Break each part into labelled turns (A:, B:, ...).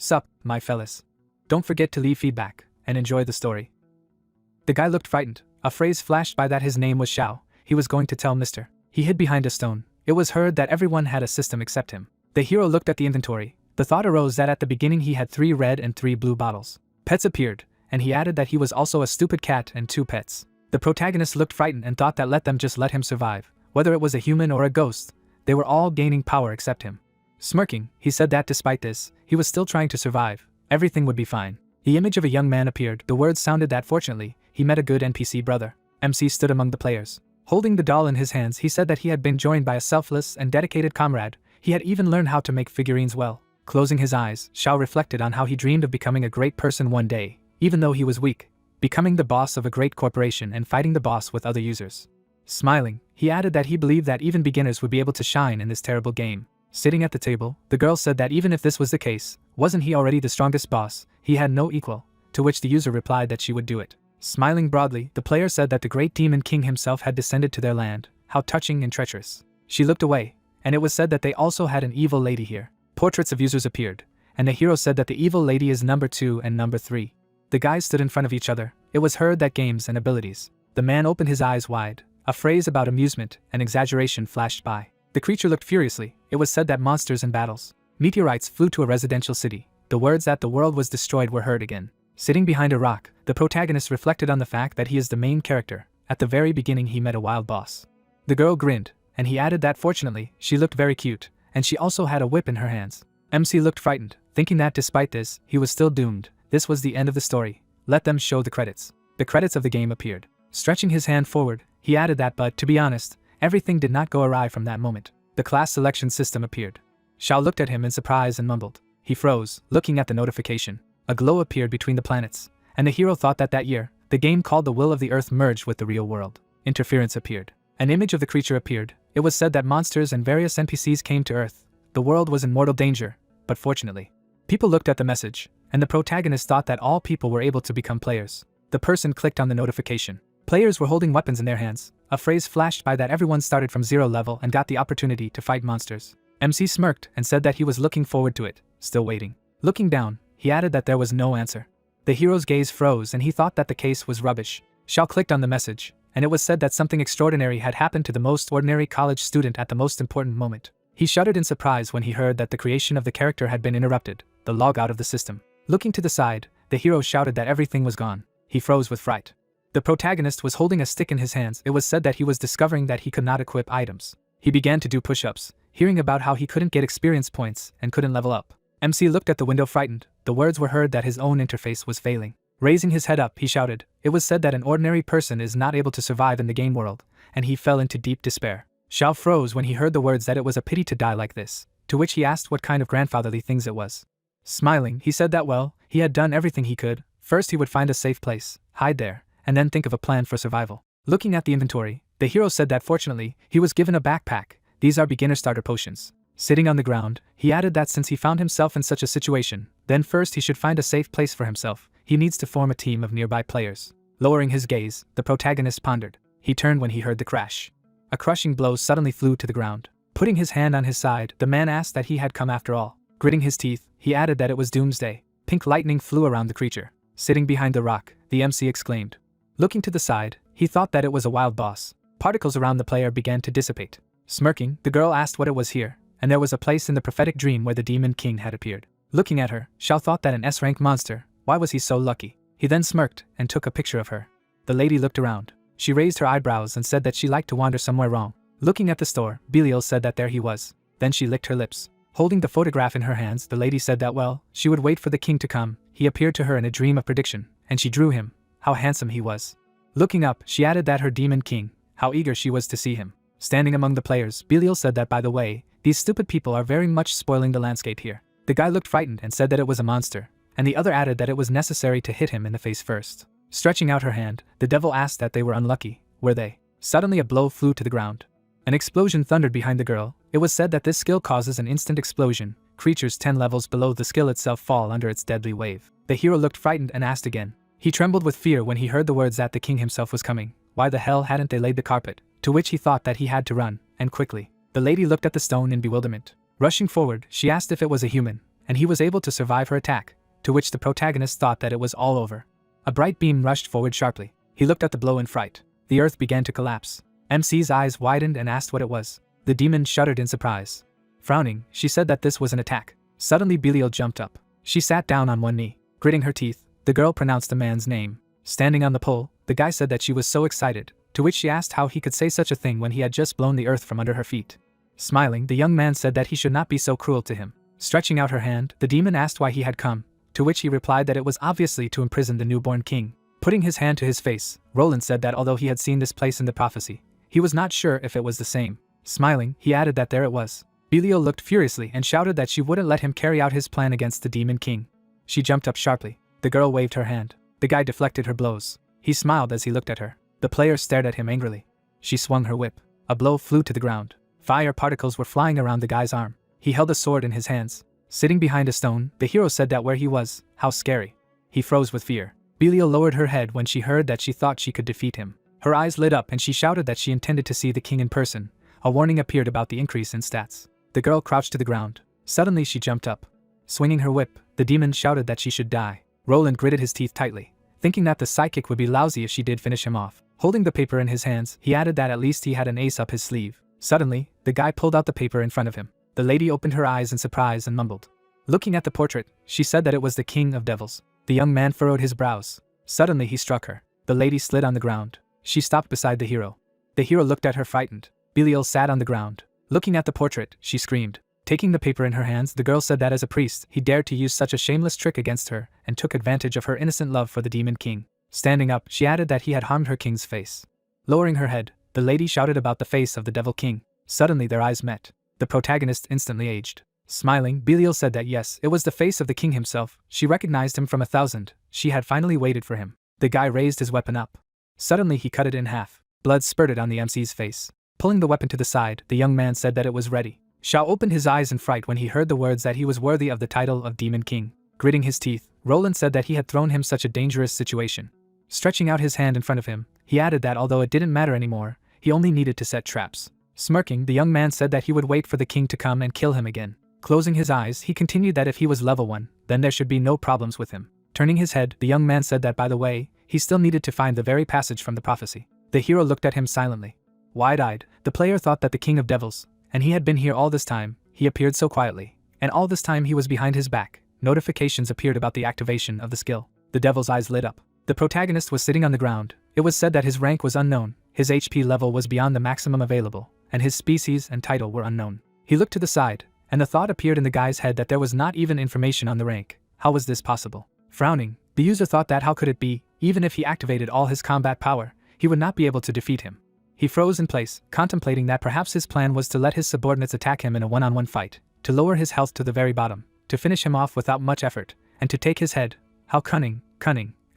A: Sup, my fellas. Don't forget to leave feedback, and enjoy the story. The guy looked frightened. A phrase flashed by that his name was Xiao. He was going to tell Mr. He hid behind a stone. It was heard that everyone had a system except him. The hero looked at the inventory. The thought arose that at the beginning he had 3 red and 3 blue bottles. Pets appeared, and he added that he was also a stupid cat and 2 pets. The protagonist looked frightened and thought that let him survive. Whether it was a human or a ghost, they were all gaining power except him. Smirking, he said that despite this, he was still trying to survive. Everything would be fine. The image of a young man appeared. The words sounded that fortunately, he met a good NPC brother. MC stood among the players. Holding the doll in his hands, he said that he had been joined by a selfless and dedicated comrade. He had even learned how to make figurines well. Closing his eyes, Xiao reflected on how he dreamed of becoming a great person one day, even though he was weak, becoming the boss of a great corporation and fighting the boss with other users. Smiling, he added that he believed that even beginners would be able to shine in this terrible game. Sitting at the table, the girl said that even if this was the case, wasn't he already the strongest boss? He had no equal, to which the user replied that she would do it. Smiling broadly, the player said that the great demon king himself had descended to their land. How touching and treacherous. She looked away, and it was said that they also had an evil lady here. Portraits of users appeared, and the hero said that the evil lady is number 2 and number 3. The guys stood in front of each other. It was heard that games and abilities. The man opened his eyes wide. A phrase about amusement and exaggeration flashed by. The creature looked furiously. It was said that monsters and battles. Meteorites flew to a residential city. The words that the world was destroyed were heard again. Sitting behind a rock, the protagonist reflected on the fact that he is the main character. At the very beginning he met a wild boss. The girl grinned, and he added that fortunately, she looked very cute, and she also had a whip in her hands. MC looked frightened, thinking that despite this, he was still doomed. This was the end of the story. Let them show the credits. The credits of the game appeared. Stretching his hand forward, he added that but, to be honest, everything did not go awry from that moment. The class selection system appeared. Xiao looked at him in surprise and mumbled. He froze, looking at the notification. A glow appeared between the planets, and the hero thought that year, the game called The Will of the Earth merged with the real world. Interference appeared. An image of the creature appeared. It was said that monsters and various NPCs came to Earth. The world was in mortal danger, but fortunately. People looked at the message, and the protagonist thought that all people were able to become players. The person clicked on the notification. Players were holding weapons in their hands. A phrase flashed by that everyone started from 0 level and got the opportunity to fight monsters. MC smirked and said that he was looking forward to it, still waiting. Looking down, he added that there was no answer. The hero's gaze froze and he thought that the case was rubbish. Xiao clicked on the message, and it was said that something extraordinary had happened to the most ordinary college student at the most important moment. He shuddered in surprise when he heard that the creation of the character had been interrupted, the log out of the system. Looking to the side, the hero shouted that everything was gone. He froze with fright. The protagonist was holding a stick in his hands. It was said that he was discovering that he could not equip items. He began to do push-ups, hearing about how he couldn't get experience points and couldn't level up. MC looked at the window frightened. The words were heard that his own interface was failing. Raising his head up, he shouted. It was said that an ordinary person is not able to survive in the game world, and he fell into deep despair. Xiao froze when he heard the words that it was a pity to die like this, to which he asked what kind of grandfatherly things it was. Smiling, he said that well, he had done everything he could. First he would find a safe place, hide there, and then think of a plan for survival. Looking at the inventory, the hero said that fortunately, he was given a backpack. These are beginner starter potions. Sitting on the ground, he added that since he found himself in such a situation, then first he should find a safe place for himself. He needs to form a team of nearby players. Lowering his gaze, the protagonist pondered. He turned when he heard the crash. A crushing blow suddenly flew to the ground. Putting his hand on his side, the man asked that he had come after all. Gritting his teeth, he added that it was doomsday. Pink lightning flew around the creature. Sitting behind the rock, the MC exclaimed. Looking to the side, he thought that it was a wild boss. Particles around the player began to dissipate. Smirking, the girl asked what it was here, and there was a place in the prophetic dream where the demon king had appeared. Looking at her, Xiao thought that an S-rank monster. Why was he so lucky? He then smirked and took a picture of her. The lady looked around. She raised her eyebrows and said that she liked to wander somewhere wrong. Looking at the store, Belial said that there he was. Then she licked her lips. Holding the photograph in her hands, the lady said that well, she would wait for the king to come. He appeared to her in a dream of prediction, and she drew him. How handsome he was. Looking up, she added that her demon king, how eager she was to see him. Standing among the players, Belial said that by the way, these stupid people are very much spoiling the landscape here. The guy looked frightened and said that it was a monster, and the other added that it was necessary to hit him in the face first. Stretching out her hand, the devil asked that they were unlucky, were they? Suddenly a blow flew to the ground. An explosion thundered behind the girl. It was said that this skill causes an instant explosion. Creatures 10 levels below the skill itself fall under its deadly wave. The hero looked frightened and asked again. He trembled with fear when he heard the words that the king himself was coming. Why the hell hadn't they laid the carpet? To which he thought that he had to run, and quickly. The lady looked at the stone in bewilderment. Rushing forward, she asked if it was a human, and he was able to survive her attack, to which the protagonist thought that it was all over. A bright beam rushed forward sharply. He looked at the blow in fright. The earth began to collapse. MC's eyes widened and asked what it was. The demon shuddered in surprise. Frowning, she said that this was an attack. Suddenly Belial jumped up. She sat down on one knee. Gritting her teeth, the girl pronounced the man's name. Standing on the pole, the guy said that she was so excited, to which she asked how he could say such a thing when he had just blown the earth from under her feet. Smiling, the young man said that he should not be so cruel to him. Stretching out her hand, the demon asked why he had come, to which he replied that it was obviously to imprison the newborn king. Putting his hand to his face, Roland said that although he had seen this place in the prophecy, he was not sure if it was the same. Smiling, he added that there it was. Belial looked furiously and shouted that she wouldn't let him carry out his plan against the demon king. She jumped up sharply. The girl waved her hand. The guy deflected her blows. He smiled as he looked at her. The player stared at him angrily. She swung her whip. A blow flew to the ground. Fire particles were flying around the guy's arm. He held a sword in his hands. Sitting behind a stone, the hero said that where he was, how scary. He froze with fear. Belial lowered her head when she heard that she thought she could defeat him. Her eyes lit up and she shouted that she intended to see the king in person. A warning appeared about the increase in stats. The girl crouched to the ground. Suddenly she jumped up. Swinging her whip, the demon shouted that she should die. Roland gritted his teeth tightly, thinking that the psychic would be lousy if she did finish him off. Holding the paper in his hands, he added that at least he had an ace up his sleeve. Suddenly, the guy pulled out the paper in front of him. The lady opened her eyes in surprise and mumbled. Looking at the portrait, she said that it was the king of devils. The young man furrowed his brows. Suddenly he struck her. The lady slid on the ground. She stopped beside the hero. The hero looked at her frightened. Belial sat on the ground. Looking at the portrait, she screamed. Taking the paper in her hands, the girl said that as a priest, he dared to use such a shameless trick against her and took advantage of her innocent love for the demon king. Standing up, she added that he had harmed her king's face. Lowering her head, the lady shouted about the face of the devil king. Suddenly their eyes met. The protagonist instantly aged. Smiling, Belial said that yes, it was the face of the king himself. She recognized him from 1,000. She had finally waited for him. The guy raised his weapon up. Suddenly he cut it in half. Blood spurted on the MC's face. Pulling the weapon to the side, the young man said that it was ready. Shao opened his eyes in fright when he heard the words that he was worthy of the title of Demon King. Gritting his teeth, Roland said that he had thrown him such a dangerous situation. Stretching out his hand in front of him, he added that although it didn't matter anymore, he only needed to set traps. Smirking, the young man said that he would wait for the king to come and kill him again. Closing his eyes, he continued that if he was level 1, then there should be no problems with him. Turning his head, the young man said that by the way, he still needed to find the very passage from the prophecy. The hero looked at him silently. Wide-eyed, the player thought that the king of devils, and he had been here all this time, he appeared so quietly, and all this time he was behind his back. Notifications appeared about the activation of the skill. The devil's eyes lit up. The protagonist was sitting on the ground. It was said that his rank was unknown, his HP level was beyond the maximum available, and his species and title were unknown. He looked to the side, and the thought appeared in the guy's head that there was not even information on the rank. How was this possible? Frowning, the user thought that how could it be, even if he activated all his combat power, he would not be able to defeat him. He froze in place, contemplating that perhaps his plan was to let his subordinates attack him in a one-on-one fight, to lower his health to the very bottom, to finish him off without much effort, and to take his head. How cunning,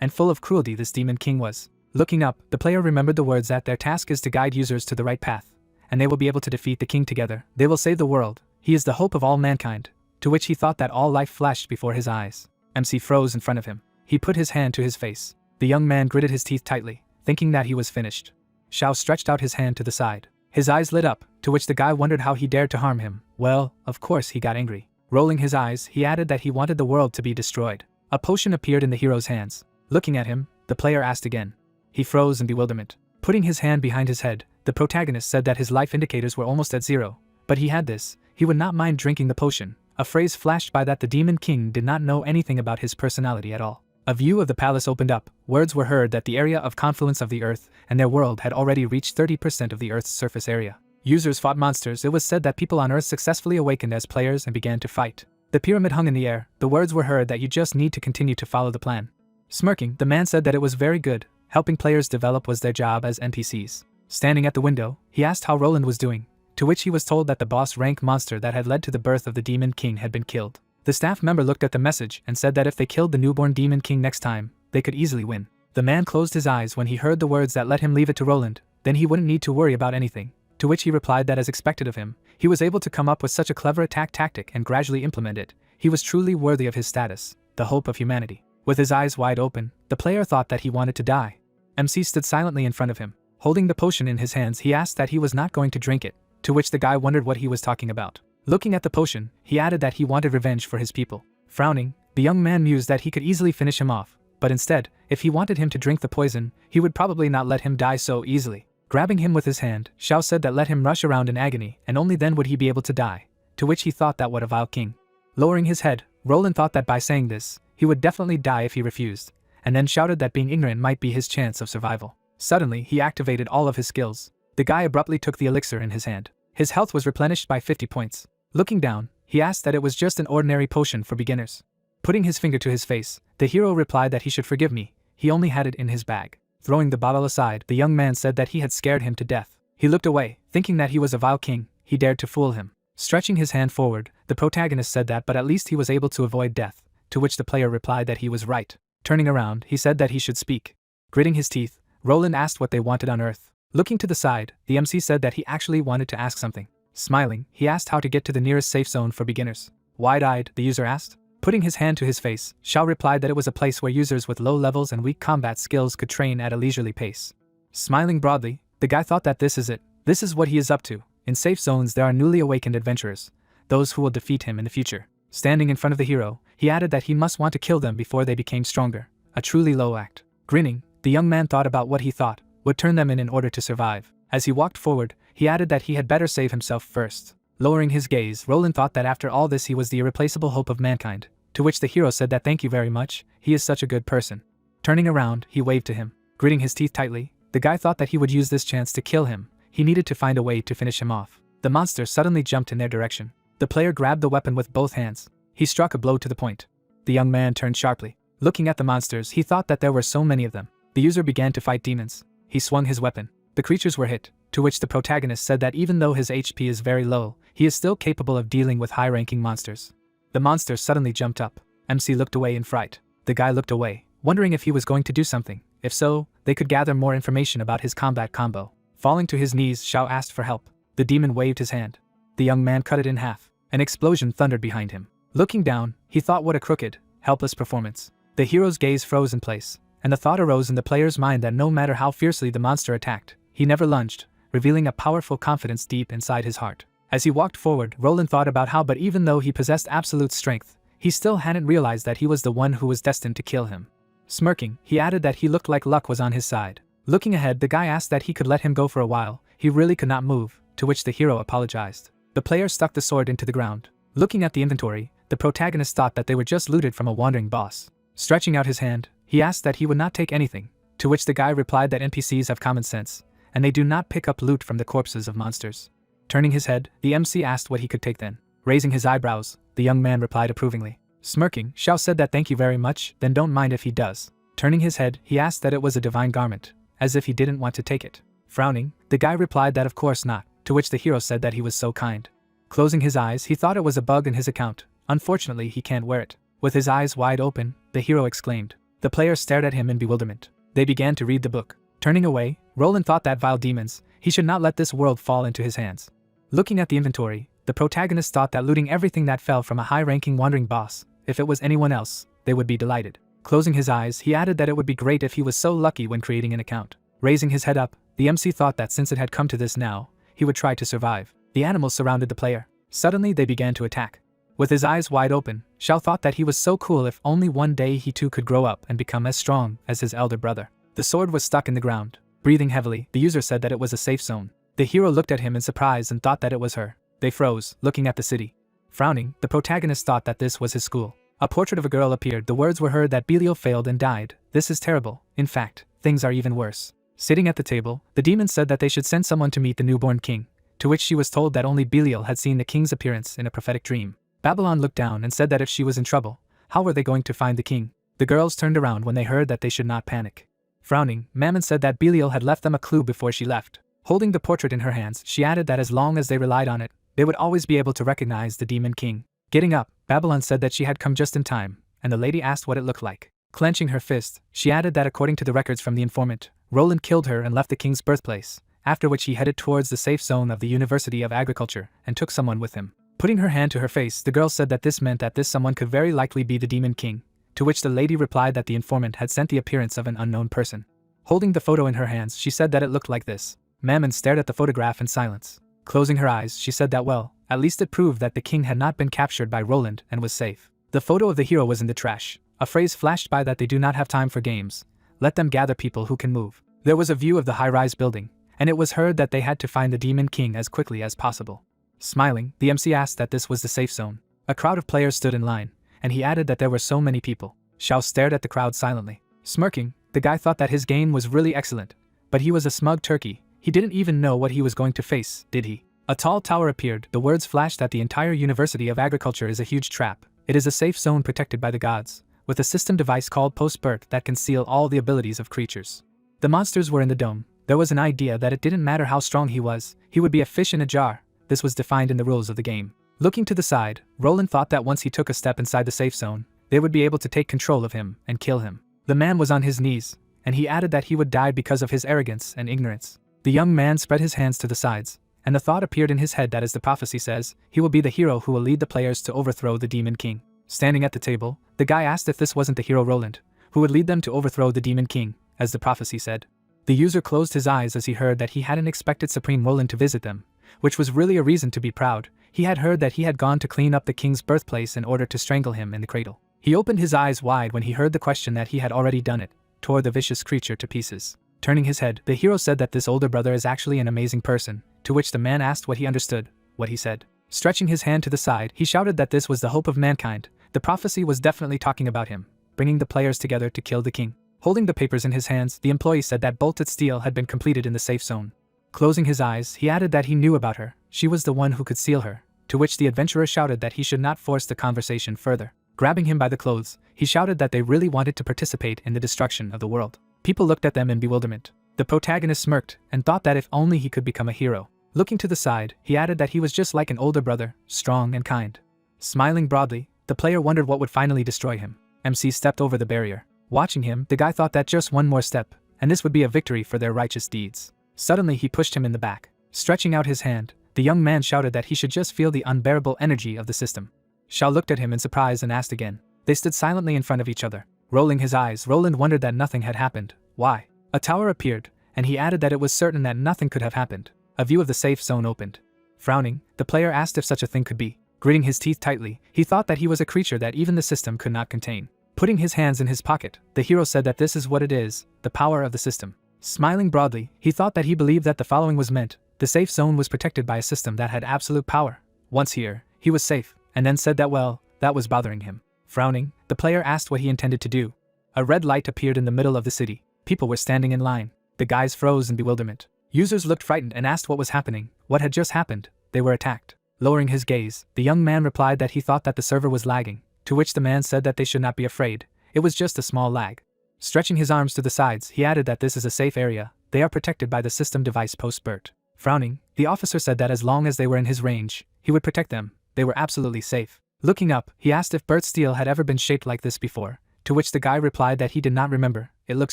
A: and full of cruelty this demon king was. Looking up, the player remembered the words that their task is to guide users to the right path, and they will be able to defeat the king together. They will save the world. He is the hope of all mankind, to which he thought that all life flashed before his eyes. MC froze in front of him. He put his hand to his face. The young man gritted his teeth tightly, thinking that he was finished. Shao stretched out his hand to the side. His eyes lit up, to which the guy wondered how he dared to harm him. Well, of course he got angry. Rolling his eyes, he added that he wanted the world to be destroyed. A potion appeared in the hero's hands. Looking at him, the player asked again. He froze in bewilderment. Putting his hand behind his head, the protagonist said that his life indicators were almost at 0. But he had this. He would not mind drinking the potion. A phrase flashed by that the demon king did not know anything about his personality at all. A view of the palace opened up. Words were heard that the area of confluence of the earth and their world had already reached 30% of the earth's surface area. Users fought monsters. It was said that people on earth successfully awakened as players and began to fight. The pyramid hung in the air. The words were heard that you just need to continue to follow the plan. Smirking, the man said that it was very good. Helping players develop was their job as NPCs. Standing at the window, he asked how Roland was doing, to which he was told that the boss rank monster that had led to the birth of the demon king had been killed. The staff member looked at the message and said that if they killed the newborn demon king next time, they could easily win. The man closed his eyes when he heard the words that let him leave it to Roland, then he wouldn't need to worry about anything, to which he replied that as expected of him, he was able to come up with such a clever attack tactic and gradually implement it. He was truly worthy of his status, the hope of humanity. With his eyes wide open, the player thought that he wanted to die. MC stood silently in front of him. Holding the potion in his hands, he asked that he was not going to drink it, to which the guy wondered what he was talking about. Looking at the potion, he added that he wanted revenge for his people. Frowning, the young man mused that he could easily finish him off, but instead, if he wanted him to drink the poison, he would probably not let him die so easily. Grabbing him with his hand, Xiao said that let him rush around in agony, and only then would he be able to die, to which he thought that what a vile king. Lowering his head, Roland thought that by saying this, he would definitely die if he refused, and then shouted that being ignorant might be his chance of survival. Suddenly, he activated all of his skills. The guy abruptly took the elixir in his hand. His health was replenished by 50 points. Looking down, he asked that it was just an ordinary potion for beginners. Putting his finger to his face, the hero replied that he should forgive me, he only had it in his bag. Throwing the bottle aside, the young man said that he had scared him to death. He looked away, thinking that he was a vile king, he dared to fool him. Stretching his hand forward, the protagonist said that but at least he was able to avoid death, to which the player replied that he was right. Turning around, he said that he should speak. Gritting his teeth, Roland asked what they wanted on Earth. Looking to the side, the MC said that he actually wanted to ask something. Smiling, he asked how to get to the nearest safe zone for beginners. Wide-eyed, the user asked. Putting his hand to his face, Xiao replied that it was a place where users with low levels and weak combat skills could train at a leisurely pace. Smiling broadly, the guy thought that this is it. This is what he is up to. In safe zones there are newly awakened adventurers, those who will defeat him in the future. Standing in front of the hero, he added that he must want to kill them before they became stronger. A truly low act. Grinning, the young man thought about what he thought would turn them in order to survive. As he walked forward, he added that he had better save himself first. Lowering his gaze, Roland thought that after all this he was the irreplaceable hope of mankind, to which the hero said that thank you very much, he is such a good person. Turning around, he waved to him. Gritting his teeth tightly, the guy thought that he would use this chance to kill him. He needed to find a way to finish him off. The monster suddenly jumped in their direction. The player grabbed the weapon with both hands. He struck a blow to the point. The young man turned sharply. Looking at the monsters, he thought that there were so many of them. The user began to fight demons. He swung his weapon. The creatures were hit, to which the protagonist said that even though his HP is very low, he is still capable of dealing with high-ranking monsters. The monster suddenly jumped up. MC looked away in fright. The guy looked away, wondering if he was going to do something. If so, they could gather more information about his combat combo. Falling to his knees, Xiao asked for help. The demon waved his hand. The young man cut it in half. An explosion thundered behind him. Looking down, he thought what a crooked, helpless performance. The hero's gaze froze in place, and the thought arose in the player's mind that no matter how fiercely the monster attacked, he never lunged, revealing a powerful confidence deep inside his heart. As he walked forward, Roland thought about how but even though he possessed absolute strength, he still hadn't realized that he was the one who was destined to kill him. Smirking, he added that he looked like luck was on his side. Looking ahead, the guy asked that he could let him go for a while. He really could not move, to which the hero apologized. The player stuck the sword into the ground. Looking at the inventory, the protagonist thought that they were just looted from a wandering boss. Stretching out his hand, he asked that he would not take anything, to which the guy replied that NPCs have common sense, and they do not pick up loot from the corpses of monsters. Turning his head, the MC asked what he could take then. Raising his eyebrows, the young man replied approvingly. Smirking, Xiao said that thank you very much, then don't mind if he does. Turning his head, he asked that it was a divine garment, as if he didn't want to take it. Frowning, the guy replied that of course not, to which the hero said that he was so kind. Closing his eyes, he thought it was a bug in his account. Unfortunately, he can't wear it. With his eyes wide open, the hero exclaimed. The player stared at him in bewilderment. They began to read the book. Turning away, Roland thought that vile demons, he should not let this world fall into his hands. Looking at the inventory, the protagonist thought that looting everything that fell from a high-ranking wandering boss, if it was anyone else, they would be delighted. Closing his eyes, he added that it would be great if he was so lucky when creating an account. Raising his head up, the MC thought that since it had come to this now, he would try to survive. The animals surrounded the player. Suddenly they began to attack. With his eyes wide open, Xiao thought that he was so cool if only one day he too could grow up and become as strong as his elder brother. The sword was stuck in the ground. Breathing heavily, the user said that it was a safe zone. The hero looked at him in surprise and thought that it was her. They froze, looking at the city. Frowning, the protagonist thought that this was his school. A portrait of a girl appeared. The words were heard that Belial failed and died. This is terrible. In fact, things are even worse. Sitting at the table, the demon said that they should send someone to meet the newborn king, to which she was told that only Belial had seen the king's appearance in a prophetic dream. Babylon looked down and said that if she was in trouble, how were they going to find the king? The girls turned around when they heard that they should not panic. Frowning, Mammon said that Belial had left them a clue before she left. Holding the portrait in her hands, she added that as long as they relied on it, they would always be able to recognize the demon king. Getting up, Babylon said that she had come just in time, and the lady asked what it looked like. Clenching her fist, she added that according to the records from the informant, Roland killed her and left the king's birthplace, after which he headed towards the safe zone of the University of Agriculture and took someone with him. Putting her hand to her face, the girl said that this meant that this someone could very likely be the demon king, to which the lady replied that the informant had sent the appearance of an unknown person. Holding the photo in her hands, she said that it looked like this. Mammon stared at the photograph in silence. Closing her eyes, she said that well, At least it proved that the king had not been captured by Roland and was safe. The photo of the hero was in the trash. A phrase flashed by that they do not have time for games. Let them gather people who can move. There was a view of the high-rise building, and it was heard that they had to find the Demon King as quickly as possible. Smiling, the MC asked that this was the safe zone. A crowd of players stood in line, and he added that there were so many people. Xiao stared at the crowd silently. Smirking, the guy thought that his game was really excellent, but he was a smug turkey. He didn't even know what he was going to face, did he? A tall tower appeared. The words flashed that the entire University of Agriculture is a huge trap. It is a safe zone protected by the gods, with a system device called post-birth that can seal all the abilities of creatures. The monsters were in the dome. There was an idea that it didn't matter how strong he was, he would be a fish in a jar. This was defined in the rules of the game. Looking to the side, Roland thought that once he took a step inside the safe zone, they would be able to take control of him and kill him. The man was on his knees, and he added that he would die because of his arrogance and ignorance. The young man spread his hands to the sides, and the thought appeared in his head that, as the prophecy says, he will be the hero who will lead the players to overthrow the Demon King. Standing at the table, the guy asked if this wasn't the hero Roland, who would lead them to overthrow the Demon King, as the prophecy said. The user closed his eyes as he heard that he hadn't expected Supreme Roland to visit them, which was really a reason to be proud. He had heard that he had gone to clean up the king's birthplace in order to strangle him in the cradle. He opened his eyes wide when he heard the question that he had already done it, tore the vicious creature to pieces. Turning his head, the hero said that this older brother is actually an amazing person, to which the man asked what he understood. What he said. Stretching his hand to the side, he shouted that this was the hope of mankind. The prophecy was definitely talking about him, bringing the players together to kill the king. Holding the papers in his hands, the employee said that bolted steel had been completed in the safe zone. Closing his eyes, he added that he knew about her. She was the one who could seal her, to which the adventurer shouted that he should not force the conversation further. Grabbing him by the clothes, he shouted that they really wanted to participate in the destruction of the world. People looked at them in bewilderment. The protagonist smirked and thought that if only he could become a hero. Looking to the side, he added that he was just like an older brother, strong and kind. Smiling broadly, the player wondered what would finally destroy him. MC stepped over the barrier. Watching him, the guy thought that just one more step, and this would be a victory for their righteous deeds. Suddenly he pushed him in the back. Stretching out his hand, the young man shouted that he should just feel the unbearable energy of the system. Xiao looked at him in surprise and asked again. They stood silently in front of each other. Rolling his eyes, Roland wondered that nothing had happened. Why? A tower appeared, and he added that it was certain that nothing could have happened. A view of the safe zone opened. Frowning, the player asked if such a thing could be. Gritting his teeth tightly, he thought that he was a creature that even the system could not contain. Putting his hands in his pocket, the hero said that this is what it is, the power of the system. Smiling broadly, he thought that he believed that the following was meant. The safe zone was protected by a system that had absolute power. Once here, he was safe, and then said that that was bothering him. Frowning, the player asked what he intended to do. A red light appeared in the middle of the city. People were standing in line. The guys froze in bewilderment. Users looked frightened and asked what was happening. What had just happened? They were attacked. Lowering his gaze, the young man replied that he thought that the server was lagging, to which the man said that they should not be afraid. It was just a small lag. Stretching his arms to the sides, he added that this is a safe area. They are protected by the system device post-birth. Frowning, the officer said that as long as they were in his range, he would protect them. They were absolutely safe. Looking up, he asked if birth steel had ever been shaped like this before, to which the guy replied that he did not remember. It looked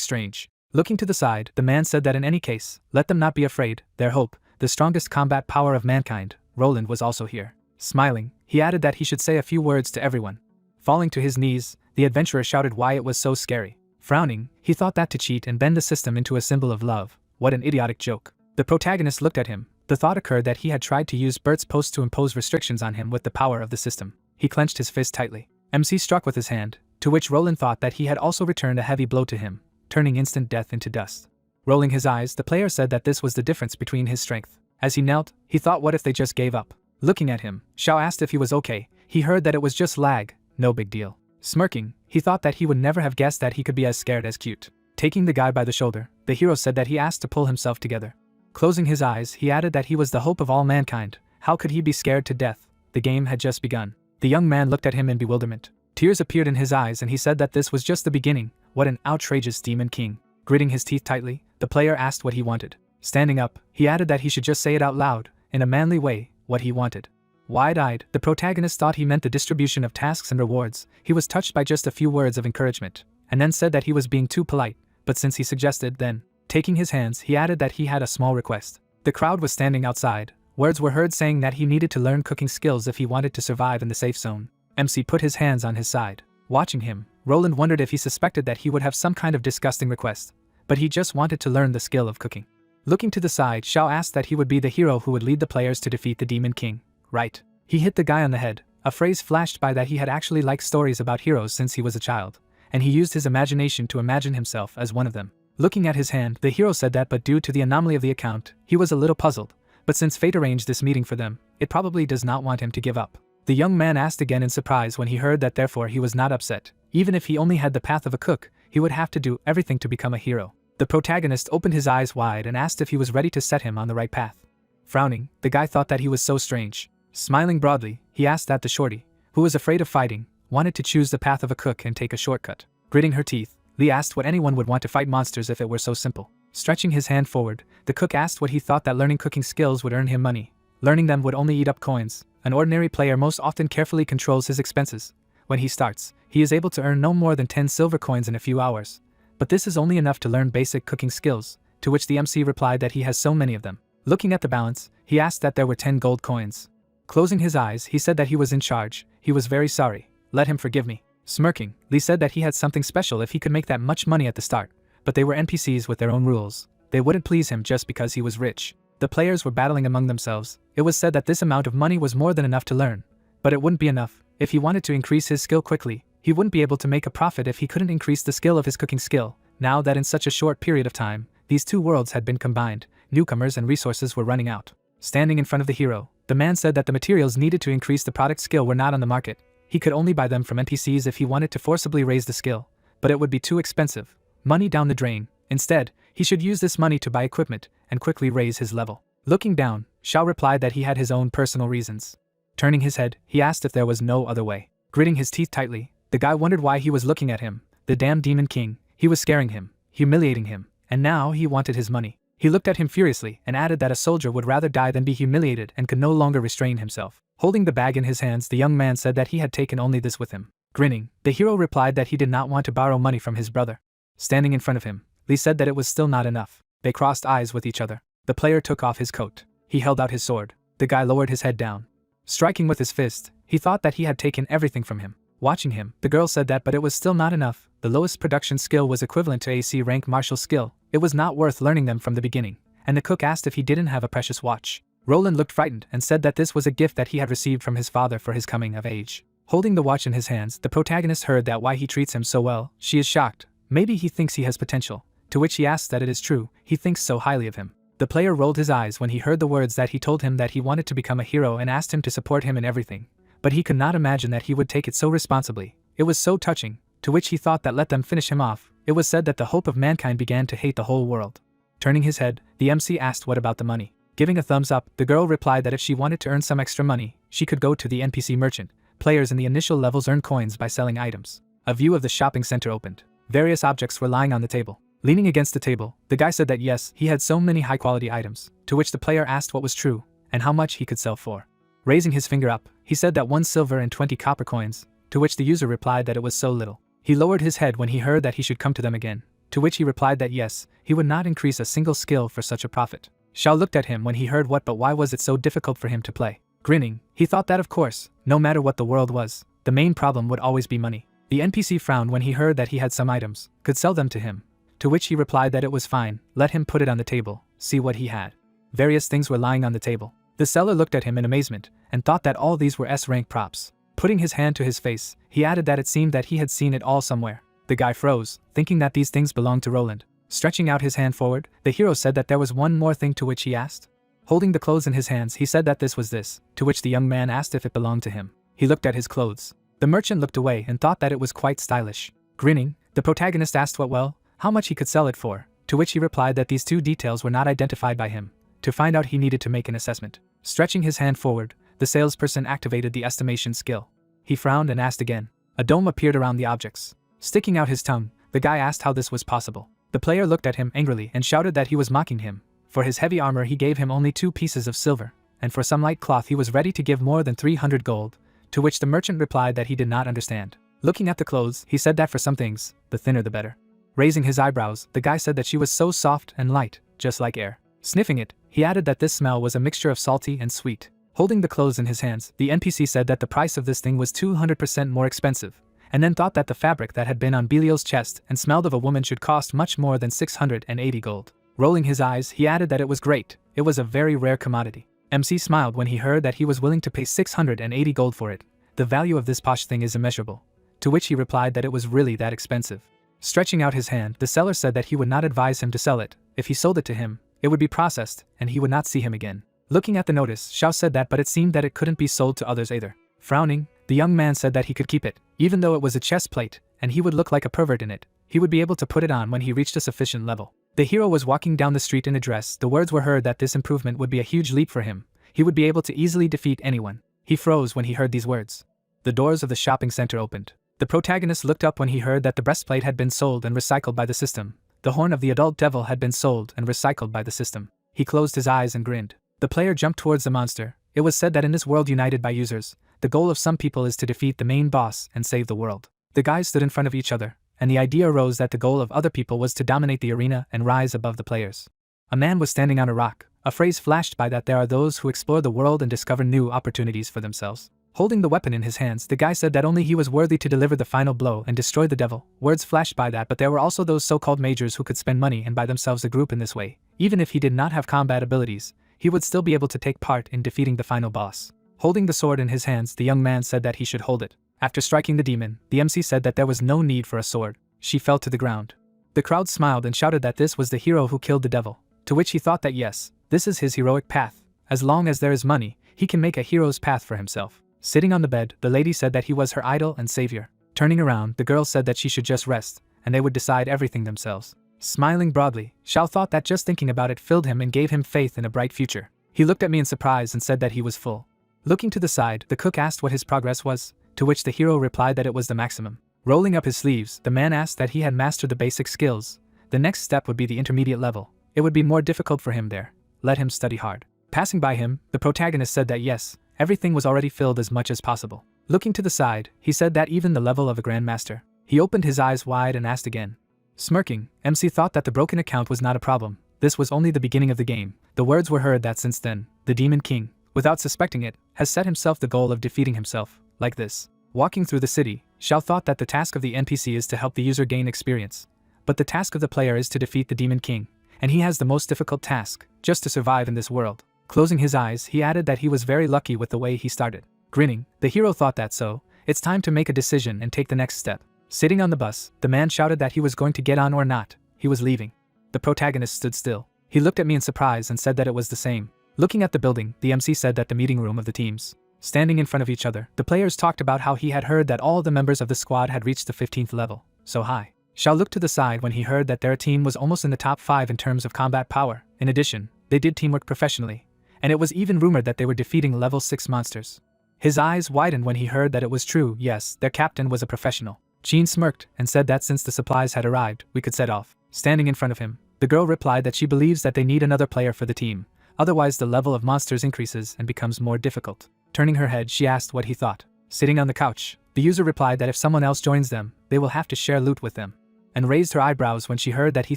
A: strange. Looking to the side, the man said that in any case, let them not be afraid. Their hope, the strongest combat power of mankind. Roland was also here. Smiling, he added that he should say a few words to everyone. Falling to his knees, the adventurer shouted why it was so scary. Frowning, he thought that to cheat and bend the system into a symbol of love. What an idiotic joke. The protagonist looked at him. The thought occurred that he had tried to use Bert's post to impose restrictions on him with the power of the system. He clenched his fist tightly. MC struck with his hand, to which Roland thought that he had also returned a heavy blow to him, turning instant death into dust. Rolling his eyes, the player said that this was the difference between his strength. As he knelt, he thought what if they just gave up? Looking at him, Xiao asked if he was okay. He heard that it was just lag, no big deal. Smirking, he thought that he would never have guessed that he could be as scared as cute. Taking the guy by the shoulder, the hero said that he asked to pull himself together. Closing his eyes, he added that he was the hope of all mankind. How could he be scared to death? The game had just begun. The young man looked at him in bewilderment. Tears appeared in his eyes and he said that this was just the beginning. What an outrageous Demon King. Gritting his teeth tightly, the player asked what he wanted. Standing up, he added that he should just say it out loud, in a manly way, what he wanted. Wide-eyed, the protagonist thought he meant the distribution of tasks and rewards. He was touched by just a few words of encouragement, and then said that he was being too polite, but since he suggested, then, taking his hands, he added that he had a small request. The crowd was standing outside. Words were heard saying that he needed to learn cooking skills if he wanted to survive in the safe zone. MC put his hands on his side. Watching him, Roland wondered if he suspected that he would have some kind of disgusting request, but he just wanted to learn the skill of cooking. Looking to the side, Xiao asked that he would be the hero who would lead the players to defeat the Demon King. Right. He hit the guy on the head. A phrase flashed by that he had actually liked stories about heroes since he was a child, and he used his imagination to imagine himself as one of them. Looking at his hand, the hero said that but due to the anomaly of the account, he was a little puzzled, but since fate arranged this meeting for them, it probably does not want him to give up. The young man asked again in surprise when he heard that therefore he was not upset. Even if he only had the path of a cook, he would have to do everything to become a hero. The protagonist opened his eyes wide and asked if he was ready to set him on the right path. Frowning, the guy thought that he was so strange. Smiling broadly, he asked that the shorty, who was afraid of fighting, wanted to choose the path of a cook and take a shortcut. Gritting her teeth, Lee asked what anyone would want to fight monsters if it were so simple. Stretching his hand forward, the cook asked what he thought that learning cooking skills would earn him money. Learning them would only eat up coins. An ordinary player most often carefully controls his expenses. When he starts, he is able to earn no more than 10 silver coins in a few hours. But this is only enough to learn basic cooking skills, to which the MC replied that he has so many of them. Looking at the balance, he asked that there were 10 gold coins. Closing his eyes, he said that he was in charge. He was very sorry. Let him forgive me. Smirking, Lee said that he had something special if he could make that much money at the start, but they were NPCs with their own rules. They wouldn't please him just because he was rich. The players were battling among themselves. It was said that this amount of money was more than enough to learn, but it wouldn't be enough. If he wanted to increase his skill quickly, he wouldn't be able to make a profit if he couldn't increase the skill of his cooking skill. Now that in such a short period of time, these two worlds had been combined, newcomers and resources were running out. Standing in front of the hero, the man said that the materials needed to increase the product skill were not on the market. He could only buy them from NPCs if he wanted to forcibly raise the skill, but it would be too expensive. Money down the drain. Instead, he should use this money to buy equipment and quickly raise his level. Looking down, Xiao replied that he had his own personal reasons. Turning his head, he asked if there was no other way. Gritting his teeth tightly, the guy wondered why he was looking at him. The damn demon king. He was scaring him, humiliating him, and now he wanted his money. He looked at him furiously and added that a soldier would rather die than be humiliated and could no longer restrain himself. Holding the bag in his hands, the young man said that he had taken only this with him. Grinning, the hero replied that he did not want to borrow money from his brother. Standing in front of him, Lee said that it was still not enough. They crossed eyes with each other. The player took off his coat. He held out his sword. The guy lowered his head down. Striking with his fist, he thought that he had taken everything from him. Watching him, the girl said that but it was still not enough. The lowest production skill was equivalent to AC rank martial skill. It was not worth learning them from the beginning. And the cook asked if he didn't have a precious watch. Roland looked frightened and said that this was a gift that he had received from his father for his coming of age. Holding the watch in his hands, the protagonist heard that why he treats him so well. She is shocked. Maybe he thinks he has potential. To which he asks that it is true. He thinks so highly of him. The player rolled his eyes when he heard the words that he told him that he wanted to become a hero and asked him to support him in everything. But he could not imagine that he would take it so responsibly. It was so touching. To which he thought that let them finish him off. It was said that the hope of mankind began to hate the whole world. Turning his head, the MC asked what about the money. Giving a thumbs up, the girl replied that if she wanted to earn some extra money, she could go to the NPC merchant. Players in the initial levels earn coins by selling items. A view of the shopping center opened. Various objects were lying on the table. Leaning against the table, the guy said that yes, he had so many high-quality items, to which the player asked what was true, and how much he could sell for. Raising his finger up, he said that 1 silver and 20 copper coins, to which the user replied that it was so little. He lowered his head when he heard that he should come to them again, to which he replied that yes, he would not increase a single skill for such a profit. Xiao looked at him when he heard what but why was it so difficult for him to play. Grinning, he thought that of course, no matter what the world was, the main problem would always be money. The NPC frowned when he heard that he had some items, could sell them to him, to which he replied that it was fine, let him put it on the table, see what he had. Various things were lying on the table. The seller looked at him in amazement, and thought that all these were S-rank props. Putting his hand to his face, he added that it seemed that he had seen it all somewhere. The guy froze, thinking that these things belonged to Roland. Stretching out his hand forward, the hero said that there was one more thing, to which he asked. Holding the clothes in his hands, he said that this was this, to which the young man asked if it belonged to him. He looked at his clothes. The merchant looked away and thought that it was quite stylish. Grinning, the protagonist asked how much he could sell it for, to which he replied that these two details were not identified by him. To find out he needed to make an assessment. Stretching his hand forward, the salesperson activated the estimation skill. He frowned and asked again. A dome appeared around the objects. Sticking out his tongue, the guy asked how this was possible. The player looked at him angrily and shouted that he was mocking him. For his heavy armor he gave him only 2 pieces of silver, and for some light cloth he was ready to give more than 300 gold, to which the merchant replied that he did not understand. Looking at the clothes, he said that for some things, the thinner the better. Raising his eyebrows, the guy said that she was so soft and light, just like air. Sniffing it, he added that this smell was a mixture of salty and sweet. Holding the clothes in his hands, the NPC said that the price of this thing was 200% more expensive, and then thought that the fabric that had been on Belial's chest and smelled of a woman should cost much more than 680 gold. Rolling his eyes, he added that it was great, it was a very rare commodity. MC smiled when he heard that he was willing to pay 680 gold for it. The value of this posh thing is immeasurable. To which he replied that it was really that expensive. Stretching out his hand, the seller said that he would not advise him to sell it. If he sold it to him, it would be processed, and he would not see him again. Looking at the notice, Xiao said that, but it seemed that it couldn't be sold to others either. Frowning, the young man said that he could keep it, even though it was a chest plate, and he would look like a pervert in it. He would be able to put it on when he reached a sufficient level. The hero was walking down the street in a dress. The words were heard that this improvement would be a huge leap for him. He would be able to easily defeat anyone. He froze when he heard these words. The doors of the shopping center opened. The protagonist looked up when he heard that the breastplate had been sold and recycled by the system. The horn of the adult devil had been sold and recycled by the system. He closed his eyes and grinned. The player jumped towards the monster. It was said that in this world united by users, the goal of some people is to defeat the main boss and save the world. The guys stood in front of each other, and the idea arose that the goal of other people was to dominate the arena and rise above the players. A man was standing on a rock. A phrase flashed by that there are those who explore the world and discover new opportunities for themselves. Holding the weapon in his hands, the guy said that only he was worthy to deliver the final blow and destroy the devil. Words flashed by that, but there were also those so-called majors who could spend money and buy themselves a group in this way. Even if he did not have combat abilities, he would still be able to take part in defeating the final boss. Holding the sword in his hands, the young man said that he should hold it. After striking the demon, the MC said that there was no need for a sword. She fell to the ground. The crowd smiled and shouted that this was the hero who killed the devil, to which he thought that yes, this is his heroic path. As long as there is money, he can make a hero's path for himself. Sitting on the bed, the lady said that he was her idol and savior. Turning around, the girl said that she should just rest, and they would decide everything themselves. Smiling broadly, Xiao thought that just thinking about it filled him and gave him faith in a bright future. He looked at me in surprise and said that he was full. Looking to the side, the cook asked what his progress was, to which the hero replied that it was the maximum. Rolling up his sleeves, the man asked that he had mastered the basic skills. The next step would be the intermediate level. It would be more difficult for him there. Let him study hard. Passing by him, the protagonist said that yes, everything was already filled as much as possible. Looking to the side, he said that even the level of a grandmaster. He opened his eyes wide and asked again. Smirking, MC thought that the broken account was not a problem. This was only the beginning of the game. The words were heard that since then, the Demon King, without suspecting it, has set himself the goal of defeating himself, like this. Walking through the city, Xiao thought that the task of the NPC is to help the user gain experience. But the task of the player is to defeat the Demon King, and he has the most difficult task, just to survive in this world. Closing his eyes, he added that he was very lucky with the way he started. Grinning, the hero thought that so, it's time to make a decision and take the next step. Sitting on the bus, the man shouted that he was going to get on or not. He was leaving. The protagonist stood still. He looked at me in surprise and said that it was the same. Looking at the building, the MC said that the meeting room of the teams. Standing in front of each other, the players talked about how he had heard that all the members of the squad had reached the 15th level. So high. Xiao looked to the side when he heard that their team was almost in the top 5 in terms of combat power. In addition, they did teamwork professionally, and it was even rumored that they were defeating level 6 monsters. His eyes widened when he heard that it was true. Yes, their captain was a professional. Jean smirked and said that since the supplies had arrived, we could set off. Standing in front of him, the girl replied that she believes that they need another player for the team, otherwise the level of monsters increases and becomes more difficult. Turning her head, she asked what he thought. Sitting on the couch, the user replied that if someone else joins them, they will have to share loot with them, and raised her eyebrows when she heard that he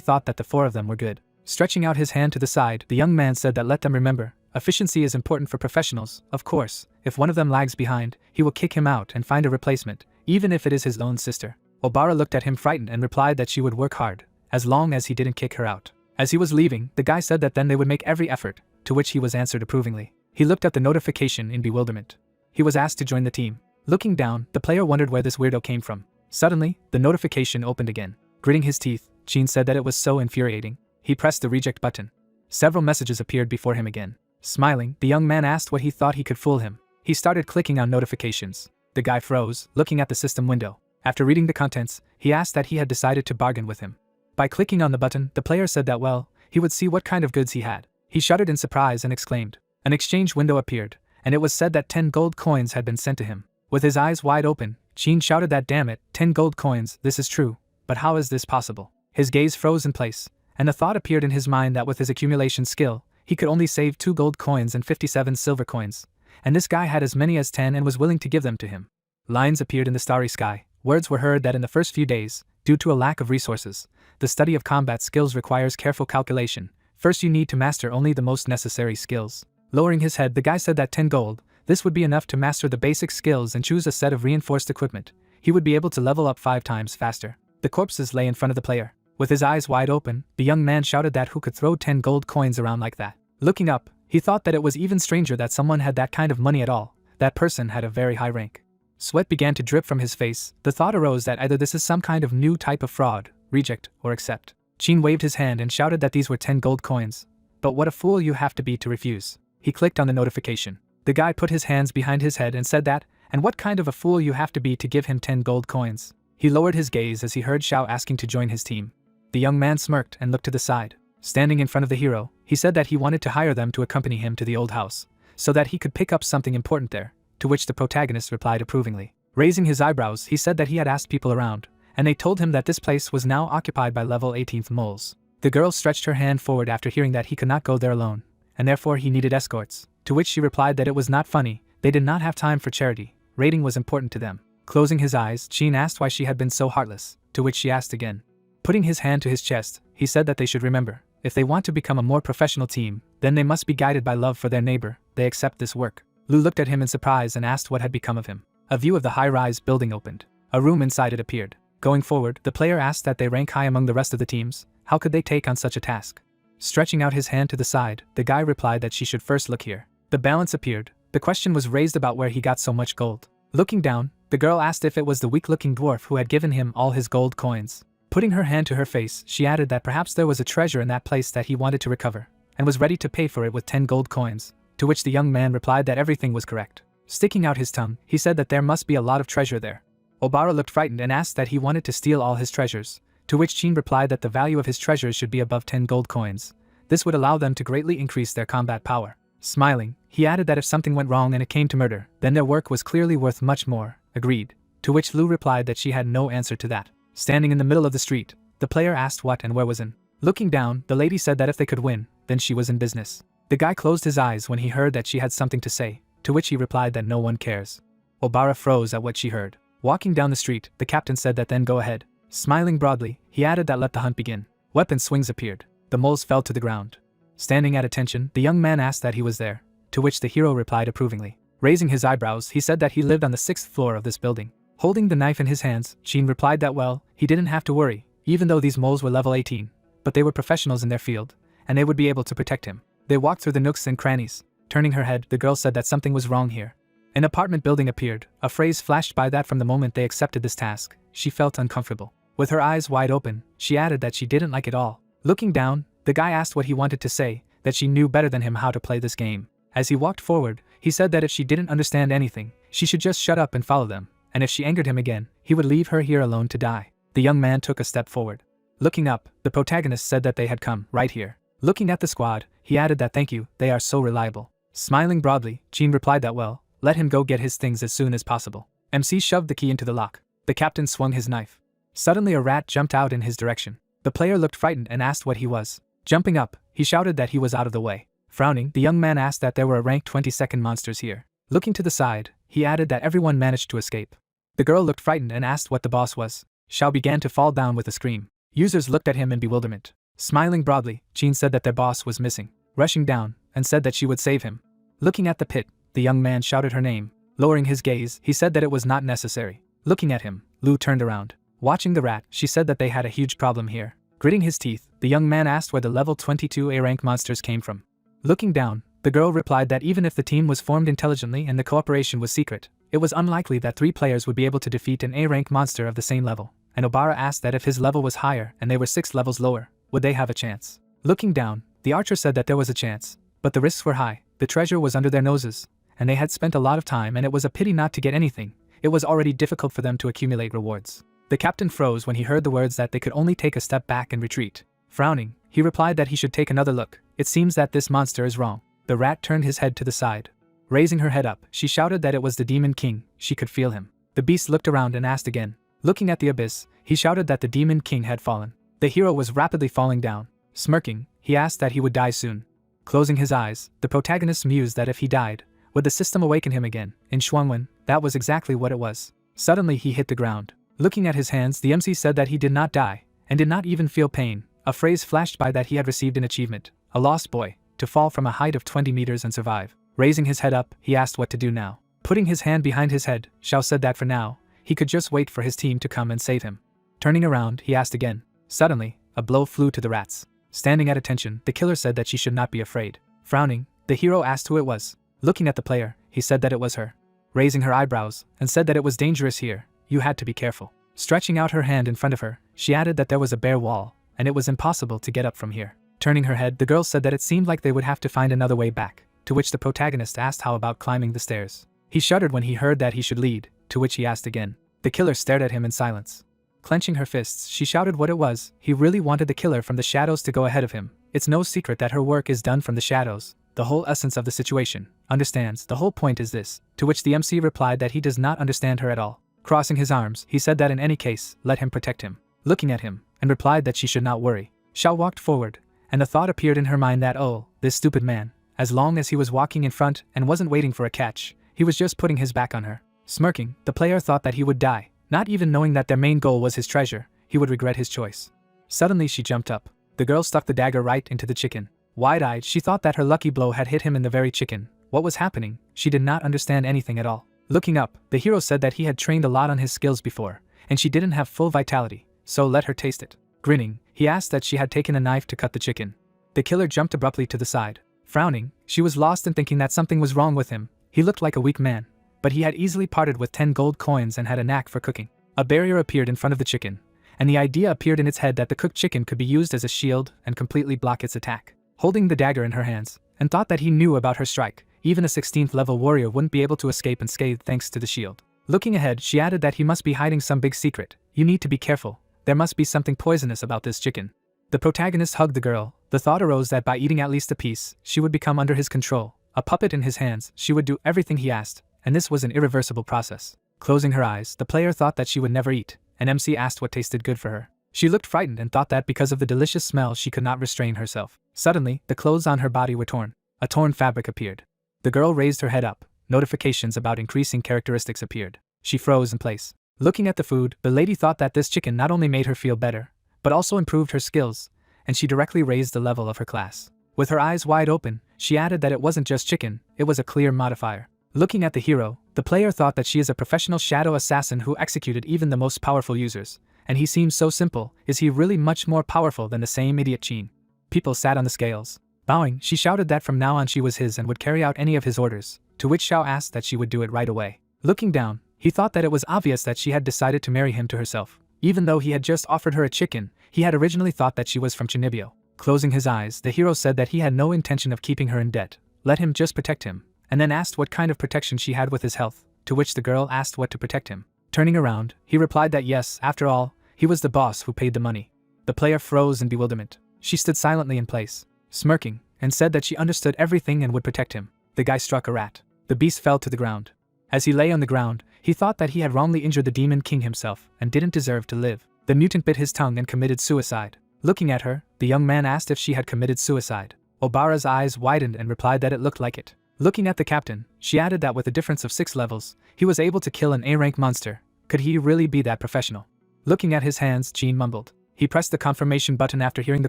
A: thought that the 4 of them were good. Stretching out his hand to the side, the young man said that let them remember, efficiency is important for professionals. Of course, if one of them lags behind, he will kick him out and find a replacement, even if it is his own sister. Obara looked at him frightened and replied that she would work hard, as long as he didn't kick her out. As he was leaving, the guy said that then they would make every effort, to which he was answered approvingly. He looked at the notification in bewilderment. He was asked to join the team. Looking down, the player wondered where this weirdo came from. Suddenly, the notification opened again. Gritting his teeth, Jean said that it was so infuriating. He pressed the reject button. Several messages appeared before him again. Smiling, the young man asked what he thought he could fool him. He started clicking on notifications. The guy froze, looking at the system window. After reading the contents, he asked that he had decided to bargain with him. By clicking on the button, the player said that well, he would see what kind of goods he had. He shuddered in surprise and exclaimed. An exchange window appeared, and it was said that 10 gold coins had been sent to him. With his eyes wide open, Jean shouted that damn it, 10 gold coins, this is true, but how is this possible? His gaze froze in place, and the thought appeared in his mind that with his accumulation skill, he could only save 2 gold coins and 57 silver coins, and this guy had as many as 10 and was willing to give them to him. Lines appeared in the starry sky. Words were heard that in the first few days, due to a lack of resources, the study of combat skills requires careful calculation. First you need to master only the most necessary skills. Lowering his head, the guy said that 10 gold, this would be enough to master the basic skills and choose a set of reinforced equipment. He would be able to level up 5 times faster. The corpses lay in front of the player. With his eyes wide open, the young man shouted that who could throw 10 gold coins around like that. Looking up, He thought that it was even stranger that someone had that kind of money at all. That person had a very high rank. Sweat began to drip from his face. The thought arose that either this is some kind of new type of fraud, reject, or accept. Qin waved his hand and shouted that these were 10 gold coins. But what a fool you have to be to refuse. He clicked on the notification. The guy put his hands behind his head and said that, and what kind of a fool you have to be to give him 10 gold coins. He lowered his gaze as he heard Xiao asking to join his team. The young man smirked and looked to the side. Standing in front of the hero, he said that he wanted to hire them to accompany him to the old house, so that he could pick up something important there, to which the protagonist replied approvingly. Raising his eyebrows, he said that he had asked people around, and they told him that this place was now occupied by level 18th moles. The girl stretched her hand forward after hearing that he could not go there alone, and therefore he needed escorts, to which she replied that it was not funny, they did not have time for charity, rating was important to them. Closing his eyes, Qin asked why she had been so heartless, to which she asked again. Putting his hand to his chest, he said that they should remember, if they want to become a more professional team, then they must be guided by love for their neighbor, they accept this work. Lu looked at him in surprise and asked what had become of him. A view of the high-rise building opened. A room inside it appeared. Going forward, the player asked that they rank high among the rest of the teams. How could they take on such a task? Stretching out his hand to the side, the guy replied that she should first look here. The balance appeared. The question was raised about where he got so much gold. Looking down, the girl asked if it was the weak-looking dwarf who had given him all his gold coins. Putting her hand to her face, she added that perhaps there was a treasure in that place that he wanted to recover, and was ready to pay for it with 10 gold coins, to which the young man replied that everything was correct. Sticking out his tongue, he said that there must be a lot of treasure there. Obara looked frightened and asked that he wanted to steal all his treasures, to which Qin replied that the value of his treasures should be above 10 gold coins. This would allow them to greatly increase their combat power. Smiling, he added that if something went wrong and it came to murder, then their work was clearly worth much more. Agreed. To which Lu replied that she had no answer to that. Standing in the middle of the street, the player asked what and where was in. Looking down, the lady said that if they could win, then she was in business. The guy closed his eyes when he heard that she had something to say, to which he replied that no one cares. Obara froze at what she heard. Walking down the street, the captain said that then go ahead. Smiling broadly, he added that let the hunt begin. Weapon swings appeared. The moles fell to the ground. Standing at attention, the young man asked that he was there, to which the hero replied approvingly. Raising his eyebrows, he said that he lived on the 6th floor of this building. Holding the knife in his hands, Qin replied that well, he didn't have to worry, even though these moles were level 18, but they were professionals in their field, and they would be able to protect him. They walked through the nooks and crannies. Turning her head, the girl said that something was wrong here. An apartment building appeared. A phrase flashed by that from the moment they accepted this task, she felt uncomfortable. With her eyes wide open, she added that she didn't like it all. Looking down, the guy asked what he wanted to say, that she knew better than him how to play this game. As he walked forward, he said that if she didn't understand anything, she should just shut up and follow them, and if she angered him again, he would leave her here alone to die. The young man took a step forward. Looking up, the protagonist said that they had come right here. Looking at the squad, he added that thank you, they are so reliable. Smiling broadly, Qin replied that well, let him go get his things as soon as possible. MC shoved the key into the lock. The captain swung his knife. Suddenly a rat jumped out in his direction. The player looked frightened and asked what he was. Jumping up, he shouted that he was out of the way. Frowning, the young man asked that there were rank 22nd monsters here. Looking to the side, he added that everyone managed to escape. The girl looked frightened and asked what the boss was. Xiao began to fall down with a scream. Users looked at him in bewilderment. Smiling broadly, Qin said that their boss was missing. Rushing down, and said that she would save him. Looking at the pit, the young man shouted her name. Lowering his gaze, he said that it was not necessary. Looking at him, Lu turned around. Watching the rat, she said that they had a huge problem here. Gritting his teeth, the young man asked where the level 22 A-rank monsters came from. Looking down, the girl replied that even if the team was formed intelligently and the cooperation was secret, it was unlikely that 3 players would be able to defeat an A-rank monster of the same level. And Obara asked that if his level was higher and they were 6 levels lower, would they have a chance? Looking down, the archer said that there was a chance, but the risks were high. The treasure was under their noses, and they had spent a lot of time and it was a pity not to get anything. It was already difficult for them to accumulate rewards. The captain froze when he heard the words that they could only take a step back and retreat. Frowning, he replied that he should take another look. It seems that this monster is wrong. The rat turned his head to the side. Raising her head up, she shouted that it was the Demon King. She could feel him. The beast looked around and asked again. Looking at the abyss, he shouted that the Demon King had fallen. The hero was rapidly falling down. Smirking, he asked that he would die soon. Closing his eyes, the protagonist mused that if he died, would the system awaken him again? In Shuangwen, that was exactly what it was. Suddenly he hit the ground. Looking at his hands, the MC said that he did not die, and did not even feel pain. A phrase flashed by that he had received an achievement, a lost boy, to fall from a height of 20 meters and survive. Raising his head up, he asked what to do now. Putting his hand behind his head, Xiao said that for now, he could just wait for his team to come and save him. Turning around, he asked again. Suddenly, a blow flew to the rats. Standing at attention, the killer said that she should not be afraid. Frowning, The hero asked who it was. Looking at the player, he said that it was her. Raising her eyebrows, and said that it was dangerous here, you had to be careful. Stretching out her hand in front of her, she added that there was a bare wall, and it was impossible to get up from here. Turning her head, the girl said that it seemed like they would have to find another way back, to which the protagonist asked how about climbing the stairs. He shuddered when he heard that he should lead, to which he asked again. The killer stared at him in silence. Clenching her fists, she shouted what it was. He really wanted the killer from the shadows to go ahead of him. It's no secret that her work is done from the shadows. The whole essence of the situation. Understands, the whole point is this. To which the MC replied that he does not understand her at all. Crossing his arms, he said that in any case, let him protect him. Looking at him, and replied that she should not worry. Xiao walked forward, and the thought appeared in her mind that this stupid man, as long as he was walking in front and wasn't waiting for a catch, he was just putting his back on her. Smirking, the player thought that he would die, not even knowing that their main goal was his treasure. He would regret his choice. Suddenly she jumped up. The girl stuck the dagger right into the chicken. Wide-eyed, she thought that her lucky blow had hit him in the very chicken. What was happening? She did not understand anything at all. Looking up, the hero said that he had trained a lot on his skills before, and she didn't have full vitality, so let her taste it. Grinning, he asked that she had taken a knife to cut the chicken. The killer jumped abruptly to the side. Frowning, she was lost in thinking that something was wrong with him. He looked like a weak man, but he had easily parted with 10 gold coins and had a knack for cooking. A barrier appeared in front of the chicken, and the idea appeared in its head that the cooked chicken could be used as a shield and completely block its attack. Holding the dagger in her hands, and thought that he knew about her strike, even a 16th level warrior wouldn't be able to escape unscathed thanks to the shield. Looking ahead, she added that he must be hiding some big secret. You need to be careful. There must be something poisonous about this chicken. The protagonist hugged the girl. The thought arose that by eating at least a piece, she would become under his control. A puppet in his hands, she would do everything he asked, and this was an irreversible process. Closing her eyes, the player thought that she would never eat, and MC asked what tasted good for her. She looked frightened and thought that because of the delicious smell she could not restrain herself. Suddenly, the clothes on her body were torn. A torn fabric appeared. The girl raised her head up. Notifications about increasing characteristics appeared. She froze in place. Looking at the food, the lady thought that this chicken not only made her feel better, but also improved her skills, and she directly raised the level of her class. With her eyes wide open, she added that it wasn't just chicken, it was a clear modifier. Looking at the hero, the player thought that she is a professional shadow assassin who executed even the most powerful users, and he seems so simple. Is he really much more powerful than the same idiot Chin? People sat on the scales. Bowing, she shouted that from now on she was his and would carry out any of his orders, to which Xiao asked that she would do it right away. Looking down, he thought that it was obvious that she had decided to marry him to herself. Even though he had just offered her a chicken, he had originally thought that she was from Chinibyo. Closing his eyes, the hero said that he had no intention of keeping her in debt. Let him just protect him, and then asked what kind of protection she had with his health, to which the girl asked what to protect him. Turning around, he replied that yes, after all, he was the boss who paid the money. The player froze in bewilderment. She stood silently in place, smirking, and said that she understood everything and would protect him. The guy struck a rat. The beast fell to the ground. As he lay on the ground, he thought that he had wrongly injured the demon king himself and didn't deserve to live. The mutant bit his tongue and committed suicide. Looking at her, the young man asked if she had committed suicide. Obara's eyes widened and replied that it looked like it. Looking at the captain, she added that with a difference of 6 levels, he was able to kill an A-rank monster. Could he really be that professional? Looking at his hands, Chin mumbled. He pressed the confirmation button after hearing the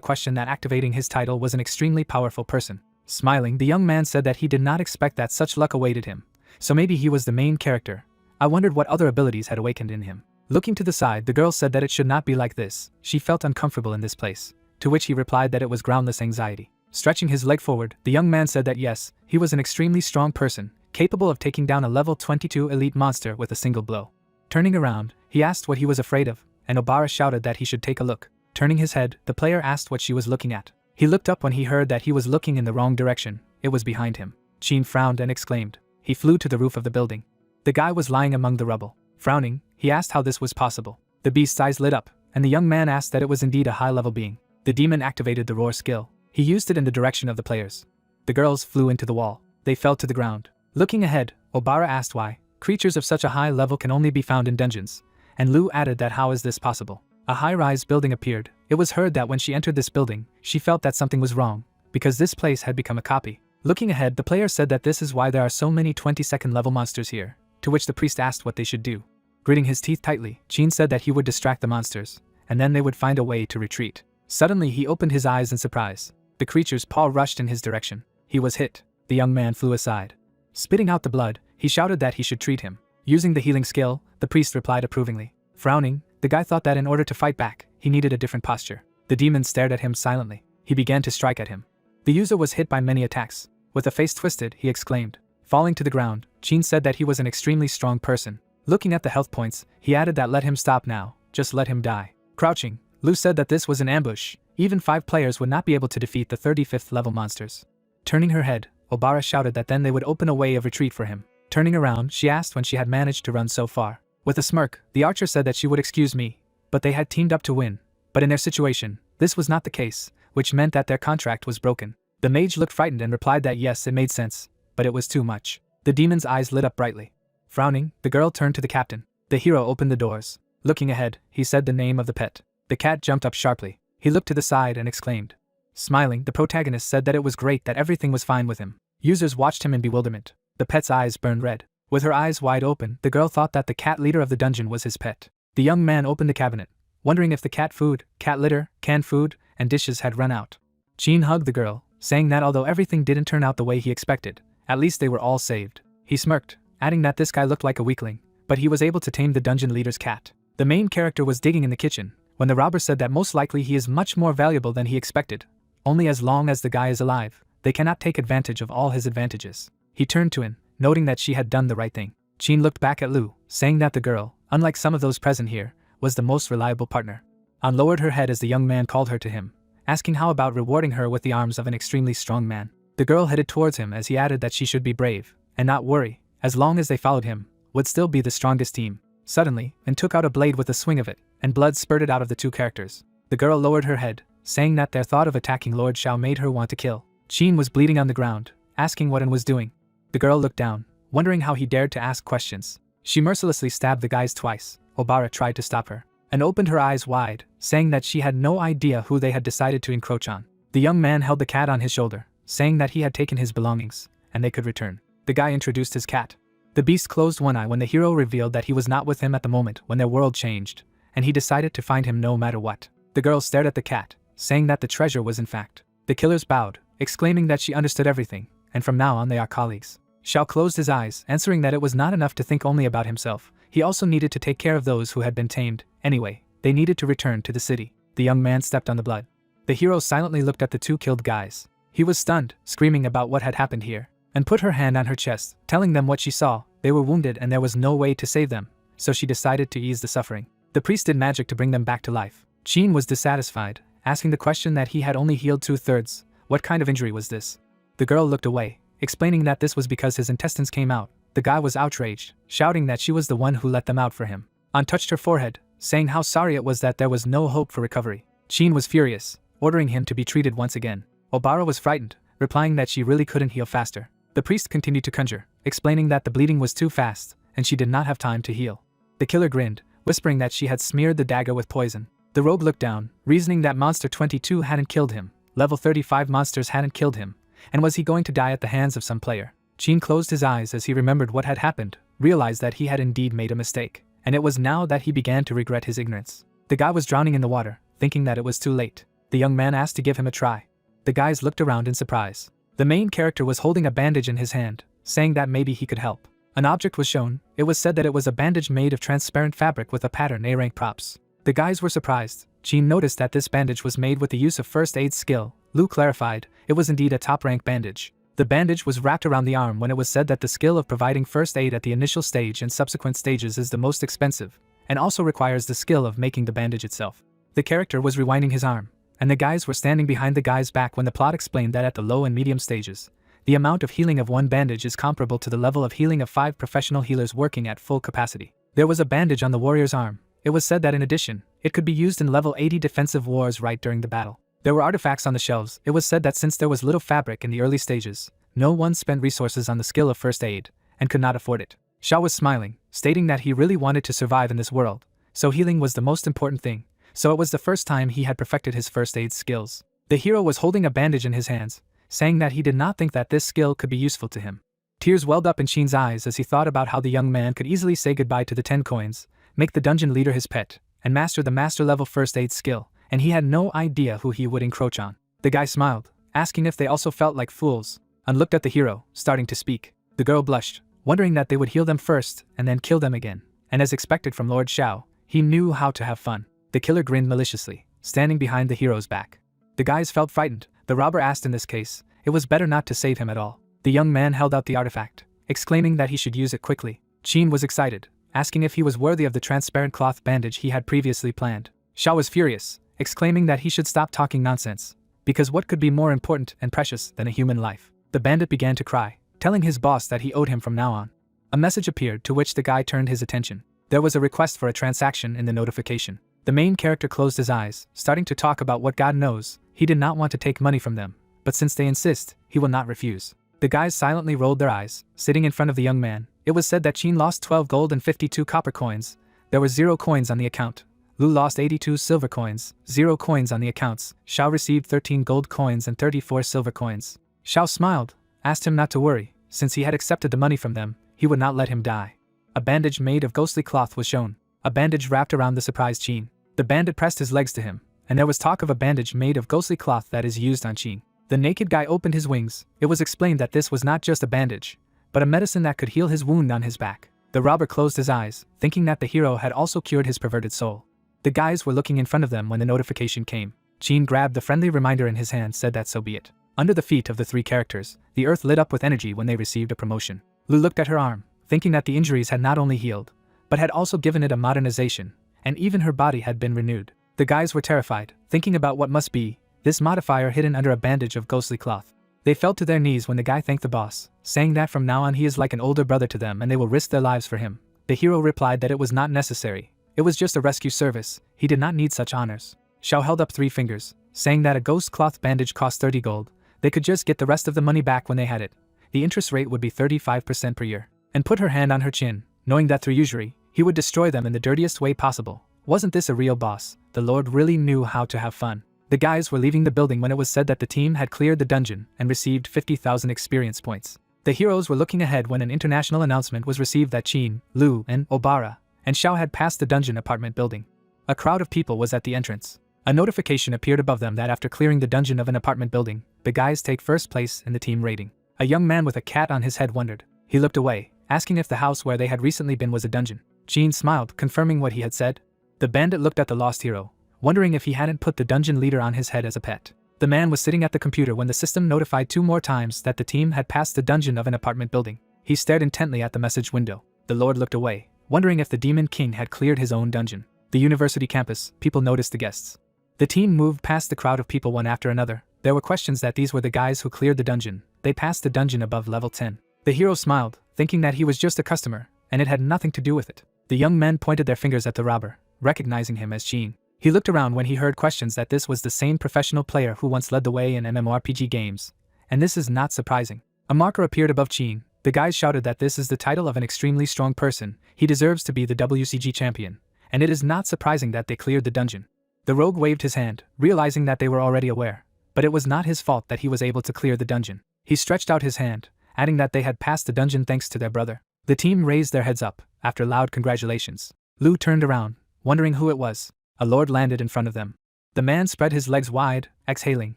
A: question that activating his title was an extremely powerful person. Smiling, the young man said that he did not expect that such luck awaited him. So maybe he was the main character. I wondered what other abilities had awakened in him. Looking to the side, the girl said that it should not be like this. She felt uncomfortable in this place. To which he replied that it was groundless anxiety. Stretching his leg forward, the young man said that yes, he was an extremely strong person, capable of taking down a level 22 elite monster with a single blow. Turning around, he asked what he was afraid of, and Obara shouted that he should take a look. Turning his head, the player asked what she was looking at. He looked up when he heard that he was looking in the wrong direction. It was behind him. Chin frowned and exclaimed. He flew to the roof of the building. The guy was lying among the rubble. Frowning, he asked how this was possible. The beast's eyes lit up, and the young man asked that it was indeed a high-level being. The demon activated the roar skill. He used it in the direction of the players. The girls flew into the wall. They fell to the ground. Looking ahead, Obara asked why. Creatures of such a high level can only be found in dungeons. And Lu added that how is this possible? A high-rise building appeared. It was heard that when she entered this building, she felt that something was wrong, because this place had become a copy. Looking ahead, the player said that this is why there are so many 22nd level monsters here, to which the priest asked what they should do. Gritting his teeth tightly, Chin said that he would distract the monsters, and then they would find a way to retreat. Suddenly he opened his eyes in surprise. The creature's paw rushed in his direction. He was hit. The young man flew aside. Spitting out the blood, he shouted that he should treat him. Using the healing skill, the priest replied approvingly. Frowning, the guy thought that in order to fight back, he needed a different posture. The demon stared at him silently. He began to strike at him. The user was hit by many attacks. With a face twisted, he exclaimed. Falling to the ground, Qin said that he was an extremely strong person. Looking at the health points, he added that let him stop now, just let him die. Crouching, Lu said that this was an ambush. Even 5 players would not be able to defeat the 35th level monsters. Turning her head, Obara shouted that then they would open a way of retreat for him. Turning around, she asked when she had managed to run so far. With a smirk, the archer said that she would excuse me, but they had teamed up to win. But in their situation, this was not the case, which meant that their contract was broken. The mage looked frightened and replied that yes, it made sense, but it was too much. The demon's eyes lit up brightly. Frowning, the girl turned to the captain. The hero opened the doors. Looking ahead, he said the name of the pet. The cat jumped up sharply. He looked to the side and exclaimed. Smiling, the protagonist said that it was great that everything was fine with him. Users watched him in bewilderment. The pet's eyes burned red. With her eyes wide open, the girl thought that the cat leader of the dungeon was his pet. The young man opened the cabinet, wondering if the cat food, cat litter, canned food, and dishes had run out. Qin hugged the girl, saying that although everything didn't turn out the way he expected, at least they were all saved. He smirked, adding that this guy looked like a weakling, but he was able to tame the dungeon leader's cat. The main character was digging in the kitchen, when the robber said that most likely he is much more valuable than he expected. Only as long as the guy is alive, they cannot take advantage of all his advantages. He turned to An, noting that she had done the right thing. Qin looked back at Lu, saying that the girl, unlike some of those present here, was the most reliable partner. An lowered her head as the young man called her to him, asking how about rewarding her with the arms of an extremely strong man. The girl headed towards him as he added that she should be brave, and not worry, as long as they followed him, would still be the strongest team. Suddenly, An took out a blade with a swing of it, and blood spurted out of the 2 characters. The girl lowered her head, saying that their thought of attacking Lord Shao made her want to kill. Qin was bleeding on the ground, asking what An was doing. The girl looked down, wondering how he dared to ask questions. She mercilessly stabbed the guys twice. Obara tried to stop her, and opened her eyes wide, saying that she had no idea who they had decided to encroach on. The young man held the cat on his shoulder, saying that he had taken his belongings, and they could return. The guy introduced his cat. The beast closed one eye when the hero revealed that he was not with him at the moment when their world changed, and he decided to find him no matter what. The girl stared at the cat, saying that the treasure was in fact. The killers bowed, exclaiming that she understood everything, and from now on they are colleagues. Shao closed his eyes, answering that it was not enough to think only about himself. He also needed to take care of those who had been tamed. Anyway, they needed to return to the city. The young man stepped on the blood. The hero silently looked at the 2 killed guys. He was stunned, screaming about what had happened here, and put her hand on her chest, telling them what she saw. They were wounded and there was no way to save them, so she decided to ease the suffering. The priest did magic to bring them back to life. Qin was dissatisfied, asking the question that he had only healed 2/3. What kind of injury was this? The girl looked away, explaining that this was because his intestines came out. The guy was outraged, shouting that she was the one who let them out for him. An touched her forehead, saying how sorry it was that there was no hope for recovery. Qin was furious, ordering him to be treated once again. Obara was frightened, replying that she really couldn't heal faster. The priest continued to conjure, explaining that the bleeding was too fast, and she did not have time to heal. The killer grinned, whispering that she had smeared the dagger with poison. The rogue looked down, reasoning that Monster 22 hadn't killed him, level 35 monsters hadn't killed him, and was he going to die at the hands of some player? Qin closed his eyes as he remembered what had happened, realized that he had indeed made a mistake, and it was now that he began to regret his ignorance. The guy was drowning in the water, thinking that it was too late. The young man asked to give him a try. The guys looked around in surprise. The main character was holding a bandage in his hand, saying that maybe he could help. An object was shown. It was said that it was a bandage made of transparent fabric with a pattern A-rank props. The guys were surprised. Qin noticed that this bandage was made with the use of first aid skill. Lu clarified, it was indeed a top-rank bandage. The bandage was wrapped around the arm when it was said that the skill of providing first aid at the initial stage and subsequent stages is the most expensive, and also requires the skill of making the bandage itself. The character was rewinding his arm, and the guys were standing behind the guy's back when the plot explained that at the low and medium stages, the amount of healing of one bandage is comparable to the level of healing of 5 professional healers working at full capacity. There was a bandage on the warrior's arm. It was said that in addition, it could be used in level 80 defensive wars right during the battle. There were artifacts on the shelves. It was said that since there was little fabric in the early stages, no one spent resources on the skill of first aid, and could not afford it. Shao was smiling, stating that he really wanted to survive in this world, so healing was the most important thing, so it was the first time he had perfected his first aid skills. The hero was holding a bandage in his hands, saying that he did not think that this skill could be useful to him. Tears welled up in Qin's eyes as he thought about how the young man could easily say goodbye to the 10 coins, make the dungeon leader his pet, and master the master-level first aid skill, and he had no idea who he would encroach on. The guy smiled, asking if they also felt like fools, and looked at the hero, starting to speak. The girl blushed, wondering that they would heal them first and then kill them again, and as expected from Lord Shao, he knew how to have fun. The killer grinned maliciously, standing behind the hero's back. The guys felt frightened. The robber asked in this case, it was better not to save him at all. The young man held out the artifact, exclaiming that he should use it quickly. Qin was excited, asking if he was worthy of the transparent cloth bandage he had previously planned. Xiao was furious, exclaiming that he should stop talking nonsense, because what could be more important and precious than a human life? The bandit began to cry, telling his boss that he owed him from now on. A message appeared to which the guy turned his attention. There was a request for a transaction in the notification. The main character closed his eyes, starting to talk about what God knows. He did not want to take money from them, but since they insist, he will not refuse. The guys silently rolled their eyes, sitting in front of the young man. It was said that Qin lost 12 gold and 52 copper coins. There were 0 coins on the account. Lu lost 82 silver coins, 0 coins on the accounts. Xiao received 13 gold coins and 34 silver coins. Xiao smiled, asked him not to worry, since he had accepted the money from them, he would not let him die. A bandage made of ghostly cloth was shown, a bandage wrapped around the surprised Qin. The bandit pressed his legs to him, and there was talk of a bandage made of ghostly cloth that is used on Qin. The naked guy opened his wings. It was explained that this was not just a bandage, but a medicine that could heal his wound on his back. The robber closed his eyes, thinking that the hero had also cured his perverted soul. The guys were looking in front of them when the notification came. Qin grabbed the friendly reminder in his hand, said that so be it. Under the feet of the 3 characters, the earth lit up with energy when they received a promotion. Lu looked at her arm, thinking that the injuries had not only healed, but had also given it a modernization, and even her body had been renewed. The guys were terrified, thinking about what must be this modifier hidden under a bandage of ghostly cloth. They fell to their knees when the guy thanked the boss, saying that from now on he is like an older brother to them and they will risk their lives for him. The hero replied that it was not necessary. It was just a rescue service. He did not need such honors. Xiao held up 3 fingers, saying that a ghost cloth bandage cost 30 gold. They could just get the rest of the money back when they had it. The interest rate would be 35% per year. And put her hand on her chin, knowing that through usury, he would destroy them in the dirtiest way possible. Wasn't this a real boss? The Lord really knew how to have fun. The guys were leaving the building when it was said that the team had cleared the dungeon and received 50,000 experience points. The heroes were looking ahead when an international announcement was received that Qin, Lu, and Obara, and Xiao had passed the dungeon apartment building. A crowd of people was at the entrance. A notification appeared above them that after clearing the dungeon of an apartment building, the guys take first place in the team rating. A young man with a cat on his head wondered. He looked away, asking if the house where they had recently been was a dungeon. Qin smiled, confirming what he had said. The bandit looked at the lost hero, wondering if he hadn't put the dungeon leader on his head as a pet. The man was sitting at the computer when the system notified 2 more times that the team had passed the dungeon of an apartment building. He stared intently at the message window. The Lord looked away, wondering if the Demon King had cleared his own dungeon. The university campus, people noticed the guests. The team moved past the crowd of people one after another. There were questions that these were the guys who cleared the dungeon. They passed the dungeon above level 10. The hero smiled, thinking that he was just a customer, and it had nothing to do with it. The young men pointed their fingers at the robber, recognizing him as Qin. He looked around when he heard questions that this was the same professional player who once led the way in MMORPG games. And this is not surprising. A marker appeared above Qin. The guys shouted that this is the title of an extremely strong person. He deserves to be the WCG champion. And it is not surprising that they cleared the dungeon. The rogue waved his hand, realizing that they were already aware. But it was not his fault that he was able to clear the dungeon. He stretched out his hand, adding that they had passed the dungeon thanks to their brother. The team raised their heads up, after loud congratulations. Lu turned around, wondering who it was. A lord landed in front of them. The man spread his legs wide, exhaling,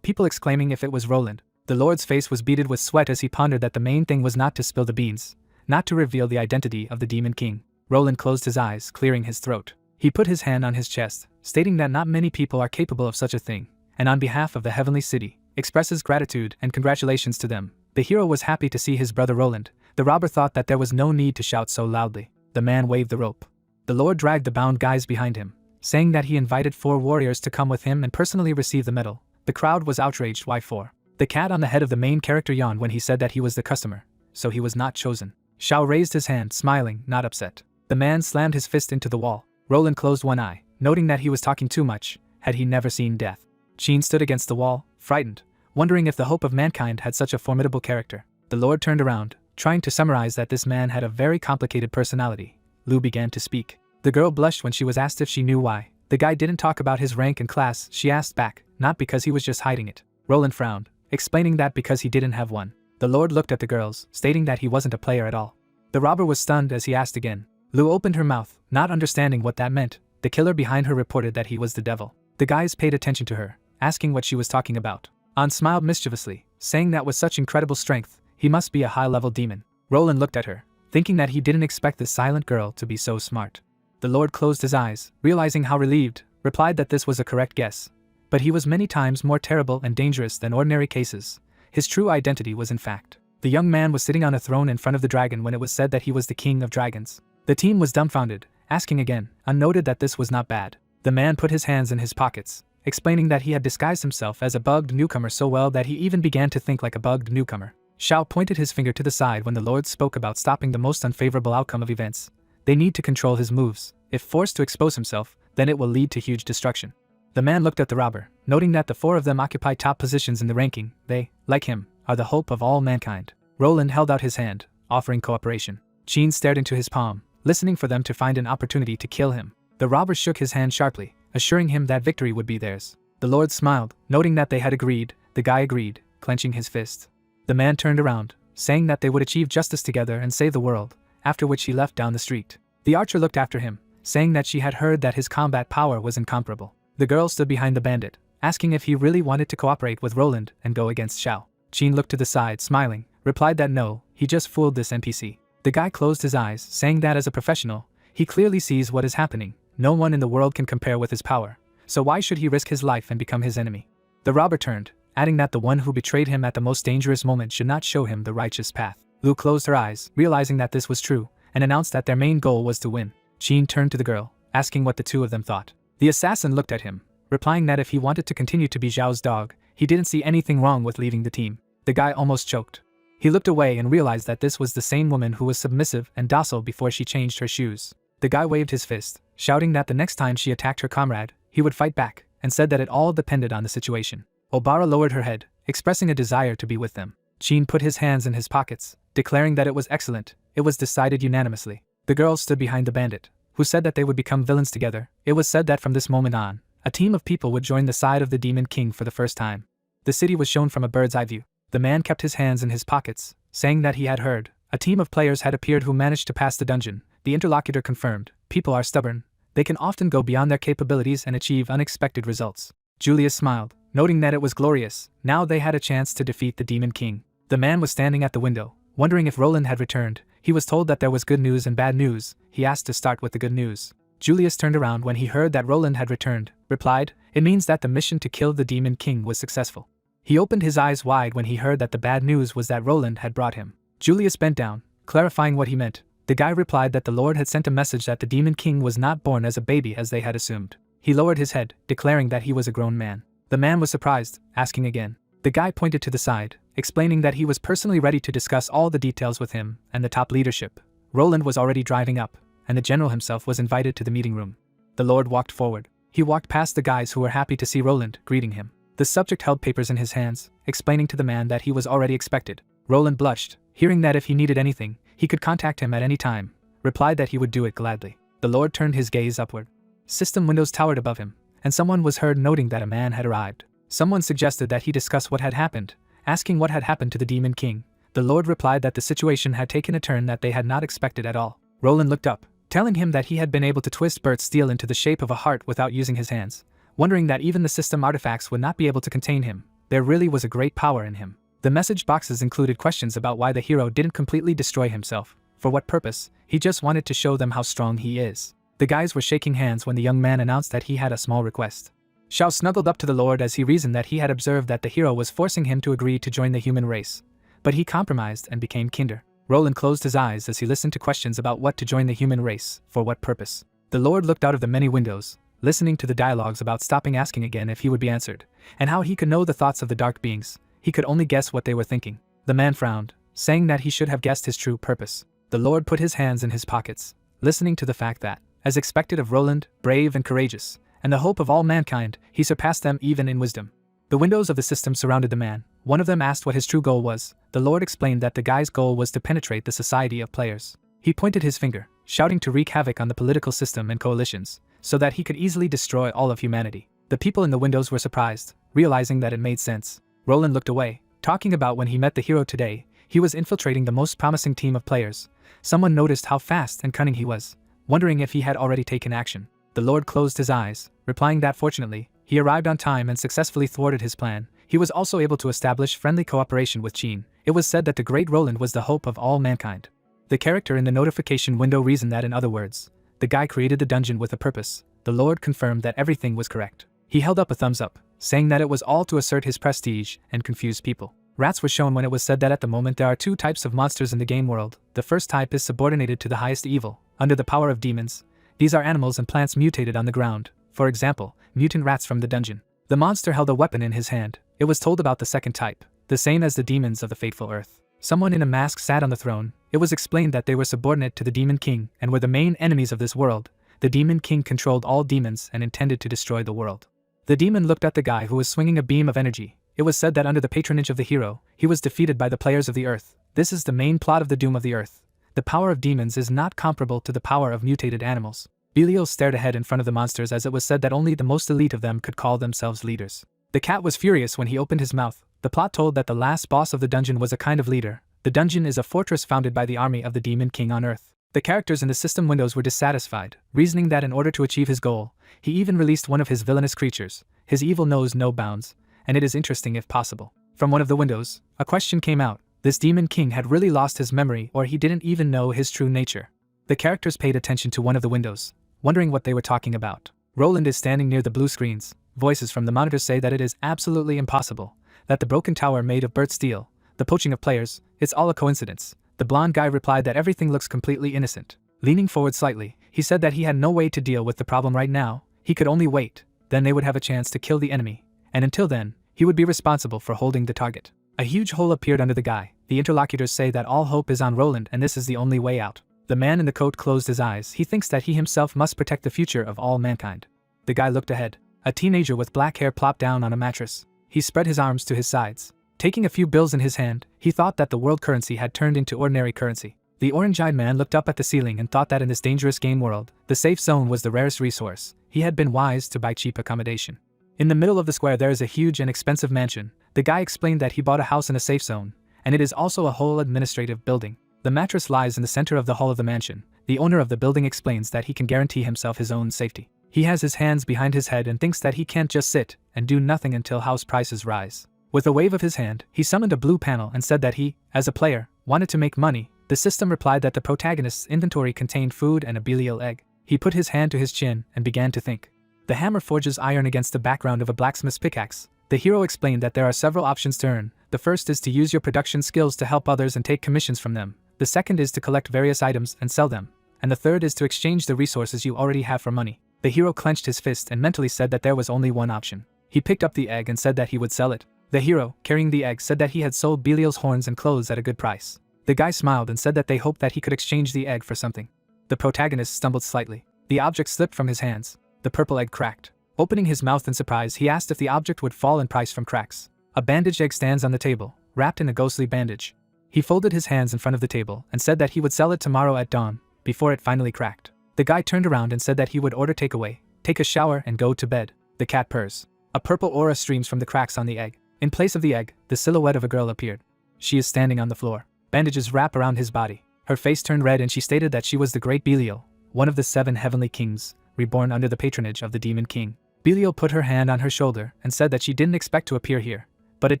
A: people exclaiming if it was Roland. The lord's face was beaded with sweat as he pondered that the main thing was not to spill the beans, not to reveal the identity of the Demon King. Roland closed his eyes, clearing his throat. He put his hand on his chest, stating that not many people are capable of such a thing, and on behalf of the Heavenly City, expresses gratitude and congratulations to them. The hero was happy to see his brother Roland. The robber thought that there was no need to shout so loudly. The man waved the rope. The lord dragged the bound guys behind him, saying that he invited 4 warriors to come with him and personally receive the medal. The crowd was outraged. Why 4? The cat on the head of the main character yawned when he said that he was the customer, so he was not chosen. Xiao raised his hand, smiling, not upset. The man slammed his fist into the wall. Roland closed one eye, noting that he was talking too much. Had he never seen death? Qin stood against the wall, frightened, wondering if the hope of mankind had such a formidable character. The lord turned around, trying to summarize that this man had a very complicated personality. Lu began to speak. The girl blushed when she was asked if she knew why. The guy didn't talk about his rank and class, she asked back, not because he was just hiding it. Roland frowned, explaining that because he didn't have one. The lord looked at the girls, stating that he wasn't a player at all. The robber was stunned as he asked again. Lu opened her mouth, not understanding what that meant. The killer behind her reported that he was the devil. The guys paid attention to her, asking what she was talking about. An smiled mischievously, saying that with such incredible strength, he must be a high-level demon. Roland looked at her, thinking that he didn't expect this silent girl to be so smart. The lord closed his eyes, realizing how relieved, replied that this was a correct guess. But he was many times more terrible and dangerous than ordinary cases. his true identity was in fact. The young man was sitting on a throne in front of the dragon when it was said that he was the king of dragons. The team was dumbfounded, asking again, unnoted that this was not bad. The man put his hands in his pockets, explaining that he had disguised himself as a bugged newcomer so well that he even began to think like a bugged newcomer. Shao pointed his finger to the side when the Lord spoke about stopping the most unfavorable outcome of events. They need to control his moves. If forced to expose himself, then it will lead to huge destruction. The man looked at the robber, noting that the four of them occupy top positions in the ranking. They, like him, are the hope of all mankind. Roland held out his hand, offering cooperation. Qin stared into his palm, listening for them to find an opportunity to kill him. The robber shook his hand sharply, assuring him that victory would be theirs. The Lord smiled, noting that they had agreed. The guy agreed, clenching his fist. The man turned around, saying that they would achieve justice together and save the world, after which he left down the street. The archer looked after him, saying that she had heard that his combat power was incomparable. The girl stood behind the bandit, asking if he really wanted to cooperate with Roland and go against Shao. Qin looked to the side, smiling, replied that no, he just fooled this NPC. The guy closed his eyes, saying that as a professional, he clearly sees what is happening. No one in the world can compare with his power, so why should he risk his life and become his enemy? The robber turned, adding that the one who betrayed him at the most dangerous moment should not show him the righteous path. Lu closed her eyes, realizing that this was true, and announced that their main goal was to win. Qin turned to the girl, asking what the two of them thought. The assassin looked at him, replying that if he wanted to continue to be Zhao's dog, he didn't see anything wrong with leaving the team. The guy almost choked. He looked away and realized that this was the same woman who was submissive and docile before she changed her shoes. The guy waved his fist, shouting that the next time she attacked her comrade, he would fight back, and said that it all depended on the situation. Obara lowered her head, expressing a desire to be with them. Qin put his hands in his pockets, declaring that it was excellent. It was decided unanimously. The girls stood behind the bandit, who said that they would become villains together. It was said that from this moment on, a team of people would join the side of the Demon King for the first time. The city was shown from a bird's eye view. The man kept his hands in his pockets, saying that he had heard. A team of players had appeared who managed to pass the dungeon. The interlocutor confirmed, people are stubborn. They can often go beyond their capabilities and achieve unexpected results. Julius smiled, noting that it was glorious. Now they had a chance to defeat the Demon King. The man was standing at the window, wondering if Roland had returned. He was told that there was good news and bad news. He asked to start with the good news. Julius turned around when he heard that Roland had returned, replied, it means that the mission to kill the Demon King was successful. He opened his eyes wide when he heard that the bad news was that Roland had brought him. Julius bent down, clarifying what he meant. The guy replied that the Lord had sent a message that the Demon King was not born as a baby as they had assumed. He lowered his head, declaring that he was a grown man. The man was surprised, asking again. The guy pointed to the side, explaining that he was personally ready to discuss all the details with him and the top leadership. Roland was already driving up, and the general himself was invited to the meeting room. The Lord walked forward. He walked past the guys who were happy to see Roland, greeting him. The subject held papers in his hands, explaining to the man that he was already expected. Roland blushed, hearing that if he needed anything, he could contact him at any time, replied that he would do it gladly. The Lord turned his gaze upward. System windows towered above him, and someone was heard noting that a man had arrived. Someone suggested that he discuss what had happened, asking what had happened to the Demon King. The Lord replied that the situation had taken a turn that they had not expected at all. Roland looked up, telling him that he had been able to twist Bert's steel into the shape of a heart without using his hands, wondering that even the system artifacts would not be able to contain him. There really was a great power in him. The message boxes included questions about why the hero didn't completely destroy himself, for what purpose. He just wanted to show them how strong he is. The guys were shaking hands when the young man announced that he had a small request. Shao snuggled up to the Lord as he reasoned that he had observed that the hero was forcing him to agree to join the human race. But he compromised and became kinder. Roland closed his eyes as he listened to questions about what to join the human race, for what purpose. The Lord looked out of the many windows, listening to the dialogues about stopping asking again if he would be answered, and how he could know the thoughts of the dark beings. He could only guess what they were thinking. The man frowned, saying that he should have guessed his true purpose. The Lord put his hands in his pockets, listening to the fact that, as expected of Roland, brave and courageous, and the hope of all mankind, he surpassed them even in wisdom. The windows of the system surrounded the man. One of them asked what his true goal was. The Lord explained that the guy's goal was to penetrate the society of players. He pointed his finger, shouting to wreak havoc on the political system and coalitions, so that he could easily destroy all of humanity. The people in the windows were surprised, realizing that it made sense. Roland looked away, talking about when he met the hero today. He was infiltrating the most promising team of players. Someone noticed how fast and cunning he was, wondering if he had already taken action. The Lord closed his eyes, replying that fortunately, he arrived on time and successfully thwarted his plan. He was also able to establish friendly cooperation with Qin. It was said that the great Roland was the hope of all mankind. The character in the notification window reasoned that, in other words, the guy created the dungeon with a purpose. The Lord confirmed that everything was correct. He held up a thumbs up, saying that it was all to assert his prestige and confuse people. Rats were shown when it was said that at the moment there are two types of monsters in the game world. The first type is subordinated to the highest evil, under the power of demons. These are animals and plants mutated on the ground, for example, mutant rats from the dungeon. The monster held a weapon in his hand. It was told about the second type, the same as the demons of the fateful earth. Someone in a mask sat on the throne. It was explained that they were subordinate to the Demon King and were the main enemies of this world. The Demon King controlled all demons and intended to destroy the world. The demon looked at the guy who was swinging a beam of energy. It was said that under the patronage of the hero, he was defeated by the players of the earth. This is the main plot of the doom of the earth. The power of demons is not comparable to the power of mutated animals. Belial stared ahead in front of the monsters as it was said that only the most elite of them could call themselves leaders. The cat was furious when he opened his mouth. The plot told that the last boss of the dungeon was a kind of leader. The dungeon is a fortress founded by the army of the Demon King on Earth. The characters in the system windows were dissatisfied, reasoning that in order to achieve his goal, he even released one of his villainous creatures. His evil knows no bounds, and it is interesting if possible. From one of the windows, a question came out. This Demon King had really lost his memory, or he didn't even know his true nature. The characters paid attention to one of the windows, wondering what they were talking about. Roland is standing near the blue screens. Voices from the monitors say that it is absolutely impossible, that the broken tower made of burnt steel, the poaching of players, it's all a coincidence. The blonde guy replied that everything looks completely innocent. Leaning forward slightly, he said that he had no way to deal with the problem right now. He could only wait, then they would have a chance to kill the enemy, and until then, he would be responsible for holding the target. A huge hole appeared under the guy. The interlocutors say that all hope is on Roland and this is the only way out. The man in the coat closed his eyes. He thinks that he himself must protect the future of all mankind. The guy looked ahead. A teenager with black hair plopped down on a mattress. He spread his arms to his sides. Taking a few bills in his hand, he thought that the world currency had turned into ordinary currency. The orange-eyed man looked up at the ceiling and thought that in this dangerous game world, the safe zone was the rarest resource. He had been wise to buy cheap accommodation. In the middle of the square there is a huge and expensive mansion. The guy explained that he bought a house in a safe zone, and it is also a whole administrative building. The mattress lies in the center of the hall of the mansion. The owner of the building explains that he can guarantee himself his own safety. He has his hands behind his head and thinks that he can't just sit and do nothing until house prices rise. With a wave of his hand, he summoned a blue panel and said that he, as a player, wanted to make money. The system replied that the protagonist's inventory contained food and a Belial egg. He put his hand to his chin and began to think. The hammer forges iron against the background of a blacksmith's pickaxe. The hero explained that there are several options to earn. The first is to use your production skills to help others and take commissions from them. The second is to collect various items and sell them. And the third is to exchange the resources you already have for money. The hero clenched his fist and mentally said that there was only one option. He picked up the egg and said that he would sell it. The hero, carrying the egg, said that he had sold Belial's horns and clothes at a good price. The guy smiled and said that they hoped that he could exchange the egg for something. The protagonist stumbled slightly. The object slipped from his hands. The purple egg cracked. Opening his mouth in surprise, he asked if the object would fall in price from cracks. A bandaged egg stands on the table, wrapped in a ghostly bandage. He folded his hands in front of the table and said that he would sell it tomorrow at dawn, before it finally cracked. The guy turned around and said that he would order takeaway, take a shower and go to bed. The cat purrs. A purple aura streams from the cracks on the egg. In place of the egg, the silhouette of a girl appeared. She is standing on the floor. Bandages wrap around his body. Her face turned red and she stated that she was the great Belial, one of the 7 heavenly kings, reborn under the patronage of the Demon King. Belial put her hand on her shoulder and said that she didn't expect to appear here. But it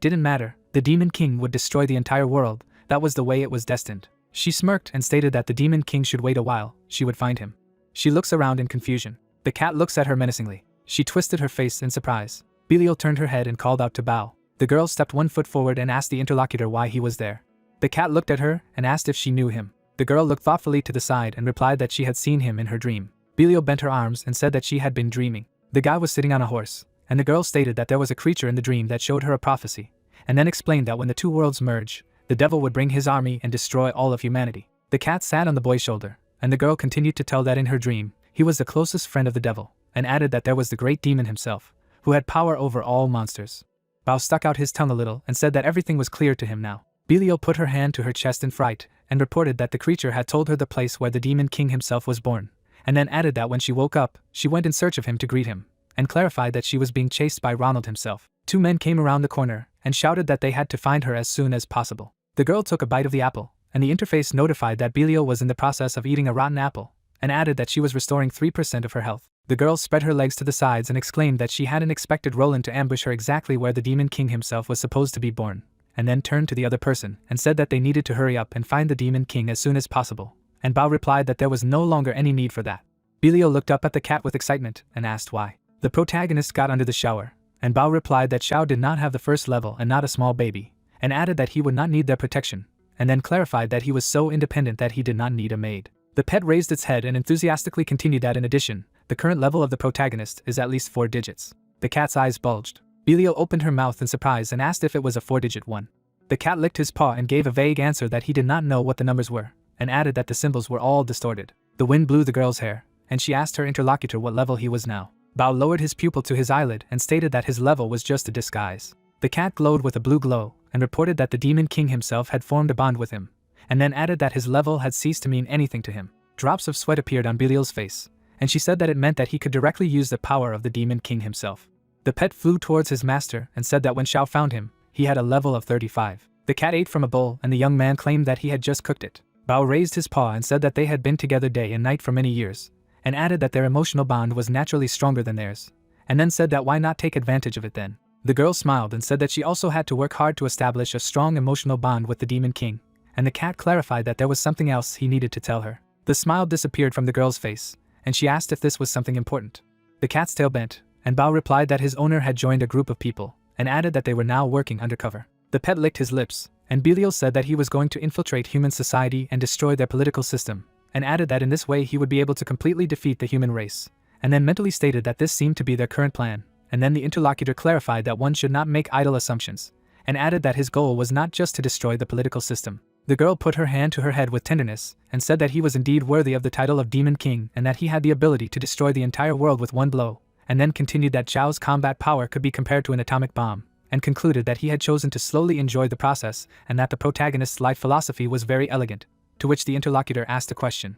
A: didn't matter. The Demon King would destroy the entire world. That was the way it was destined. She smirked and stated that the Demon King should wait a while. She would find him. She looks around in confusion. The cat looks at her menacingly. She twisted her face in surprise. Belial turned her head and called out to Bao. The girl stepped 1 foot forward and asked the interlocutor why he was there. The cat looked at her and asked if she knew him. The girl looked thoughtfully to the side and replied that she had seen him in her dream. Belial bent her arms and said that she had been dreaming. The guy was sitting on a horse, and the girl stated that there was a creature in the dream that showed her a prophecy, and then explained that when the two worlds merge, the devil would bring his army and destroy all of humanity. The cat sat on the boy's shoulder, and the girl continued to tell that in her dream, he was the closest friend of the devil, and added that there was the great demon himself, who had power over all monsters. Bao stuck out his tongue a little and said that everything was clear to him now. Belial put her hand to her chest in fright, and reported that the creature had told her the place where the Demon King himself was born, and then added that when she woke up, she went in search of him to greet him, and clarified that she was being chased by Ronald himself. 2 men came around the corner, and shouted that they had to find her as soon as possible. The girl took a bite of the apple, and the interface notified that Belial was in the process of eating a rotten apple, and added that she was restoring 3% of her health. The girl spread her legs to the sides and exclaimed that she hadn't expected Roland to ambush her exactly where the Demon King himself was supposed to be born, and then turned to the other person and said that they needed to hurry up and find the Demon King as soon as possible, and Bao replied that there was no longer any need for that. Belial looked up at the cat with excitement and asked why. The protagonist got under the shower, and Bao replied that Xiao did not have the first level and not a small baby, and added that he would not need their protection, and then clarified that he was so independent that he did not need a maid. The pet raised its head and enthusiastically continued that in addition, the current level of the protagonist is at least 4 digits. The cat's eyes bulged. Belial opened her mouth in surprise and asked if it was a 4-digit one. The cat licked his paw and gave a vague answer that he did not know what the numbers were, and added that the symbols were all distorted. The wind blew the girl's hair, and she asked her interlocutor what level he was now. Bao lowered his pupil to his eyelid and stated that his level was just a disguise. The cat glowed with a blue glow, and reported that the Demon King himself had formed a bond with him, and then added that his level had ceased to mean anything to him. Drops of sweat appeared on Belial's face, and she said that it meant that he could directly use the power of the Demon King himself. The pet flew towards his master and said that when Xiao found him, he had a level of 35. The cat ate from a bowl and the young man claimed that he had just cooked it. Bao raised his paw and said that they had been together day and night for many years, and added that their emotional bond was naturally stronger than theirs, and then said that why not take advantage of it then. The girl smiled and said that she also had to work hard to establish a strong emotional bond with the Demon King, and the cat clarified that there was something else he needed to tell her. The smile disappeared from the girl's face, and she asked if this was something important. The cat's tail bent, and Bao replied that his owner had joined a group of people, and added that they were now working undercover. The pet licked his lips, and Belial said that he was going to infiltrate human society and destroy their political system, and added that in this way he would be able to completely defeat the human race, and then mentally stated that this seemed to be their current plan, and then the interlocutor clarified that one should not make idle assumptions, and added that his goal was not just to destroy the political system. The girl put her hand to her head with tenderness, and said that he was indeed worthy of the title of Demon King and that he had the ability to destroy the entire world with one blow, and then continued that Zhao's combat power could be compared to an atomic bomb, and concluded that he had chosen to slowly enjoy the process and that the protagonist's life philosophy was very elegant, to which the interlocutor asked a question.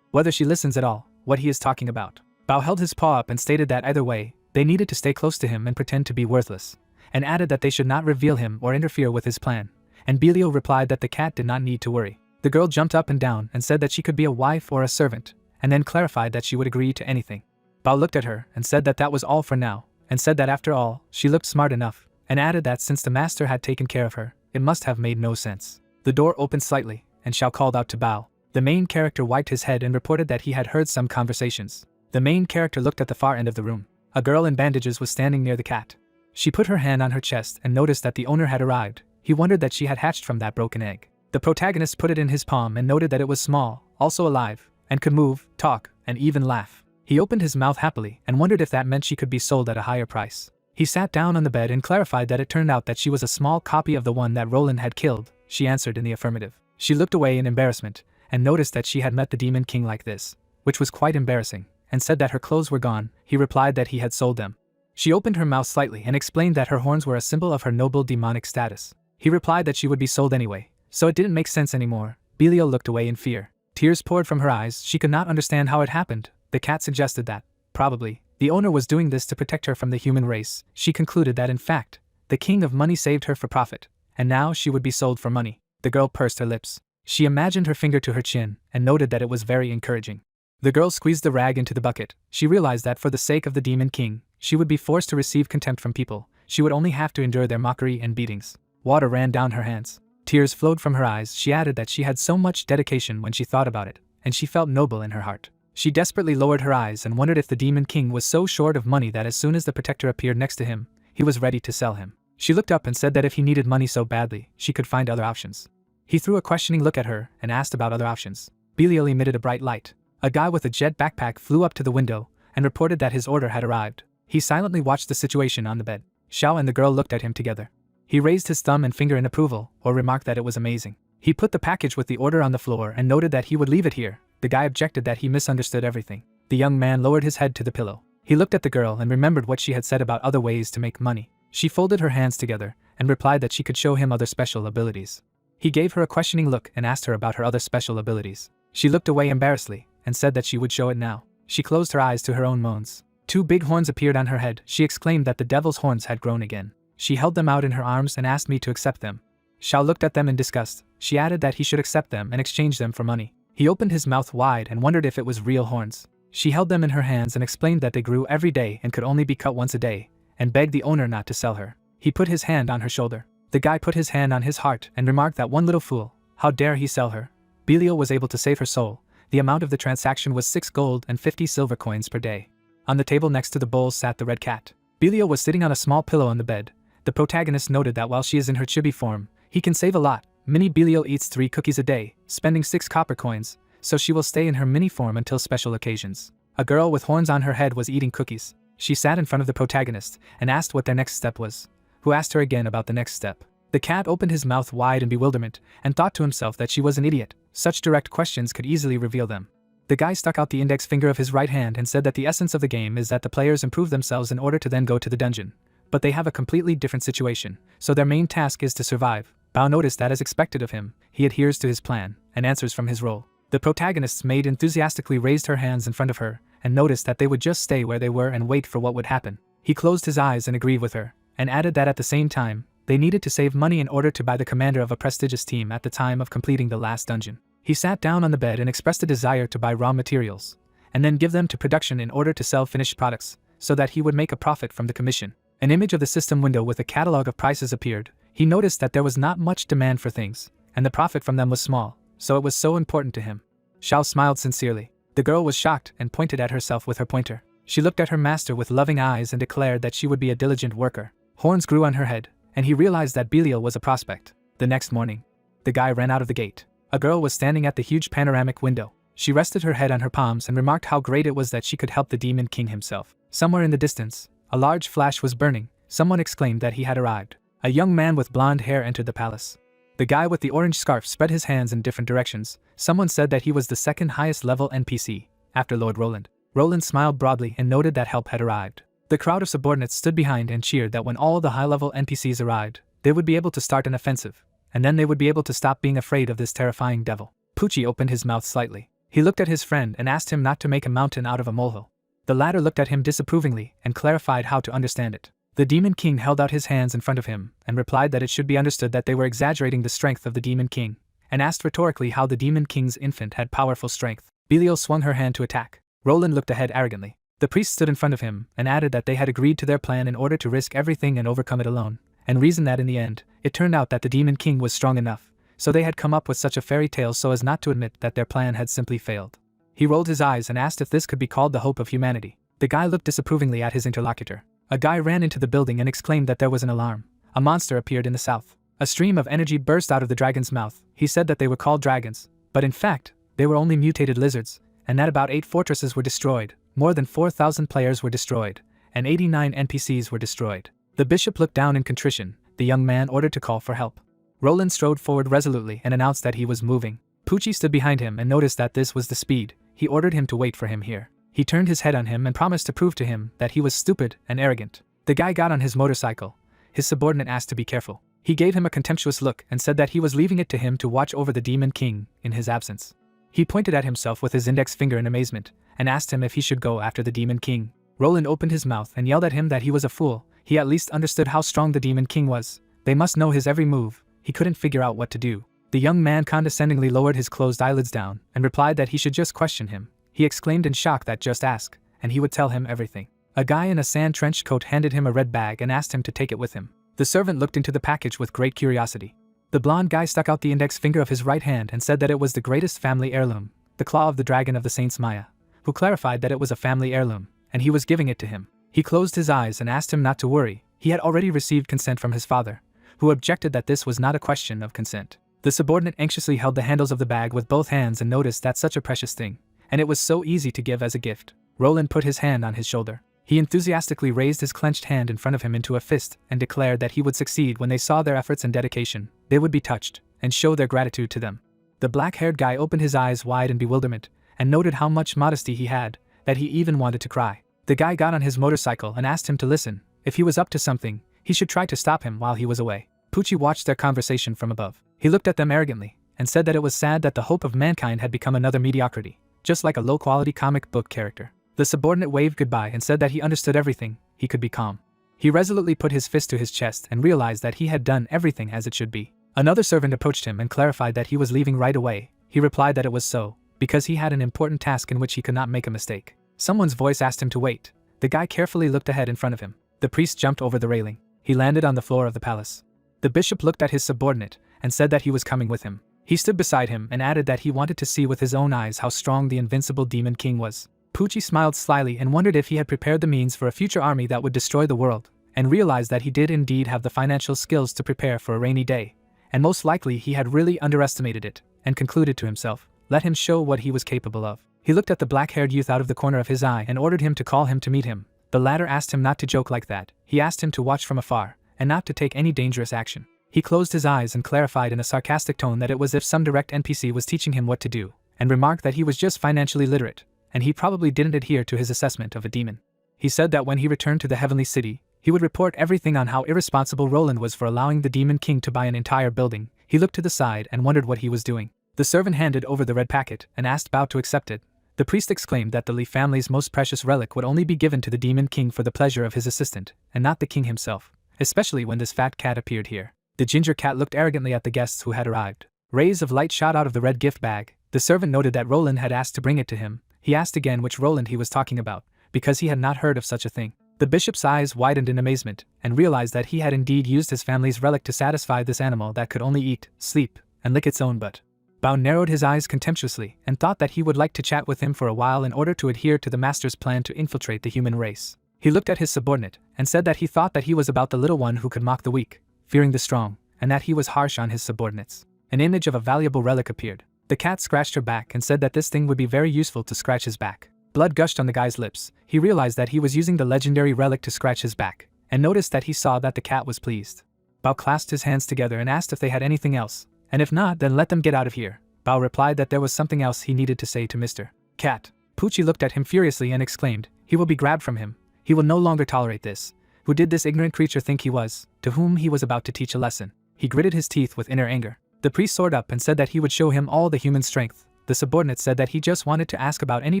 A: Whether she listens at all, what he is talking about. Bao held his paw up and stated that either way, they needed to stay close to him and pretend to be worthless, and added that they should not reveal him or interfere with his plan, and Belial replied that the cat did not need to worry. The girl jumped up and down and said that she could be a wife or a servant, and then clarified that she would agree to anything. Bao looked at her and said that that was all for now, and said that after all, she looked smart enough, and added that since the master had taken care of her, it must have made no sense. The door opened slightly, and Xiao called out to Bao. The main character wiped his head and reported that he had heard some conversations. The main character looked at the far end of the room. A girl in bandages was standing near the cat. She put her hand on her chest and noticed that the owner had arrived. He wondered that she had hatched from that broken egg. The protagonist put it in his palm and noted that it was small, also alive, and could move, talk, and even laugh. He opened his mouth happily and wondered if that meant she could be sold at a higher price. He sat down on the bed and clarified that it turned out that she was a small copy of the one that Roland had killed. She answered in the affirmative. She looked away in embarrassment and noticed that she had met the Demon King like this, which was quite embarrassing, and said that her clothes were gone. He replied that he had sold them. She opened her mouth slightly and explained that her horns were a symbol of her noble demonic status. He replied that she would be sold anyway, so it didn't make sense anymore. Belial looked away in fear. Tears poured from her eyes. She could not understand how it happened. The cat suggested that, probably, the owner was doing this to protect her from the human race. She concluded that in fact, the king of money saved her for profit, and now she would be sold for money. The girl pursed her lips. She imagined her finger to her chin and noted that it was very encouraging. The girl squeezed the rag into the bucket. She realized that for the sake of the Demon King, she would be forced to receive contempt from people. She would only have to endure their mockery and beatings. Water ran down her hands. Tears flowed from her eyes. She added that she had so much dedication when she thought about it, and she felt noble in her heart. She desperately lowered her eyes and wondered if the Demon King was so short of money that as soon as the protector appeared next to him, he was ready to sell him. She looked up and said that if he needed money so badly, she could find other options. He threw a questioning look at her and asked about other options. Belial emitted a bright light. A guy with a jet backpack flew up to the window and reported that his order had arrived. He silently watched the situation on the bed. Xiao and the girl looked at him together. He raised his thumb and finger in approval, or remarked that it was amazing. He put the package with the order on the floor and noted that he would leave it here. The guy objected that he misunderstood everything. The young man lowered his head to the pillow. He looked at the girl and remembered what she had said about other ways to make money. She folded her hands together and replied that she could show him other special abilities. He gave her a questioning look and asked her about her other special abilities. She looked away embarrassedly and said that she would show it now. She closed her eyes to her own moans. 2 big horns appeared on her head. She exclaimed that the devil's horns had grown again. She held them out in her arms and asked me to accept them. Xiao looked at them in disgust. She added that he should accept them and exchange them for money. He opened his mouth wide and wondered if it was real horns. She held them in her hands and explained that they grew every day and could only be cut once a day, and begged the owner not to sell her. He put his hand on her shoulder. The guy put his hand on his heart and remarked that one little fool, how dare he sell her. Belial was able to save her soul. The amount of the transaction was 6 gold and 50 silver coins per day. On the table next to the bowl sat the red cat. Belial was sitting on a small pillow on the bed. The protagonist noted that while she is in her chibi form, He can save a lot. Mini Belial eats 3 cookies a day, spending 6 copper coins, so she will stay in her mini form until special occasions. A girl with horns on her head was eating cookies. She sat in front of the protagonist and asked what their next step was, who asked her again about the next step. The cat opened his mouth wide in bewilderment and thought to himself that she was an idiot. Such direct questions could easily reveal them. The guy stuck out the index finger of his right hand and said that the essence of the game is that the players improve themselves in order to then go to the dungeon. But they have a completely different situation, so their main task is to survive. Bao noticed that as expected of him, he adheres to his plan and answers from his role. The protagonist's maid enthusiastically raised her hands in front of her and noticed that they would just stay where they were and wait for what would happen. He closed his eyes and agreed with her, and added that at the same time, they needed to save money in order to buy the commander of a prestigious team at the time of completing the last dungeon. He sat down on the bed and expressed a desire to buy raw materials, and then give them to production in order to sell finished products, so that he would make a profit from the commission. An image of the system window with a catalog of prices appeared. He noticed that there was not much demand for things, and the profit from them was small, so it was so important to him. Xiao smiled sincerely. The girl was shocked and pointed at herself with her pointer. She looked at her master with loving eyes and declared that she would be a diligent worker. Horns grew on her head, and he realized that Belial was a prospect. The next morning, the guy ran out of the gate. A girl was standing at the huge panoramic window. She rested her head on her palms and remarked how great it was that she could help the demon king himself. Somewhere in the distance, a large flash was burning. Someone exclaimed that he had arrived. A young man with blonde hair entered the palace. The guy with the orange scarf spread his hands in different directions. Someone said that he was the second highest level NPC, after Lord Roland. Roland smiled broadly and noted that help had arrived. The crowd of subordinates stood behind and cheered that when all the high-level NPCs arrived, they would be able to start an offensive, and then they would be able to stop being afraid of this terrifying devil. Pucci opened his mouth slightly. He looked at his friend and asked him not to make a mountain out of a molehill. The latter looked at him disapprovingly and clarified how to understand it. The Demon King held out his hands in front of him and replied that it should be understood that they were exaggerating the strength of the Demon King, and asked rhetorically how the Demon King's infant had powerful strength. Belial swung her hand to attack. Roland looked ahead arrogantly. The priest stood in front of him and added that they had agreed to their plan in order to risk everything and overcome it alone, and reasoned that in the end, it turned out that the Demon King was strong enough, so they had come up with such a fairy tale so as not to admit that their plan had simply failed. He rolled his eyes and asked if this could be called the hope of humanity. The guy looked disapprovingly at his interlocutor. A guy ran into the building and exclaimed that there was an alarm. A monster appeared in the south. A stream of energy burst out of the dragon's mouth. He said that they were called dragons, but in fact, they were only mutated lizards, and that about 8 fortresses were destroyed, more than 4,000 players were destroyed, and 89 NPCs were destroyed. The bishop looked down in contrition. The young man ordered to call for help. Roland strode forward resolutely and announced that he was moving. Pucci stood behind him and noticed that this was the speed. He ordered him to wait for him here. He turned his head on him and promised to prove to him that he was stupid and arrogant. The guy got on his motorcycle. His subordinate asked to be careful. He gave him a contemptuous look and said that he was leaving it to him to watch over the Demon King in his absence. He pointed at himself with his index finger in amazement and asked him if he should go after the Demon King. Roland opened his mouth and yelled at him that he was a fool. He at least understood how strong the Demon King was. They must know his every move. He couldn't figure out what to do. The young man condescendingly lowered his closed eyelids down and replied that he should just question him. He exclaimed in shock that just ask, and he would tell him everything. A guy in a sand trench coat handed him a red bag and asked him to take it with him. The servant looked into the package with great curiosity. The blonde guy stuck out the index finger of his right hand and said that it was the greatest family heirloom, the claw of the dragon of the Saints Maya, who clarified that it was a family heirloom, and he was giving it to him. He closed his eyes and asked him not to worry. He had already received consent from his father, who objected that this was not a question of consent. The subordinate anxiously held the handles of the bag with both hands and noticed that such a precious thing, and it was so easy to give as a gift. Roland put his hand on his shoulder. He enthusiastically raised his clenched hand in front of him into a fist and declared that he would succeed when they saw their efforts and dedication. They would be touched and show their gratitude to them. The black-haired guy opened his eyes wide in bewilderment and noted how much modesty he had, that he even wanted to cry. The guy got on his motorcycle and asked him to listen. If he was up to something, he should try to stop him while he was away. Pucci watched their conversation from above. He looked at them arrogantly and said that it was sad that the hope of mankind had become another mediocrity, just like a low-quality comic book character. The subordinate waved goodbye and said that he understood everything. He could be calm. He resolutely put his fist to his chest and realized that he had done everything as it should be. Another servant approached him and clarified that he was leaving right away. He replied that it was so, because he had an important task in which he could not make a mistake. Someone's voice asked him to wait. The guy carefully looked ahead in front of him. The priest jumped over the railing. He landed on the floor of the palace. The bishop looked at his subordinate and said that he was coming with him. He stood beside him and added that he wanted to see with his own eyes how strong the invincible Demon King was. Pucci smiled slyly and wondered if he had prepared the means for a future army that would destroy the world, and realized that he did indeed have the financial skills to prepare for a rainy day, and most likely he had really underestimated it, and concluded to himself, let him show what he was capable of. He looked at the black-haired youth out of the corner of his eye and ordered him to call him to meet him. The latter asked him not to joke like that. He asked him to watch from afar, and not to take any dangerous action. He closed his eyes and clarified in a sarcastic tone that it was as if some direct NPC was teaching him what to do, and remarked that he was just financially literate, and he probably didn't adhere to his assessment of a demon. He said that when he returned to the Heavenly City, he would report everything on how irresponsible Roland was for allowing the Demon King to buy an entire building. He looked to the side and wondered what he was doing. The servant handed over the red packet and asked Bao to accept it. The priest exclaimed that the Li family's most precious relic would only be given to the Demon King for the pleasure of his assistant, and not the king himself, especially when this fat cat appeared here. The ginger cat looked arrogantly at the guests who had arrived. Rays of light shot out of the red gift bag. The servant noted that Roland had asked to bring it to him. He asked again which Roland he was talking about, because he had not heard of such a thing. The bishop's eyes widened in amazement, and realized that he had indeed used his family's relic to satisfy this animal that could only eat, sleep, and lick its own butt. Bao narrowed his eyes contemptuously, and thought that he would like to chat with him for a while in order to adhere to the master's plan to infiltrate the human race. He looked at his subordinate, and said that he thought that he was about the little one who could mock the weak, fearing the strong, and that he was harsh on his subordinates. An image of a valuable relic appeared. The cat scratched her back and said that this thing would be very useful to scratch his back. Blood gushed on the guy's lips. He realized that he was using the legendary relic to scratch his back, and noticed that he saw that the cat was pleased. Bao clasped his hands together and asked if they had anything else, and if not, then let them get out of here. Bao replied that there was something else he needed to say to Mr. Cat. Poochie looked at him furiously and exclaimed, he will be grabbed from him. He will no longer tolerate this. Who did this ignorant creature think he was, to whom he was about to teach a lesson? He gritted his teeth with inner anger. The priest soared up and said that he would show him all the human strength. The subordinate said that he just wanted to ask about any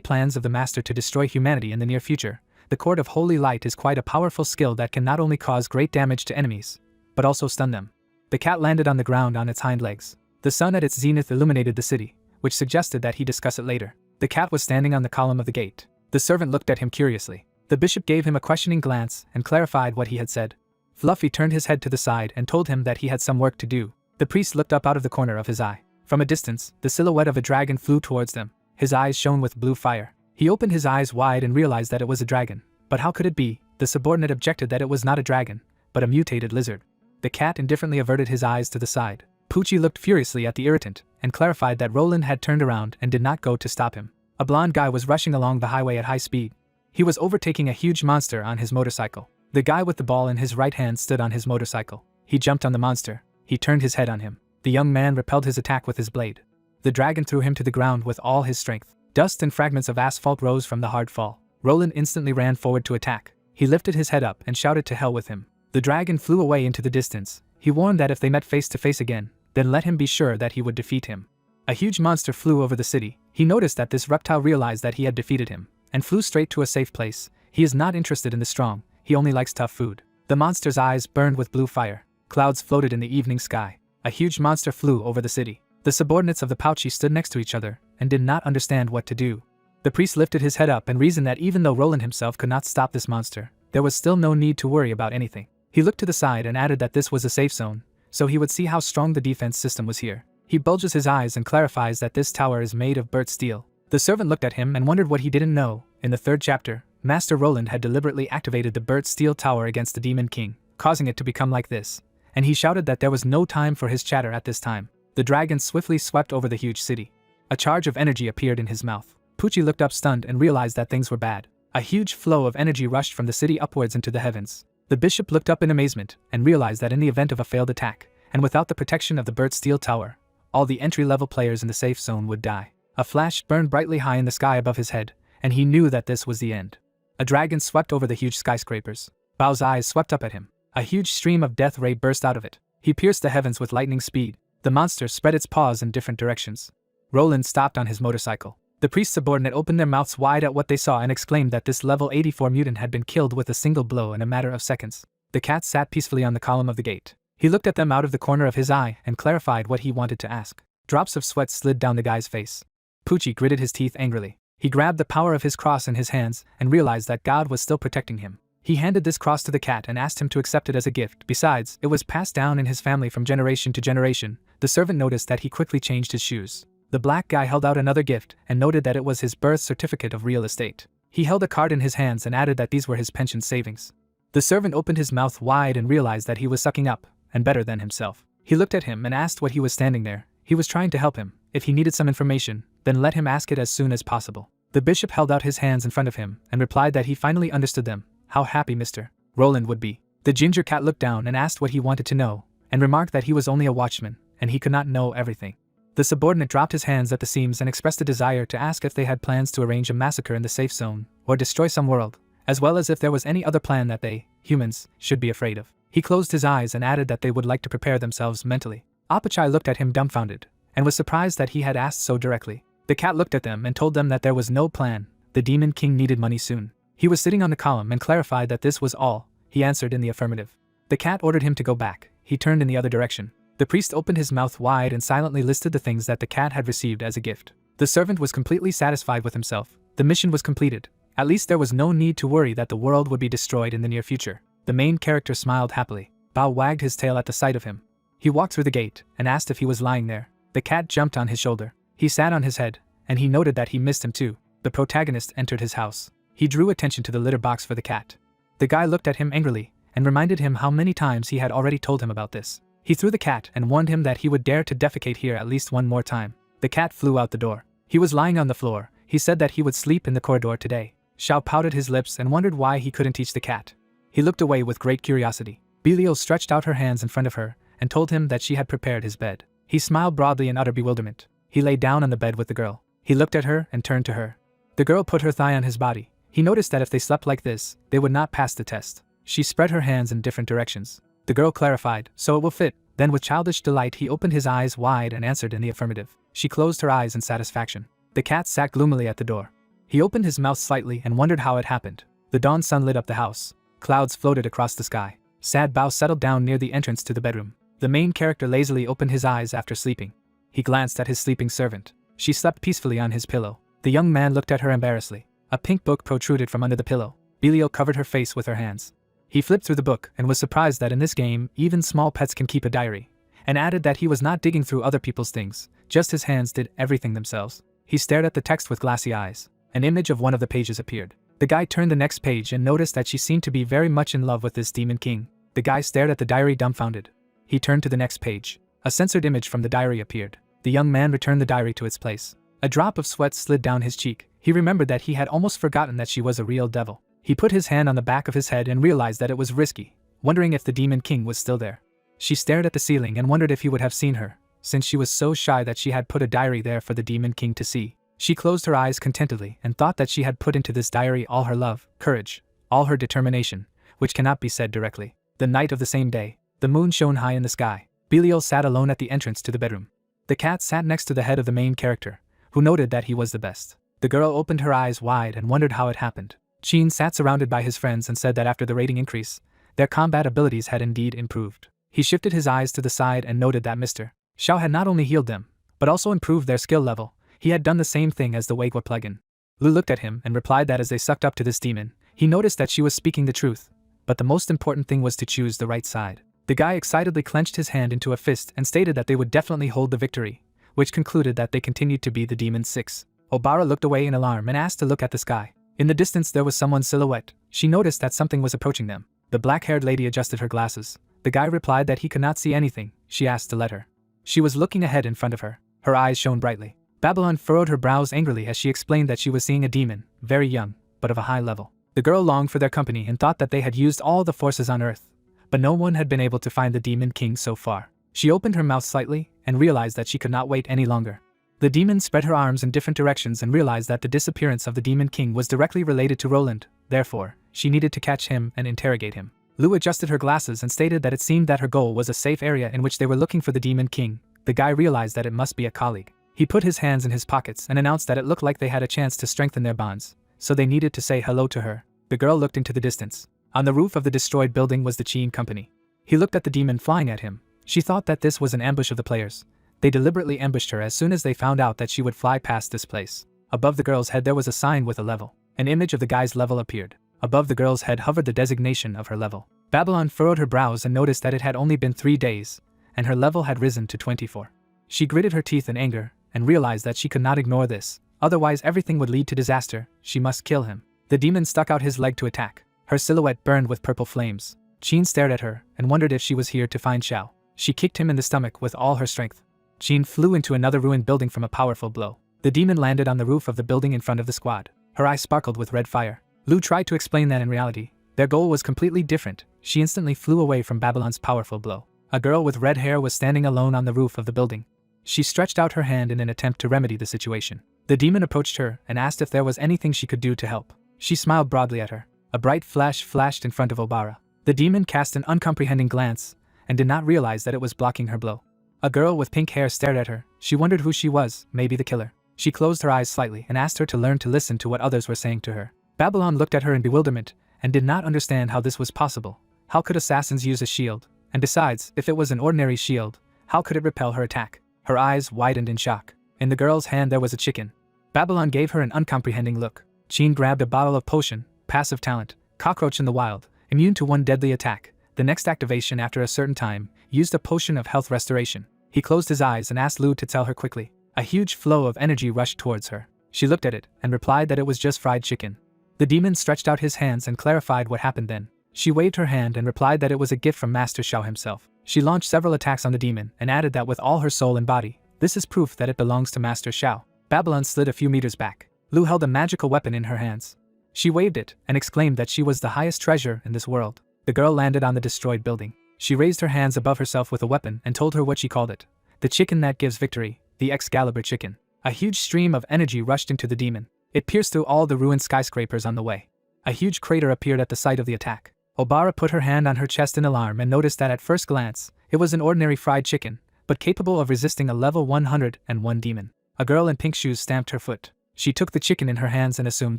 A: plans of the master to destroy humanity in the near future. The Court of Holy Light is quite a powerful skill that can not only cause great damage to enemies, but also stun them. The cat landed on the ground on its hind legs. The sun at its zenith illuminated the city, which suggested that he discuss it later. The cat was standing on the column of the gate. The servant looked at him curiously. The bishop gave him a questioning glance and clarified what he had said. Fluffy turned his head to the side and told him that he had some work to do. The priest looked up out of the corner of his eye. From a distance, the silhouette of a dragon flew towards them. His eyes shone with blue fire. He opened his eyes wide and realized that it was a dragon. But how could it be? The subordinate objected that it was not a dragon, but a mutated lizard. The cat indifferently averted his eyes to the side. Poochie looked furiously at the irritant, and clarified that Roland had turned around and did not go to stop him. A blonde guy was rushing along the highway at high speed. He was overtaking a huge monster on his motorcycle. The guy with the ball in his right hand stood on his motorcycle. He jumped on the monster. He turned his head on him. The young man repelled his attack with his blade. The dragon threw him to the ground with all his strength. Dust and fragments of asphalt rose from the hard fall. Roland instantly ran forward to attack. He lifted his head up and shouted to hell with him. The dragon flew away into the distance. He warned that if they met face to face again, then let him be sure that he would defeat him. A huge monster flew over the city. He noticed that this reptile realized that he had defeated him, and flew straight to a safe place. He is not interested in the strong, he only likes tough food. The monster's eyes burned with blue fire. Clouds floated in the evening sky. A huge monster flew over the city. The subordinates of the Pouchy stood next to each other, and did not understand what to do. The priest lifted his head up and reasoned that even though Roland himself could not stop this monster, there was still no need to worry about anything. He looked to the side and added that this was a safe zone, so he would see how strong the defense system was here. He bulges his eyes and clarifies that this tower is made of burnt steel. The servant looked at him and wondered what he didn't know. In the third chapter, Master Roland had deliberately activated the burnt steel tower against the Demon King, causing it to become like this, and he shouted that there was no time for his chatter at this time. The dragon swiftly swept over the huge city. A charge of energy appeared in his mouth. Poochie looked up stunned and realized that things were bad. A huge flow of energy rushed from the city upwards into the heavens. The bishop looked up in amazement and realized that in the event of a failed attack, and without the protection of the burnt steel tower, all the entry-level players in the safe zone would die. A flash burned brightly high in the sky above his head, and he knew that this was the end. A dragon swept over the huge skyscrapers. Bao's eyes swept up at him. A huge stream of death ray burst out of it. He pierced the heavens with lightning speed. The monster spread its paws in different directions. Roland stopped on his motorcycle. The priest's subordinate opened their mouths wide at what they saw and exclaimed that this level 84 mutant had been killed with a single blow in a matter of seconds. The cat sat peacefully on the column of the gate. He looked at them out of the corner of his eye and clarified what he wanted to ask. Drops of sweat slid down the guy's face. Poochie gritted his teeth angrily. He grabbed the power of his cross in his hands and realized that God was still protecting him. He handed this cross to the cat and asked him to accept it as a gift. Besides, it was passed down in his family from generation to generation. The servant noticed that he quickly changed his shoes. The black guy held out another gift and noted that it was his birth certificate of real estate. He held a card in his hands and added that these were his pension savings. The servant opened his mouth wide and realized that he was sucking up, and better than himself. He looked at him and asked what he was standing there. He was trying to help him. If he needed some information, then let him ask it as soon as possible. The bishop held out his hands in front of him and replied that he finally understood them. How happy Mr. Roland would be. The ginger cat looked down and asked what he wanted to know, and remarked that he was only a watchman, and he could not know everything. The subordinate dropped his hands at the seams and expressed a desire to ask if they had plans to arrange a massacre in the safe zone, or destroy some world, as well as if there was any other plan that they, humans, should be afraid of. He closed his eyes and added that they would like to prepare themselves mentally. Apachai looked at him dumbfounded, and was surprised that he had asked so directly. The cat looked at them and told them that there was no plan. The demon king needed money soon. He was sitting on the column and clarified that this was all. He answered in the affirmative. The cat ordered him to go back. He turned in the other direction. The priest opened his mouth wide and silently listed the things that the cat had received as a gift. The servant was completely satisfied with himself. The mission was completed. At least there was no need to worry that the world would be destroyed in the near future. The main character smiled happily. Bao wagged his tail at the sight of him. He walked through the gate and asked if he was lying there. The cat jumped on his shoulder. He sat on his head, and he noted that he missed him too. The protagonist entered his house. He drew attention to the litter box for the cat. The guy looked at him angrily and reminded him how many times he had already told him about this. He threw the cat and warned him that he would dare to defecate here at least one more time. The cat flew out the door. He was lying on the floor. He said that he would sleep in the corridor today. Xiao pouted his lips and wondered why he couldn't teach the cat. He looked away with great curiosity. Bilio stretched out her hands in front of her and told him that she had prepared his bed. He smiled broadly in utter bewilderment. He lay down on the bed with the girl. He looked at her and turned to her. The girl put her thigh on his body. He noticed that if they slept like this, they would not pass the test. She spread her hands in different directions. The girl clarified, so it will fit. Then with childish delight he opened his eyes wide and answered in the affirmative. She closed her eyes in satisfaction. The cat sat gloomily at the door. He opened his mouth slightly and wondered how it happened. The dawn sun lit up the house. Clouds floated across the sky. Sad Bao settled down near the entrance to the bedroom. The main character lazily opened his eyes after sleeping. He glanced at his sleeping servant. She slept peacefully on his pillow. The young man looked at her embarrassedly. A pink book protruded from under the pillow. Bilio covered her face with her hands. He flipped through the book and was surprised that in this game, even small pets can keep a diary, and added that he was not digging through other people's things, just his hands did everything themselves. He stared at the text with glassy eyes. An image of one of the pages appeared. The guy turned the next page and noticed that she seemed to be very much in love with this demon king. The guy stared at the diary dumbfounded. He turned to the next page. A censored image from the diary appeared. The young man returned the diary to its place. A drop of sweat slid down his cheek. He remembered that he had almost forgotten that she was a real devil. He put his hand on the back of his head and realized that it was risky, wondering if the demon king was still there. She stared at the ceiling and wondered if he would have seen her, since she was so shy that she had put a diary there for the demon king to see. She closed her eyes contentedly and thought that she had put into this diary all her love, courage, all her determination, which cannot be said directly. The night of the same day, the moon shone high in the sky. Belial sat alone at the entrance to the bedroom. The cat sat next to the head of the main character, who noted that he was the best. The girl opened her eyes wide and wondered how it happened. Chin sat surrounded by his friends and said that after the rating increase, their combat abilities had indeed improved. He shifted his eyes to the side and noted that Mr. Xiao had not only healed them, but also improved their skill level. He had done the same thing as the Weigua plugin. Lu looked at him and replied that as they sucked up to this demon, he noticed that she was speaking the truth, but the most important thing was to choose the right side. The guy excitedly clenched his hand into a fist and stated that they would definitely hold the victory, which concluded that they continued to be the Demon 6. Obara looked away in alarm and asked to look at the sky. In the distance there was someone's silhouette. She noticed that something was approaching them. The black-haired lady adjusted her glasses. The guy replied that he could not see anything. She asked to let her. She was looking ahead in front of her. Her eyes shone brightly. Babylon furrowed her brows angrily as she explained that she was seeing a demon, very young, but of a high level. The girl longed for their company and thought that they had used all the forces on Earth, but no one had been able to find the Demon King so far. She opened her mouth slightly and realized that she could not wait any longer. The demon spread her arms in different directions and realized that the disappearance of the Demon King was directly related to Roland. Therefore, she needed to catch him and interrogate him. Lu adjusted her glasses and stated that it seemed that her goal was a safe area in which they were looking for the Demon King. The guy realized that it must be a colleague. He put his hands in his pockets and announced that it looked like they had a chance to strengthen their bonds, so they needed to say hello to her. The girl looked into the distance. On the roof of the destroyed building was the Qin company. He looked at the demon flying at him. She thought that this was an ambush of the players. They deliberately ambushed her as soon as they found out that she would fly past this place. Above the girl's head there was a sign with a level. An image of the guy's level appeared. Above the girl's head hovered the designation of her level. Babylon furrowed her brows and noticed that it had only been 3 days, and her level had risen to 24. She gritted her teeth in anger, and realized that she could not ignore this, otherwise everything would lead to disaster. She must kill him. The demon stuck out his leg to attack. Her silhouette burned with purple flames. Qin stared at her, and wondered if she was here to find Xiao. She kicked him in the stomach with all her strength. Jean flew into another ruined building from a powerful blow. The demon landed on the roof of the building in front of the squad. Her eyes sparkled with red fire. Lu tried to explain that in reality, their goal was completely different. She instantly flew away from Babylon's powerful blow. A girl with red hair was standing alone on the roof of the building. She stretched out her hand in an attempt to remedy the situation. The demon approached her and asked if there was anything she could do to help. She smiled broadly at her. A bright flash flashed in front of Obara. The demon cast an uncomprehending glance and did not realize that it was blocking her blow. A girl with pink hair stared at her. She wondered who she was, maybe the killer. She closed her eyes slightly and asked her to learn to listen to what others were saying to her. Babylon looked at her in bewilderment and did not understand how this was possible. How could assassins use a shield? And besides, if it was an ordinary shield, how could it repel her attack? Her eyes widened in shock. In the girl's hand there was a chicken. Babylon gave her an uncomprehending look. Jean grabbed a bottle of potion, passive talent, cockroach in the wild, immune to one deadly attack. The next activation after a certain time, used a potion of health restoration. He closed his eyes and asked Lu to tell her quickly. A huge flow of energy rushed towards her. She looked at it and replied that it was just fried chicken. The demon stretched out his hands and clarified what happened then. She waved her hand and replied that it was a gift from Master Xiao himself. She launched several attacks on the demon and added that with all her soul and body, this is proof that it belongs to Master Xiao. Babylon slid a few meters back. Lu held a magical weapon in her hands. She waved it and exclaimed that she was the highest treasure in this world. The girl landed on the destroyed building. She raised her hands above herself with a weapon and told her what she called it. The chicken that gives victory, the Excalibur chicken. A huge stream of energy rushed into the demon. It pierced through all the ruined skyscrapers on the way. A huge crater appeared at the site of the attack. Obara put her hand on her chest in alarm and noticed that at first glance, it was an ordinary fried chicken, but capable of resisting a level 101 demon. A girl in pink shoes stamped her foot. She took the chicken in her hands and assumed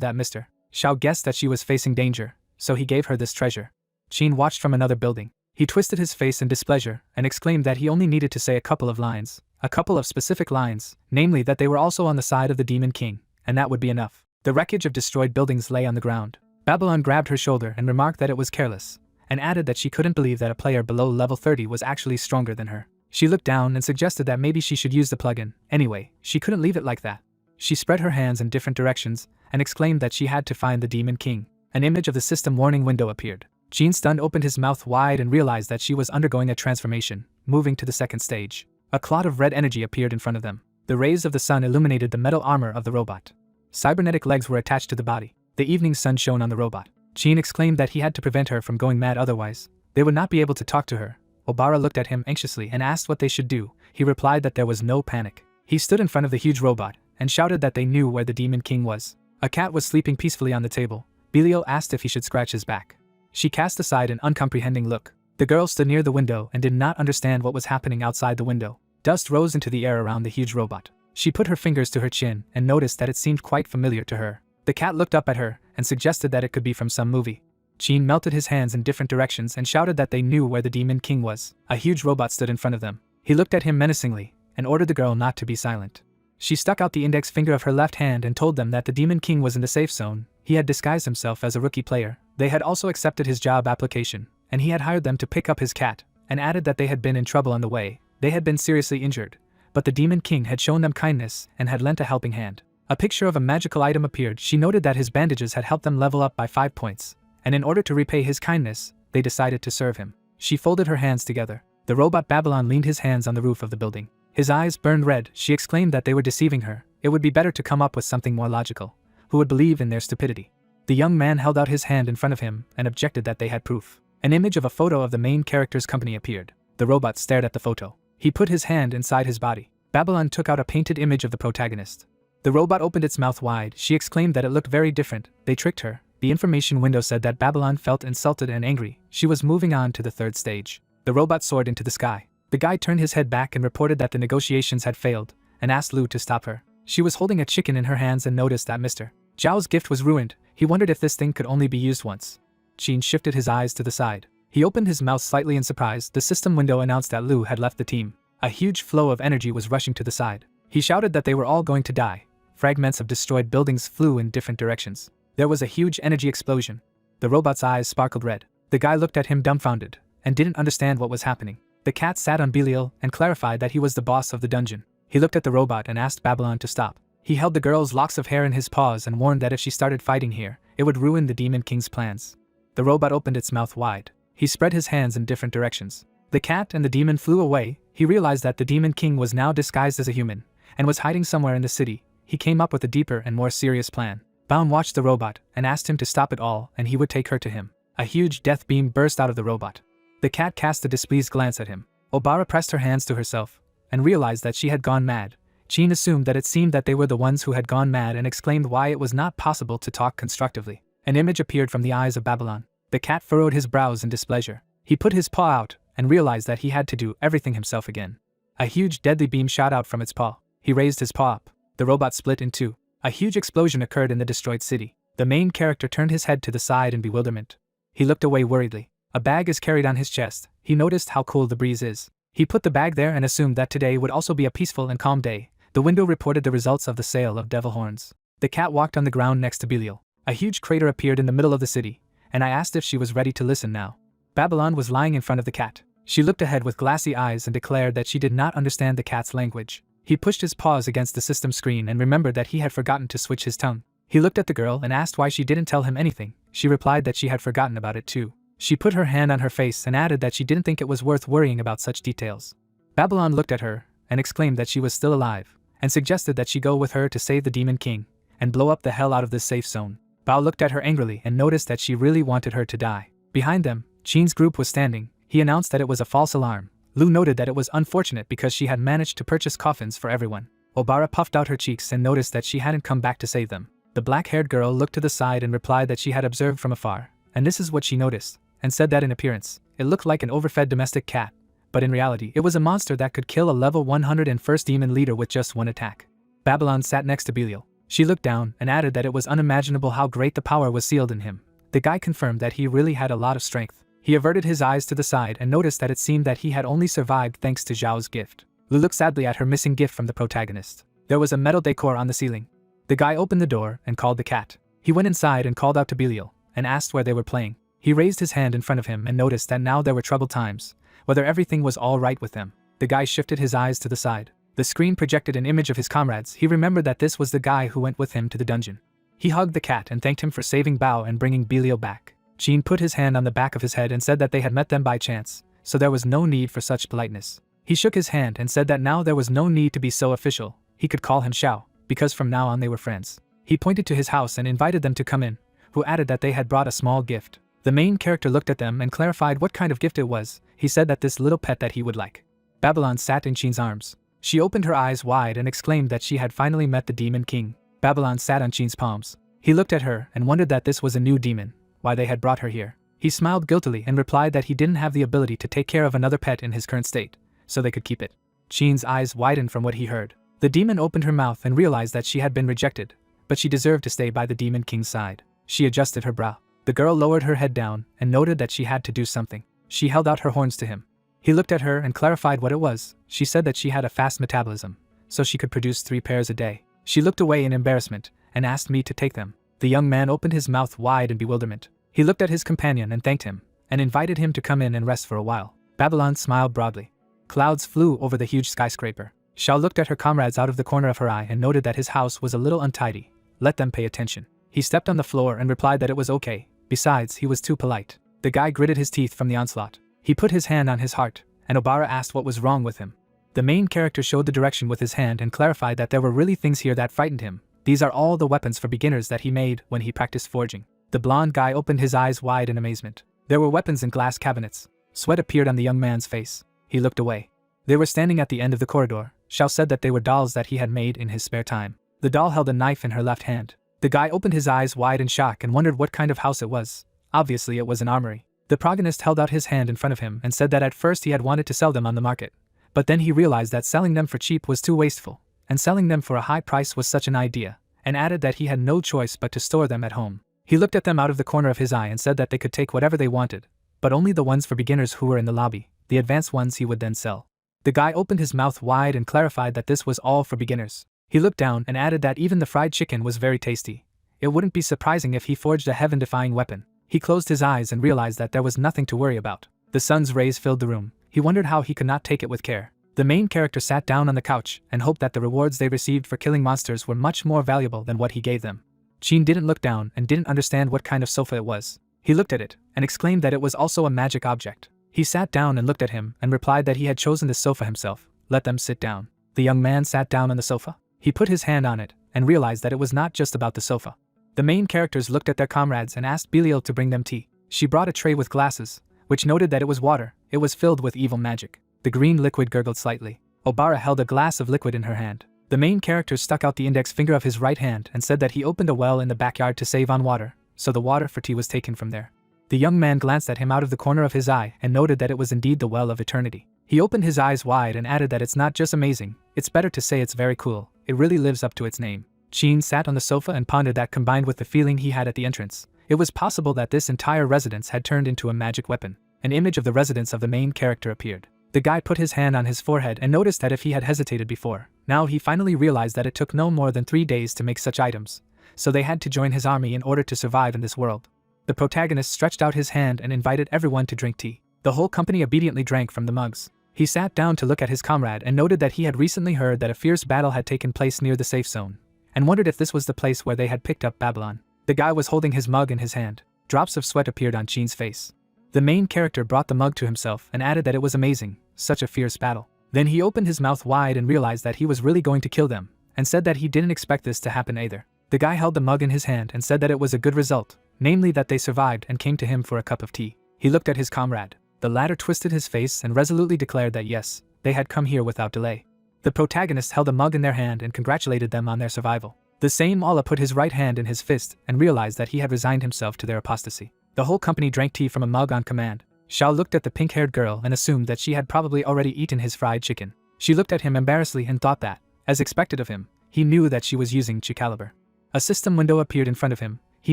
A: that Mr. Xiao guessed that she was facing danger, so he gave her this treasure. Jean watched from another building. He twisted his face in displeasure and exclaimed that he only needed to say a couple of lines, a couple of specific lines, namely that they were also on the side of the Demon King, and that would be enough. The wreckage of destroyed buildings lay on the ground. Babylon grabbed her shoulder and remarked that it was careless, and added that she couldn't believe that a player below level 30 was actually stronger than her. She looked down and suggested that maybe she should use the plugin. Anyway, she couldn't leave it like that. She spread her hands in different directions and exclaimed that she had to find the Demon King. An image of the system warning window appeared. Jean stunned opened his mouth wide and realized that she was undergoing a transformation, moving to the second stage. A cloud of red energy appeared in front of them. The rays of the sun illuminated the metal armor of the robot. Cybernetic legs were attached to the body. The evening sun shone on the robot. Jean exclaimed that he had to prevent her from going mad, otherwise they would not be able to talk to her. Obara looked at him anxiously and asked what they should do. He replied that there was no panic. He stood in front of the huge robot and shouted that they knew where the Demon King was. A cat was sleeping peacefully on the table. Belial asked if he should scratch his back. She cast aside an uncomprehending look. The girl stood near the window and did not understand what was happening outside the window. Dust rose into the air around the huge robot. She put her fingers to her chin and noticed that it seemed quite familiar to her. The cat looked up at her and suggested that it could be from some movie. Jean melted his hands in different directions and shouted that they knew where the Demon King was. A huge robot stood in front of them. He looked at him menacingly and ordered the girl not to be silent. She stuck out the index finger of her left hand and told them that the Demon King was in the safe zone. He had disguised himself as a rookie player. They had also accepted his job application, and he had hired them to pick up his cat, and added that they had been in trouble on the way. They had been seriously injured, but the Demon King had shown them kindness and had lent a helping hand. A picture of a magical item appeared. She noted that his bandages had helped them level up by 5 points, and in order to repay his kindness, they decided to serve him. She folded her hands together. The robot Babylon leaned his hands on the roof of the building. His eyes burned red. She exclaimed that they were deceiving her. It would be better to come up with something more logical. Who would believe in their stupidity? The young man held out his hand in front of him and objected that they had proof. An image of a photo of the main character's company appeared. The robot stared at the photo. He put his hand inside his body. Babylon took out a painted image of the protagonist. The robot opened its mouth wide. She exclaimed that it looked very different. They tricked her. The information window said that Babylon felt insulted and angry. She was moving on to the third stage. The robot soared into the sky. The guy turned his head back and reported that the negotiations had failed, and asked Lu to stop her. She was holding a chicken in her hands and noticed that Mr. Zhao's gift was ruined. He wondered if this thing could only be used once. Jean shifted his eyes to the side. He opened his mouth slightly in surprise. The system window announced that Lu had left the team. A huge flow of energy was rushing to the side. He shouted that they were all going to die. Fragments of destroyed buildings flew in different directions. There was a huge energy explosion. The robot's eyes sparkled red. The guy looked at him dumbfounded and didn't understand what was happening. The cat sat on Belial and clarified that he was the boss of the dungeon. He looked at the robot and asked Babylon to stop. He held the girl's locks of hair in his paws and warned that if she started fighting here, it would ruin the Demon King's plans. The robot opened its mouth wide. He spread his hands in different directions. The cat and the demon flew away. He realized that the demon king was now disguised as a human and was hiding somewhere in the city. He came up with a deeper and more serious plan. Baon watched the robot and asked him to stop it all, and he would take her to him. A huge death beam burst out of the robot. The cat cast a displeased glance at him. Obara pressed her hands to herself and realized that she had gone mad. Jean assumed that it seemed that they were the ones who had gone mad and exclaimed why it was not possible to talk constructively. An image appeared from the eyes of Babylon. The cat furrowed his brows in displeasure. He put his paw out and realized that he had to do everything himself again. A huge deadly beam shot out from its paw. He raised his paw up. The robot split in two. A huge explosion occurred in the destroyed city. The main character turned his head to the side in bewilderment. He looked away worriedly. A bag is carried on his chest. He noticed how cool the breeze is. He put the bag there and assumed that today would also be a peaceful and calm day. The window reported the results of the sale of devil horns. The cat walked on the ground next to Belial. A huge crater appeared in the middle of the city, and I asked if she was ready to listen now. Babylon was lying in front of the cat. She looked ahead with glassy eyes and declared that she did not understand the cat's language. He pushed his paws against the system screen and remembered that he had forgotten to switch his tongue. He looked at the girl and asked why she didn't tell him anything. She replied that she had forgotten about it too. She put her hand on her face and added that she didn't think it was worth worrying about such details. Babylon looked at her and exclaimed that she was still alive, and suggested that she go with her to save the Demon King and blow up the hell out of this safe zone. Bao looked at her angrily and noticed that she really wanted her to die. Behind them, Qin's group was standing. He announced that it was a false alarm. Lu noted that it was unfortunate because she had managed to purchase coffins for everyone. Obara puffed out her cheeks and noticed that she hadn't come back to save them. The black-haired girl looked to the side and replied that she had observed from afar, and this is what she noticed, and said that in appearance, it looked like an overfed domestic cat, but in reality it was a monster that could kill a level 101st demon leader with just one attack. Babylon sat next to Belial. She looked down and added that it was unimaginable how great the power was sealed in him. The guy confirmed that he really had a lot of strength. He averted his eyes to the side and noticed that it seemed that he had only survived thanks to Zhao's gift. Lu looked sadly at her missing gift from the protagonist. There was a metal decor on the ceiling. The guy opened the door and called the cat. He went inside and called out to Belial and asked where they were playing. He raised his hand in front of him and noticed that now there were troubled times, whether everything was all right with them. The guy shifted his eyes to the side. The screen projected an image of his comrades. He remembered that this was the guy who went with him to the dungeon. He hugged the cat and thanked him for saving Bao and bringing Belial back. Qin put his hand on the back of his head and said that they had met them by chance, so there was no need for such politeness. He shook his hand and said that now there was no need to be so official. He could call him Xiao, because from now on they were friends. He pointed to his house and invited them to come in, who added that they had brought a small gift. The main character looked at them and clarified what kind of gift it was. He said that this little pet that he would like. Babylon sat in Qin's arms. She opened her eyes wide and exclaimed that she had finally met the Demon King. Babylon sat on Qin's palms. He looked at her and wondered that this was a new demon, why they had brought her here. He smiled guiltily and replied that he didn't have the ability to take care of another pet in his current state, so they could keep it. Qin's eyes widened from what he heard. The demon opened her mouth and realized that she had been rejected, but she deserved to stay by the Demon King's side. She adjusted her brow. The girl lowered her head down and noted that she had to do something. She held out her horns to him. He looked at her and clarified what it was. She said that she had a fast metabolism, so she could produce 3 pairs a day. She looked away in embarrassment and asked me to take them. The young man opened his mouth wide in bewilderment. He looked at his companion and thanked him, and invited him to come in and rest for a while. Babylon smiled broadly. Clouds flew over the huge skyscraper. Xiao looked at her comrades out of the corner of her eye and noted that his house was a little untidy. Let them pay attention. He stepped on the floor and replied that it was okay. Besides, he was too polite. The guy gritted his teeth from the onslaught. He put his hand on his heart, and Obara asked what was wrong with him. The main character showed the direction with his hand and clarified that there were really things here that frightened him. These are all the weapons for beginners that he made when he practiced forging. The blonde guy opened his eyes wide in amazement. There were weapons in glass cabinets. Sweat appeared on the young man's face. He looked away. They were standing at the end of the corridor. Xiao said that they were dolls that he had made in his spare time. The doll held a knife in her left hand. The guy opened his eyes wide in shock and wondered what kind of house it was. Obviously it was an armory. The protagonist held out his hand in front of him and said that at first he had wanted to sell them on the market, but then he realized that selling them for cheap was too wasteful, and selling them for a high price was such an idea, and added that he had no choice but to store them at home. He looked at them out of the corner of his eye and said that they could take whatever they wanted, but only the ones for beginners who were in the lobby. The advanced ones he would then sell. The guy opened his mouth wide and clarified that this was all for beginners. He looked down and added that even the fried chicken was very tasty. It wouldn't be surprising if he forged a heaven-defying weapon. He closed his eyes and realized that there was nothing to worry about. The sun's rays filled the room. He wondered how he could not take it with care. The main character sat down on the couch and hoped that the rewards they received for killing monsters were much more valuable than what he gave them. Qin didn't look down and didn't understand what kind of sofa it was. He looked at it and exclaimed that it was also a magic object. He sat down and looked at him and replied that he had chosen this sofa himself. Let them sit down. The young man sat down on the sofa. He put his hand on it and realized that it was not just about the sofa. The main characters looked at their comrades and asked Belial to bring them tea. She brought a tray with glasses, which noted that it was water. It was filled with evil magic. The green liquid gurgled slightly. Obara held a glass of liquid in her hand. The main character stuck out the index finger of his right hand and said that he opened a well in the backyard to save on water, so the water for tea was taken from there. The young man glanced at him out of the corner of his eye and noted that it was indeed the well of eternity. He opened his eyes wide and added that it's not just amazing, it's better to say it's very cool. It really lives up to its name. Chin sat on the sofa and pondered that, combined with the feeling he had at the entrance. It was possible that this entire residence had turned into a magic weapon. An image of the residence of the main character appeared. The guy put his hand on his forehead and noticed that if he had hesitated before, now he finally realized that it took no more than 3 days to make such items, so they had to join his army in order to survive in this world. The protagonist stretched out his hand and invited everyone to drink tea. The whole company obediently drank from the mugs. He sat down to look at his comrade and noted that he had recently heard that a fierce battle had taken place near the safe zone, and wondered if this was the place where they had picked up Babylon. The guy was holding his mug in his hand. Drops of sweat appeared on Chin's face. The main character brought the mug to himself and added that it was amazing, such a fierce battle. Then he opened his mouth wide and realized that he was really going to kill them, and said that he didn't expect this to happen either. The guy held the mug in his hand and said that it was a good result, namely that they survived and came to him for a cup of tea. He looked at his comrade. The latter twisted his face and resolutely declared that yes, they had come here without delay. The protagonist held a mug in their hand and congratulated them on their survival. The same Allah put his right hand in his fist and realized that he had resigned himself to their apostasy. The whole company drank tea from a mug on command. Xiao looked at the pink-haired girl and assumed that she had probably already eaten his fried chicken. She looked at him embarrassedly and thought that, as expected of him, he knew that she was using Excalibur. A system window appeared in front of him. He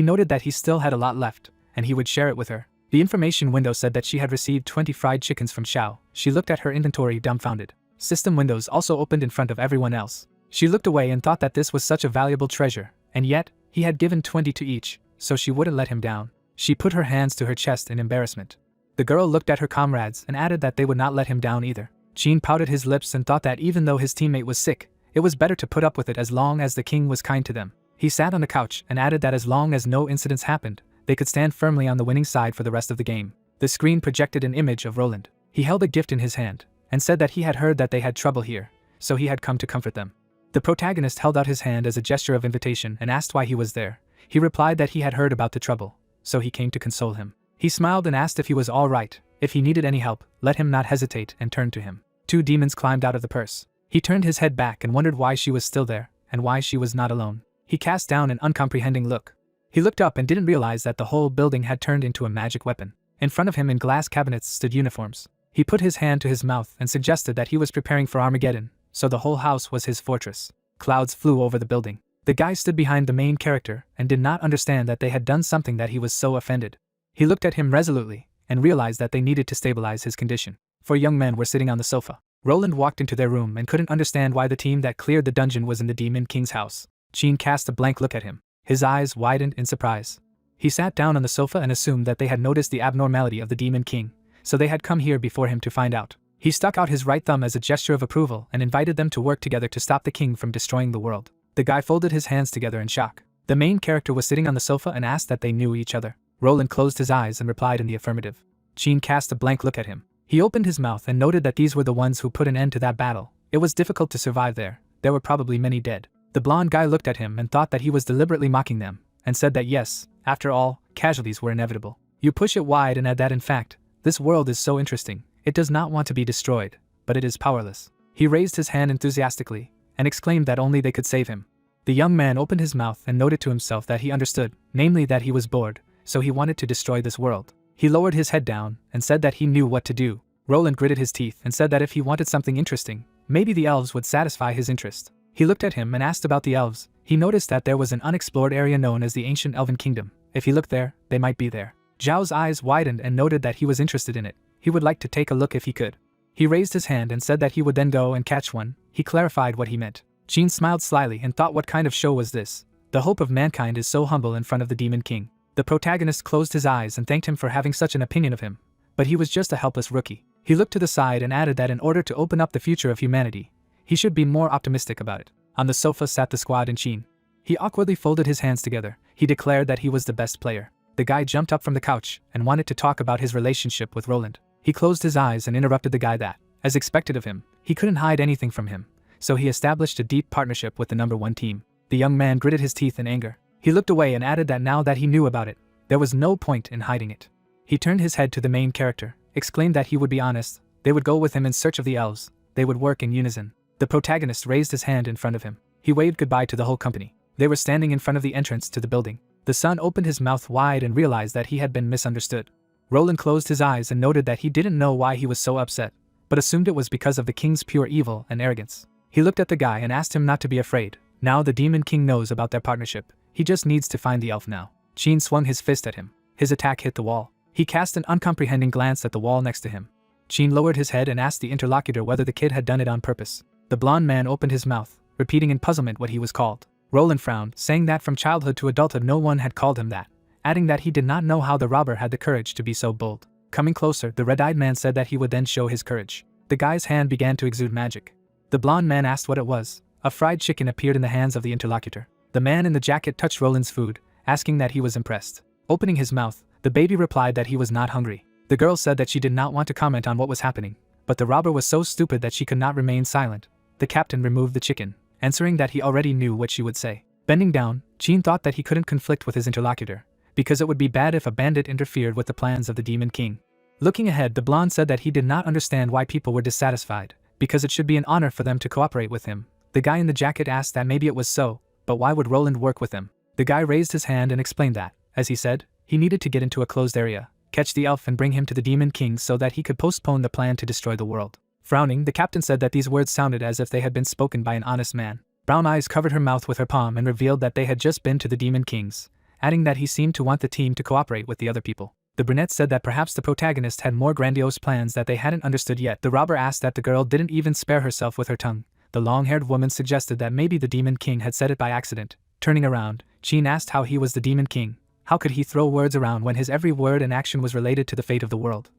A: noted that he still had a lot left, and he would share it with her. The information window said that she had received 20 fried chickens from Xiao. She looked at her inventory dumbfounded. System windows also opened in front of everyone else. She looked away and thought that this was such a valuable treasure, and yet, he had given 20 to each, so she wouldn't let him down. She put her hands to her chest in embarrassment. The girl looked at her comrades and added that they would not let him down either. Chin pouted his lips and thought that even though his teammate was sick, it was better to put up with it as long as the king was kind to them. He sat on the couch and added that as long as no incidents happened, they could stand firmly on the winning side for the rest of the game. The screen projected an image of Roland. He held a gift in his hand, and said that he had heard that they had trouble here, so he had come to comfort them. The protagonist held out his hand as a gesture of invitation and asked why he was there. He replied that he had heard about the trouble, so he came to console him. He smiled and asked if he was all right. If he needed any help, let him not hesitate, and turned to him. 2 demons climbed out of the purse. He turned his head back and wondered why she was still there, and why she was not alone. He cast down an uncomprehending look. He looked up and didn't realize that the whole building had turned into a magic weapon. In front of him in glass cabinets stood uniforms. He put his hand to his mouth and suggested that he was preparing for Armageddon, so the whole house was his fortress. Clouds flew over the building. The guy stood behind the main character and did not understand that they had done something that he was so offended. He looked at him resolutely and realized that they needed to stabilize his condition. 4 young men were sitting on the sofa. Roland walked into their room and couldn't understand why the team that cleared the dungeon was in the Demon King's house. Chin cast a blank look at him. His eyes widened in surprise. He sat down on the sofa and assumed that they had noticed the abnormality of the Demon King, so they had come here before him to find out. He stuck out his right thumb as a gesture of approval and invited them to work together to stop the king from destroying the world. The guy folded his hands together in shock. The main character was sitting on the sofa and asked that they knew each other. Roland closed his eyes and replied in the affirmative. Chin cast a blank look at him. He opened his mouth and noted that these were the ones who put an end to that battle. It was difficult to survive there. There were probably many dead. The blonde guy looked at him and thought that he was deliberately mocking them, and said that yes, after all, casualties were inevitable. You push it wide and add that in fact, this world is so interesting, it does not want to be destroyed, but it is powerless. He raised his hand enthusiastically, and exclaimed that only they could save him. The young man opened his mouth and noted to himself that he understood, namely that he was bored, so he wanted to destroy this world. He lowered his head down and said that he knew what to do. Roland gritted his teeth and said that if he wanted something interesting, maybe the elves would satisfy his interest. He looked at him and asked about the elves. He noticed that there was an unexplored area known as the Ancient Elven Kingdom. If he looked there, they might be there. Zhao's eyes widened and noted that he was interested in it. He would like to take a look if he could. He raised his hand and said that he would then go and catch one. He clarified what he meant. Chin smiled slyly and thought, what kind of show was this? The hope of mankind is so humble in front of the Demon King. The protagonist closed his eyes and thanked him for having such an opinion of him. But he was just a helpless rookie. He looked to the side and added that in order to open up the future of humanity, he should be more optimistic about it. On the sofa sat the squad and Chin. He awkwardly folded his hands together. He declared that he was the best player. The guy jumped up from the couch and wanted to talk about his relationship with Roland. He closed his eyes and interrupted the guy that, as expected of him, he couldn't hide anything from him, so he established a deep partnership with the number 1 team. The young man gritted his teeth in anger. He looked away and added that now that he knew about it, there was no point in hiding it. He turned his head to the main character, exclaimed that he would be honest, they would go with him in search of the elves, they would work in unison. The protagonist raised his hand in front of him. He waved goodbye to the whole company. They were standing in front of the entrance to the building. The son opened his mouth wide and realized that he had been misunderstood. Roland closed his eyes and noted that he didn't know why he was so upset, but assumed it was because of the king's pure evil and arrogance. He looked at the guy and asked him not to be afraid. Now the demon king knows about their partnership. He just needs to find the elf now. Qin swung his fist at him. His attack hit the wall. He cast an uncomprehending glance at the wall next to him. Qin lowered his head and asked the interlocutor whether the kid had done it on purpose. The blonde man opened his mouth, repeating in puzzlement what he was called. Roland frowned, saying that from childhood to adulthood no one had called him that, adding that he did not know how the robber had the courage to be so bold. Coming closer, the red-eyed man said that he would then show his courage. The guy's hand began to exude magic. The blonde man asked what it was. A fried chicken appeared in the hands of the interlocutor. The man in the jacket touched Roland's food, asking that he was impressed. Opening his mouth, the baby replied that he was not hungry. The girl said that she did not want to comment on what was happening, but the robber was so stupid that she could not remain silent. The captain removed the chicken, answering that he already knew what she would say. Bending down, Qin thought that he couldn't conflict with his interlocutor, because it would be bad if a bandit interfered with the plans of the demon king. Looking ahead, the blonde said that he did not understand why people were dissatisfied, because it should be an honor for them to cooperate with him. The guy in the jacket asked that maybe it was so, but why would Roland work with him? The guy raised his hand and explained that, as he said, he needed to get into a closed area, catch the elf and bring him to the demon king so that he could postpone the plan to destroy the world. Frowning, the captain said that these words sounded as if they had been spoken by an honest man. Brown Eyes covered her mouth with her palm and revealed that they had just been to the demon kings, adding that he seemed to want the team to cooperate with the other people. The brunette said that perhaps the protagonist had more grandiose plans that they hadn't understood yet. The robber asked that the girl didn't even spare herself with her tongue. The long-haired woman suggested that maybe the demon king had said it by accident. Turning around, Qin asked how he was the demon king. How could he throw words around when his every word and action was related to the fate of the world?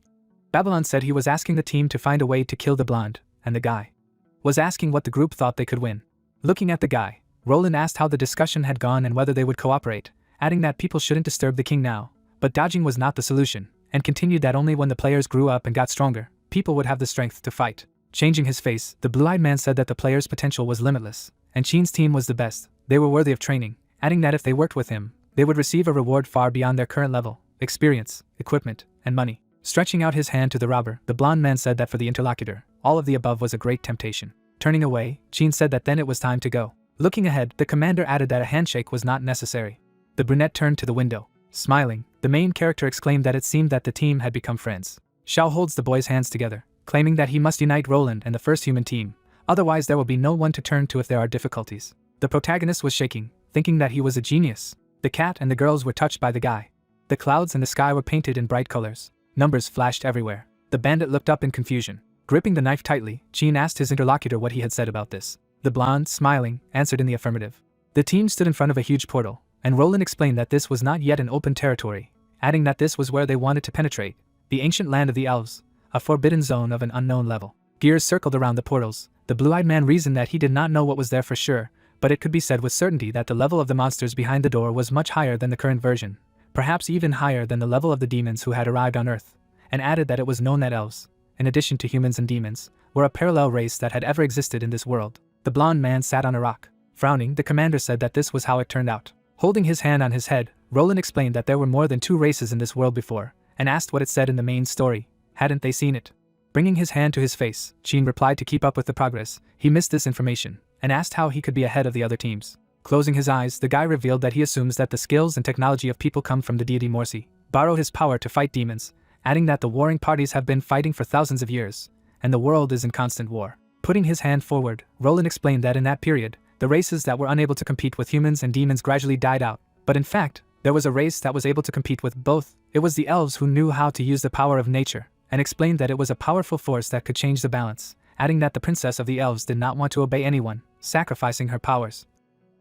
A: Babylon said he was asking the team to find a way to kill the blonde, and the guy was asking what the group thought they could win. Looking at the guy, Roland asked how the discussion had gone and whether they would cooperate, adding that people shouldn't disturb the king now, but dodging was not the solution, and continued that only when the players grew up and got stronger, people would have the strength to fight. Changing his face, the blue-eyed man said that the players' potential was limitless, and Qin's team was the best. They were worthy of training, adding that if they worked with him, they would receive a reward far beyond their current level, experience, equipment, and money. Stretching out his hand to the robber, the blonde man said that for the interlocutor, all of the above was a great temptation. Turning away, Qin said that then it was time to go. Looking ahead, the commander added that a handshake was not necessary. The brunette turned to the window. Smiling, the main character exclaimed that it seemed that the team had become friends. Xiao holds the boys' hands together, claiming that he must unite Roland and the first human team, otherwise there will be no one to turn to if there are difficulties. The protagonist was shaking, thinking that he was a genius. The cat and the girls were touched by the guy. The clouds and the sky were painted in bright colors. Numbers flashed everywhere. The bandit looked up in confusion. Gripping the knife tightly, Qin asked his interlocutor what he had said about this. The blonde, smiling, answered in the affirmative. The team stood in front of a huge portal, and Roland explained that this was not yet an open territory, adding that this was where they wanted to penetrate, the ancient land of the elves, a forbidden zone of an unknown level. Gears circled around the portals. The blue-eyed man reasoned that he did not know what was there for sure, but it could be said with certainty that the level of the monsters behind the door was much higher than the current version, perhaps even higher than the level of the demons who had arrived on Earth, and added that it was known that elves, in addition to humans and demons, were a parallel race that had ever existed in this world. The blonde man sat on a rock. Frowning, the commander said that this was how it turned out. Holding his hand on his head, Roland explained that there were more than 2 races in this world before, and asked what it said in the main story. Hadn't they seen it? Bringing his hand to his face, Qin replied to keep up with the progress. He missed this information, and asked how he could be ahead of the other teams. Closing his eyes, the guy revealed that he assumes that the skills and technology of people come from the deity Morsi, borrow his power to fight demons, adding that the warring parties have been fighting for thousands of years, and the world is in constant war. Putting his hand forward, Roland explained that in that period, the races that were unable to compete with humans and demons gradually died out, but in fact, there was a race that was able to compete with both. It was the elves who knew how to use the power of nature, and explained that it was a powerful force that could change the balance, adding that the princess of the elves did not want to obey anyone, sacrificing her powers.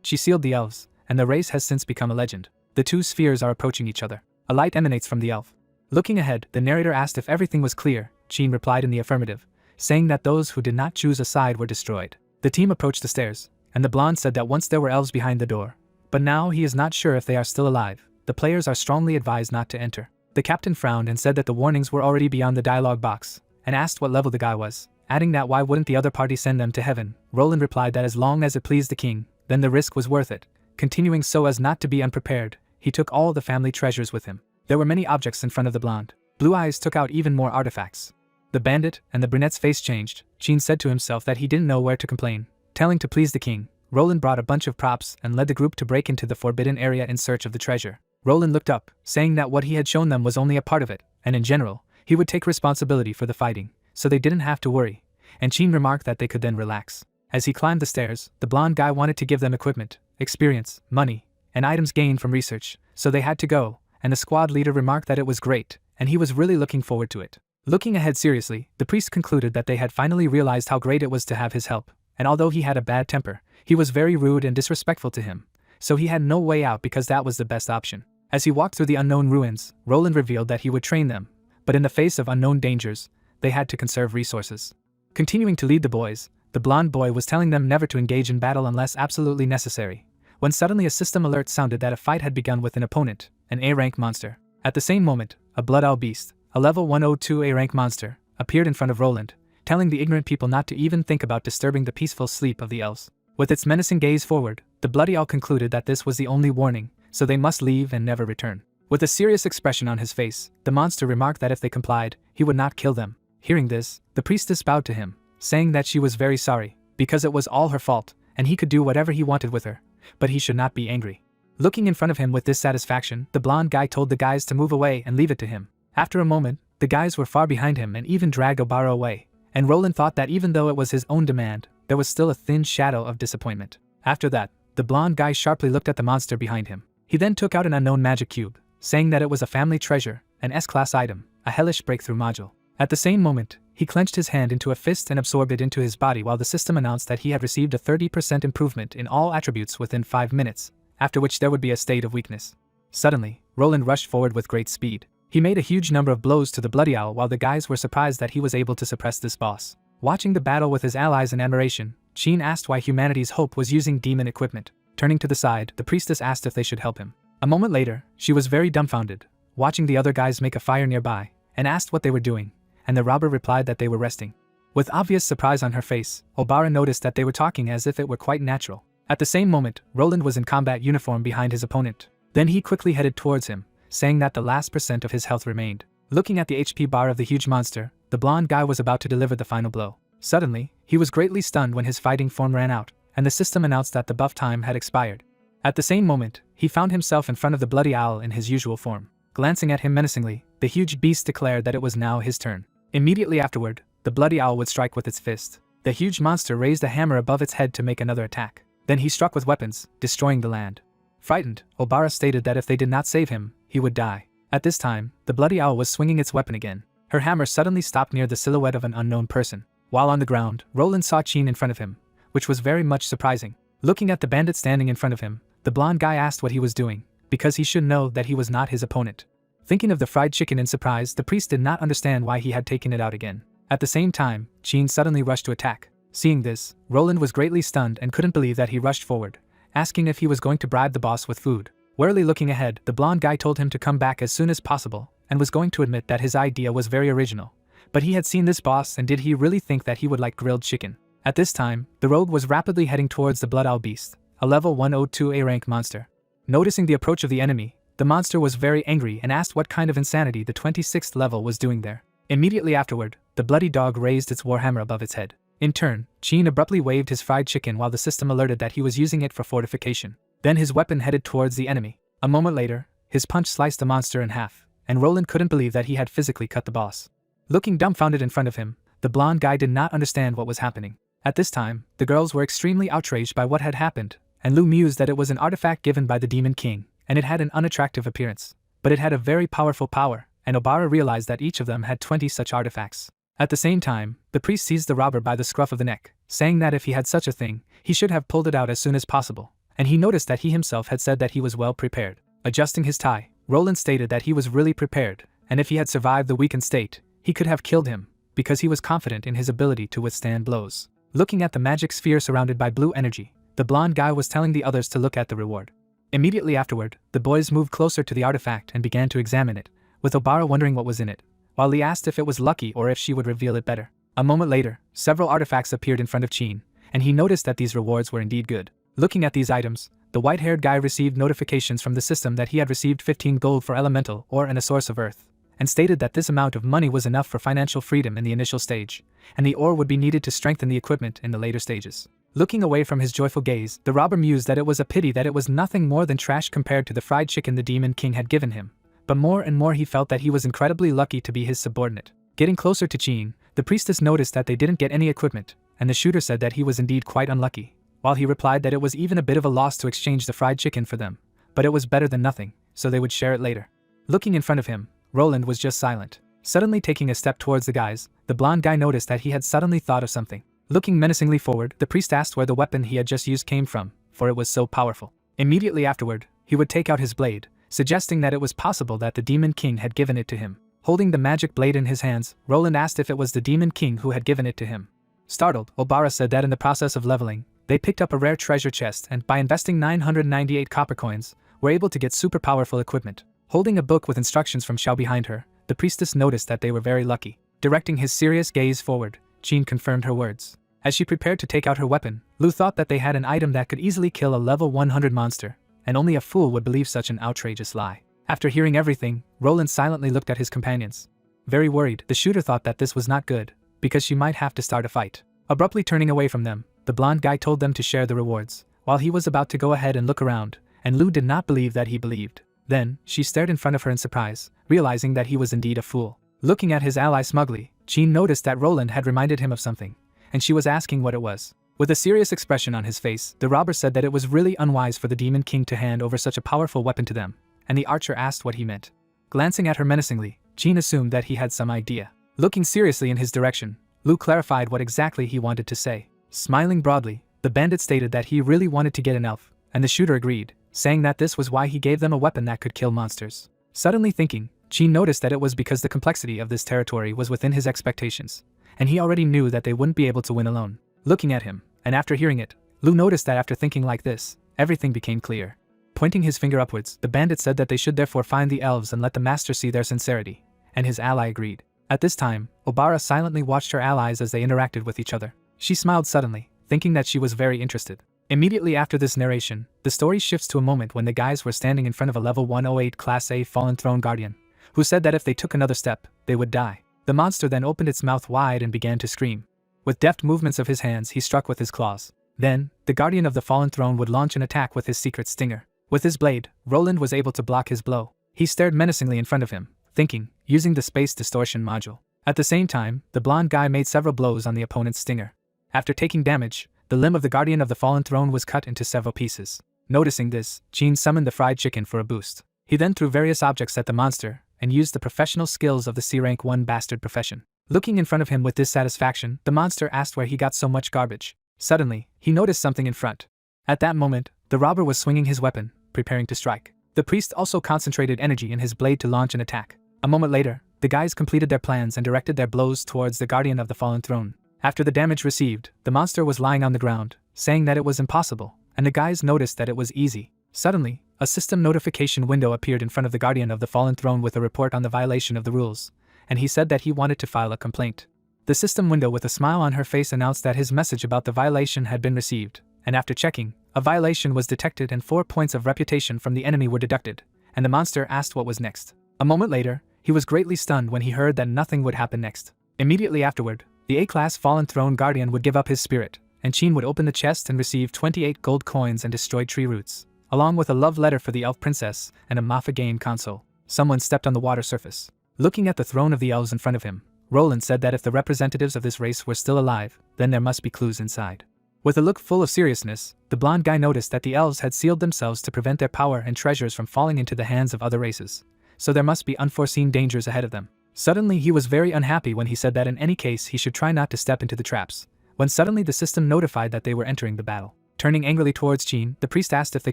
A: She sealed the elves, and the race has since become a legend. The 2 spheres are approaching each other. A light emanates from the elf. Looking ahead, the narrator asked if everything was clear. Qin replied in the affirmative, saying that those who did not choose a side were destroyed. The team approached the stairs, and the blonde said that once there were elves behind the door, but now he is not sure if they are still alive. The players are strongly advised not to enter. The captain frowned and said that the warnings were already beyond the dialogue box, and asked what level the guy was, adding that why wouldn't the other party send them to heaven. Roland replied that as long as it pleased the king, then the risk was worth it. Continuing so as not to be unprepared, he took all the family treasures with him. There were many objects in front of the blonde. Blue Eyes took out even more artifacts. The bandit and the brunette's face changed. Jean said to himself that he didn't know where to complain. Telling to please the king, Roland brought a bunch of props and led the group to break into the forbidden area in search of the treasure. Roland looked up, saying that what he had shown them was only a part of it, and in general, he would take responsibility for the fighting, so they didn't have to worry, and Jean remarked that they could then relax. As he climbed the stairs, the blonde guy wanted to give them equipment, experience, money, and items gained from research, so they had to go, and the squad leader remarked that it was great, and he was really looking forward to it. Looking ahead seriously, the priest concluded that they had finally realized how great it was to have his help, and although he had a bad temper, he was very rude and disrespectful to him, so he had no way out because that was the best option. As he walked through the unknown ruins, Roland revealed that he would train them, but in the face of unknown dangers, they had to conserve resources. Continuing to lead the boys, the blonde boy was telling them never to engage in battle unless absolutely necessary, when suddenly a system alert sounded that a fight had begun with an opponent, an A-rank monster. At the same moment, a blood owl beast, a level 102 A-rank monster, appeared in front of Roland, telling the ignorant people not to even think about disturbing the peaceful sleep of the elves. With its menacing gaze forward, the bloody owl concluded that this was the only warning, so they must leave and never return. With a serious expression on his face, the monster remarked that if they complied, he would not kill them. Hearing this, the priestess bowed to him, saying that she was very sorry, because it was all her fault, and he could do whatever he wanted with her, but he should not be angry. Looking in front of him with dissatisfaction, the blonde guy told the guys to move away and leave it to him. After a moment, the guys were far behind him and even dragged Obara away, and Roland thought that even though it was his own demand, there was still a thin shadow of disappointment. After that, the blonde guy sharply looked at the monster behind him. He then took out an unknown magic cube, saying that it was a family treasure, an S-class item, a hellish breakthrough module. At the same moment, he clenched his hand into a fist and absorbed it into his body while the system announced that he had received a 30% improvement in all attributes within 5 minutes, after which there would be a state of weakness. Suddenly, Roland rushed forward with great speed. He made a huge number of blows to the bloody owl while the guys were surprised that he was able to suppress this boss. Watching the battle with his allies in admiration, Jean asked why humanity's hope was using demon equipment. Turning to the side, the priestess asked if they should help him. A moment later, she was very dumbfounded, watching the other guys make a fire nearby, and asked what they were doing, and the robber replied that they were resting. With obvious surprise on her face, Obara noticed that they were talking as if it were quite natural. At the same moment, Roland was in combat uniform behind his opponent. Then he quickly headed towards him, saying that the last percent of his health remained. Looking at the HP bar of the huge monster, the blonde guy was about to deliver the final blow. Suddenly, he was greatly stunned when his fighting form ran out, and the system announced that the buff time had expired. At the same moment, he found himself in front of the bloody owl in his usual form. Glancing at him menacingly, the huge beast declared that it was now his turn. Immediately afterward, the bloody owl would strike with its fist. The huge monster raised a hammer above its head to make another attack. Then he struck with weapons, destroying the land. Frightened, Obara stated that if they did not save him, he would die. At this time, the bloody owl was swinging its weapon again. Her hammer suddenly stopped near the silhouette of an unknown person. While on the ground, Roland saw Jean in front of him, which was very much surprising. Looking at the bandit standing in front of him, the blonde guy asked what he was doing, because he should know that he was not his opponent. Thinking of the fried chicken in surprise, the priest did not understand why he had taken it out again. At the same time, Jean suddenly rushed to attack. Seeing this, Roland was greatly stunned and couldn't believe that he rushed forward, asking if he was going to bribe the boss with food. Warily looking ahead, the blonde guy told him to come back as soon as possible, and was going to admit that his idea was very original. But he had seen this boss, and did he really think that he would like grilled chicken? At this time, the rogue was rapidly heading towards the blood owl beast, a level 102 A-rank monster. Noticing the approach of the enemy, the monster was very angry and asked what kind of insanity the 26th level was doing there. Immediately afterward, the bloody dog raised its warhammer above its head. In turn, Jean abruptly waved his fried chicken while the system alerted that he was using it for fortification. Then his weapon headed towards the enemy. A moment later, his punch sliced the monster in half, and Roland couldn't believe that he had physically cut the boss. Looking dumbfounded in front of him, the blonde guy did not understand what was happening. At this time, the girls were extremely outraged by what had happened, and Lu mused that it was an artifact given by the Demon King, and it had an unattractive appearance. But it had a very powerful power, and Obara realized that each of them had 20 such artifacts. At the same time, the priest seized the robber by the scruff of the neck, saying that if he had such a thing, he should have pulled it out as soon as possible, and he noticed that he himself had said that he was well prepared. Adjusting his tie, Roland stated that he was really prepared, and if he had survived the weakened state, he could have killed him, because he was confident in his ability to withstand blows. Looking at the magic sphere surrounded by blue energy, the blonde guy was telling the others to look at the reward. Immediately afterward, the boys moved closer to the artifact and began to examine it, with Obara wondering what was in it, while Lee asked if it was lucky or if she would reveal it better. A moment later, several artifacts appeared in front of Chin, and he noticed that these rewards were indeed good. Looking at these items, the white-haired guy received notifications from the system that he had received 15 gold for elemental ore and a source of earth, and stated that this amount of money was enough for financial freedom in the initial stage, and the ore would be needed to strengthen the equipment in the later stages. Looking away from his joyful gaze, the robber mused that it was a pity that it was nothing more than trash compared to the fried chicken the Demon King had given him, but more and more he felt that he was incredibly lucky to be his subordinate. Getting closer to Chin, the priestess noticed that they didn't get any equipment, and the shooter said that he was indeed quite unlucky, while he replied that it was even a bit of a loss to exchange the fried chicken for them, but it was better than nothing, so they would share it later. Looking in front of him, Roland was just silent. Suddenly taking a step towards the guys, the blonde guy noticed that he had suddenly thought of something. Looking menacingly forward, the priest asked where the weapon he had just used came from, for it was so powerful. Immediately afterward, he would take out his blade, suggesting that it was possible that the Demon King had given it to him. Holding the magic blade in his hands, Roland asked if it was the Demon King who had given it to him. Startled, Obara said that in the process of leveling, they picked up a rare treasure chest and by investing 998 copper coins, were able to get super powerful equipment. Holding a book with instructions from Xiao behind her, the priestess noticed that they were very lucky. Directing his serious gaze forward, Chin confirmed her words. As she prepared to take out her weapon, Lu thought that they had an item that could easily kill a level 100 monster, and only a fool would believe such an outrageous lie. After hearing everything, Roland silently looked at his companions. Very worried, the shooter thought that this was not good, because she might have to start a fight. Abruptly turning away from them, the blonde guy told them to share the rewards, while he was about to go ahead and look around, and Lu did not believe that he believed. Then, she stared in front of her in surprise, realizing that he was indeed a fool. Looking at his ally smugly, Chin noticed that Roland had reminded him of something, and she was asking what it was. With a serious expression on his face, the robber said that it was really unwise for the Demon King to hand over such a powerful weapon to them, and the archer asked what he meant. Glancing at her menacingly, Chin assumed that he had some idea. Looking seriously in his direction, Lu clarified what exactly he wanted to say. Smiling broadly, the bandit stated that he really wanted to get an elf, and the shooter agreed, saying that this was why he gave them a weapon that could kill monsters. Suddenly thinking, Chin noticed that it was because the complexity of this territory was within his expectations, and he already knew that they wouldn't be able to win alone. Looking at him, and after hearing it, Lu noticed that after thinking like this, everything became clear. Pointing his finger upwards, the bandit said that they should therefore find the elves and let the master see their sincerity, and his ally agreed. At this time, Obara silently watched her allies as they interacted with each other. She smiled suddenly, thinking that she was very interested. Immediately after this narration, the story shifts to a moment when the guys were standing in front of a level 108 Class A Fallen Throne Guardian, who said that if they took another step, they would die. The monster then opened its mouth wide and began to scream. With deft movements of his hands, he struck with his claws. Then, the Guardian of the Fallen Throne would launch an attack with his secret stinger. With his blade, Roland was able to block his blow. He stared menacingly in front of him, thinking, using the space distortion module. At the same time, the blonde guy made several blows on the opponent's stinger. After taking damage, the limb of the Guardian of the Fallen Throne was cut into several pieces. Noticing this, Chin summoned the fried chicken for a boost. He then threw various objects at the monster, and used the professional skills of the C-Rank 1 bastard profession. Looking in front of him with dissatisfaction, the monster asked where he got so much garbage. Suddenly, he noticed something in front. At that moment, the robber was swinging his weapon, preparing to strike. The priest also concentrated energy in his blade to launch an attack. A moment later, the guys completed their plans and directed their blows towards the Guardian of the Fallen Throne. After the damage received, the monster was lying on the ground, saying that it was impossible, and the guys noticed that it was easy. Suddenly, a system notification window appeared in front of the Guardian of the Fallen Throne with a report on the violation of the rules, and he said that he wanted to file a complaint. The system window with a smile on her face announced that his message about the violation had been received, and after checking, a violation was detected and 4 points of reputation from the enemy were deducted, and the monster asked what was next. A moment later, he was greatly stunned when he heard that nothing would happen next. Immediately afterward, the A-class Fallen Throne Guardian would give up his spirit, and Chin would open the chest and receive 28 gold coins and destroyed tree roots, along with a love letter for the elf princess and a Mafa game console. Someone stepped on the water surface. Looking at the throne of the elves in front of him, Roland said that if the representatives of this race were still alive, then there must be clues inside. With a look full of seriousness, the blonde guy noticed that the elves had sealed themselves to prevent their power and treasures from falling into the hands of other races, so there must be unforeseen dangers ahead of them. Suddenly he was very unhappy when he said that in any case he should try not to step into the traps, when suddenly the system notified that they were entering the battle. Turning angrily towards Chin, the priest asked if they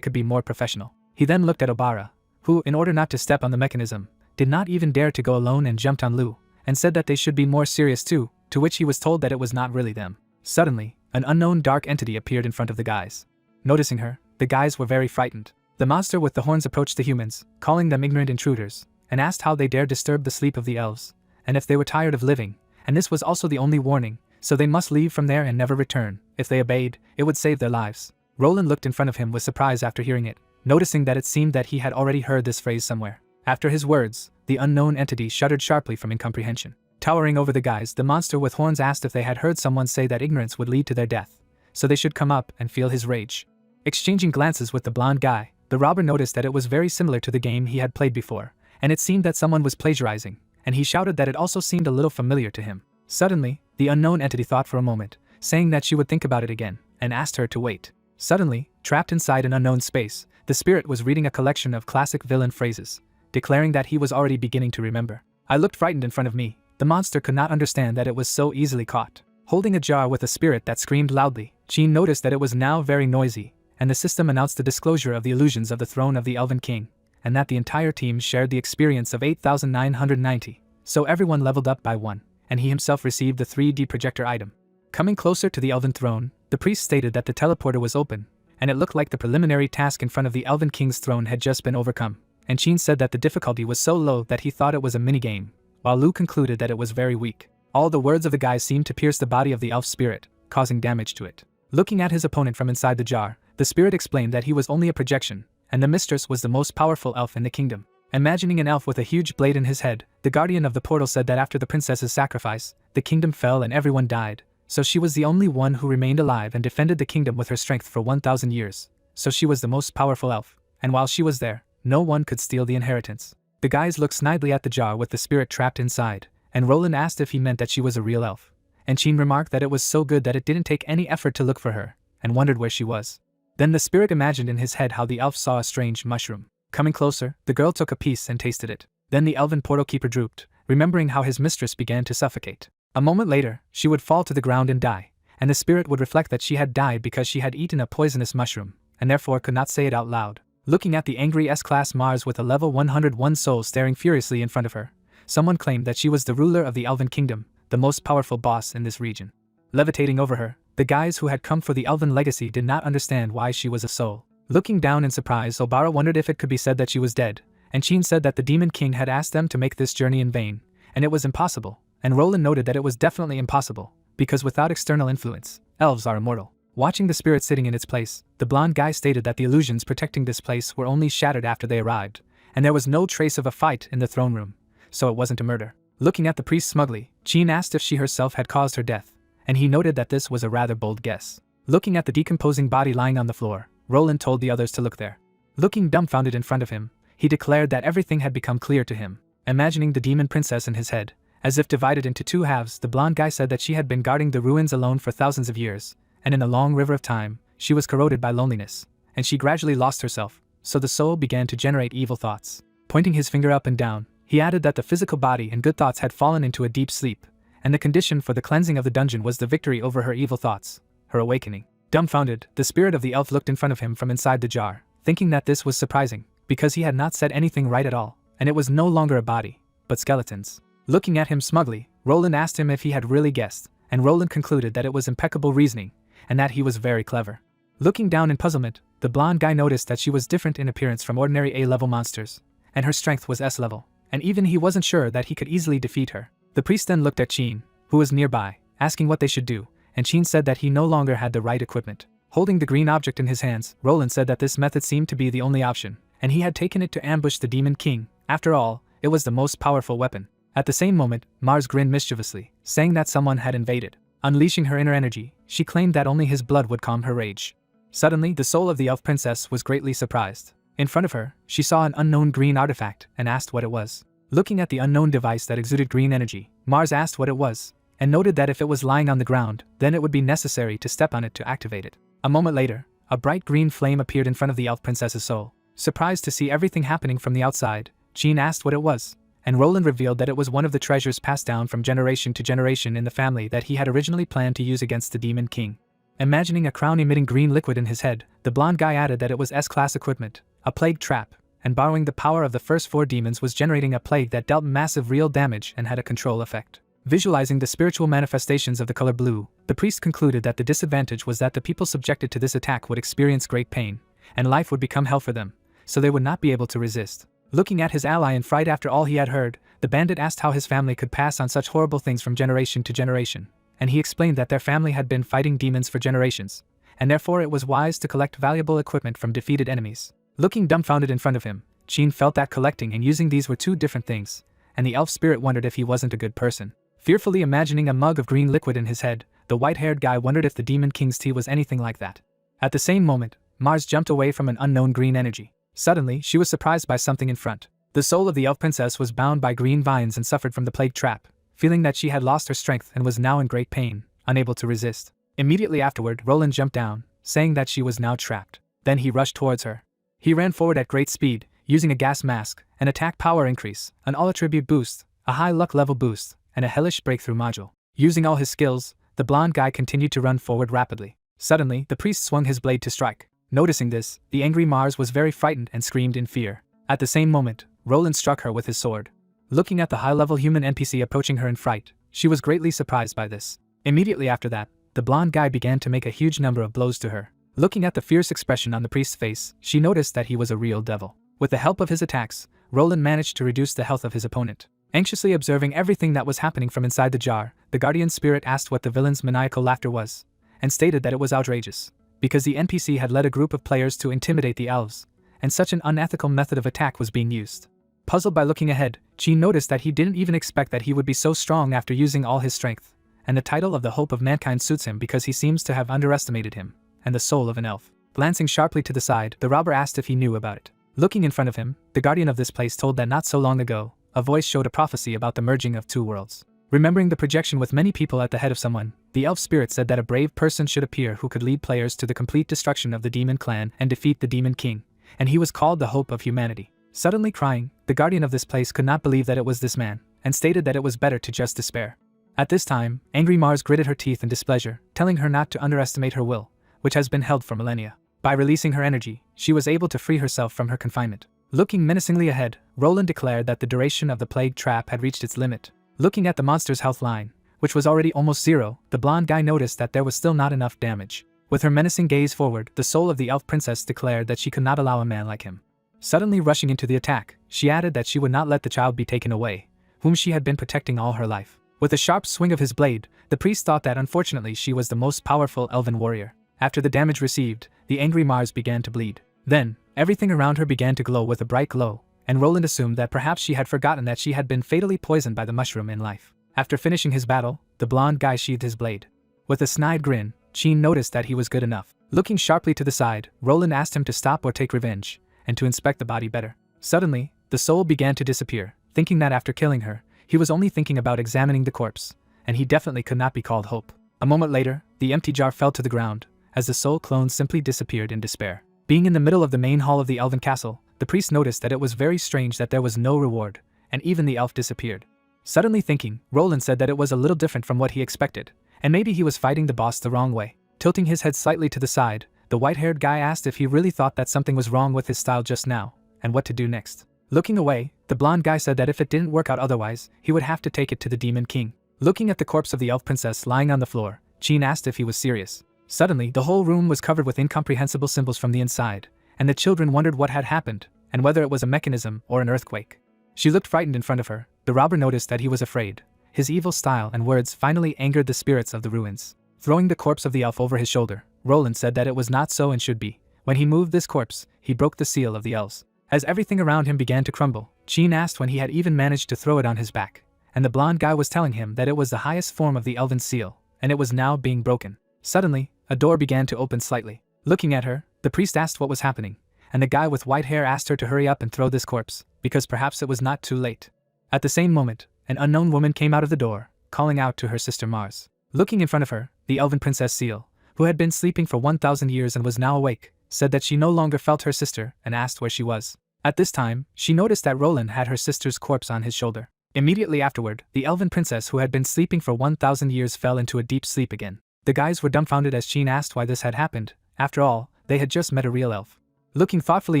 A: could be more professional. He then looked at Obara, who, in order not to step on the mechanism, did not even dare to go alone and jumped on Lu, and said that they should be more serious too, to which he was told that it was not really them. Suddenly, an unknown dark entity appeared in front of the guys. Noticing her, the guys were very frightened. The monster with the horns approached the humans, calling them ignorant intruders, and asked how they dared disturb the sleep of the elves, and if they were tired of living, and this was also the only warning, so they must leave from there and never return. If they obeyed, it would save their lives. Roland looked in front of him with surprise after hearing it, noticing that it seemed that he had already heard this phrase somewhere. After his words, the unknown entity shuddered sharply from incomprehension. Towering over the guys, the monster with horns asked if they had heard someone say that ignorance would lead to their death, so they should come up and feel his rage. Exchanging glances with the blonde guy, the robber noticed that it was very similar to the game he had played before, and it seemed that someone was plagiarizing, and he shouted that it also seemed a little familiar to him. Suddenly, the unknown entity thought for a moment, saying that she would think about it again, and asked her to wait. Suddenly, trapped inside an unknown space, the spirit was reading a collection of classic villain phrases, declaring that he was already beginning to remember. I looked frightened in front of me. The monster could not understand that it was so easily caught. Holding a jar with a spirit that screamed loudly, Jean noticed that it was now very noisy, and the system announced the disclosure of the illusions of the throne of the Elven King, and that the entire team shared the experience of 8,990, so everyone leveled up by 1, and he himself received the 3D projector item. Coming closer to the Elven throne, the priest stated that the teleporter was open, and it looked like the preliminary task in front of the Elven King's throne had just been overcome, and Jean said that the difficulty was so low that he thought it was a minigame, while Lu concluded that it was very weak. All the words of the guy seemed to pierce the body of the elf spirit, causing damage to it. Looking at his opponent from inside the jar, the spirit explained that he was only a projection, and the mistress was the most powerful elf in the kingdom. Imagining an elf with a huge blade in his head, the guardian of the portal said that after the princess's sacrifice, the kingdom fell and everyone died, so she was the only one who remained alive and defended the kingdom with her strength for 1,000 years, so she was the most powerful elf, and while she was there, no one could steal the inheritance. The guys looked snidely at the jar with the spirit trapped inside, and Roland asked if he meant that she was a real elf, and Jean remarked that it was so good that it didn't take any effort to look for her, and wondered where she was. Then the spirit imagined in his head how the elf saw a strange mushroom. Coming closer, the girl took a piece and tasted it. Then the elven portal keeper drooped, remembering how his mistress began to suffocate. A moment later, she would fall to the ground and die, and the spirit would reflect that she had died because she had eaten a poisonous mushroom, and therefore could not say it out loud. Looking at the angry S-class Mars with a level 101 soul staring furiously in front of her, someone claimed that she was the ruler of the Elven Kingdom, the most powerful boss in this region. Levitating over her, the guys who had come for the Elven legacy did not understand why she was a soul. Looking down in surprise, Obara wondered if it could be said that she was dead, and Jean said that the Demon King had asked them to make this journey in vain, and it was impossible, and Roland noted that it was definitely impossible, because without external influence, elves are immortal. Watching the spirit sitting in its place, the blonde guy stated that the illusions protecting this place were only shattered after they arrived, and there was no trace of a fight in the throne room, so it wasn't a murder. Looking at the priest smugly, Jean asked if she herself had caused her death, and he noted that this was a rather bold guess. Looking at the decomposing body lying on the floor, Roland told the others to look there. Looking dumbfounded in front of him, he declared that everything had become clear to him. Imagining the demon princess in his head, as if divided into two halves, the blonde guy said that she had been guarding the ruins alone for thousands of years, and in the long river of time, she was corroded by loneliness, and she gradually lost herself, so the soul began to generate evil thoughts. Pointing his finger up and down, he added that the physical body and good thoughts had fallen into a deep sleep, and the condition for the cleansing of the dungeon was the victory over her evil thoughts, her awakening. Dumbfounded, the spirit of the elf looked in front of him from inside the jar, thinking that this was surprising, because he had not said anything right at all, and it was no longer a body, but skeletons. Looking at him smugly, Roland asked him if he had really guessed, and Roland concluded that it was impeccable reasoning, and that he was very clever. Looking down in puzzlement, the blonde guy noticed that she was different in appearance from ordinary A-level monsters, and her strength was S-level, and even he wasn't sure that he could easily defeat her. The priest then looked at Jean, who was nearby, asking what they should do, and Jean said that he no longer had the right equipment. Holding the green object in his hands, Roland said that this method seemed to be the only option, and he had taken it to ambush the Demon King. After all, it was the most powerful weapon. At the same moment, Mars grinned mischievously, saying that someone had invaded. Unleashing her inner energy, she claimed that only his blood would calm her rage. Suddenly, the soul of the elf princess was greatly surprised. In front of her, she saw an unknown green artifact and asked what it was. Looking at the unknown device that exuded green energy, Mars asked what it was, and noted that if it was lying on the ground, then it would be necessary to step on it to activate it. A moment later, a bright green flame appeared in front of the elf princess's soul. Surprised to see everything happening from the outside, Jean asked what it was, and Roland revealed that it was one of the treasures passed down from generation to generation in the family that he had originally planned to use against the Demon King. Imagining a crown emitting green liquid in his head, the blonde guy added that it was S-class equipment, a plague trap, and borrowing the power of the first 4 demons was generating a plague that dealt massive real damage and had a control effect. Visualizing the spiritual manifestations of the color blue, the priest concluded that the disadvantage was that the people subjected to this attack would experience great pain, and life would become hell for them, so they would not be able to resist. Looking at his ally in fright after all he had heard, the bandit asked how his family could pass on such horrible things from generation to generation, and he explained that their family had been fighting demons for generations, and therefore it was wise to collect valuable equipment from defeated enemies. Looking dumbfounded in front of him, Qin felt that collecting and using these were two different things, and the elf spirit wondered if he wasn't a good person. Fearfully imagining a mug of green liquid in his head, the white-haired guy wondered if the Demon King's tea was anything like that. At the same moment, Mars jumped away from an unknown green energy. Suddenly, she was surprised by something in front. The soul of the elf princess was bound by green vines and suffered from the plague trap, feeling that she had lost her strength and was now in great pain, unable to resist. Immediately afterward, Roland jumped down, saying that she was now trapped. Then he rushed towards her. He ran forward at great speed, using a gas mask, an attack power increase, an all-attribute boost, a high luck level boost, and a hellish breakthrough module. Using all his skills, the blonde guy continued to run forward rapidly. Suddenly, the priest swung his blade to strike. Noticing this, the angry Mars was very frightened and screamed in fear. At the same moment, Roland struck her with his sword. Looking at the high-level human NPC approaching her in fright, she was greatly surprised by this. Immediately after that, the blonde guy began to make a huge number of blows to her. Looking at the fierce expression on the priest's face, she noticed that he was a real devil. With the help of his attacks, Roland managed to reduce the health of his opponent. Anxiously observing everything that was happening from inside the jar, the guardian spirit asked what the villain's maniacal laughter was, and stated that it was outrageous, because the NPC had led a group of players to intimidate the elves, and such an unethical method of attack was being used. Puzzled by looking ahead, Qin noticed that he didn't even expect that he would be so strong after using all his strength, and the title of the Hope of Mankind suits him because he seems to have underestimated him, and the soul of an elf. Glancing sharply to the side, the robber asked if he knew about it. Looking in front of him, the guardian of this place told that not so long ago, a voice showed a prophecy about the merging of two worlds. Remembering the projection with many people at the head of someone, the elf spirit said that a brave person should appear who could lead players to the complete destruction of the demon clan and defeat the demon king, and he was called the Hope of Humanity. Suddenly crying, the guardian of this place could not believe that it was this man, and stated that it was better to just despair. At this time, angry Mars gritted her teeth in displeasure, telling her not to underestimate her will, which has been held for millennia. By releasing her energy, she was able to free herself from her confinement. Looking menacingly ahead, Roland declared that the duration of the plague trap had reached its limit. Looking at the monster's health line, which was already almost zero, the blonde guy noticed that there was still not enough damage. With her menacing gaze forward, the soul of the elf princess declared that she could not allow a man like him. Suddenly rushing into the attack, she added that she would not let the child be taken away, whom she had been protecting all her life. With a sharp swing of his blade, the priest thought that unfortunately she was the most powerful elven warrior. After the damage received, the angry Mars began to bleed. Then, everything around her began to glow with a bright glow, and Roland assumed that perhaps she had forgotten that she had been fatally poisoned by the mushroom in life. After finishing his battle, the blonde guy sheathed his blade. With a snide grin, Qin noticed that he was good enough. Looking sharply to the side, Roland asked him to stop or take revenge, and to inspect the body better. Suddenly, the soul began to disappear, thinking that after killing her, he was only thinking about examining the corpse, and he definitely could not be called Hope. A moment later, the empty jar fell to the ground, as the soul clone simply disappeared in despair. Being in the middle of the main hall of the elven castle, the priest noticed that it was very strange that there was no reward, and even the elf disappeared. Suddenly thinking, Roland said that it was a little different from what he expected, and maybe he was fighting the boss the wrong way. Tilting his head slightly to the side, the white-haired guy asked if he really thought that something was wrong with his style just now, and what to do next. Looking away, the blonde guy said that if it didn't work out otherwise, he would have to take it to the demon king. Looking at the corpse of the elf princess lying on the floor, Qin asked if he was serious. Suddenly, the whole room was covered with incomprehensible symbols from the inside, and the children wondered what had happened, and whether it was a mechanism or an earthquake. She looked frightened in front of her. The robber noticed that he was afraid. His evil style and words finally angered the spirits of the ruins. Throwing the corpse of the elf over his shoulder, Roland said that it was not so and should be. When he moved this corpse, he broke the seal of the elves. As everything around him began to crumble, Qin asked when he had even managed to throw it on his back, and the blonde guy was telling him that it was the highest form of the elven seal, and it was now being broken. Suddenly, a door began to open slightly. Looking at her, the priest asked what was happening, and the guy with white hair asked her to hurry up and throw this corpse, because perhaps it was not too late. At the same moment, an unknown woman came out of the door, calling out to her sister Mars. Looking in front of her, the elven princess Seal, who had been sleeping for 1,000 years and was now awake, said that she no longer felt her sister and asked where she was. At this time, she noticed that Roland had her sister's corpse on his shoulder. Immediately afterward, the elven princess who had been sleeping for 1,000 years fell into a deep sleep again. The guys were dumbfounded as Qin asked why this had happened. After all, they had just met a real elf. Looking thoughtfully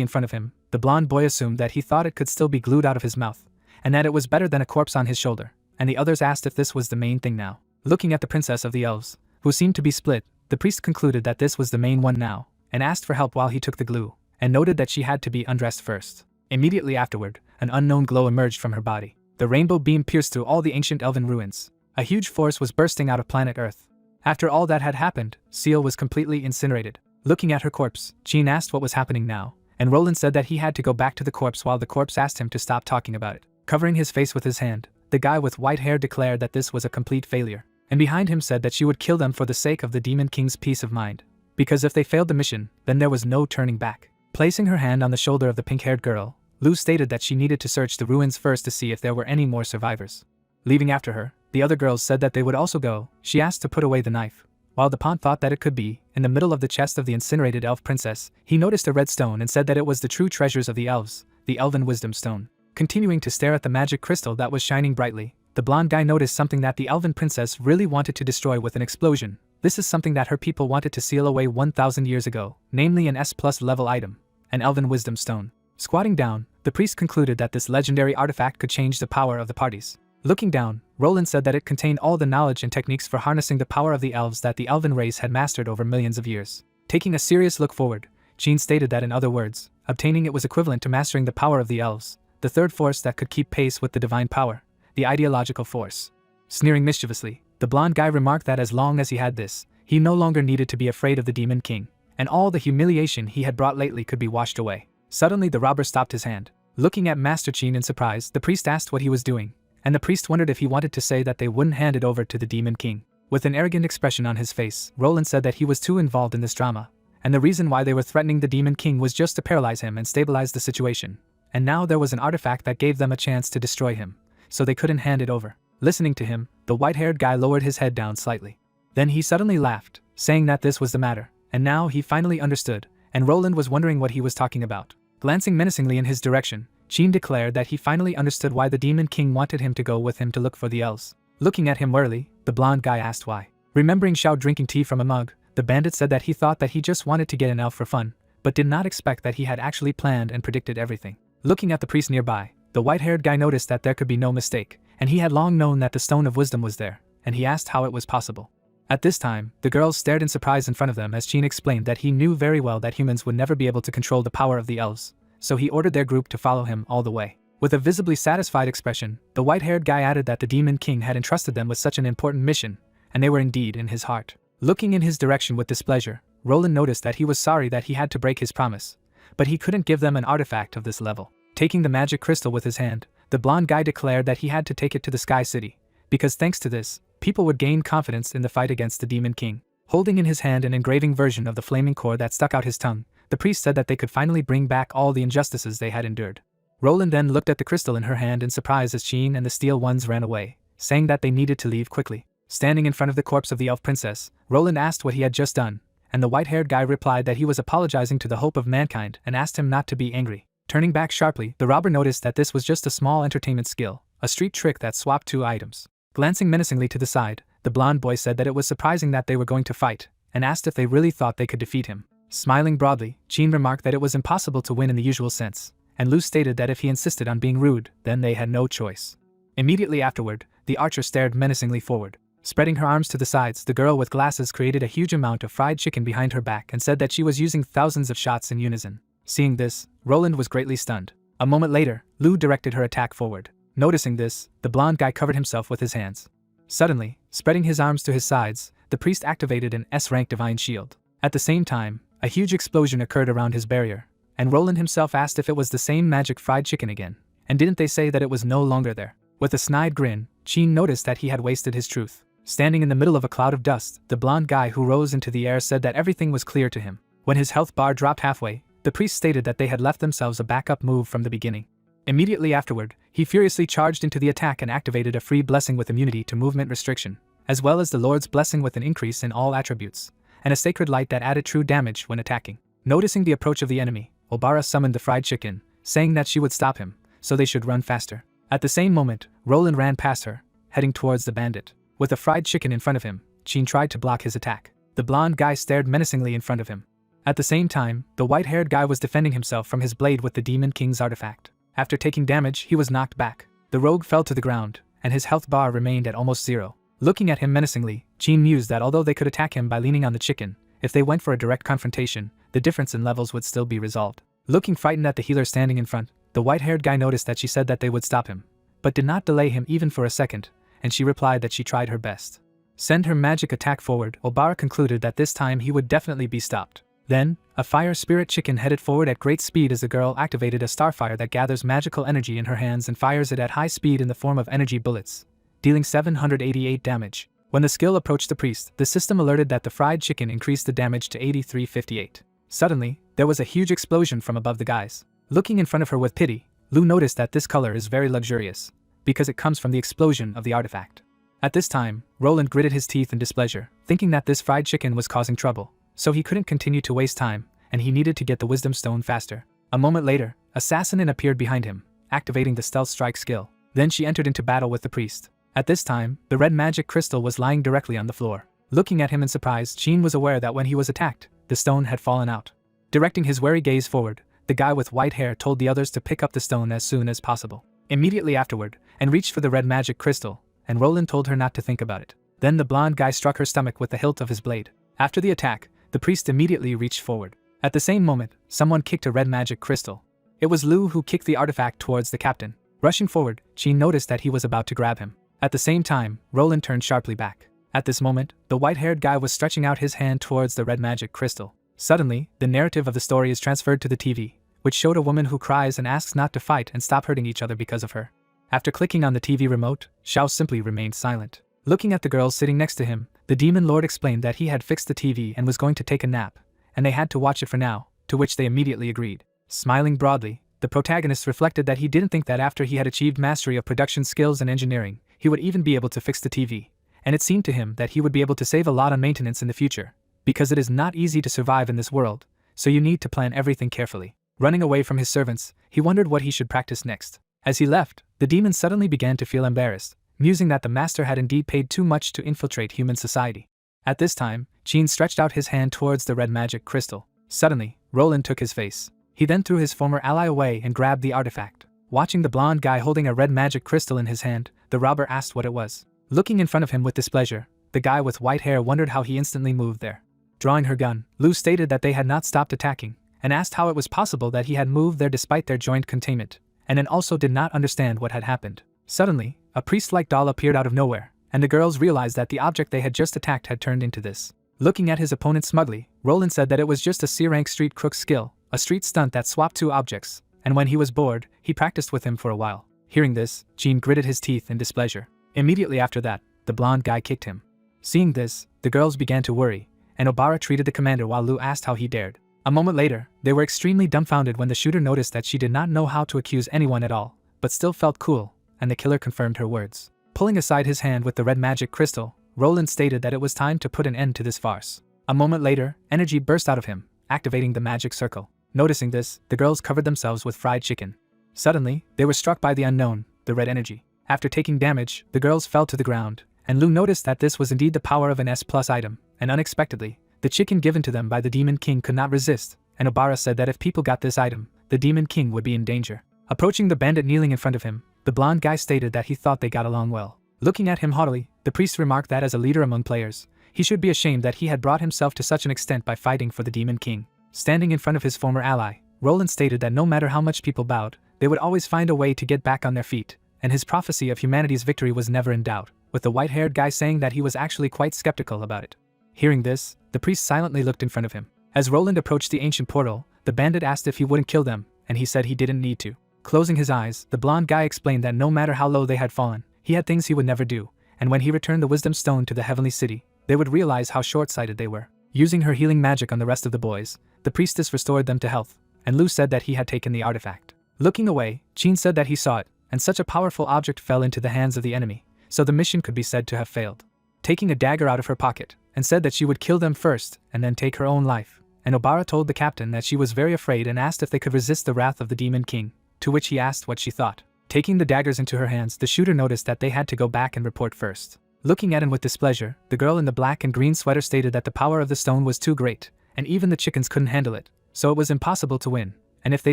A: in front of him, the blonde boy assumed that he thought it could still be glued out of his mouth, and that it was better than a corpse on his shoulder, and the others asked if this was the main thing now. Looking at the princess of the elves, who seemed to be split, the priest concluded that this was the main one now, and asked for help while he took the glue, and noted that she had to be undressed first. Immediately afterward, an unknown glow emerged from her body. The rainbow beam pierced through all the ancient elven ruins. A huge force was bursting out of planet Earth. After all that had happened, Seal was completely incinerated. Looking at her corpse, Jean asked what was happening now, and Roland said that he had to go back to the corpse while the corpse asked him to stop talking about it. Covering his face with his hand, the guy with white hair declared that this was a complete failure, and behind him said that she would kill them for the sake of the Demon King's peace of mind. Because if they failed the mission, then there was no turning back. Placing her hand on the shoulder of the pink-haired girl, Lou stated that she needed to search the ruins first to see if there were any more survivors. Leaving after her, the other girls said that they would also go. She asked to put away the knife. While the pawn thought that it could be, in the middle of the chest of the incinerated elf princess, he noticed a red stone and said that it was the true treasures of the elves, the Elven Wisdom Stone. Continuing to stare at the magic crystal that was shining brightly, the blonde guy noticed something that the Elven princess really wanted to destroy with an explosion. This is something that her people wanted to seal away 1,000 years ago, namely an S+ level item, an Elven Wisdom Stone. Squatting down, the priest concluded that this legendary artifact could change the power of the parties. Looking down, Roland said that it contained all the knowledge and techniques for harnessing the power of the elves that the elven race had mastered over millions of years. Taking a serious look forward, Jean stated that in other words, obtaining it was equivalent to mastering the power of the elves, the third force that could keep pace with the divine power, the ideological force. Sneering mischievously, the blonde guy remarked that as long as he had this, he no longer needed to be afraid of the Demon King, and all the humiliation he had brought lately could be washed away. Suddenly the robber stopped his hand. Looking at Master Jean in surprise, the priest asked what he was doing, and the priest wondered if he wanted to say that they wouldn't hand it over to the Demon King. With an arrogant expression on his face, Roland said that he was too involved in this drama, and the reason why they were threatening the Demon King was just to paralyze him and stabilize the situation. And now there was an artifact that gave them a chance to destroy him, so they couldn't hand it over. Listening to him, the white-haired guy lowered his head down slightly. Then he suddenly laughed, saying that this was the matter, and now he finally understood, and Roland was wondering what he was talking about. Glancing menacingly in his direction, Jean declared that he finally understood why the Demon King wanted him to go with him to look for the elves. Looking at him warily, the blonde guy asked why. Remembering Xiao drinking tea from a mug, the bandit said that he thought that he just wanted to get an elf for fun, but did not expect that he had actually planned and predicted everything. Looking at the priest nearby, the white-haired guy noticed that there could be no mistake, and he had long known that the Stone of Wisdom was there, and he asked how it was possible. At this time, the girls stared in surprise in front of them as Jean explained that he knew very well that humans would never be able to control the power of the elves, so he ordered their group to follow him all the way. With a visibly satisfied expression, the white-haired guy added that the Demon King had entrusted them with such an important mission, and they were indeed in his heart. Looking in his direction with displeasure, Roland noticed that he was sorry that he had to break his promise, but he couldn't give them an artifact of this level. Taking the magic crystal with his hand, the blonde guy declared that he had to take it to the Sky City, because thanks to this, people would gain confidence in the fight against the Demon King. Holding in his hand an engraving version of the flaming core that stuck out his tongue, the priest said that they could finally bring back all the injustices they had endured. Roland then looked at the crystal in her hand in surprise as Jean and the steel ones ran away, saying that they needed to leave quickly. Standing in front of the corpse of the elf princess, Roland asked what he had just done, and the white-haired guy replied that he was apologizing to the hope of mankind and asked him not to be angry. Turning back sharply, the robber noticed that this was just a small entertainment skill, a street trick that swapped two items. Glancing menacingly to the side, the blonde boy said that it was surprising that they were going to fight, and asked if they really thought they could defeat him. Smiling broadly, Jean remarked that it was impossible to win in the usual sense, and Lou stated that if he insisted on being rude, then they had no choice. Immediately afterward, the archer stared menacingly forward. Spreading her arms to the sides, the girl with glasses created a huge amount of fried chicken behind her back and said that she was using thousands of shots in unison. Seeing this, Roland was greatly stunned. A moment later, Lou directed her attack forward. Noticing this, the blonde guy covered himself with his hands. Suddenly, spreading his arms to his sides, the priest activated an S-rank divine shield. At the same time, a huge explosion occurred around his barrier, and Roland himself asked if it was the same magic fried chicken again, and didn't they say that it was no longer there? With a snide grin, Jean noticed that he had wasted his truth. Standing in the middle of a cloud of dust, the blonde guy who rose into the air said that everything was clear to him. When his health bar dropped halfway, the priest stated that they had left themselves a backup move from the beginning. Immediately afterward, he furiously charged into the attack and activated a free blessing with immunity to movement restriction, as well as the Lord's blessing with an increase in all attributes, and a sacred light that added true damage when attacking. Noticing the approach of the enemy, Obara summoned the fried chicken, saying that she would stop him, so they should run faster. At the same moment, Roland ran past her, heading towards the bandit. With the fried chicken in front of him, Jean tried to block his attack. The blonde guy stared menacingly in front of him. At the same time, the white-haired guy was defending himself from his blade with the Demon King's artifact. After taking damage, he was knocked back. The rogue fell to the ground, and his health bar remained at almost zero. Looking at him menacingly, Jean mused that although they could attack him by leaning on the chicken, if they went for a direct confrontation, the difference in levels would still be resolved. Looking frightened at the healer standing in front, The white-haired guy noticed that she said that they would stop him, but did not delay him even for a second, and she replied that she tried her best. Send her magic attack forward. Obara concluded that this time he would definitely be stopped. Then, a fire spirit chicken headed forward at great speed as the girl activated a starfire that gathers magical energy in her hands and fires it at high speed in the form of energy bullets, dealing 788 damage. When the skill approached the priest, the system alerted that the fried chicken increased the damage to 8358. Suddenly, there was a huge explosion from above the guys. Looking in front of her with pity, Lu noticed that this color is very luxurious, because it comes from the explosion of the artifact. At this time, Roland gritted his teeth in displeasure, thinking that this fried chicken was causing trouble, so he couldn't continue to waste time, and he needed to get the wisdom stone faster. A moment later, Assassin appeared behind him, activating the stealth strike skill. Then she entered into battle with the priest. At this time, the red magic crystal was lying directly on the floor. Looking at him in surprise, Jean was aware that when he was attacked, the stone had fallen out. Directing his wary gaze forward, the guy with white hair told the others to pick up the stone as soon as possible. Immediately afterward, and reached for the red magic crystal, and Roland told her not to think about it. Then the blonde guy struck her stomach with the hilt of his blade. After the attack, the priest immediately reached forward. At the same moment, someone kicked a red magic crystal. It was Lu who kicked the artifact towards the captain. Rushing forward, Jean noticed that he was about to grab him. At the same time, Roland turned sharply back. At this moment, the white-haired guy was stretching out his hand towards the red magic crystal. Suddenly, the narrative of the story is transferred to the TV, which showed a woman who cries and asks not to fight and stop hurting each other because of her. After clicking on the TV remote, Xiao simply remained silent. Looking at the girls sitting next to him, the demon lord explained that he had fixed the TV and was going to take a nap, and they had to watch it for now, to which they immediately agreed. Smiling broadly, the protagonist reflected that he didn't think that after he had achieved mastery of production skills and engineering, he would even be able to fix the TV, and it seemed to him that he would be able to save a lot on maintenance in the future, because it is not easy to survive in this world, so you need to plan everything carefully. Running away from his servants, he wondered what he should practice next. As he left, the demon suddenly began to feel embarrassed, musing that the master had indeed paid too much to infiltrate human society. At this time, Jean stretched out his hand towards the red magic crystal. Suddenly, Roland took his face. He then threw his former ally away and grabbed the artifact. Watching the blonde guy holding a red magic crystal in his hand, the robber asked what it was. Looking in front of him with displeasure, the guy with white hair wondered how he instantly moved there. Drawing her gun, Lu stated that they had not stopped attacking, and asked how it was possible that he had moved there despite their joint containment, and then also did not understand what had happened. Suddenly, a priest-like doll appeared out of nowhere, and the girls realized that the object they had just attacked had turned into this. Looking at his opponent smugly, Roland said that it was just a C-rank street crook skill, a street stunt that swapped two objects, and when he was bored, he practiced with him for a while. Hearing this, Jean gritted his teeth in displeasure. Immediately after that, the blonde guy kicked him. Seeing this, the girls began to worry, and Obara treated the commander while Lu asked how he dared. A moment later, they were extremely dumbfounded when the shooter noticed that she did not know how to accuse anyone at all, but still felt cool, and the killer confirmed her words. Pulling aside his hand with the red magic crystal, Roland stated that it was time to put an end to this farce. A moment later, energy burst out of him, activating the magic circle. Noticing this, the girls covered themselves with fried chicken. Suddenly, they were struck by the unknown, the red energy. After taking damage, the girls fell to the ground, and Lu noticed that this was indeed the power of an S+ item, and unexpectedly, the chicken given to them by the Demon King could not resist, and Obara said that if people got this item, the Demon King would be in danger. Approaching the bandit kneeling in front of him, the blonde guy stated that he thought they got along well. Looking at him haughtily, the priest remarked that as a leader among players, he should be ashamed that he had brought himself to such an extent by fighting for the Demon King. Standing in front of his former ally, Roland stated that no matter how much people bowed, they would always find a way to get back on their feet, and his prophecy of humanity's victory was never in doubt, with the white-haired guy saying that he was actually quite skeptical about it. Hearing this, the priest silently looked in front of him. As Roland approached the ancient portal, the bandit asked if he wouldn't kill them, and he said he didn't need to. Closing his eyes, the blonde guy explained that no matter how low they had fallen, he had things he would never do, and when he returned the wisdom stone to the heavenly city, they would realize how short-sighted they were. Using her healing magic on the rest of the boys, the priestess restored them to health, and Lu said that he had taken the artifact. Looking away, Jean said that he saw it, and such a powerful object fell into the hands of the enemy, so the mission could be said to have failed. Taking a dagger out of her pocket, and said that she would kill them first and then take her own life, and Obara told the captain that she was very afraid and asked if they could resist the wrath of the Demon King, to which he asked what she thought. Taking the daggers into her hands, the shooter noticed that they had to go back and report first. Looking at him with displeasure, the girl in the black and green sweater stated that the power of the stone was too great, and even the chickens couldn't handle it, so it was impossible to win, and if they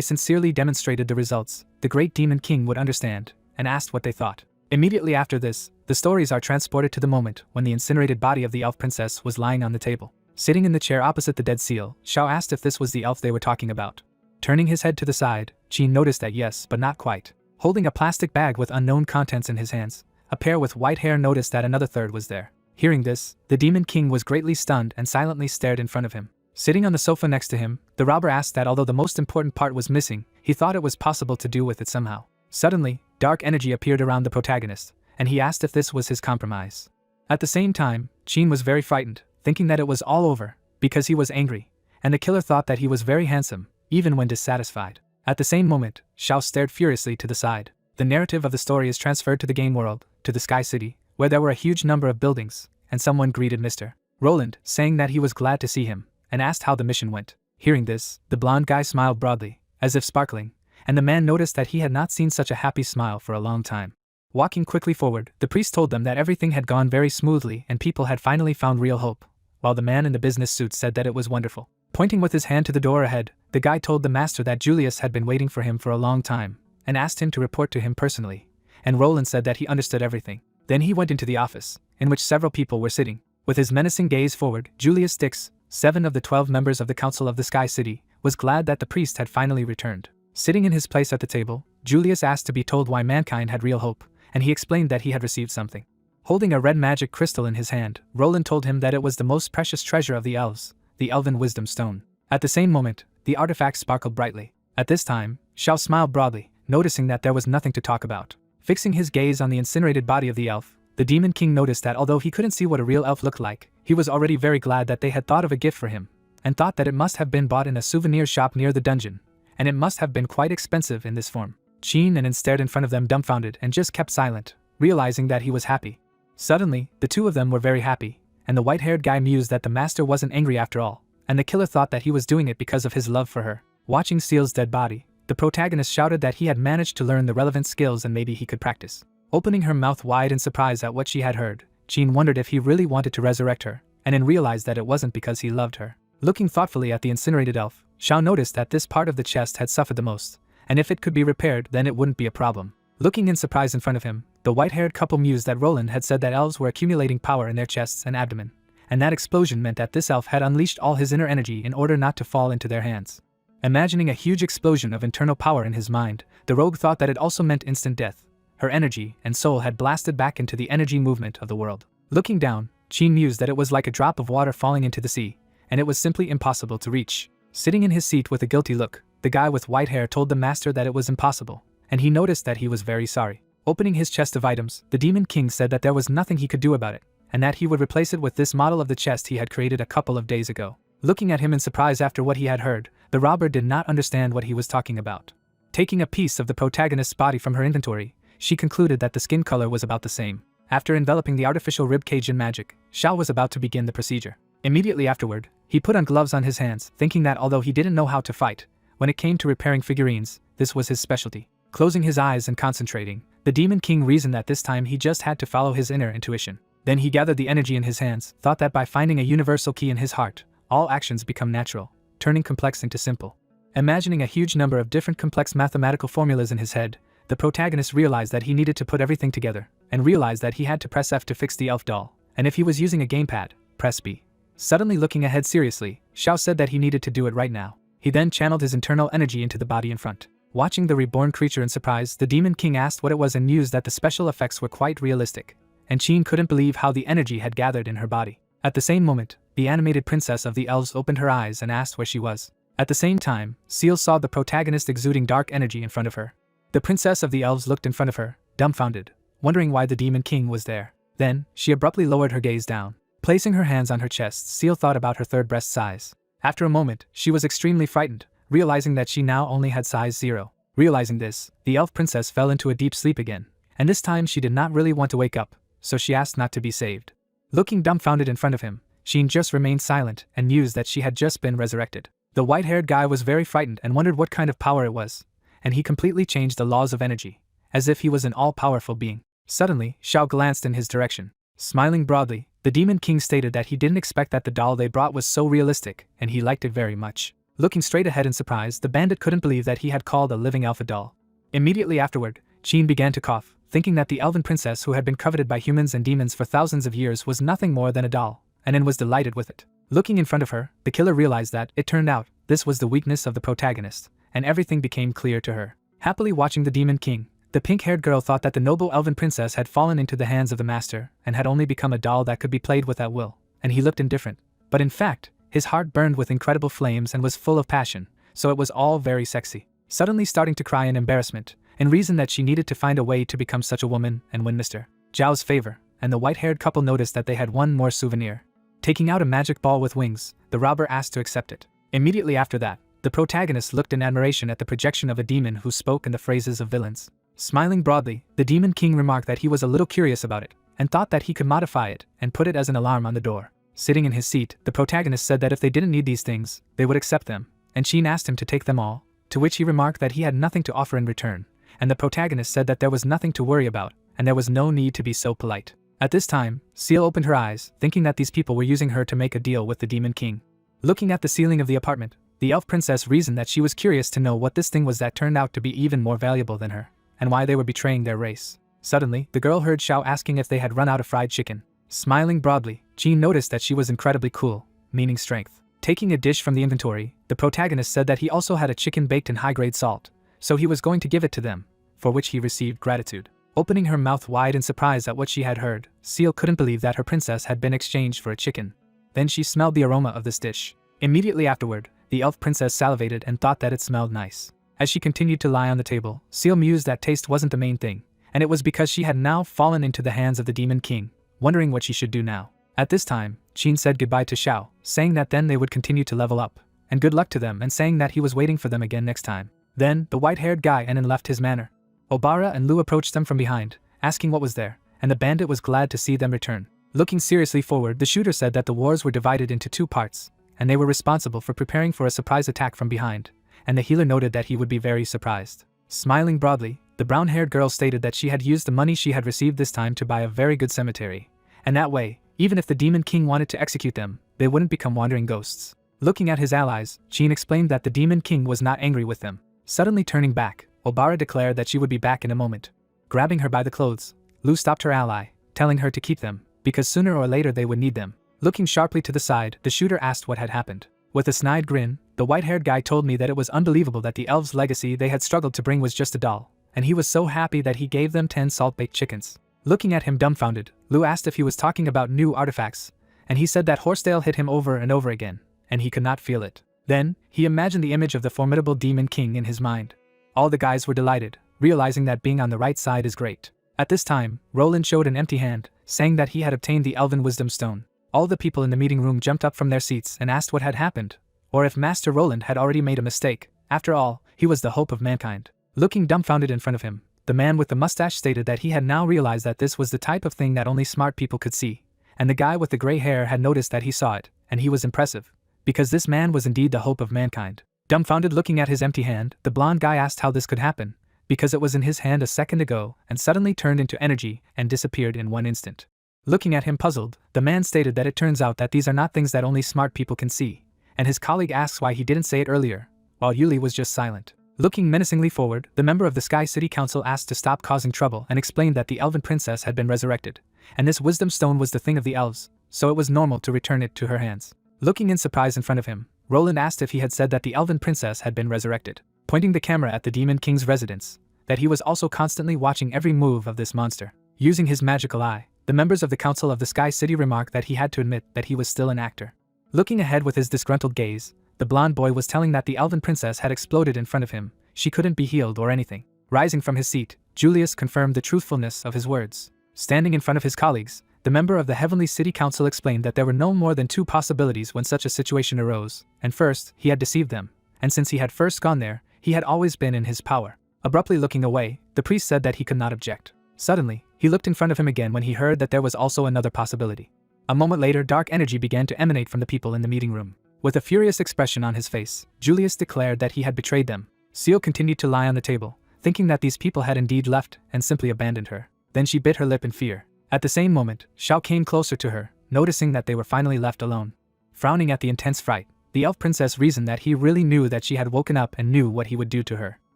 A: sincerely demonstrated the results, the great Demon King would understand, and asked what they thought. Immediately after this, the stories are transported to the moment when the incinerated body of the elf princess was lying on the table. Sitting in the chair opposite the dead seal, Xiao asked if this was the elf they were talking about. Turning his head to the side, Qin noticed that yes, but not quite. Holding a plastic bag with unknown contents in his hands, a pair with white hair noticed that another third was there. Hearing this, the Demon King was greatly stunned and silently stared in front of him. Sitting on the sofa next to him, the robber asked that although the most important part was missing, he thought it was possible to do with it somehow. Suddenly, dark energy appeared around the protagonist, and he asked if this was his compromise. At the same time, Qin was very frightened, thinking that it was all over, because he was angry, and the killer thought that he was very handsome, even when dissatisfied. At the same moment, Xiao stared furiously to the side. The narrative of the story is transferred to the game world, to the Sky City, where there were a huge number of buildings, and someone greeted Mr. Roland, saying that he was glad to see him, and asked how the mission went. Hearing this, the blonde guy smiled broadly, as if sparkling, and the man noticed that he had not seen such a happy smile for a long time. Walking quickly forward, the priest told them that everything had gone very smoothly and people had finally found real hope, while the man in the business suit said that it was wonderful. Pointing with his hand to the door ahead, the guy told the master that Julius had been waiting for him for a long time, and asked him to report to him personally, and Roland said that he understood everything. Then he went into the office, in which several people were sitting. With his menacing gaze forward, Julius Stix, 7 of the 12 members of the Council of the Sky City, was glad that the priest had finally returned. Sitting in his place at the table, Julius asked to be told why mankind had real hope, and he explained that he had received something. Holding a red magic crystal in his hand, Roland told him that it was the most precious treasure of the elves, the Elven Wisdom Stone. At the same moment, the artifact sparkled brightly. At this time, Xiao smiled broadly, noticing that there was nothing to talk about. Fixing his gaze on the incinerated body of the elf, the Demon King noticed that although he couldn't see what a real elf looked like, he was already very glad that they had thought of a gift for him, and thought that it must have been bought in a souvenir shop near the dungeon, and it must have been quite expensive in this form. Qin and stared in front of them dumbfounded and just kept silent, realizing that he was happy. Suddenly, the two of them were very happy, and the white-haired guy mused that the master wasn't angry after all, and the killer thought that he was doing it because of his love for her. Watching Seal's dead body, the protagonist shouted that he had managed to learn the relevant skills and maybe he could practice. Opening her mouth wide in surprise at what she had heard, Qin wondered if he really wanted to resurrect her, and then realized that it wasn't because he loved her. Looking thoughtfully at the incinerated elf, Xiao noticed that this part of the chest had suffered the most, and if it could be repaired then it wouldn't be a problem. Looking in surprise in front of him, the white-haired couple mused that Roland had said that elves were accumulating power in their chests and abdomen, and that explosion meant that this elf had unleashed all his inner energy in order not to fall into their hands. Imagining a huge explosion of internal power in his mind, the rogue thought that it also meant instant death. Her energy and soul had blasted back into the energy movement of the world. Looking down, Qin mused that it was like a drop of water falling into the sea, and it was simply impossible to reach. Sitting in his seat with a guilty look, the guy with white hair told the master that it was impossible, and he noticed that he was very sorry. Opening his chest of items, the Demon King said that there was nothing he could do about it, and that he would replace it with this model of the chest he had created a couple of days ago. Looking at him in surprise after what he had heard, the robber did not understand what he was talking about. Taking a piece of the protagonist's body from her inventory, she concluded that the skin color was about the same. After enveloping the artificial ribcage in magic, Xiao was about to begin the procedure. Immediately afterward, he put on gloves on his hands, thinking that although he didn't know how to fight, when it came to repairing figurines, this was his specialty. Closing his eyes and concentrating, the Demon King reasoned that this time he just had to follow his inner intuition. Then he gathered the energy in his hands, thought that by finding a universal key in his heart, all actions become natural, turning complex into simple. Imagining a huge number of different complex mathematical formulas in his head, the protagonist realized that he needed to put everything together, and realized that he had to press F to fix the elf doll, and if he was using a gamepad, press B. Suddenly looking ahead seriously, Xiao said that he needed to do it right now. He then channeled his internal energy into the body in front. Watching the reborn creature in surprise, the Demon King asked what it was and mused that the special effects were quite realistic, and Qin couldn't believe how the energy had gathered in her body. At the same moment, the animated princess of the elves opened her eyes and asked where she was. At the same time, Seal saw the protagonist exuding dark energy in front of her. The princess of the elves looked in front of her, dumbfounded, wondering why the Demon King was there. Then, she abruptly lowered her gaze down. Placing her hands on her chest, Seal thought about her third breast size. After a moment, she was extremely frightened, realizing that she now only had size 0. Realizing this, the elf princess fell into a deep sleep again, and this time she did not really want to wake up, so she asked not to be saved. Looking dumbfounded in front of him, Qin just remained silent and mused that she had just been resurrected. The white-haired guy was very frightened and wondered what kind of power it was, and he completely changed the laws of energy, as if he was an all-powerful being. Suddenly, Xiao glanced in his direction. Smiling broadly, the Demon King stated that he didn't expect that the doll they brought was so realistic, and he liked it very much. Looking straight ahead in surprise, the bandit couldn't believe that he had called a living alpha doll. Immediately afterward, Qin began to cough, thinking that the elven princess who had been coveted by humans and demons for thousands of years was nothing more than a doll, and then was delighted with it. Looking in front of her, the killer realized that, it turned out, this was the weakness of the protagonist, and everything became clear to her. Happily watching the Demon King, the pink-haired girl thought that the noble elven princess had fallen into the hands of the master and had only become a doll that could be played with at will, and he looked indifferent. But in fact, his heart burned with incredible flames and was full of passion, so it was all very sexy. Suddenly starting to cry in embarrassment, and reason that she needed to find a way to become such a woman and win Mr. Zhao's favor, and the white-haired couple noticed that they had one more souvenir. Taking out a magic ball with wings, the robber asked to accept it. Immediately after that, the protagonist looked in admiration at the projection of a demon who spoke in the phrases of villains. Smiling broadly, the Demon King remarked that he was a little curious about it, and thought that he could modify it and put it as an alarm on the door. Sitting in his seat, the protagonist said that if they didn't need these things, they would accept them, and Sheen asked him to take them all, to which he remarked that he had nothing to offer in return, and the protagonist said that there was nothing to worry about, and there was no need to be so polite. At this time, Seal opened her eyes, thinking that these people were using her to make a deal with the Demon King. Looking at the ceiling of the apartment, the elf princess reasoned that she was curious to know what this thing was that turned out to be even more valuable than her, and why they were betraying their race. Suddenly, the girl heard Xiao asking if they had run out of fried chicken. Smiling broadly, Jean noticed that she was incredibly cool, meaning strength. Taking a dish from the inventory, the protagonist said that he also had a chicken baked in high-grade salt, so he was going to give it to them, for which he received gratitude. Opening her mouth wide in surprise at what she had heard, Seal couldn't believe that her princess had been exchanged for a chicken. Then she smelled the aroma of this dish. Immediately afterward, the elf princess salivated and thought that it smelled nice. As she continued to lie on the table, Seal mused that taste wasn't the main thing, and it was because she had now fallen into the hands of the Demon King, wondering what she should do now. At this time, Jean said goodbye to Xiao, saying that then they would continue to level up, and good luck to them, and saying that he was waiting for them again next time. Then, the white-haired guy and left his manor. Obara and Lu approached them from behind, asking what was there, and the bandit was glad to see them return. Looking seriously forward, the shooter said that the wars were divided into two parts, and they were responsible for preparing for a surprise attack from behind, and the healer noted that he would be very surprised. Smiling broadly, the brown-haired girl stated that she had used the money she had received this time to buy a very good cemetery, and that way, even if the Demon King wanted to execute them, they wouldn't become wandering ghosts. Looking at his allies, Jean explained that the Demon King was not angry with them. Suddenly turning back, Obara declared that she would be back in a moment. Grabbing her by the clothes, Lu stopped her ally, telling her to keep them, because sooner or later they would need them. Looking sharply to the side, the shooter asked what had happened. With a snide grin, the white-haired guy told me that it was unbelievable that the elves' legacy they had struggled to bring was just a doll, and he was so happy that he gave them 10 salt-baked chickens. Looking at him dumbfounded, Lu asked if he was talking about new artifacts, and he said that Horsetail hit him over and over again, and he could not feel it. Then, he imagined the image of the formidable Demon King in his mind. All the guys were delighted, realizing that being on the right side is great. At this time, Roland showed an empty hand, saying that he had obtained the Elven Wisdom Stone. All the people in the meeting room jumped up from their seats and asked what had happened, or if Master Roland had already made a mistake. After all, he was the hope of mankind. Looking dumbfounded in front of him, the man with the mustache stated that he had now realized that this was the type of thing that only smart people could see, and the guy with the gray hair had noticed that he saw it, and he was impressive, because this man was indeed the hope of mankind. Dumbfounded looking at his empty hand, the blonde guy asked how this could happen, because it was in his hand a second ago and suddenly turned into energy and disappeared in one instant. Looking at him puzzled, the man stated that it turns out that these are not things that only smart people can see, and his colleague asks why he didn't say it earlier, while Yuli was just silent. Looking menacingly forward, the member of the Sky City Council asked to stop causing trouble and explained that the Elven Princess had been resurrected, and this Wisdom Stone was the thing of the elves, so it was normal to return it to her hands. Looking in surprise in front of him, Roland asked if he had said that the Elven Princess had been resurrected, pointing the camera at the Demon King's residence, that he was also constantly watching every move of this monster. Using his magical eye, the members of the Council of the Sky City remarked that he had to admit that he was still an actor. Looking ahead with his disgruntled gaze, the blonde boy was telling that the Elven Princess had exploded in front of him. She couldn't be healed or anything. Rising from his seat, Julius confirmed the truthfulness of his words. Standing in front of his colleagues, the member of the Heavenly City Council explained that there were no more than two possibilities when such a situation arose, and first, he had deceived them, and since he had first gone there, he had always been in his power. Abruptly looking away, the priest said that he could not object. Suddenly, he looked in front of him again when he heard that there was also another possibility. A moment later, dark energy began to emanate from the people in the meeting room. With a furious expression on his face, Julius declared that he had betrayed them. Seal continued to lie on the table, thinking that these people had indeed left and simply abandoned her. Then she bit her lip in fear. At the same moment, Xiao came closer to her, noticing that they were finally left alone. Frowning at the intense fright, the elf princess reasoned that he really knew that she had woken up and knew what he would do to her.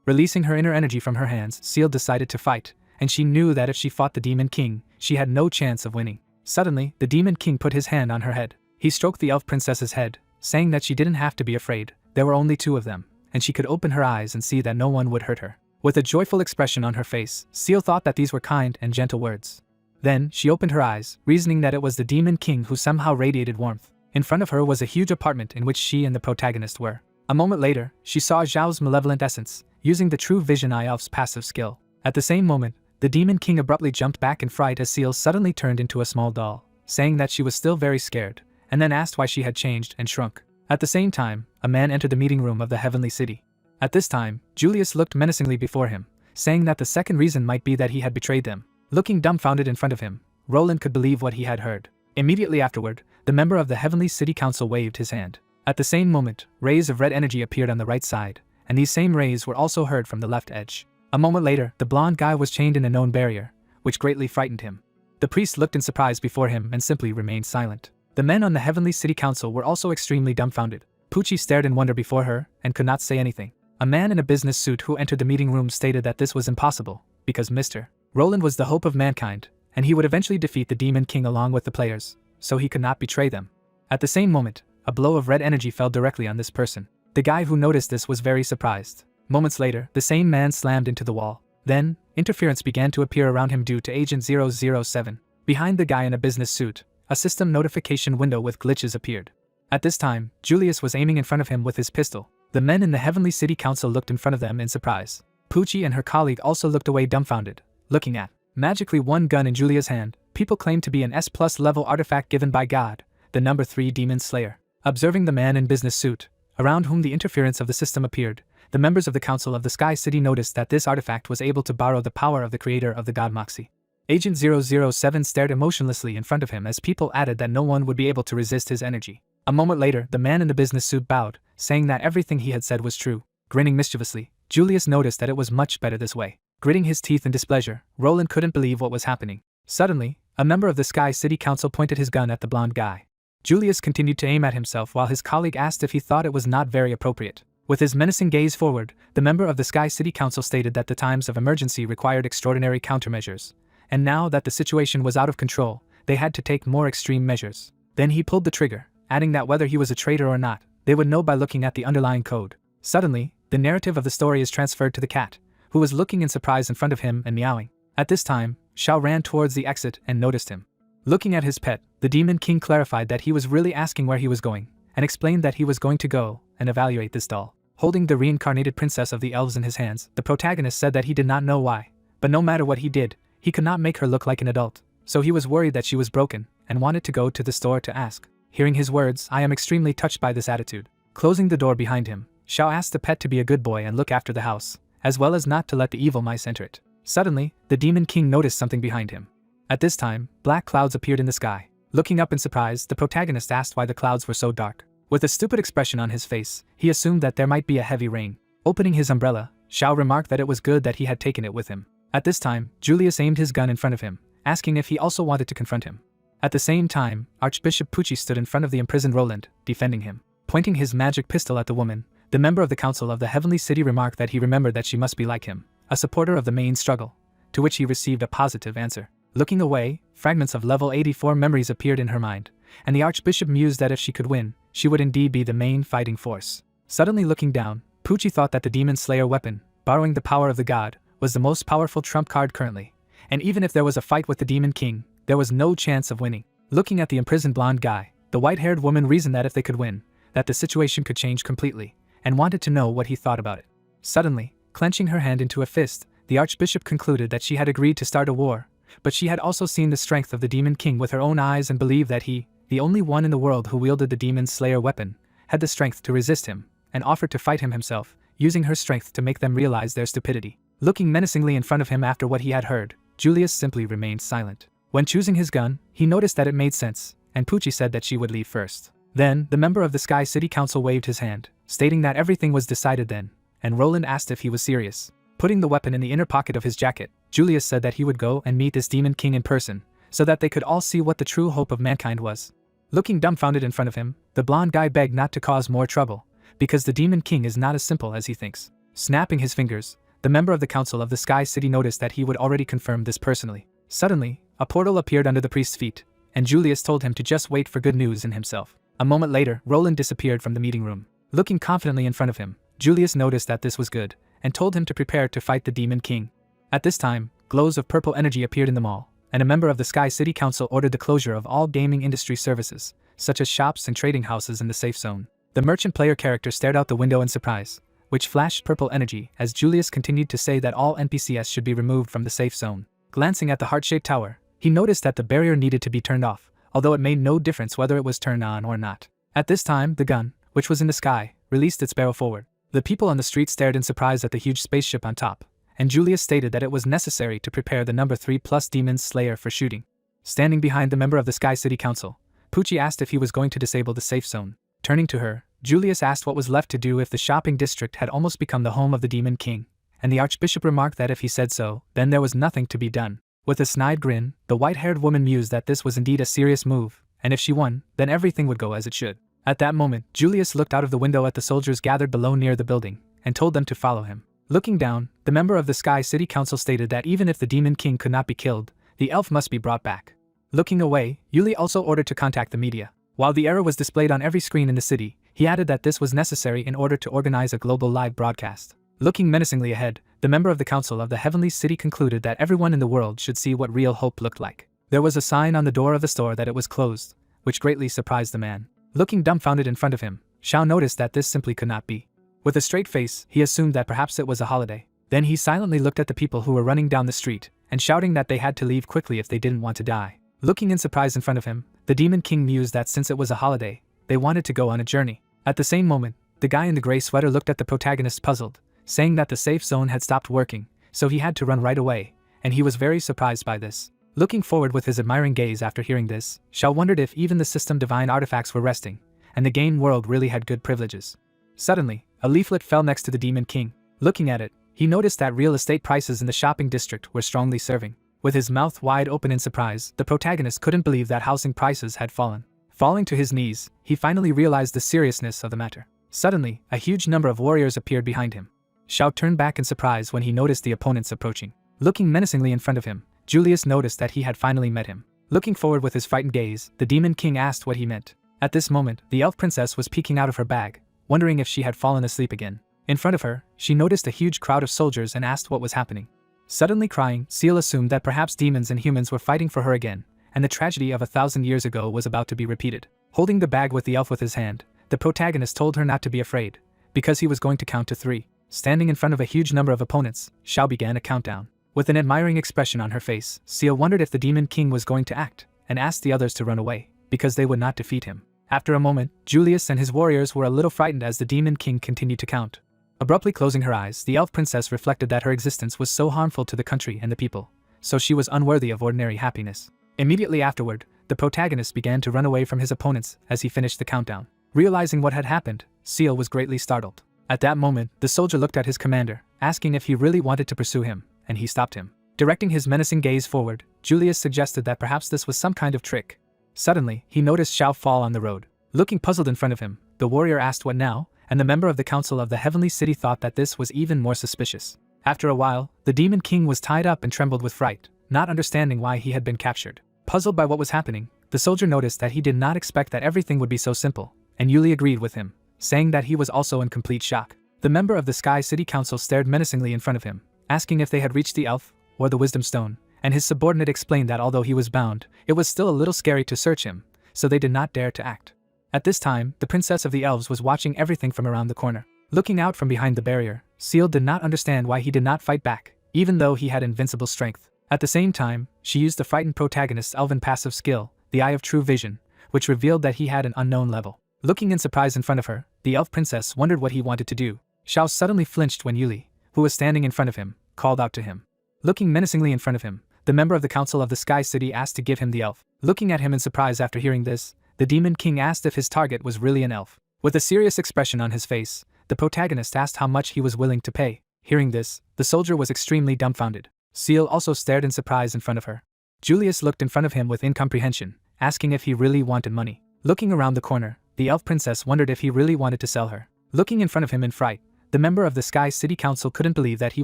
A: Releasing her inner energy from her hands, Seal decided to fight, and she knew that if she fought the Demon King, she had no chance of winning. Suddenly, the Demon King put his hand on her head. He stroked the elf princess's head, saying that she didn't have to be afraid, there were only two of them, and she could open her eyes and see that no one would hurt her. With a joyful expression on her face, Seal thought that these were kind and gentle words. Then, she opened her eyes, reasoning that it was the Demon King who somehow radiated warmth. In front of her was a huge apartment in which she and the protagonist were. A moment later, she saw Zhao's malevolent essence, using the True Vision Eye Elf's passive skill. At the same moment, the Demon King abruptly jumped back in fright as Seal suddenly turned into a small doll, saying that she was still very scared, and then asked why she had changed and shrunk. At the same time, a man entered the meeting room of the Heavenly City. At this time, Julius looked menacingly before him, saying that the second reason might be that he had betrayed them. Looking dumbfounded in front of him, Roland could believe what he had heard. Immediately afterward, the member of the Heavenly City Council waved his hand. At the same moment, rays of red energy appeared on the right side, and these same rays were also heard from the left edge. A moment later, the blonde guy was chained in a known barrier, which greatly frightened him. The priest looked in surprise before him and simply remained silent. The men on the Heavenly City Council were also extremely dumbfounded. Pucci stared in wonder before her and could not say anything. A man in a business suit who entered the meeting room stated that this was impossible, because Mr. Roland was the hope of mankind, and he would eventually defeat the Demon King along with the players, so he could not betray them. At the same moment, a blow of red energy fell directly on this person. The guy who noticed this was very surprised. Moments later, the same man slammed into the wall. Then, interference began to appear around him due to Agent 007. Behind the guy in a business suit, a system notification window with glitches appeared. At this time, Julius was aiming in front of him with his pistol. The men in the Heavenly City Council looked in front of them in surprise. Pucci and her colleague also looked away dumbfounded, looking at magically one gun in Julia's hand. People claimed to be an S+ level artifact given by God, the number 3 Demon Slayer. Observing the man in business suit, around whom the interference of the system appeared, the members of the Council of the Sky City noticed that this artifact was able to borrow the power of the creator of the god Moxie. Agent 007 stared emotionlessly in front of him as people added that no one would be able to resist his energy. A moment later, the man in the business suit bowed, saying that everything he had said was true. Grinning mischievously, Julius noticed that it was much better this way. Gritting his teeth in displeasure, Roland couldn't believe what was happening. Suddenly, a member of the Sky City Council pointed his gun at the blonde guy. Julius continued to aim at himself while his colleague asked if he thought it was not very appropriate. With his menacing gaze forward, the member of the Sky City Council stated that the times of emergency required extraordinary countermeasures, and now that the situation was out of control, they had to take more extreme measures. Then he pulled the trigger, adding that whether he was a traitor or not, they would know by looking at the underlying code. Suddenly, the narrative of the story is transferred to the cat, who was looking in surprise in front of him and meowing. At this time, Xiao ran towards the exit and noticed him. Looking at his pet, the Demon King clarified that he was really asking where he was going, and explained that he was going to go and evaluate this doll. Holding the reincarnated princess of the elves in his hands, the protagonist said that he did not know why, but no matter what he did, he could not make her look like an adult, so he was worried that she was broken, and wanted to go to the store to ask. Hearing his words, I am extremely touched by this attitude. Closing the door behind him, Xiao asked the pet to be a good boy and look after the house, as well as not to let the evil mice enter it. Suddenly, the Demon King noticed something behind him. At this time, black clouds appeared in the sky. Looking up in surprise, the protagonist asked why the clouds were so dark. With a stupid expression on his face, he assumed that there might be a heavy rain. Opening his umbrella, Xiao remarked that it was good that he had taken it with him. At this time, Julius aimed his gun in front of him, asking if he also wanted to confront him. At the same time, Archbishop Pucci stood in front of the imprisoned Roland, defending him. Pointing his magic pistol at the woman, the member of the Council of the Heavenly City remarked that he remembered that she must be like him, a supporter of the main struggle, to which he received a positive answer. Looking away, fragments of level 84 memories appeared in her mind, and the Archbishop mused that if she could win, she would indeed be the main fighting force. Suddenly looking down, Pucci thought that the Demon Slayer weapon, borrowing the power of the god, was the most powerful trump card currently, and even if there was a fight with the Demon King, there was no chance of winning. Looking at the imprisoned blonde guy, the white-haired woman reasoned that if they could win, that the situation could change completely, and wanted to know what he thought about it. Suddenly, clenching her hand into a fist, the Archbishop concluded that she had agreed to start a war, but she had also seen the strength of the Demon King with her own eyes and believed that he, the only one in the world who wielded the Demon Slayer weapon, had the strength to resist him, and offered to fight him himself, using her strength to make them realize their stupidity. Looking menacingly in front of him after what he had heard, Julius simply remained silent. When choosing his gun, he noticed that it made sense, and Pucci said that she would leave first. Then, the member of the Sky City Council waved his hand, stating that everything was decided then, and Roland asked if he was serious. Putting the weapon in the inner pocket of his jacket, Julius said that he would go and meet this Demon King in person, so that they could all see what the true hope of mankind was. Looking dumbfounded in front of him, the blonde guy begged not to cause more trouble, because the Demon King is not as simple as he thinks. Snapping his fingers, the member of the Council of the Sky City noticed that he would already confirm this personally. Suddenly, a portal appeared under the priest's feet, and Julius told him to just wait for good news in himself. A moment later, Roland disappeared from the meeting room. Looking confidently in front of him, Julius noticed that this was good, and told him to prepare to fight the Demon King. At this time, glows of purple energy appeared in the mall, and a member of the Sky City Council ordered the closure of all gaming industry services, such as shops and trading houses in the safe zone. The merchant player character stared out the window in surprise, which flashed purple energy as Julius continued to say that all NPCs should be removed from the safe zone. Glancing at the heart-shaped tower, he noticed that the barrier needed to be turned off, although it made no difference whether it was turned on or not. At this time, the gun, which was in the sky, released its barrel forward. The people on the street stared in surprise at the huge spaceship on top, and Julius stated that it was necessary to prepare the number 3+ Demon Slayer for shooting. Standing behind the member of the Sky City Council, Pucci asked if he was going to disable the safe zone. Turning to her, Julius asked what was left to do if the shopping district had almost become the home of the Demon King, and the Archbishop remarked that if he said so, then there was nothing to be done. With a snide grin, the white-haired woman mused that this was indeed a serious move, and if she won, then everything would go as it should. At that moment, Julius looked out of the window at the soldiers gathered below near the building, and told them to follow him. Looking down, the member of the Sky City Council stated that even if the Demon King could not be killed, the elf must be brought back. Looking away, Yuli also ordered to contact the media. While the error was displayed on every screen in the city, he added that this was necessary in order to organize a global live broadcast. Looking menacingly ahead, the member of the Council of the Heavenly City concluded that everyone in the world should see what real hope looked like. There was a sign on the door of the store that it was closed, which greatly surprised the man. Looking dumbfounded in front of him, Xiao noticed that this simply could not be. With a straight face, he assumed that perhaps it was a holiday. Then he silently looked at the people who were running down the street, and shouting that they had to leave quickly if they didn't want to die. Looking in surprise in front of him, the Demon King mused that since it was a holiday, they wanted to go on a journey. At the same moment, the guy in the gray sweater looked at the protagonist puzzled, saying that the safe zone had stopped working, so he had to run right away, and he was very surprised by this. Looking forward with his admiring gaze after hearing this, Xiao wondered if even the system divine artifacts were resting, and the game world really had good privileges. Suddenly, a leaflet fell next to the Demon King. Looking at it, he noticed that real estate prices in the shopping district were strongly surging. With his mouth wide open in surprise, the protagonist couldn't believe that housing prices had fallen. Falling to his knees, he finally realized the seriousness of the matter. Suddenly, a huge number of warriors appeared behind him. Xiao turned back in surprise when he noticed the opponents approaching. Looking menacingly in front of him, Julius noticed that he had finally met him. Looking forward with his frightened gaze, the Demon King asked what he meant. At this moment, the elf princess was peeking out of her bag, wondering if she had fallen asleep again. In front of her, she noticed a huge crowd of soldiers and asked what was happening. Suddenly crying, Seal assumed that perhaps demons and humans were fighting for her again, and the tragedy of 1,000 years ago was about to be repeated. Holding the bag with the elf with his hand, the protagonist told her not to be afraid, because he was going to count to 3. Standing in front of a huge number of opponents, Xiao began a countdown. With an admiring expression on her face, Seal wondered if the Demon King was going to act, and asked the others to run away, because they would not defeat him. After a moment, Julius and his warriors were a little frightened as the Demon King continued to count. Abruptly closing her eyes, the elf princess reflected that her existence was so harmful to the country and the people, so she was unworthy of ordinary happiness. Immediately afterward, the protagonist began to run away from his opponents as he finished the countdown. Realizing what had happened, Seal was greatly startled. At that moment, the soldier looked at his commander, asking if he really wanted to pursue him, and he stopped him. Directing his menacing gaze forward, Julius suggested that perhaps this was some kind of trick. Suddenly, he noticed Xiao fall on the road. Looking puzzled in front of him, the warrior asked what now, and the member of the Council of the Heavenly City thought that this was even more suspicious. After a while, the Demon King was tied up and trembled with fright, not understanding why he had been captured. Puzzled by what was happening, the soldier noticed that he did not expect that everything would be so simple, and Yuli agreed with him, saying that he was also in complete shock. The member of the Sky City Council stared menacingly in front of him, asking if they had reached the elf, or the Wisdom Stone, and his subordinate explained that although he was bound, it was still a little scary to search him, so they did not dare to act. At this time, the Princess of the Elves was watching everything from around the corner. Looking out from behind the barrier, Seal did not understand why he did not fight back, even though he had invincible strength. At the same time, she used the frightened protagonist's elven passive skill, the Eye of True Vision, which revealed that he had an unknown level. Looking in surprise in front of her, the elf princess wondered what he wanted to do. Xiao suddenly flinched when Yuli, who was standing in front of him, called out to him. Looking menacingly in front of him, the member of the Council of the Sky City asked to give him the elf. Looking at him in surprise after hearing this, the Demon King asked if his target was really an elf. With a serious expression on his face, the protagonist asked how much he was willing to pay. Hearing this, the soldier was extremely dumbfounded. Seal also stared in surprise in front of her. Julius looked in front of him with incomprehension, asking if he really wanted money. Looking around the corner, the elf princess wondered if he really wanted to sell her. Looking in front of him in fright, the member of the Sky City Council couldn't believe that he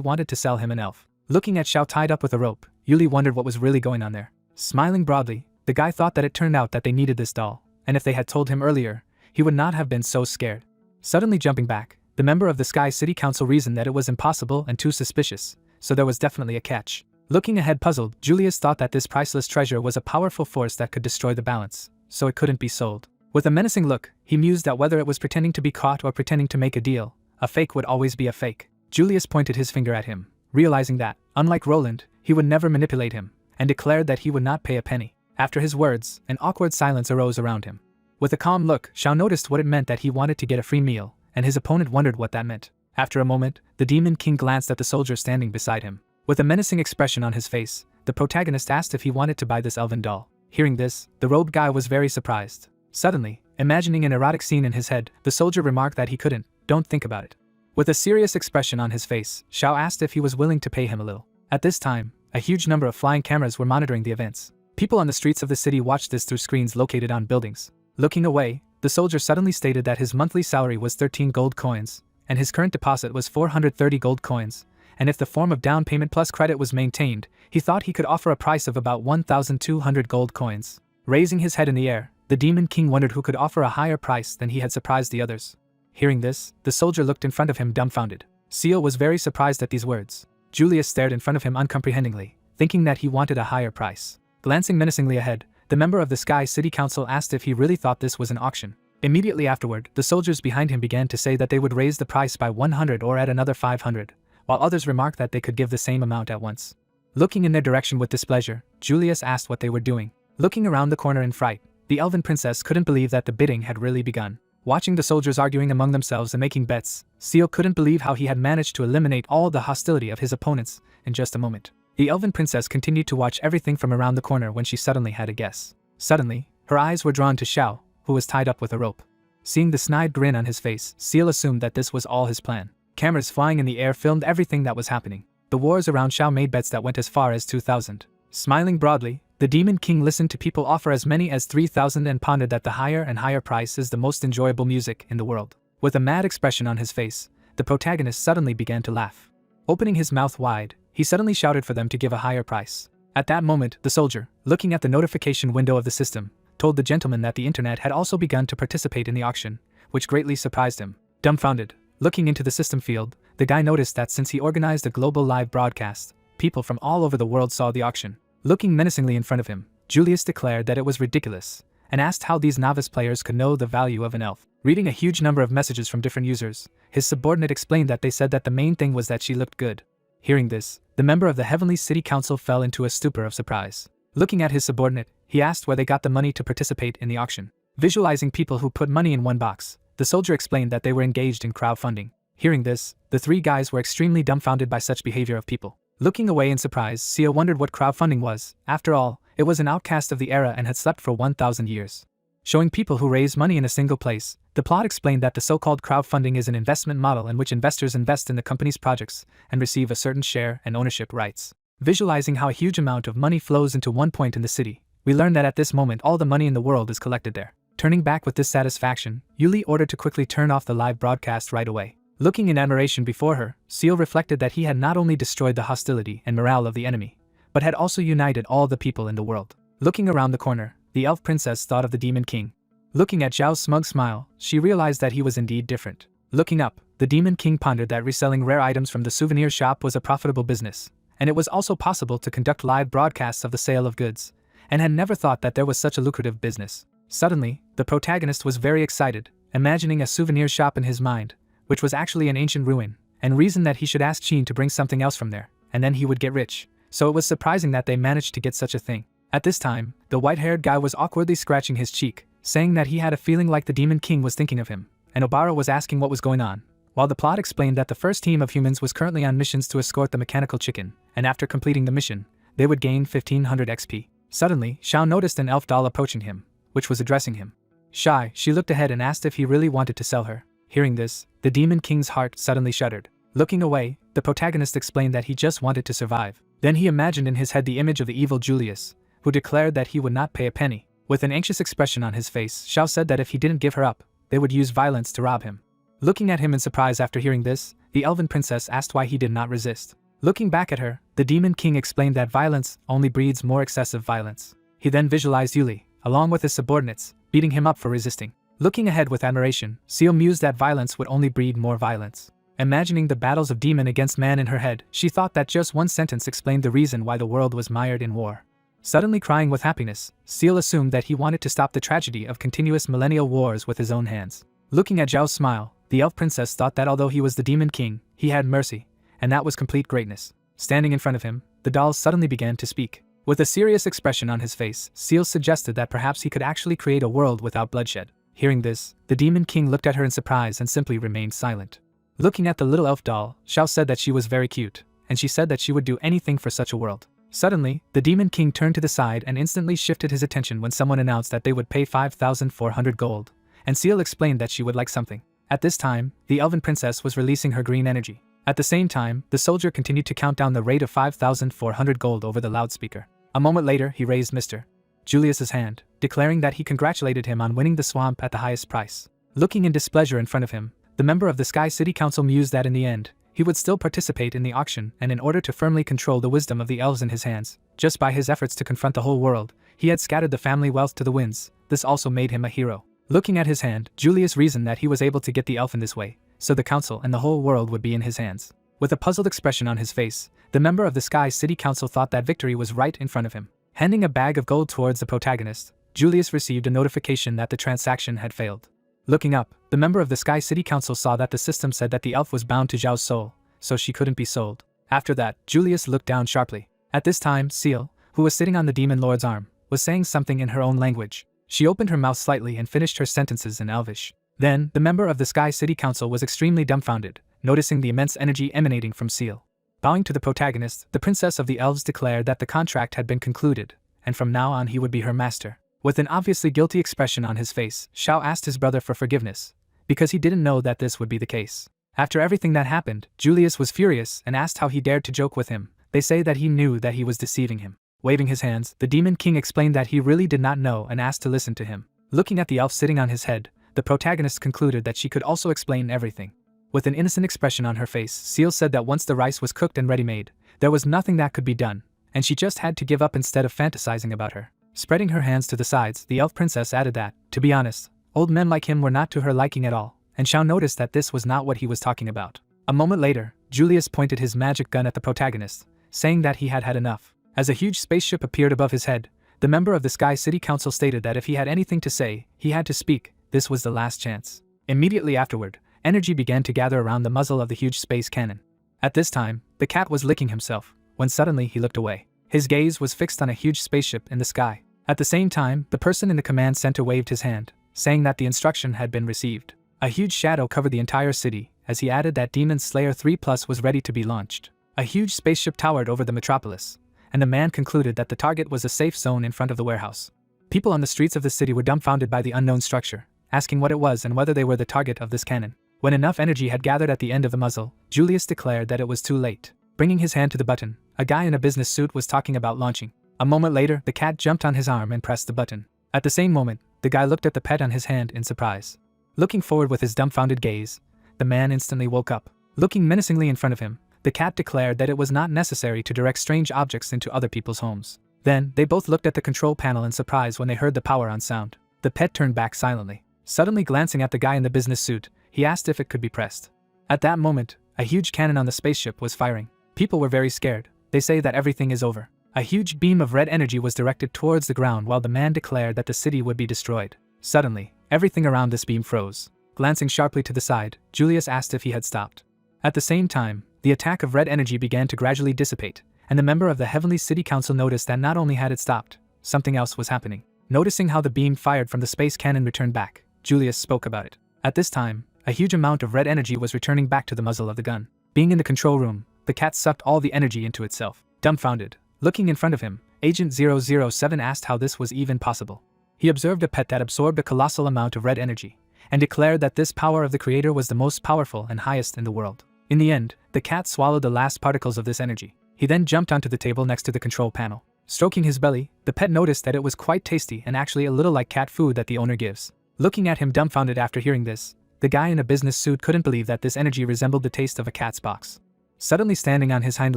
A: wanted to sell him an elf. Looking at Xiao tied up with a rope, Yuli wondered what was really going on there. Smiling broadly, the guy thought that it turned out that they needed this doll, and if they had told him earlier, he would not have been so scared. Suddenly jumping back, The member of the Sky City Council reasoned that it was impossible and too suspicious, so there was definitely a catch. Looking ahead puzzled, Julius thought that this priceless treasure was a powerful force that could destroy the balance, so it couldn't be sold. With a menacing look, he mused that whether it was pretending to be caught or pretending to make a deal, a fake would always be a fake. Julius pointed his finger at him, realizing that, unlike Roland, he would never manipulate him, and declared that he would not pay a penny. After his words, an awkward silence arose around him. With a calm look, Xiao noticed what it meant that he wanted to get a free meal, and his opponent wondered what that meant. After a moment, the Demon King glanced at the soldier standing beside him. With a menacing expression on his face, the protagonist asked if he wanted to buy this elven doll. Hearing this, the robed guy was very surprised. Suddenly, imagining an erotic scene in his head, the soldier remarked that he couldn't. Don't think about it. With a serious expression on his face, Xiao asked if he was willing to pay him a little. At this time, a huge number of flying cameras were monitoring the events. People on the streets of the city watched this through screens located on buildings. Looking away, the soldier suddenly stated that his monthly salary was 13 gold coins, and his current deposit was 430 gold coins, and if the form of down payment plus credit was maintained, he thought he could offer a price of about 1,200 gold coins. Raising his head in the air, the Demon King wondered who could offer a higher price than he had surprised the others. Hearing this, the soldier looked in front of him dumbfounded. Seal was very surprised at these words. Julius stared in front of him uncomprehendingly, thinking that he wanted a higher price. Glancing menacingly ahead, the member of the Sky City Council asked if he really thought this was an auction. Immediately afterward, the soldiers behind him began to say that they would raise the price by 100 or add another 500, while others remarked that they could give the same amount at once. Looking in their direction with displeasure, Julius asked what they were doing. Looking around the corner in fright, the elven princess couldn't believe that the bidding had really begun. Watching the soldiers arguing among themselves and making bets, Seal couldn't believe how he had managed to eliminate all the hostility of his opponents in just a moment. The elven princess continued to watch everything from around the corner when she suddenly had a guess. Suddenly, her eyes were drawn to Xiao, who was tied up with a rope. Seeing the snide grin on his face, Seal assumed that this was all his plan. Cameras flying in the air filmed everything that was happening. The wars around Xiao made bets that went as far as 2,000. Smiling broadly, the Demon King listened to people offer as many as 3,000 and pondered that the higher and higher price is the most enjoyable music in the world. With a mad expression on his face, the protagonist suddenly began to laugh. Opening his mouth wide, he suddenly shouted for them to give a higher price. At that moment, the soldier, looking at the notification window of the system, told the gentleman that the internet had also begun to participate in the auction, which greatly surprised him. Dumbfounded, looking into the system field, the guy noticed that since he organized a global live broadcast, people from all over the world saw the auction. Looking menacingly in front of him, Julius declared that it was ridiculous, and asked how these novice players could know the value of an elf. Reading a huge number of messages from different users, his subordinate explained that they said that the main thing was that she looked good. Hearing this, the member of the Heavenly City Council fell into a stupor of surprise. Looking at his subordinate, he asked where they got the money to participate in the auction. Visualizing people who put money in one box, the soldier explained that they were engaged in crowdfunding. Hearing this, the three guys were extremely dumbfounded by such behavior of people. Looking away in surprise, Sia wondered what crowdfunding was. After all, it was an outcast of the era and had slept for 1,000 years. Showing people who raise money in a single place, the plot explained that the so-called crowdfunding is an investment model in which investors invest in the company's projects and receive a certain share and ownership rights. Visualizing how a huge amount of money flows into one point in the city, we learn that at this moment all the money in the world is collected there. Turning back with dissatisfaction, Yuli ordered to quickly turn off the live broadcast right away. Looking in admiration before her, Seal reflected that he had not only destroyed the hostility and morale of the enemy, but had also united all the people in the world. Looking around the corner, the elf princess thought of the Demon King. Looking at Zhao's smug smile, she realized that he was indeed different. Looking up, the Demon King pondered that reselling rare items from the souvenir shop was a profitable business, and it was also possible to conduct live broadcasts of the sale of goods, and had never thought that there was such a lucrative business. Suddenly, the protagonist was very excited, imagining a souvenir shop in his mind, which was actually an ancient ruin, and reasoned that he should ask Qin to bring something else from there, and then he would get rich. So it was surprising that they managed to get such a thing. At this time, the white-haired guy was awkwardly scratching his cheek, saying that he had a feeling like the Demon King was thinking of him, and Obara was asking what was going on, while the plot explained that the first team of humans was currently on missions to escort the mechanical chicken, and after completing the mission, they would gain 1500 XP. Suddenly, Xiao noticed an elf doll approaching him, which was addressing him. Shy, she looked ahead and asked if he really wanted to sell her. Hearing this, the Demon King's heart suddenly shuddered. Looking away, the protagonist explained that he just wanted to survive. Then he imagined in his head the image of the evil Julius, who declared that he would not pay a penny. With an anxious expression on his face, Xiao said that if he didn't give her up, they would use violence to rob him. Looking at him in surprise after hearing this, the elven princess asked why he did not resist. Looking back at her, the Demon King explained that violence only breeds more excessive violence. He then visualized Yuli, along with his subordinates, beating him up for resisting. Looking ahead with admiration, Seal mused that violence would only breed more violence. Imagining the battles of demon against man in her head, she thought that just one sentence explained the reason why the world was mired in war. Suddenly crying with happiness, Seal assumed that he wanted to stop the tragedy of continuous millennial wars with his own hands. Looking at Zhao's smile, the elf princess thought that although he was the demon king, he had mercy, and that was complete greatness. Standing in front of him, the doll suddenly began to speak. With a serious expression on his face, Seal suggested that perhaps he could actually create a world without bloodshed. Hearing this, the demon king looked at her in surprise and simply remained silent. Looking at the little elf doll, Zhao said that she was very cute, and she said that she would do anything for such a world. Suddenly, the demon king turned to the side and instantly shifted his attention when someone announced that they would pay 5,400 gold, and Seal explained that she would like something. At this time, the elven princess was releasing her green energy. At the same time, the soldier continued to count down the rate of 5,400 gold over the loudspeaker. A moment later, he raised Mr. Julius's hand, declaring that he congratulated him on winning the swamp at the highest price. Looking in displeasure in front of him, the member of the Sky City Council mused that in the end, he would still participate in the auction, and in order to firmly control the wisdom of the elves in his hands, just by his efforts to confront the whole world, he had scattered the family wealth to the winds. This also made him a hero. Looking at his hand, Julius reasoned that he was able to get the elf in this way, so the council and the whole world would be in his hands. With a puzzled expression on his face, the member of the Sky City Council thought that victory was right in front of him. Handing a bag of gold towards the protagonist, Julius received a notification that the transaction had failed. Looking up, the member of the Sky City Council saw that the system said that the elf was bound to Zhao's soul, so she couldn't be sold. After that, Julius looked down sharply. At this time, Seal, who was sitting on the demon lord's arm, was saying something in her own language. She opened her mouth slightly and finished her sentences in Elvish. Then, the member of the Sky City Council was extremely dumbfounded, noticing the immense energy emanating from Seal. Bowing to the protagonist, the princess of the elves declared that the contract had been concluded, and from now on he would be her master. With an obviously guilty expression on his face, Zhao asked his brother for forgiveness, because he didn't know that this would be the case. After everything that happened, Julius was furious and asked how he dared to joke with him. They say that he knew that he was deceiving him. Waving his hands, the demon king explained that he really did not know and asked to listen to him. Looking at the elf sitting on his head, the protagonist concluded that she could also explain everything. With an innocent expression on her face, Seal said that once the rice was cooked and ready-made, there was nothing that could be done, and she just had to give up instead of fantasizing about her. Spreading her hands to the sides, the elf princess added that, to be honest, old men like him were not to her liking at all, and Zhao noticed that this was not what he was talking about. A moment later, Julius pointed his magic gun at the protagonist, saying that he had had enough. As a huge spaceship appeared above his head, the member of the Sky City Council stated that if he had anything to say, he had to speak. This was the last chance. Immediately afterward, energy began to gather around the muzzle of the huge space cannon. At this time, the cat was licking himself, when suddenly he looked away. His gaze was fixed on a huge spaceship in the sky. At the same time, the person in the command center waved his hand, saying that the instruction had been received. A huge shadow covered the entire city, as he added that Demon Slayer 3+ was ready to be launched. A huge spaceship towered over the metropolis, and the man concluded that the target was a safe zone in front of the warehouse. People on the streets of the city were dumbfounded by the unknown structure, asking what it was and whether they were the target of this cannon. When enough energy had gathered at the end of the muzzle, Julius declared that it was too late. Bringing his hand to the button, a guy in a business suit was talking about launching. A moment later, the cat jumped on his arm and pressed the button. At the same moment, the guy looked at the pet on his hand in surprise. Looking forward with his dumbfounded gaze, the man instantly woke up. Looking menacingly in front of him, the cat declared that it was not necessary to direct strange objects into other people's homes. Then, they both looked at the control panel in surprise when they heard the power on sound. The pet turned back silently. Suddenly glancing at the guy in the business suit, he asked if it could be pressed. At that moment, a huge cannon on the spaceship was firing. People were very scared. They say that everything is over. A huge beam of red energy was directed towards the ground while the man declared that the city would be destroyed. Suddenly, everything around this beam froze. Glancing sharply to the side, Julius asked if he had stopped. At the same time, the attack of red energy began to gradually dissipate, and the member of the Heavenly City Council noticed that not only had it stopped, something else was happening. Noticing how the beam fired from the space cannon returned back, Julius spoke about it. At this time, a huge amount of red energy was returning back to the muzzle of the gun. Being in the control room, the cat sucked all the energy into itself. Dumbfounded, looking in front of him, Agent 007 asked how this was even possible. He observed a pet that absorbed a colossal amount of red energy, and declared that this power of the creator was the most powerful and highest in the world. In the end, the cat swallowed the last particles of this energy. He then jumped onto the table next to the control panel. Stroking his belly, the pet noticed that it was quite tasty and actually a little like cat food that the owner gives. Looking at him dumbfounded after hearing this, the guy in a business suit couldn't believe that this energy resembled the taste of a cat's box. Suddenly standing on his hind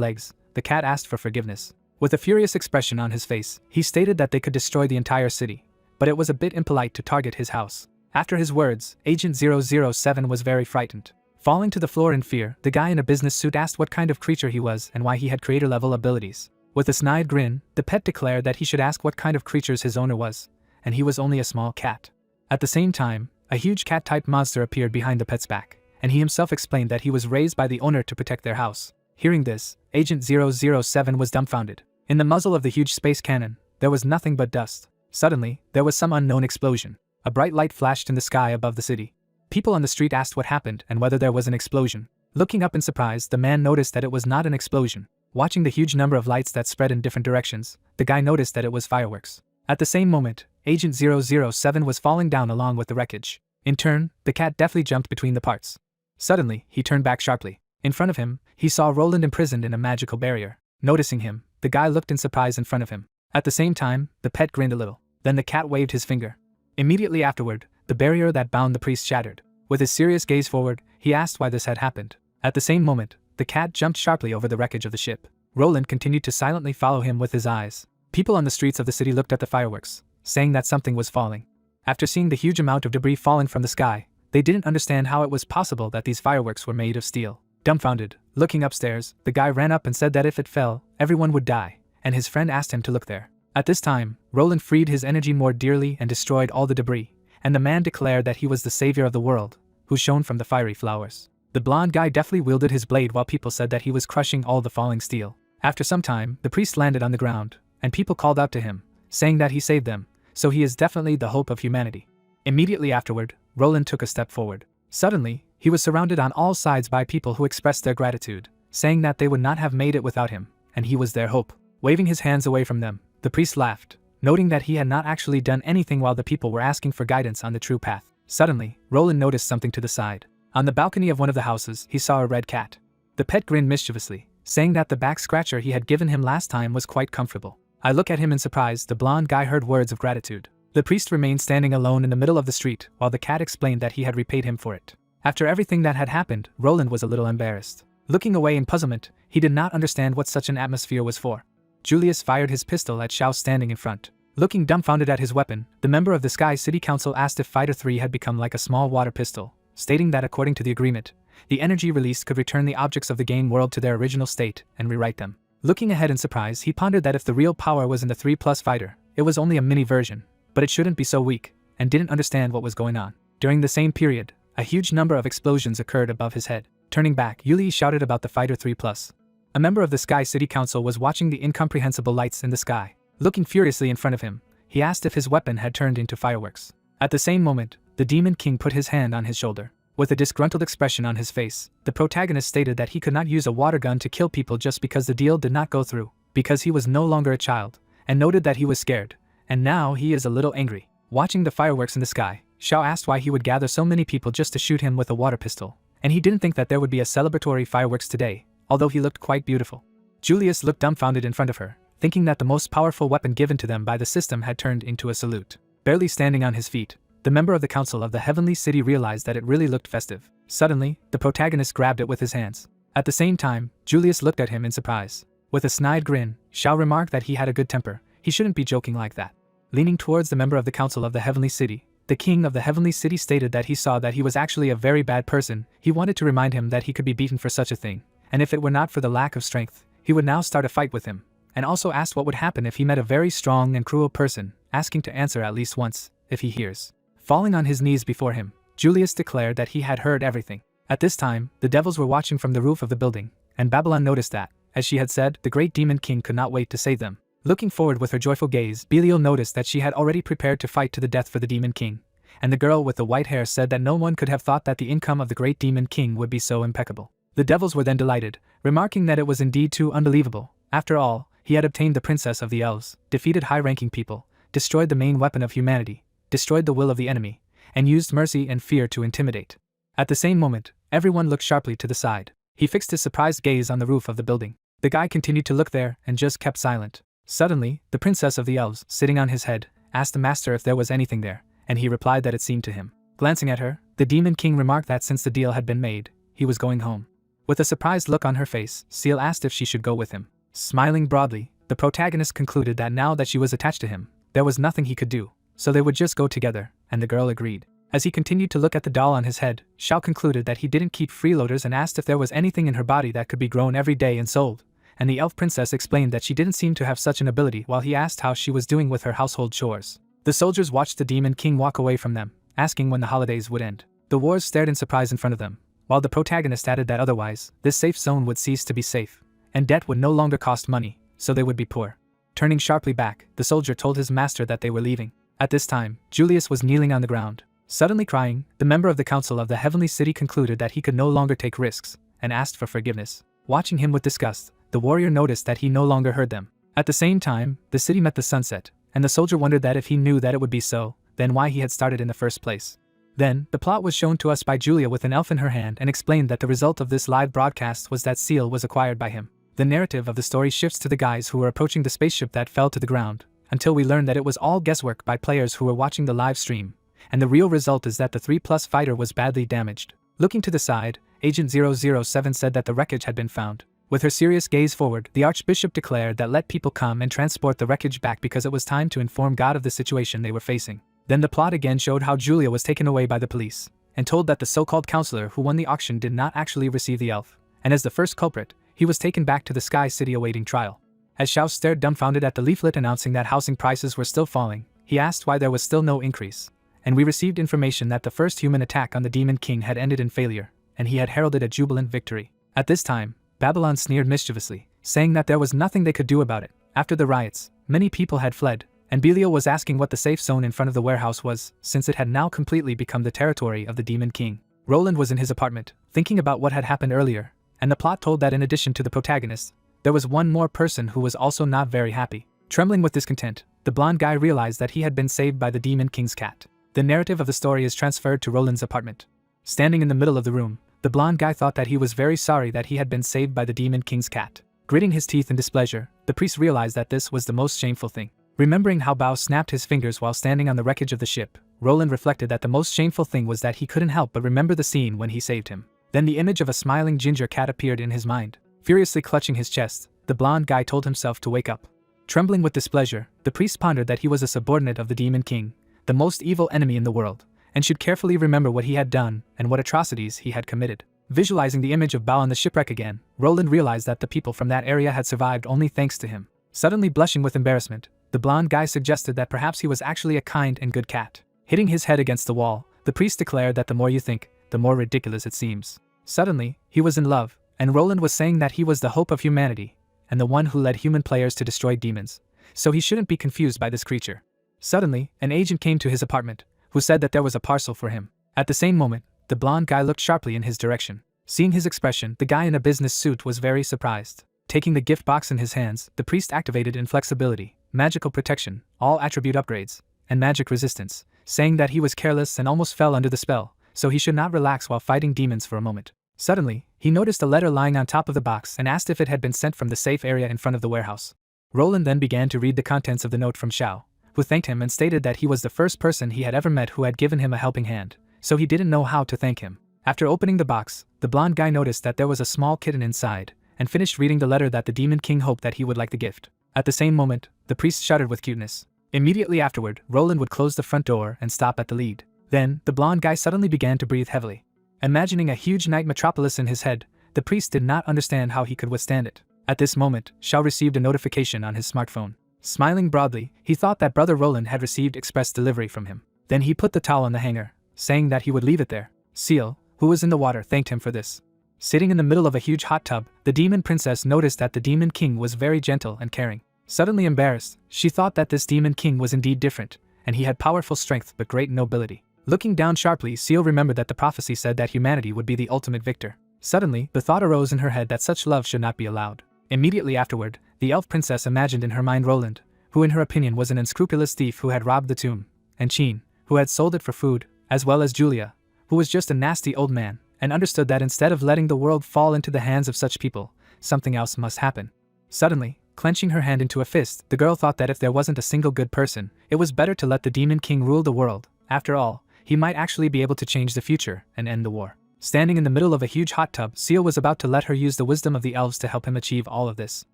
A: legs, the cat asked for forgiveness. With a furious expression on his face, he stated that they could destroy the entire city, but it was a bit impolite to target his house. After his words, Agent 007 was very frightened. Falling to the floor in fear, the guy in a business suit asked what kind of creature he was and why he had creator-level abilities. With a snide grin, the pet declared that he should ask what kind of creatures his owner was, and he was only a small cat. At the same time, a huge cat-type monster appeared behind the pet's back, and he himself explained that he was raised by the owner to protect their house. Hearing this, Agent 007 was dumbfounded. In the muzzle of the huge space cannon, there was nothing but dust. Suddenly, there was some unknown explosion. A bright light flashed in the sky above the city. People on the street asked what happened and whether there was an explosion. Looking up in surprise, the man noticed that it was not an explosion. Watching the huge number of lights that spread in different directions, the guy noticed that it was fireworks. At the same moment, Agent 007 was falling down along with the wreckage. In turn, the cat deftly jumped between the parts. Suddenly, he turned back sharply. In front of him, he saw Roland imprisoned in a magical barrier. Noticing him, the guy looked in surprise in front of him. At the same time, the pet grinned a little. Then the cat waved his finger. Immediately afterward, the barrier that bound the priest shattered. With his serious gaze forward, he asked why this had happened. At the same moment, the cat jumped sharply over the wreckage of the ship. Roland continued to silently follow him with his eyes. People on the streets of the city looked at the fireworks, saying that something was falling. After seeing the huge amount of debris falling from the sky, they didn't understand how it was possible that these fireworks were made of steel. Dumbfounded, looking upstairs, the guy ran up and said that if it fell, everyone would die, and his friend asked him to look there. At this time, Roland freed his energy more dearly and destroyed all the debris, and the man declared that he was the savior of the world, who shone from the fiery flowers. The blonde guy deftly wielded his blade while people said that he was crushing all the falling steel. After some time, the priest landed on the ground, and people called out to him, saying that he saved them, so he is definitely the hope of humanity. Immediately afterward, Roland took a step forward. Suddenly, he was surrounded on all sides by people who expressed their gratitude, saying that they would not have made it without him, and he was their hope. Waving his hands away from them, the priest laughed, noting that he had not actually done anything while the people were asking for guidance on the true path. Suddenly, Roland noticed something to the side. On the balcony of one of the houses, he saw a red cat. The pet grinned mischievously, saying that the back scratcher he had given him last time was quite comfortable. I look at him in surprise. The blonde guy heard words of gratitude. The priest remained standing alone in the middle of the street while the cat explained that he had repaid him for it. After everything that had happened, Roland was a little embarrassed. Looking away in puzzlement, he did not understand what such an atmosphere was for. Julius fired his pistol at Xiao standing in front. Looking dumbfounded at his weapon, the member of the Sky City Council asked if Fighter 3 had become like a small water pistol, stating that according to the agreement, the energy released could return the objects of the game world to their original state and rewrite them. Looking ahead in surprise, he pondered that if the real power was in the 3+ fighter, it was only a mini version, but it shouldn't be so weak, and didn't understand what was going on. During the same period, a huge number of explosions occurred above his head. Turning back, Yuli shouted about the Fighter 3+. A member of the Sky City Council was watching the incomprehensible lights in the sky. Looking furiously in front of him, he asked if his weapon had turned into fireworks. At the same moment, the Demon King put his hand on his shoulder. With a disgruntled expression on his face, the protagonist stated that he could not use a water gun to kill people just because the deal did not go through, because he was no longer a child, and noted that he was scared, and now he is a little angry. Watching the fireworks in the sky, Xiao asked why he would gather so many people just to shoot him with a water pistol, and he didn't think that there would be a celebratory fireworks today, although he looked quite beautiful. Julius looked dumbfounded in front of her, thinking that the most powerful weapon given to them by the system had turned into a salute. Barely standing on his feet, the member of the Council of the Heavenly City realized that it really looked festive. Suddenly, the protagonist grabbed it with his hands. At the same time, Julius looked at him in surprise. With a snide grin, Xiao remarked that he had a good temper, he shouldn't be joking like that. Leaning towards the member of the Council of the Heavenly City, the King of the Heavenly City stated that he saw that he was actually a very bad person. He wanted to remind him that he could be beaten for such a thing, and if it were not for the lack of strength, he would now start a fight with him, and also asked what would happen if he met a very strong and cruel person, asking to answer at least once, if he hears. Falling on his knees before him, Julius declared that he had heard everything. At this time, the devils were watching from the roof of the building, and Babylon noticed that, as she had said, the great demon king could not wait to save them. Looking forward with her joyful gaze, Belial noticed that she had already prepared to fight to the death for the demon king, and the girl with the white hair said that no one could have thought that the income of the great demon king would be so impeccable. The devils were then delighted, remarking that it was indeed too unbelievable. After all, he had obtained the princess of the elves, defeated high-ranking people, destroyed the main weapon of humanity, destroyed the will of the enemy, and used mercy and fear to intimidate. At the same moment, everyone looked sharply to the side. He fixed his surprised gaze on the roof of the building. The guy continued to look there and just kept silent. Suddenly, the princess of the elves, sitting on his head, asked the master if there was anything there, and he replied that it seemed to him. Glancing at her, the demon king remarked that since the deal had been made, he was going home. With a surprised look on her face, Seal asked if she should go with him. Smiling broadly, the protagonist concluded that now that she was attached to him, there was nothing he could do, so they would just go together, and the girl agreed. As he continued to look at the doll on his head, Xiao concluded that he didn't keep freeloaders and asked if there was anything in her body that could be grown every day and sold, and the elf princess explained that she didn't seem to have such an ability while he asked how she was doing with her household chores. The soldiers watched the demon king walk away from them, asking when the holidays would end. The wars stared in surprise in front of them, while the protagonist added that otherwise, this safe zone would cease to be safe, and debt would no longer cost money, so they would be poor. Turning sharply back, the soldier told his master that they were leaving. At this time, Julius was kneeling on the ground. Suddenly crying, the member of the council of the heavenly city concluded that he could no longer take risks, and asked for forgiveness. Watching him with disgust, the warrior noticed that he no longer heard them. At the same time, the city met the sunset, and the soldier wondered that if he knew that it would be so, then why he had started in the first place. Then, the plot was shown to us by Julia with an elf in her hand and explained that the result of this live broadcast was that Seal was acquired by him. The narrative of the story shifts to the guys who were approaching the spaceship that fell to the ground, until we learn that it was all guesswork by players who were watching the live stream, and the real result is that the 3+ fighter was badly damaged. Looking to the side, Agent 007 said that the wreckage had been found. With her serious gaze forward, the Archbishop declared that let people come and transport the wreckage back because it was time to inform God of the situation they were facing. Then the plot again showed how Julia was taken away by the police, and told that the so-called counselor who won the auction did not actually receive the elf, and as the first culprit, he was taken back to the Sky City awaiting trial. As Xiao stared dumbfounded at the leaflet announcing that housing prices were still falling, he asked why there was still no increase. And we received information that the first human attack on the Demon King had ended in failure, and he had heralded a jubilant victory. At this time, Babylon sneered mischievously, saying that there was nothing they could do about it. After the riots, many people had fled, and Belial was asking what the safe zone in front of the warehouse was, since it had now completely become the territory of the Demon King. Roland was in his apartment, thinking about what had happened earlier, and the plot told that in addition to the protagonist, there was one more person who was also not very happy. Trembling with discontent, the blonde guy realized that he had been saved by the Demon King's cat. The narrative of the story is transferred to Roland's apartment. Standing in the middle of the room, the blonde guy thought that he was very sorry that he had been saved by the Demon King's cat. Gritting his teeth in displeasure, the priest realized that this was the most shameful thing. Remembering how Bao snapped his fingers while standing on the wreckage of the ship, Roland reflected that the most shameful thing was that he couldn't help but remember the scene when he saved him. Then the image of a smiling ginger cat appeared in his mind. Furiously clutching his chest, the blonde guy told himself to wake up. Trembling with displeasure, the priest pondered that he was a subordinate of the Demon King, the most evil enemy in the world, and should carefully remember what he had done and what atrocities he had committed. Visualizing the image of Bao on the shipwreck again, Roland realized that the people from that area had survived only thanks to him. Suddenly blushing with embarrassment, the blonde guy suggested that perhaps he was actually a kind and good cat. Hitting his head against the wall, the priest declared that the more you think, the more ridiculous it seems. Suddenly, he was in love, and Roland was saying that he was the hope of humanity, and the one who led human players to destroy demons, so he shouldn't be confused by this creature. Suddenly, an agent came to his apartment, who said that there was a parcel for him. At the same moment, the blonde guy looked sharply in his direction. Seeing his expression, the guy in a business suit was very surprised. Taking the gift box in his hands, the priest activated inflexibility, magical protection, all attribute upgrades, and magic resistance, saying that he was careless and almost fell under the spell, so he should not relax while fighting demons for a moment. Suddenly, he noticed a letter lying on top of the box and asked if it had been sent from the safe area in front of the warehouse. Roland then began to read the contents of the note from Xiao, who thanked him and stated that he was the first person he had ever met who had given him a helping hand, so he didn't know how to thank him. After opening the box, the blonde guy noticed that there was a small kitten inside, and finished reading the letter that the Demon King hoped that he would like the gift. At the same moment, the priest shuddered with cuteness. Immediately afterward, Roland would close the front door and stop at the lead. Then, the blonde guy suddenly began to breathe heavily. Imagining a huge night metropolis in his head, the priest did not understand how he could withstand it. At this moment, Xiao received a notification on his smartphone. Smiling broadly, he thought that brother Roland had received express delivery from him. Then he put the towel on the hanger, saying that he would leave it there. Seal, who was in the water, thanked him for this. Sitting in the middle of a huge hot tub, the demon princess noticed that the Demon King was very gentle and caring. Suddenly embarrassed, she thought that this Demon King was indeed different, and he had powerful strength but great nobility. Looking down sharply, Seal remembered that the prophecy said that humanity would be the ultimate victor. Suddenly, the thought arose in her head that such love should not be allowed. Immediately afterward, the elf princess imagined in her mind Roland, who in her opinion was an unscrupulous thief who had robbed the tomb, and Chin, who had sold it for food, as well as Julia, who was just a nasty old man, and understood that instead of letting the world fall into the hands of such people, something else must happen. Suddenly, clenching her hand into a fist, the girl thought that if there wasn't a single good person, it was better to let the Demon King rule the world. After all, he might actually be able to change the future and end the war. Standing in the middle of a huge hot tub, Seal was about to let her use the wisdom of the elves to help him achieve all of this.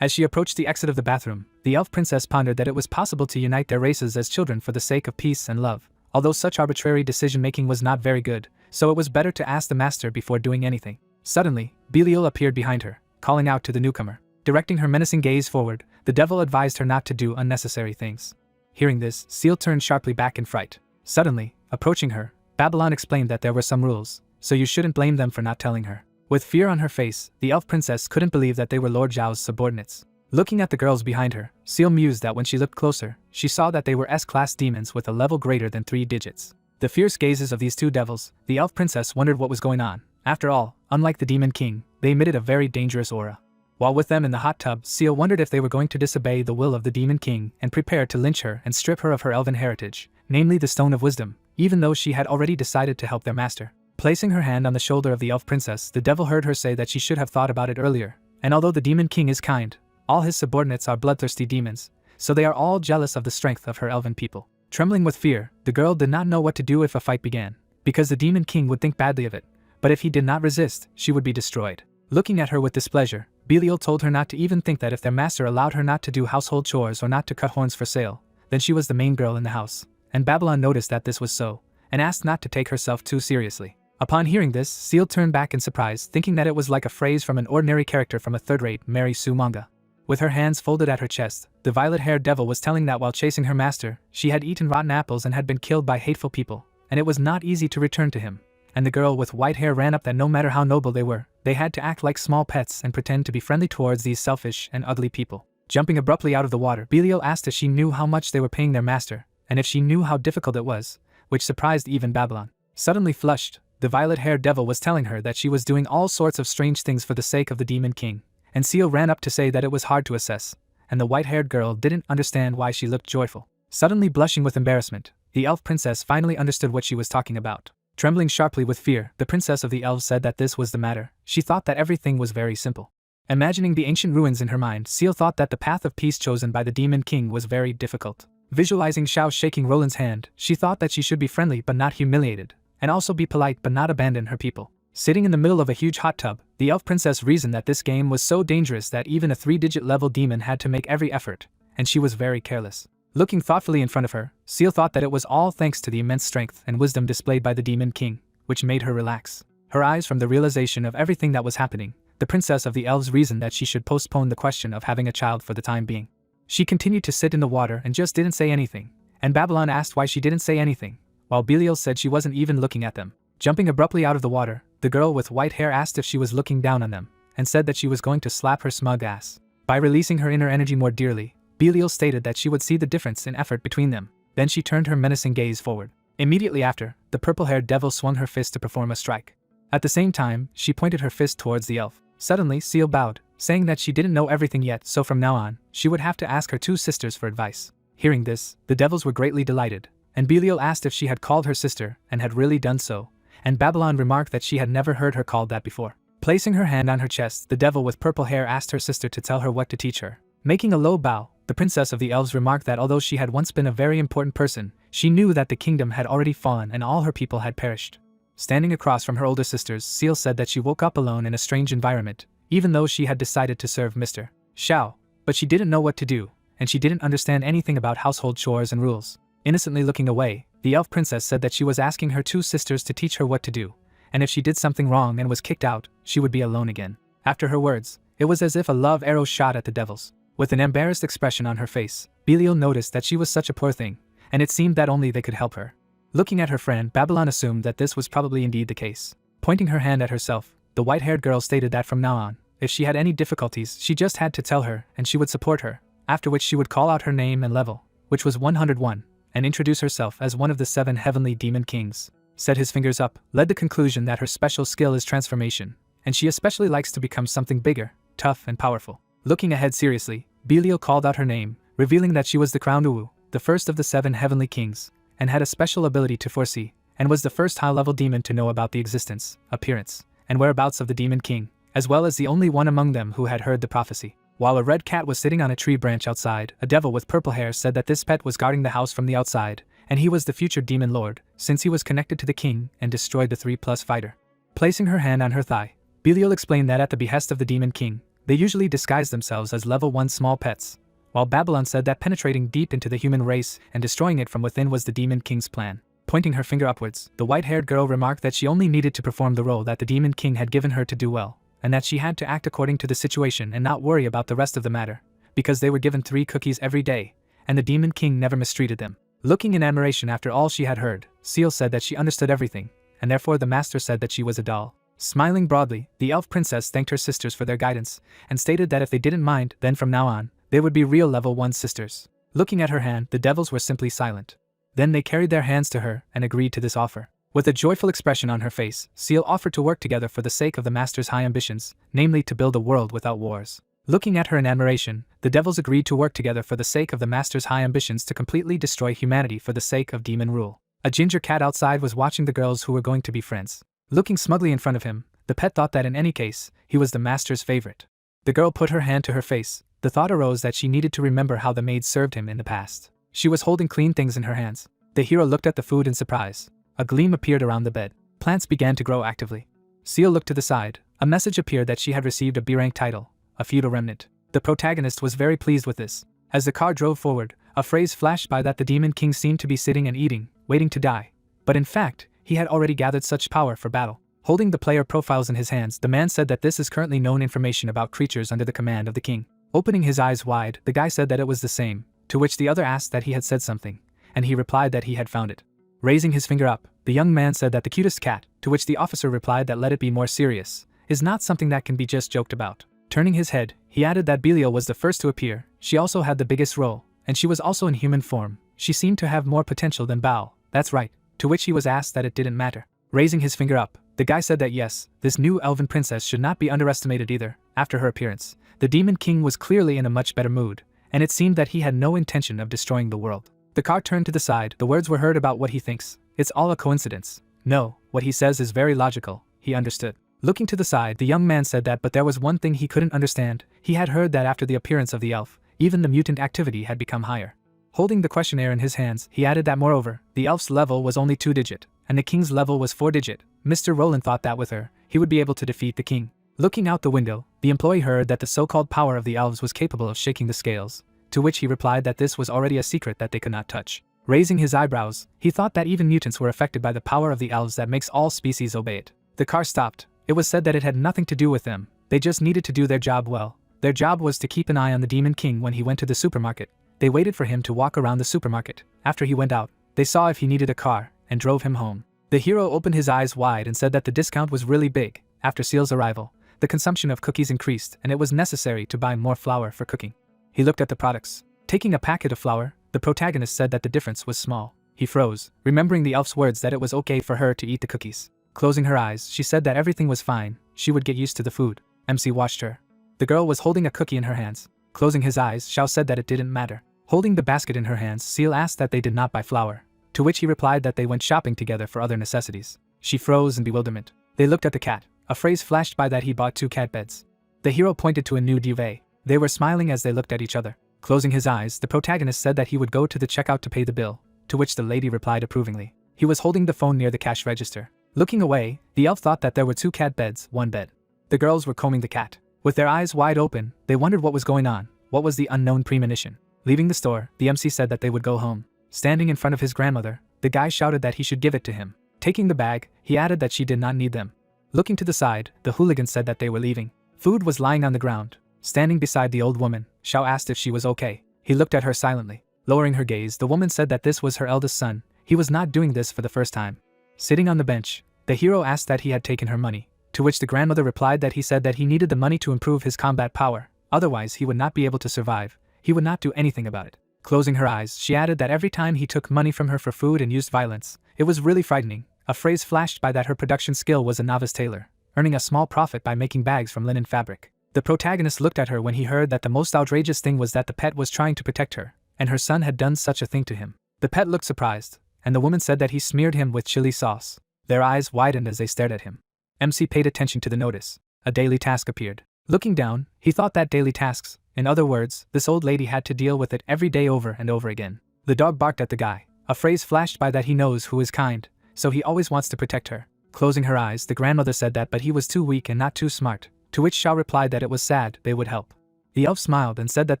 A: As she approached the exit of the bathroom, the elf princess pondered that it was possible to unite their races as children for the sake of peace and love, although such arbitrary decision-making was not very good, so it was better to ask the master before doing anything. Suddenly, Belial appeared behind her, calling out to the newcomer. Directing her menacing gaze forward, the devil advised her not to do unnecessary things. Hearing this, Seal turned sharply back in fright. Suddenly, approaching her, Babylon explained that there were some rules, so you shouldn't blame them for not telling her. With fear on her face, the elf princess couldn't believe that they were Lord Zhao's subordinates. Looking at the girls behind her, Seal mused that when she looked closer, she saw that they were S-class demons with a level greater than 3 digits. The fierce gazes of these two devils, the elf princess wondered what was going on. After all, unlike the demon king, they emitted a very dangerous aura. While with them in the hot tub, Seal wondered if they were going to disobey the will of the demon king and prepare to lynch her and strip her of her elven heritage, namely the Stone of Wisdom, even though she had already decided to help their master. Placing her hand on the shoulder of the elf princess, the devil heard her say that she should have thought about it earlier, and although the demon king is kind, all his subordinates are bloodthirsty demons, so they are all jealous of the strength of her elven people. Trembling with fear, the girl did not know what to do if a fight began, because the demon king would think badly of it, but if he did not resist, she would be destroyed. Looking at her with displeasure, Belial told her not to even think that if their master allowed her not to do household chores or not to cut horns for sale, then she was the main girl in the house, and Babylon noticed that this was so, and asked not to take herself too seriously. Upon hearing this, Seal turned back in surprise, thinking that it was like a phrase from an ordinary character from a third-rate Mary Sue manga. With her hands folded at her chest, the violet-haired devil was telling that while chasing her master, she had eaten rotten apples and had been killed by hateful people, and it was not easy to return to him. And the girl with white hair ran up that no matter how noble they were, they had to act like small pets and pretend to be friendly towards these selfish and ugly people. Jumping abruptly out of the water, Belial asked if she knew how much they were paying their master, and if she knew how difficult it was, which surprised even Babylon. Suddenly flushed, the violet-haired devil was telling her that she was doing all sorts of strange things for the sake of the demon king, and Seal ran up to say that it was hard to assess, and the white-haired girl didn't understand why she looked joyful. Suddenly blushing with embarrassment, the elf princess finally understood what she was talking about. Trembling sharply with fear, the princess of the elves said that this was the matter. She thought that everything was very simple. Imagining the ancient ruins in her mind, Seal thought that the path of peace chosen by the demon king was very difficult. Visualizing Xiao shaking Roland's hand, she thought that she should be friendly but not humiliated, and also be polite but not abandon her people. Sitting in the middle of a huge hot tub, the elf princess reasoned that this game was so dangerous that even a 3-digit level demon had to make every effort, and she was very careless. Looking thoughtfully in front of her, Seal thought that it was all thanks to the immense strength and wisdom displayed by the demon king, which made her relax. Her eyes from the realization of everything that was happening, the princess of the elves reasoned that she should postpone the question of having a child for the time being. She continued to sit in the water and just didn't say anything, and Babylon asked why she didn't say anything, while Belial said she wasn't even looking at them. Jumping abruptly out of the water, the girl with white hair asked if she was looking down on them, and said that she was going to slap her smug ass. By releasing her inner energy more dearly, Belial stated that she would see the difference in effort between them. Then she turned her menacing gaze forward. Immediately after, the purple-haired devil swung her fist to perform a strike. At the same time, she pointed her fist towards the elf. Suddenly, Seal bowed, saying that she didn't know everything yet, so from now on, she would have to ask her 2 sisters for advice. Hearing this, the devils were greatly delighted, and Belial asked if she had called her sister, and had really done so, and Babylon remarked that she had never heard her called that before. Placing her hand on her chest, the devil with purple hair asked her sister to tell her what to teach her. Making a low bow, the princess of the elves remarked that although she had once been a very important person, she knew that the kingdom had already fallen and all her people had perished. Standing across from her older sisters, Seal said that she woke up alone in a strange environment, even though she had decided to serve Mr. Xiao, but she didn't know what to do, and she didn't understand anything about household chores and rules. Innocently looking away, the elf princess said that she was asking her 2 sisters to teach her what to do, and if she did something wrong and was kicked out, she would be alone again. After her words, it was as if a love arrow shot at the devils. With an embarrassed expression on her face, Belial noticed that she was such a poor thing, and it seemed that only they could help her. Looking at her friend, Babylon assumed that this was probably indeed the case. Pointing her hand at herself, the white-haired girl stated that from now on, if she had any difficulties, she just had to tell her, and she would support her, after which she would call out her name and level, which was 101, and introduce herself as one of the 7 heavenly demon kings. Set his fingers up, led the conclusion that her special skill is transformation, and she especially likes to become something bigger, tough and powerful. Looking ahead seriously, Belial called out her name, revealing that she was the crowned Uwu, the first of the 7 heavenly kings, and had a special ability to foresee, and was the first high-level demon to know about the existence, appearance, and whereabouts of the demon king, as well as the only one among them who had heard the prophecy. While a red cat was sitting on a tree branch outside, a devil with purple hair said that this pet was guarding the house from the outside, and he was the future demon lord, since he was connected to the king and destroyed the 3+ fighter. Placing her hand on her thigh, Belial explained that at the behest of the demon king, they usually disguise themselves as level 1 small pets, while Babylon said that penetrating deep into the human race and destroying it from within was the demon king's plan. Pointing her finger upwards, the white-haired girl remarked that she only needed to perform the role that the Demon King had given her to do well, and that she had to act according to the situation and not worry about the rest of the matter, because they were given 3 cookies every day, and the Demon King never mistreated them. Looking in admiration after all she had heard, Seal said that she understood everything, and therefore the master said that she was a doll. Smiling broadly, the elf princess thanked her sisters for their guidance, and stated that if they didn't mind, then from now on, they would be real level 1 sisters. Looking at her hand, the devils were simply silent. Then they carried their hands to her and agreed to this offer. With a joyful expression on her face, Seal offered to work together for the sake of the master's high ambitions, namely to build a world without wars. Looking at her in admiration, the devils agreed to work together for the sake of the master's high ambitions to completely destroy humanity for the sake of demon rule. A ginger cat outside was watching the girls who were going to be friends. Looking smugly in front of him, the pet thought that in any case, he was the master's favorite. The girl put her hand to her face. The thought arose that she needed to remember how the maid served him in the past. She was holding clean things in her hands. The hero looked at the food in surprise. A gleam appeared around the bed. Plants began to grow actively. Seal looked to the side. A message appeared that she had received a B-rank title, a feudal remnant. The protagonist was very pleased with this. As the car drove forward, a phrase flashed by that the Demon King seemed to be sitting and eating, waiting to die. But in fact, he had already gathered such power for battle. Holding the player profiles in his hands, the man said that this is currently known information about creatures under the command of the king. Opening his eyes wide, the guy said that it was the same, to which the other asked that he had said something, and he replied that he had found it. Raising his finger up, the young man said that the cutest cat, to which the officer replied that let it be more serious, is not something that can be just joked about. Turning his head, he added that Belial was the first to appear. She also had the biggest role, and she was also in human form. She seemed to have more potential than Bao. That's right, to which he was asked that it didn't matter. Raising his finger up, the guy said that yes, this new elven princess should not be underestimated either. After her appearance, the Demon King was clearly in a much better mood, and it seemed that he had no intention of destroying the world. The car turned to the side. The words were heard about what he thinks. It's all a coincidence. No, what he says is very logical. He understood. Looking to the side, the young man said that but there was one thing he couldn't understand. He had heard that after the appearance of the elf, even the mutant activity had become higher. Holding the questionnaire in his hands, he added that moreover, the elf's level was only 2-digit, and the king's level was 4-digit. Mr. Roland thought that with her, he would be able to defeat the king. Looking out the window, the employee heard that the so-called power of the elves was capable of shaking the scales, to which he replied that this was already a secret that they could not touch. Raising his eyebrows, he thought that even mutants were affected by the power of the elves that makes all species obey it. The car stopped. It was said that it had nothing to do with them. They just needed to do their job well. Their job was to keep an eye on the Demon King when he went to the supermarket. They waited for him to walk around the supermarket. After he went out, they saw if he needed a car, and drove him home. The hero opened his eyes wide and said that the discount was really big. After Seal's arrival, the consumption of cookies increased and it was necessary to buy more flour for cooking. He looked at the products. Taking a packet of flour, the protagonist said that the difference was small. He froze, remembering the elf's words that it was okay for her to eat the cookies. Closing her eyes, she said that everything was fine, she would get used to the food. MC watched her. The girl was holding a cookie in her hands. Closing his eyes, Xiao said that it didn't matter. Holding the basket in her hands, Seal asked that they did not buy flour, to which he replied that they went shopping together for other necessities. She froze in bewilderment. They looked at the cat. A phrase flashed by that he bought 2 cat beds. The hero pointed to a new duvet. They were smiling as they looked at each other. Closing his eyes, the protagonist said that he would go to the checkout to pay the bill, to which the lady replied approvingly. He was holding the phone near the cash register. Looking away, the elf thought that there were 2 cat beds, 1 bed. The girls were combing the cat. With their eyes wide open, they wondered what was going on. What was the unknown premonition? Leaving the store, the MC said that they would go home. Standing in front of his grandmother, the guy shouted that he should give it to him. Taking the bag, he added that she did not need them. Looking to the side, the hooligan said that they were leaving. Food was lying on the ground. Standing beside the old woman, Xiao asked if she was okay. He looked at her silently. Lowering her gaze, the woman said that this was her eldest son. He was not doing this for the first time. Sitting on the bench, the hero asked that he had taken her money, to which the grandmother replied that he said that he needed the money to improve his combat power, otherwise he would not be able to survive. He would not do anything about it. Closing her eyes, she added that every time he took money from her for food and used violence, it was really frightening. A phrase flashed by that her production skill was a novice tailor, earning a small profit by making bags from linen fabric. The protagonist looked at her when he heard that the most outrageous thing was that the pet was trying to protect her, and her son had done such a thing to him. The pet looked surprised, and the woman said that he smeared him with chili sauce. Their eyes widened as they stared at him. MC paid attention to the notice. A daily task appeared. Looking down, he thought that daily tasks, in other words, this old lady had to deal with it every day over and over again. The dog barked at the guy. A phrase flashed by that he knows who is kind, so he always wants to protect her. Closing her eyes, the grandmother said that but he was too weak and not too smart, to which Xiao replied that it was sad they would help. The elf smiled and said that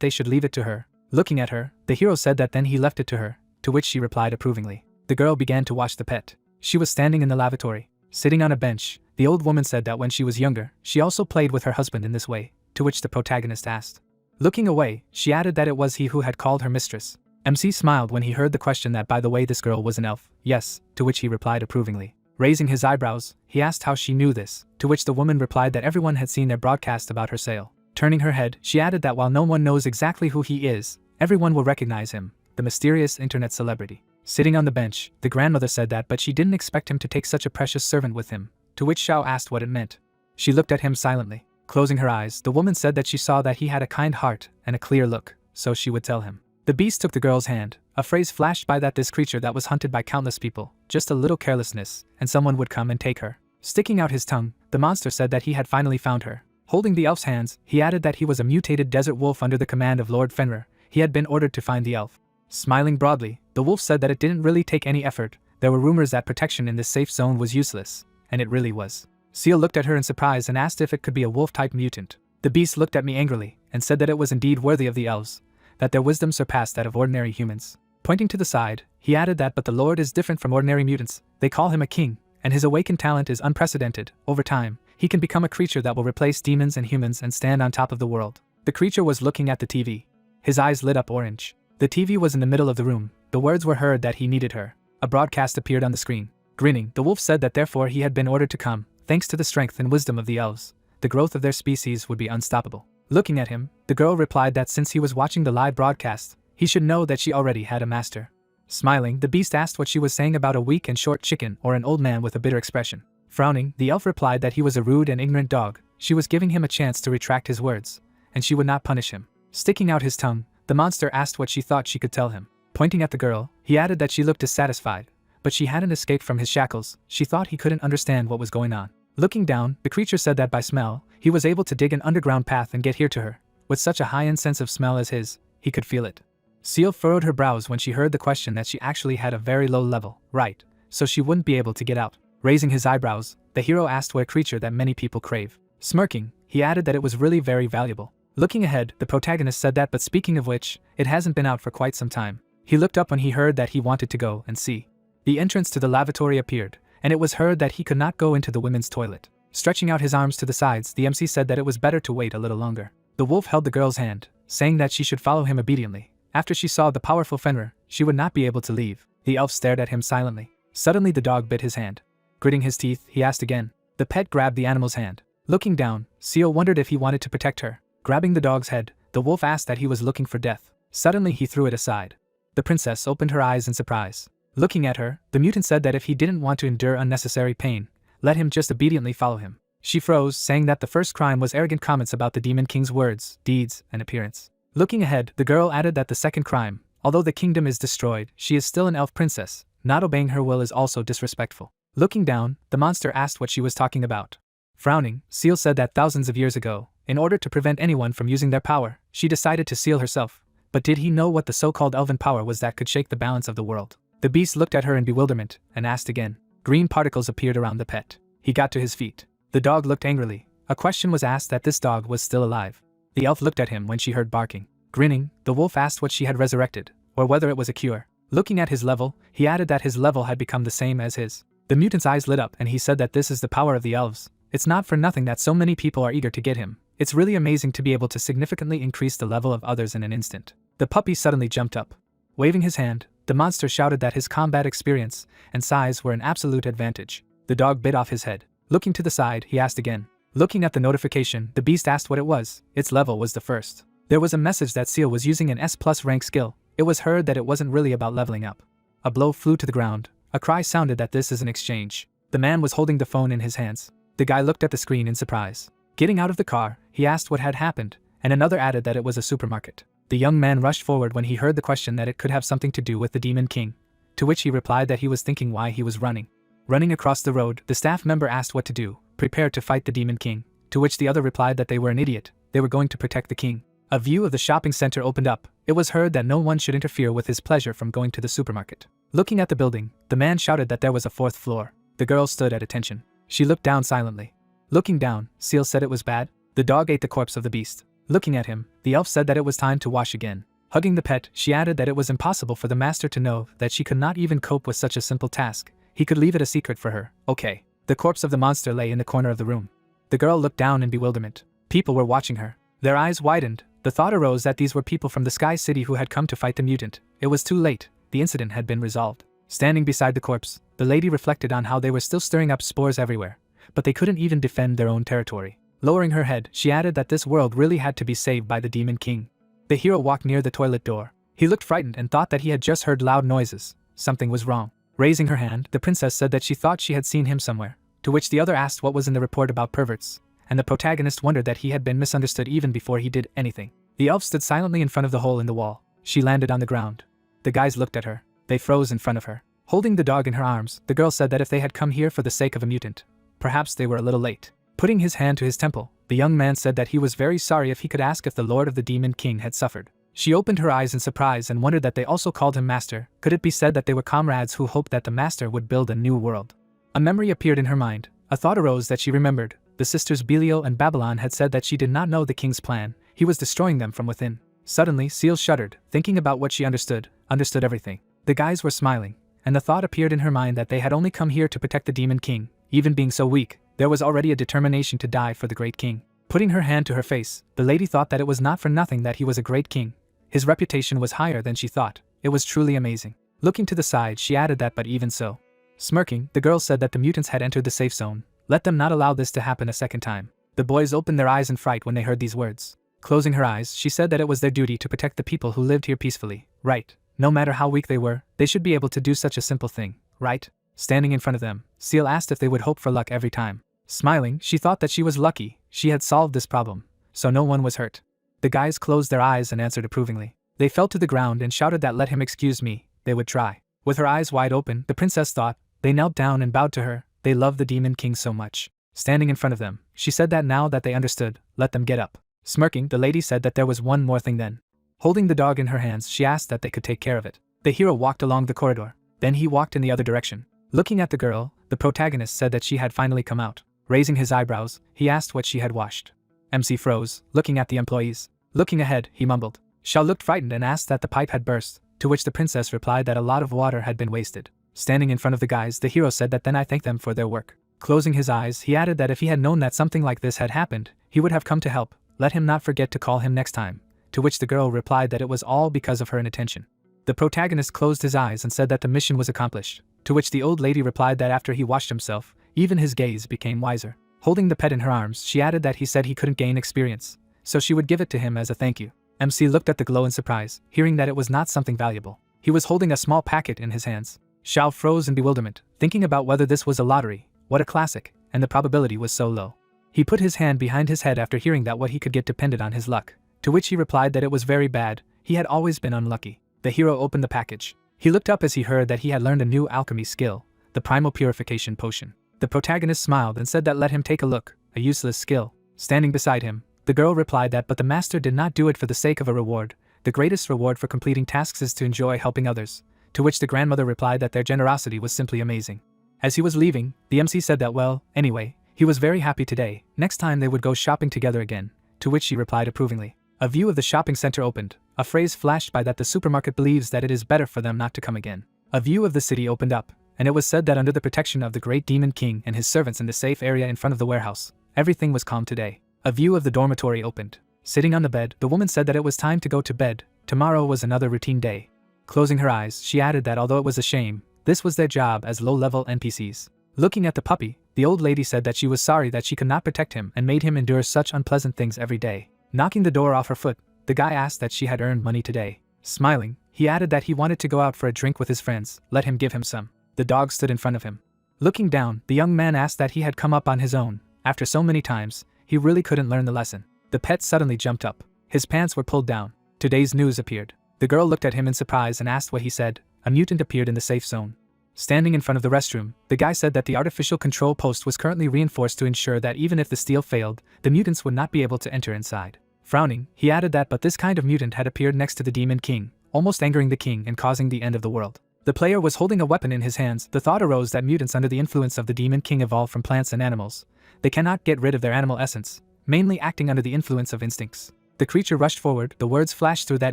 A: they should leave it to her. Looking at her, the hero said that then he left it to her, to which she replied approvingly. the girl began to wash the pet. She was standing in the lavatory, sitting on a bench. The old woman said that when she was younger, she also played with her husband in this way, to which the protagonist asked. Looking away, she added that it was he who had called her mistress. MC smiled when he heard the question that by the way this girl was an elf. Yes, to which he replied approvingly. Raising his eyebrows, he asked how she knew this, to which the woman replied that everyone had seen their broadcast about her sale. Turning her head, she added that while no one knows exactly who he is, everyone will recognize him, the mysterious internet celebrity. Sitting on the bench, the grandmother said that but she didn't expect him to take such a precious servant with him, to which Xiao asked what it meant. She looked at him silently. Closing her eyes, the woman said that she saw that he had a kind heart and a clear look, so she would tell him. The beast took the girl's hand. A phrase flashed by that this creature that was hunted by countless people, just a little carelessness, and someone would come and take her. Sticking out his tongue, the monster said that he had finally found her. Holding the elf's hands, he added that he was a mutated desert wolf under the command of Lord Fenrir. He had been ordered to find the elf. Smiling broadly, the wolf said that it didn't really take any effort. There were rumors that protection in this safe zone was useless, and it really was. Seal looked at her in surprise and asked if it could be a wolf-type mutant. The beast looked at me angrily, and said that it was indeed worthy of the elves, that their wisdom surpassed that of ordinary humans. Pointing to the side, he added that but the Lord is different from ordinary mutants. They call him a king, and his awakened talent is unprecedented. Over time, he can become a creature that will replace demons and humans and stand on top of the world. The creature was looking at the TV. His eyes lit up orange. The TV was in the middle of the room. The words were heard that he needed her. A broadcast appeared on the screen. Grinning, the wolf said that therefore he had been ordered to come. Thanks to the strength and wisdom of the elves, the growth of their species would be unstoppable. Looking at him, the girl replied that since he was watching the live broadcast, he should know that she already had a master. Smiling, the beast asked what she was saying about a weak and short chicken or an old man with a bitter expression. Frowning, the elf replied that he was a rude and ignorant dog. She was giving him a chance to retract his words, and she would not punish him. Sticking out his tongue, the monster asked what she thought she could tell him. Pointing at the girl, he added that she looked dissatisfied, but she hadn't escaped from his shackles. She thought he couldn't understand what was going on. Looking down, the creature said that by smell, he was able to dig an underground path and get here to her. With such a high-end sense of smell as his, he could feel it. Seal furrowed her brows when she heard the question that she actually had a very low level, right, so she wouldn't be able to get out. Raising his eyebrows, the hero asked what a creature that many people crave. Smirking, he added that it was really very valuable. Looking ahead, the protagonist said that but speaking of which, it hasn't been out for quite some time. He looked up when he heard that he wanted to go and see. The entrance to the lavatory appeared, and it was heard that he could not go into the women's toilet. Stretching out his arms to the sides, the MC said that it was better to wait a little longer. The wolf held the girl's hand, saying that she should follow him obediently. After she saw the powerful Fenrir, she would not be able to leave. The elf stared at him silently. Suddenly the dog bit his hand. Gritting his teeth, he asked again. The pet grabbed the animal's hand. Looking down, Seal wondered if he wanted to protect her. Grabbing the dog's head, the wolf asked that he was looking for death. Suddenly he threw it aside. The princess opened her eyes in surprise. Looking at her, the mutant said that if he didn't want to endure unnecessary pain, let him just obediently follow him. She froze, saying that the first crime was arrogant comments about the Demon King's words, deeds, and appearance. Looking ahead, the girl added that the second crime, although the kingdom is destroyed, she is still an elf princess. Not obeying her will is also disrespectful. Looking down, the monster asked what she was talking about. Frowning, Seal said that thousands of years ago, in order to prevent anyone from using their power, she decided to seal herself. But did he know what the so-called elven power was that could shake the balance of the world? The beast looked at her in bewilderment, and asked again. Green particles appeared around the pet. He got to his feet. The dog looked angrily. A question was asked that this dog was still alive. The elf looked at him when she heard barking. Grinning, the wolf asked what she had resurrected, or whether it was a cure. Looking at his level, he added that his level had become the same as his. The mutant's eyes lit up and he said that this is the power of the elves. It's not for nothing that so many people are eager to get him. It's really amazing to be able to significantly increase the level of others in an instant. The puppy suddenly jumped up. Waving his hand, the monster shouted that his combat experience and size were an absolute advantage. The dog bit off his head. Looking to the side, he asked again. Looking at the notification, the beast asked what it was. Its level was the first. There was a message that Seal was using an S+ rank skill. It was heard that it wasn't really about leveling up. A blow flew to the ground. A cry sounded that this is an exchange. The man was holding the phone in his hands. The guy looked at the screen in surprise. Getting out of the car, he asked what had happened, and another added that it was a supermarket. The young man rushed forward when he heard the question that it could have something to do with the Demon King, to which he replied that he was thinking why he was running. Running across the road, the staff member asked what to do, prepared to fight the Demon King, to which the other replied that they were an idiot, they were going to protect the king. A view of the shopping center opened up. It was heard that no one should interfere with his pleasure from going to the supermarket. Looking at the building, the man shouted that there was a fourth floor. The girl stood at attention. She looked down silently. Looking down, Seal said it was bad. The dog ate the corpse of the beast. Looking at him, the elf said that it was time to wash again. Hugging the pet, she added that it was impossible for the master to know that she could not even cope with such a simple task. He could leave it a secret for her. Okay. The corpse of the monster lay in the corner of the room. The girl looked down in bewilderment. People were watching her. Their eyes widened. The thought arose that these were people from the Sky City who had come to fight the mutant. It was too late. The incident had been resolved. Standing beside the corpse, the lady reflected on how they were still stirring up spores everywhere, but they couldn't even defend their own territory. Lowering her head, she added that this world really had to be saved by the Demon King. The hero walked near the toilet door. He looked frightened and thought that he had just heard loud noises. Something was wrong. Raising her hand, the princess said that she thought she had seen him somewhere, to which the other asked what was in the report about perverts, and the protagonist wondered that he had been misunderstood even before he did anything. The elf stood silently in front of the hole in the wall. She landed on the ground. The guys looked at her. They froze in front of her. Holding the dog in her arms, the girl said that if they had come here for the sake of a mutant, perhaps they were a little late. Putting his hand to his temple, the young man said that he was very sorry if he could ask if the Lord of the Demon King had suffered. She opened her eyes in surprise and wondered that they also called him Master. Could it be said that they were comrades who hoped that the Master would build a new world? A memory appeared in her mind. A thought arose that she remembered. The sisters Belial and Babylon had said that she did not know the king's plan. He was destroying them from within. Suddenly, Seal shuddered, thinking about what she understood everything. The guys were smiling, and the thought appeared in her mind that they had only come here to protect the Demon King. Even being so weak, there was already a determination to die for the great king. Putting her hand to her face, the lady thought that it was not for nothing that he was a great king. His reputation was higher than she thought. It was truly amazing. Looking to the side, she added that but even so. Smirking, the girl said that the mutants had entered the safe zone. Let them not allow this to happen a second time. The boys opened their eyes in fright when they heard these words. Closing her eyes, she said that it was their duty to protect the people who lived here peacefully. Right. No matter how weak they were, they should be able to do such a simple thing, right? Standing in front of them, Seal asked if they would hope for luck every time. Smiling, she thought that she was lucky. She had solved this problem, so no one was hurt. The guys closed their eyes and answered approvingly. They fell to the ground and shouted that let him excuse me, they would try. With her eyes wide open, the princess thought. They knelt down and bowed to her. They loved the Demon King so much. Standing in front of them, she said that now that they understood, let them get up. Smirking, the lady said that there was one more thing then. Holding the dog in her hands, she asked that they could take care of it. The hero walked along the corridor. Then he walked in the other direction. Looking at the girl, the protagonist said that she had finally come out. Raising his eyebrows, he asked what she had washed. MC froze, looking at the employees. Looking ahead, he mumbled. Shao looked frightened and asked that the pipe had burst, to which the princess replied that a lot of water had been wasted. Standing in front of the guys, the hero said that then I thank them for their work. Closing his eyes, he added that if he had known that something like this had happened, he would have come to help. Let him not forget to call him next time. To which the girl replied that it was all because of her inattention. The protagonist closed his eyes and said that the mission was accomplished, to which the old lady replied that after he washed himself, even his gaze became wiser. Holding the pet in her arms, she added that he said he couldn't gain experience, so she would give it to him as a thank you. MC looked at the glow in surprise, hearing that it was not something valuable. He was holding a small packet in his hands. Shao froze in bewilderment, thinking about whether this was a lottery. What a classic, and the probability was so low. He put his hand behind his head after hearing that what he could get depended on his luck, to which he replied that it was very bad. He had always been unlucky. The hero opened the package. He looked up as he heard that he had learned a new alchemy skill, the primal purification potion. The protagonist smiled and said that let him take a look, a useless skill. Standing beside him, the girl replied that but the master did not do it for the sake of a reward. The greatest reward for completing tasks is to enjoy helping others, to which the grandmother replied that their generosity was simply amazing. As he was leaving, the MC said that well, anyway, he was very happy today. Next time they would go shopping together again, to which she replied approvingly. A view of the shopping center opened. A phrase flashed by that the supermarket believes that it is better for them not to come again. A view of the city opened up, and it was said that under the protection of the great Demon King and his servants in the safe area in front of the warehouse, everything was calm today. A view of the dormitory opened. Sitting on the bed, the woman said that it was time to go to bed. Tomorrow was another routine day. Closing her eyes, she added that although it was a shame, this was their job as low-level NPCs. Looking at the puppy, the old lady said that she was sorry that she could not protect him and made him endure such unpleasant things every day. Knocking the door off her foot, the guy asked that she had earned money today. Smiling, he added that he wanted to go out for a drink with his friends. Let him give him some. The dog stood in front of him. Looking down, the young man asked that he had come up on his own. After so many times, he really couldn't learn the lesson. The pet suddenly jumped up. His pants were pulled down. Today's news appeared. The girl looked at him in surprise and asked what he said. A mutant appeared in the safe zone. Standing in front of the restroom, the guy said that the artificial control post was currently reinforced to ensure that even if the steal failed, the mutants would not be able to enter inside. Frowning, he added that but this kind of mutant had appeared next to the Demon King, almost angering the king and causing the end of the world. The player was holding a weapon in his hands. The thought arose that mutants under the influence of the Demon King evolved from plants and animals. They cannot get rid of their animal essence, mainly acting under the influence of instincts. The creature rushed forward, the words flashed through that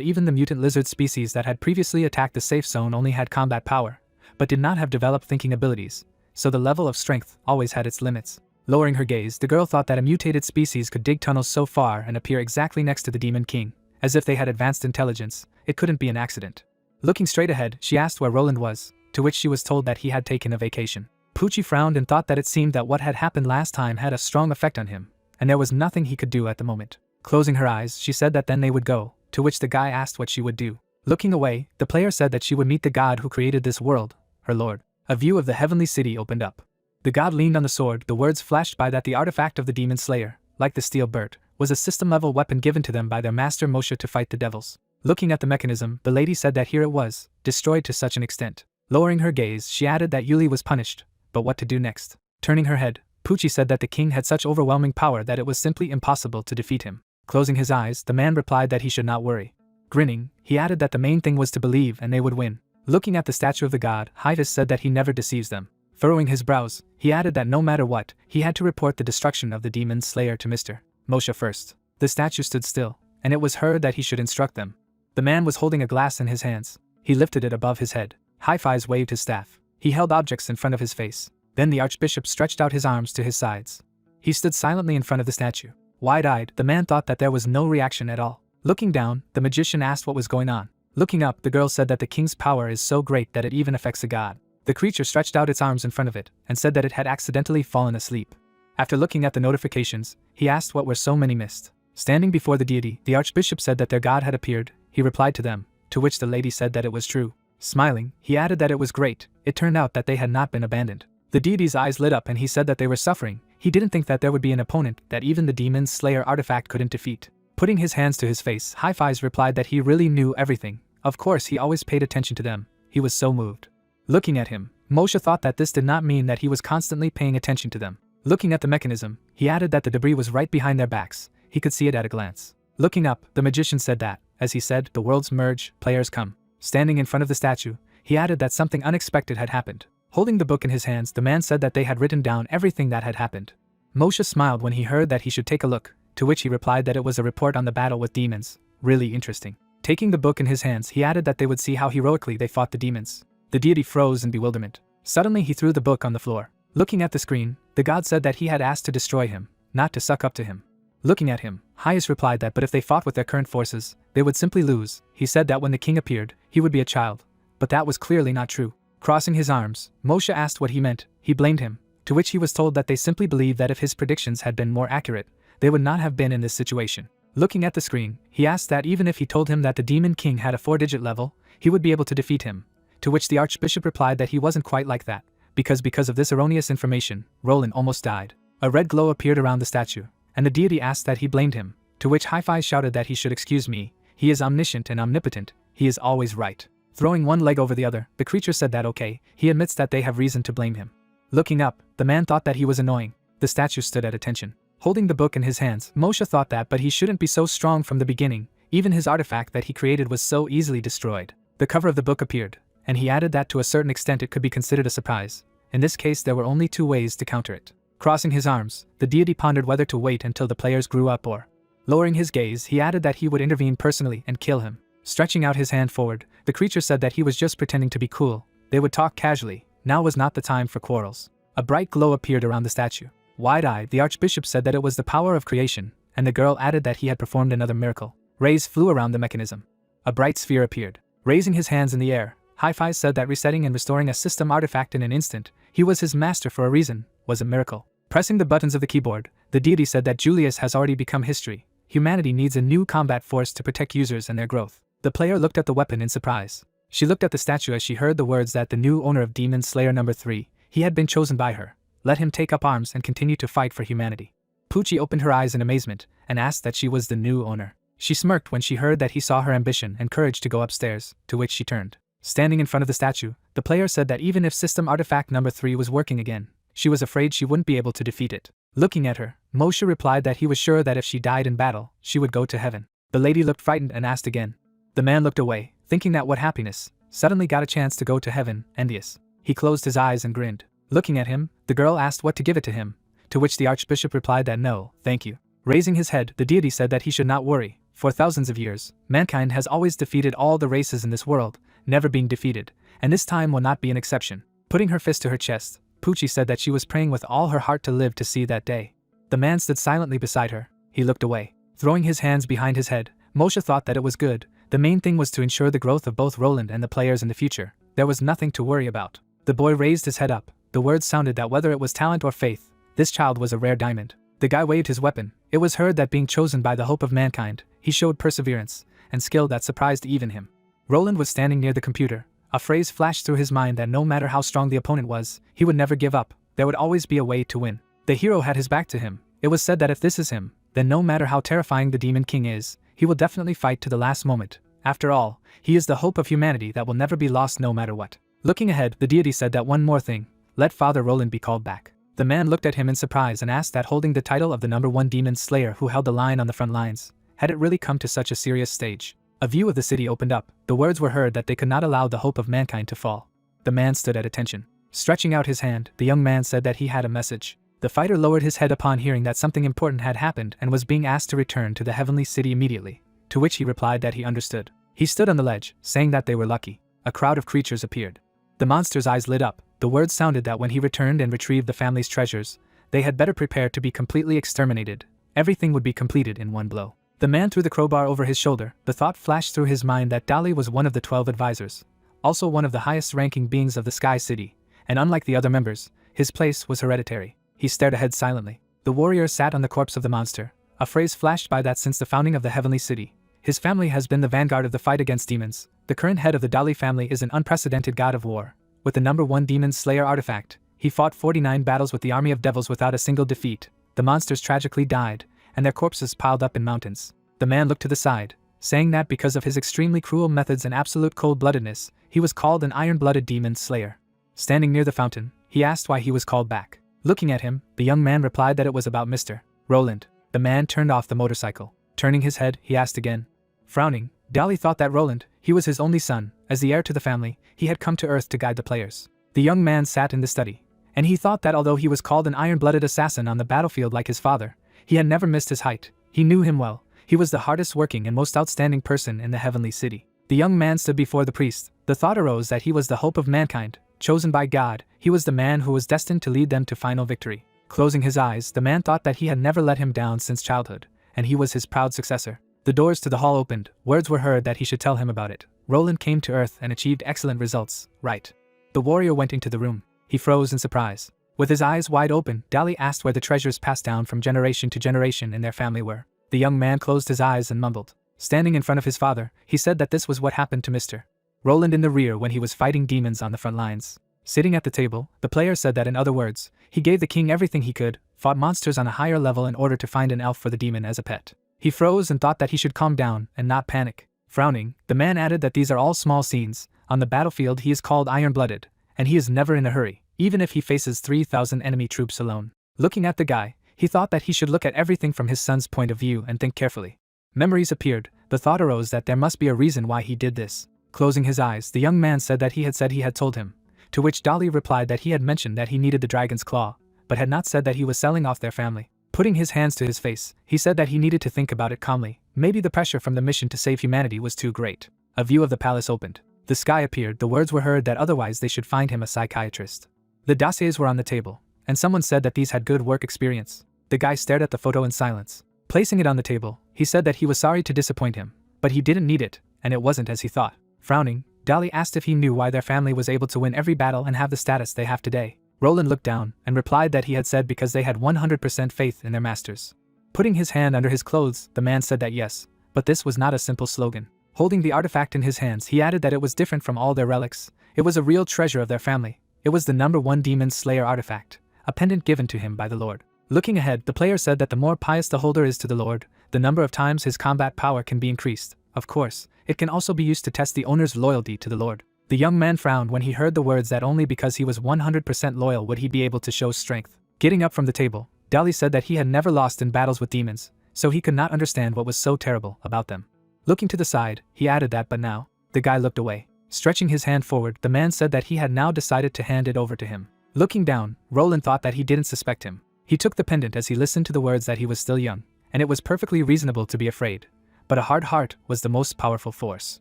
A: even the mutant lizard species that had previously attacked the safe zone only had combat power, but did not have developed thinking abilities, so the level of strength always had its limits. Lowering her gaze, the girl thought that a mutated species could dig tunnels so far and appear exactly next to the Demon King, as if they had advanced intelligence. It couldn't be an accident. Looking straight ahead, she asked where Roland was, to which she was told that he had taken a vacation. Poochie frowned and thought that it seemed that what had happened last time had a strong effect on him, and there was nothing he could do at the moment. Closing her eyes, she said that then they would go, to which the guy asked what she would do. Looking away, the player said that she would meet the god who created this world, her lord. A view of the heavenly city opened up. The god leaned on the sword, the words flashed by that the artifact of the demon slayer, like the steel bird, was a system-level weapon given to them by their master Moshe to fight the devils. Looking at the mechanism, the lady said that here it was, destroyed to such an extent. Lowering her gaze, she added that Yuli was punished, but what to do next? Turning her head, Poochie said that the king had such overwhelming power that it was simply impossible to defeat him. Closing his eyes, the man replied that he should not worry. Grinning, he added that the main thing was to believe and they would win. Looking at the statue of the god, Hyvis said that he never deceives them. Furrowing his brows, he added that no matter what, he had to report the destruction of the demon slayer to Mr. Moshe first. The statue stood still, and it was heard that he should instruct them. The man was holding a glass in his hands. He lifted it above his head. Hi-Fi's waved his staff. He held objects in front of his face. Then the archbishop stretched out his arms to his sides. He stood silently in front of the statue. Wide-eyed, the man thought that there was no reaction at all. Looking down, the magician asked what was going on. Looking up, the girl said that the king's power is so great that it even affects a god. The creature stretched out its arms in front of it, and said that it had accidentally fallen asleep. After looking at the notifications, he asked what were so many missed. Standing before the deity, the archbishop said that their god had appeared. He replied to them, to which the lady said that it was true. Smiling, he added that it was great. It turned out that they had not been abandoned. The deity's eyes lit up and he said that they were suffering. He didn't think that there would be an opponent that even the demon slayer artifact couldn't defeat. Putting his hands to his face, Hi-Fi's replied that he really knew everything. Of course, he always paid attention to them. He was so moved. Looking at him, Moshe thought that this did not mean that he was constantly paying attention to them. Looking at the mechanism, he added that the debris was right behind their backs. He could see it at a glance. Looking up, the magician said that, as he said, the worlds merge, players come. Standing in front of the statue, he added that something unexpected had happened. Holding the book in his hands, the man said that they had written down everything that had happened. Moshe smiled when he heard that he should take a look, to which he replied that it was a report on the battle with demons. Really interesting. Taking the book in his hands, he added that they would see how heroically they fought the demons. The deity froze in bewilderment. Suddenly he threw the book on the floor. Looking at the screen, the god said that he had asked to destroy him, not to suck up to him. Looking at him, Hyas replied that but if they fought with their current forces, they would simply lose. He said that when the king appeared, he would be a child. But that was clearly not true. Crossing his arms, Moshe asked what he meant. He blamed him, to which he was told that they simply believed that if his predictions had been more accurate, they would not have been in this situation. Looking at the screen, he asked that even if he told him that the demon king had a 4-digit level, he would be able to defeat him. To which the archbishop replied that he wasn't quite like that, because of this erroneous information, Roland almost died. A red glow appeared around the statue, and the deity asked that he blamed him, to which Hi-Fi shouted that he should excuse me. He is omniscient and omnipotent, he is always right. Throwing one leg over the other, the creature said that okay, he admits that they have reason to blame him. Looking up, the man thought that he was annoying. The statue stood at attention. Holding the book in his hands, Moshe thought that but he shouldn't be so strong from the beginning, even his artifact that he created was so easily destroyed. The cover of the book appeared, and he added that to a certain extent it could be considered a surprise. In this case there were only 2 ways to counter it. Crossing his arms, the deity pondered whether to wait until the players grew up or... Lowering his gaze, he added that he would intervene personally and kill him. Stretching out his hand forward, the creature said that he was just pretending to be cool. They would talk casually. Now was not the time for quarrels. A bright glow appeared around the statue. Wide-eyed, the archbishop said that it was the power of creation, and the girl added that he had performed another miracle. Rays flew around the mechanism. A bright sphere appeared. Raising his hands in the air, Hi-Fi said that resetting and restoring a system artifact in an instant, he was his master for a reason, was a miracle. Pressing the buttons of the keyboard, the deity said that Julius has already become history. Humanity needs a new combat force to protect users and their growth. The player looked at the weapon in surprise. She looked at the statue as she heard the words that the new owner of Demon Slayer number 3, he had been chosen by her. Let him take up arms and continue to fight for humanity. Poochie opened her eyes in amazement and asked that she was the new owner. She smirked when she heard that he saw her ambition and courage to go upstairs, to which she turned. Standing in front of the statue, the player said that even if system artifact number 3 was working again, she was afraid she wouldn't be able to defeat it. Looking at her, Moshe replied that he was sure that if she died in battle, she would go to heaven. The lady looked frightened and asked again. The man looked away, thinking that what happiness, suddenly got a chance to go to heaven, envious. He closed his eyes and grinned. Looking at him, the girl asked what to give it to him, to which the archbishop replied that no, thank you. Raising his head, the deity said that he should not worry, For thousands of years, mankind has always defeated all the races in this world, never being defeated, and this time will not be an exception. Putting her fist to her chest, Poochie said that she was praying with all her heart to live to see that day. The man stood silently beside her. He looked away. Throwing his hands behind his head, Moshe thought that it was good. The main thing was to ensure the growth of both Roland and the players in the future. There was nothing to worry about. The boy raised his head up. The words sounded that whether it was talent or faith, this child was a rare diamond. The guy waved his weapon. It was heard that being chosen by the hope of mankind, he showed perseverance and skill that surprised even him. Roland was standing near the computer. A phrase flashed through his mind that no matter how strong the opponent was, he would never give up. There would always be a way to win. The hero had his back to him. It was said that if this is him, then no matter how terrifying the Demon King is, he will definitely fight to the last moment. After all, he is the hope of humanity that will never be lost no matter what. Looking ahead, the deity said that one more thing. Let Father Roland be called back. The man looked at him in surprise and asked that holding the title of the #1 demon slayer who held the line on the front lines, had it really come to such a serious stage? A view of the city opened up. The words were heard that they could not allow the hope of mankind to fall. The man stood at attention. Stretching out his hand, the young man said that he had a message. The fighter lowered his head upon hearing that something important had happened and was being asked to return to the heavenly city immediately, to which he replied that he understood. He stood on the ledge, saying that they were lucky. A crowd of creatures appeared. The monster's eyes lit up. The words sounded that when he returned and retrieved the family's treasures, they had better prepare to be completely exterminated. Everything would be completed in one blow. The man threw the crowbar over his shoulder. The thought flashed through his mind that Dali was one of the 12 advisors, also one of the highest-ranking beings of the Sky City, and unlike the other members, his place was hereditary. He stared ahead silently. The warrior sat on the corpse of the monster. A phrase flashed by that since the founding of the Heavenly City, his family has been the vanguard of the fight against demons. The current head of the Dali family is an unprecedented god of war. With the #1 demon slayer artifact, he fought 49 battles with the army of devils without a single defeat. The monsters tragically died, and their corpses piled up in mountains. The man looked to the side, saying that because of his extremely cruel methods and absolute cold-bloodedness, he was called an iron-blooded demon slayer. Standing near the fountain, he asked why he was called back. Looking at him, the young man replied that it was about Mr. Roland. The man turned off the motorcycle. Turning his head, he asked again. Frowning, Dali thought that Roland, he was his only son. As the heir to the family, he had come to Earth to guide the players. The young man sat in the study, and he thought that although he was called an iron-blooded assassin on the battlefield like his father, he had never missed his height. He knew him well. He was the hardest working and most outstanding person in the heavenly city. The young man stood before the priest. The thought arose that he was the hope of mankind, chosen by God. He was the man who was destined to lead them to final victory. Closing his eyes, the man thought that he had never let him down since childhood, and he was his proud successor. The doors to the hall opened. Words were heard that he should tell him about it. Roland came to Earth and achieved excellent results, right? The warrior went into the room. He froze in surprise. With his eyes wide open, Dali asked where the treasures passed down from generation to generation in their family were. The young man closed his eyes and mumbled. Standing in front of his father, he said that this was what happened to Mr. Roland in the rear when he was fighting demons on the front lines. Sitting at the table, the player said that in other words, he gave the king everything he could, fought monsters on a higher level in order to find an elf for the demon as a pet. He froze and thought that he should calm down and not panic. Frowning, the man added that these are all small scenes. On the battlefield he is called iron-blooded, and he is never in a hurry, even if he faces 3,000 enemy troops alone. Looking at the guy, he thought that he should look at everything from his son's point of view and think carefully. Memories appeared. The thought arose that there must be a reason why he did this. Closing his eyes, the young man said he had told him, to which Dali replied that he had mentioned that he needed the dragon's claw, but had not said that he was selling off their family. Putting his hands to his face, he said that he needed to think about it calmly. Maybe the pressure from the mission to save humanity was too great. A view of the palace opened. The sky appeared. The words were heard that otherwise they should find him a psychiatrist. The dossiers were on the table, and someone said that these had good work experience. The guy stared at the photo in silence. Placing it on the table, he said that he was sorry to disappoint him, but he didn't need it, and it wasn't as he thought. Frowning, Dali asked if he knew why their family was able to win every battle and have the status they have today. Roland looked down and replied that he had said because they had 100% faith in their masters. Putting his hand under his clothes, the man said that yes, but this was not a simple slogan. Holding the artifact in his hands, he added that it was different from all their relics. It was a real treasure of their family. It was the #1 demon slayer artifact, a pendant given to him by the Lord. Looking ahead, the player said that the more pious the holder is to the Lord, the number of times his combat power can be increased. Of course, it can also be used to test the owner's loyalty to the Lord. The young man frowned when he heard the words that only because he was 100% loyal would he be able to show strength. Getting up from the table, Dali said that he had never lost in battles with demons, so he could not understand what was so terrible about them. Looking to the side, he added that but now, the guy looked away. Stretching his hand forward, the man said that he had now decided to hand it over to him. Looking down, Roland thought that he didn't suspect him. He took the pendant as he listened to the words that he was still young, and it was perfectly reasonable to be afraid. but a hard heart was the most powerful force.